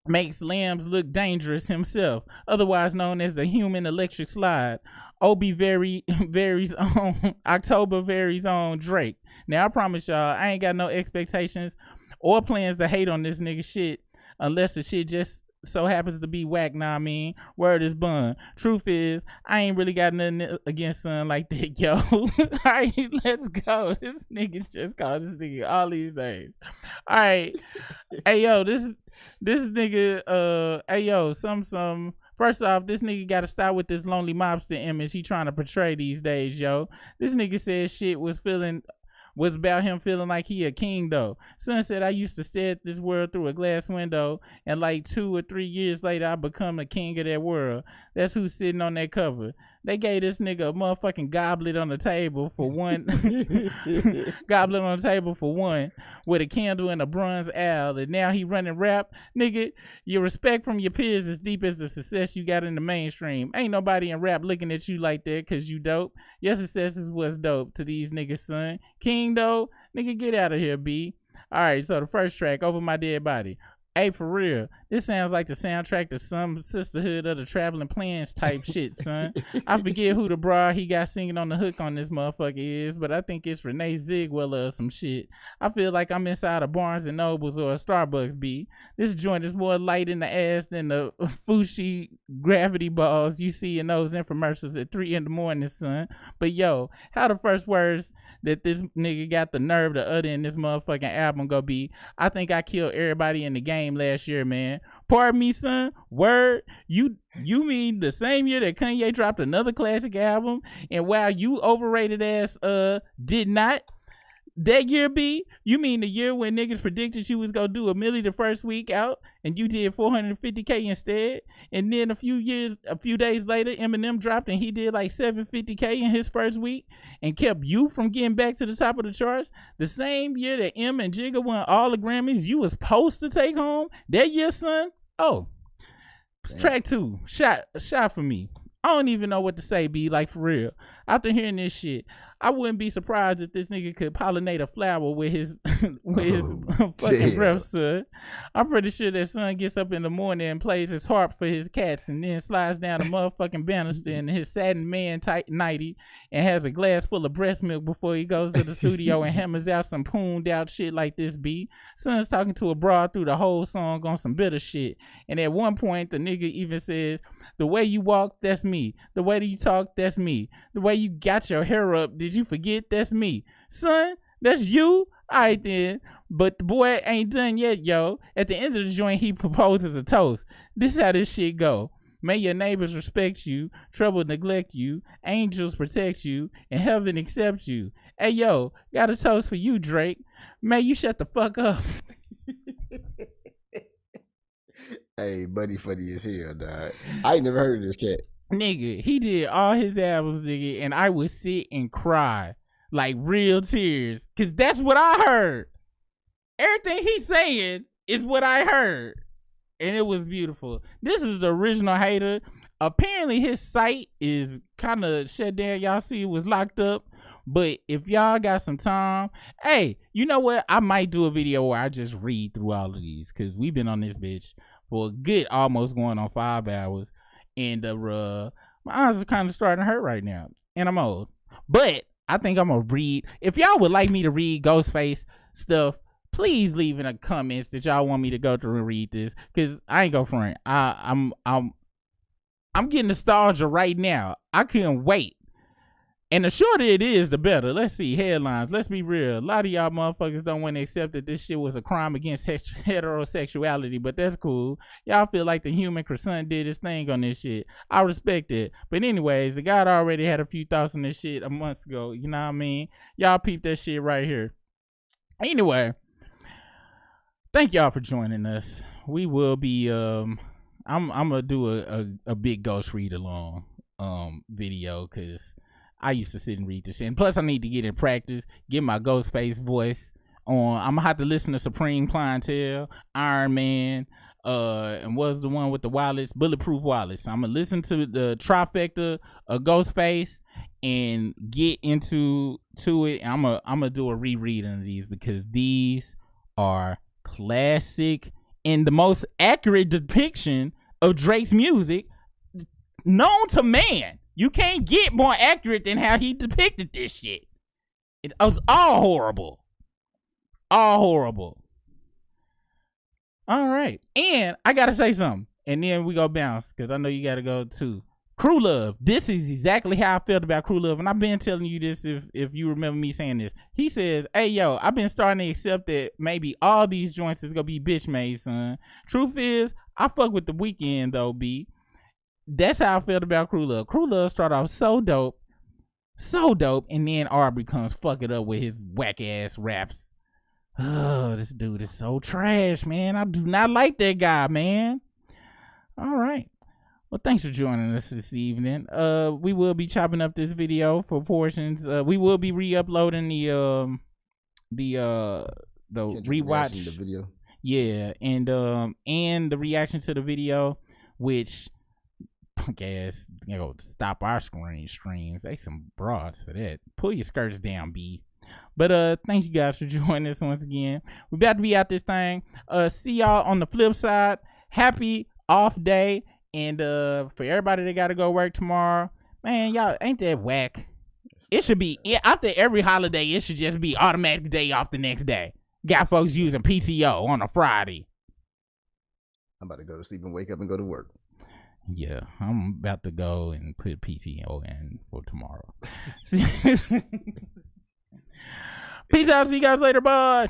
makes lambs look dangerous himself, otherwise known as the human electric slide. Varies on October varies on Drake. Now I promise y'all, I ain't got no expectations or plans to hate on this nigga shit unless the shit just so happens to be whack, nah, I mean, word is bun. Truth is, I ain't really got nothing against son like that, yo. Alright, let's go. This nigga's just called this nigga all these days. Alright. Hey yo, this nigga, hey yo, some first off, this nigga gotta stop with this lonely mobster image he trying to portray these days, yo. This nigga said shit was about him feeling like he a king though. Son said, I used to stare at this world through a glass window, and like 2 or 3 years later I become the king of that world. That's who's sitting on that cover. They gave this nigga a motherfucking goblet on the table for one with a candle and a bronze owl, and now he running rap. Nigga, your respect from your peers is deep as the success you got in the mainstream. Ain't nobody in rap looking at you like that cause you dope. Your success is what's dope to these niggas, son. King though, nigga, get out of here, B. Alright, so the first track, Over My Dead Body. Hey, for real, this sounds like the soundtrack to some Sisterhood of the Traveling Plans type shit, son. I forget who the broad he got singing on the hook on this motherfucker is, but I think it's Renee Zellweger or some shit. I feel like I'm inside a Barnes and Nobles or a Starbucks, B. This joint is more light in the ass than the Fushi gravity balls you see in those infomercials at 3 in the morning, son. But yo, how the first words that this nigga got the nerve to utter in this motherfucking album go be, I think I killed everybody in the game last year, man. Pardon me, son. Word. You mean the same year that Kanye dropped another classic album, and while you overrated ass did not that year be? You mean the year when niggas predicted you was gonna do $1 million the first week out and you did 450K instead? And then a few days later, Eminem dropped and he did like 750K in his first week and kept you from getting back to the top of the charts. The same year that M and Jigga won all the Grammys you was supposed to take home that year, son. Oh, track 2, shot for me. I don't even know what to say, B, like for real. After hearing this shit, I wouldn't be surprised if this nigga could pollinate a flower with his fucking breath, son. I'm pretty sure that son gets up in the morning and plays his harp for his cats and then slides down the motherfucking banister in his satin man tight nighty and has a glass full of breast milk before he goes to the studio and hammers out some pooned out shit like this, B. Son's talking to a broad through the whole song on some bitter shit. And at one point, the nigga even says, the way you walk, that's me. The way that you talk, that's me. The way you got your hair up, did you forget? That's me. Son, that's you? Alright then. But the boy ain't done yet, yo. At the end of the joint, he proposes a toast. This how this shit go. May your neighbors respect you, trouble neglect you, angels protect you, and heaven accept you. Hey yo, got a toast for you, Drake. May you shut the fuck up. Hey, buddy, funny as hell, dog. I ain't never heard of this cat. Nigga, he did all his albums, nigga, and I would sit and cry like real tears, cause that's what I heard. Everything he's saying is what I heard, and it was beautiful. This is the original Hater. Apparently his site is kind of shut down. Y'all see it was locked up, but if y'all got some time, hey, you know what? I might do a video where I just read through all of these, cause we've been on this bitch for a good almost going on 5 hours, and my eyes are kind of starting to hurt right now, and I'm old. But I think I'm gonna read. If y'all would like me to read Ghostface stuff, please leave in the comments that y'all want me to go through and read this, because I ain't go front. I'm getting nostalgia right now. I couldn't wait. And the shorter it is, the better. Let's see, headlines. Let's be real. A lot of y'all motherfuckers don't want to accept that this shit was a crime against heterosexuality, but that's cool. Y'all feel like the human croissant did his thing on this shit. I respect it. But anyways, the guy already had a few thoughts on this shit a month ago. You know what I mean? Y'all peep that shit right here. Anyway, thank y'all for joining us. We will be, I'm gonna do a big ghost read along video, because I used to sit and read this shit. And plus, I need to get in practice, get my ghost face voice on. I'm gonna have to listen to Supreme Clientele, Iron Man, and what's the one with the wallets, Bulletproof Wallets. I'm gonna listen to the trifecta of Ghostface and get into it. I'm gonna do a rereading of these, because these are classic and the most accurate depiction of Drake's music known to man. You can't get more accurate than how he depicted this shit. It was all horrible. All horrible. All right. And I got to say something. And then we go bounce, because I know you got to go too. Crew Love. This is exactly how I felt about Crew Love. And I've been telling you this if you remember me saying this. He says, hey, yo, I've been starting to accept that maybe all these joints is going to be bitch made, son. Truth is, I fuck with The Weeknd, though, B. That's how I felt about Crew Love. Crew Love started off so dope, and then Aubrey comes fuck it up with his whack ass raps. Oh, this dude is so trash, man. I do not like that guy, man. All right. Well, thanks for joining us this evening. We will be chopping up this video for portions. We will be re-uploading the rewatch the video. Yeah, and the reaction to the video, which punk ass, stop our streams. They some broads for that. Pull your skirts down, B. But thanks you guys for joining us once again. We about to be out this thing. See y'all on the flip side. Happy off day. And for everybody that gotta go work tomorrow, man, y'all ain't that whack. It should be after every holiday, it should just be automatic day off the next day. Got folks using PTO on a Friday. I'm about to go to sleep and wake up and go to work. Yeah, I'm about to go and put PTO in for tomorrow. Peace out. See you guys later. Bye.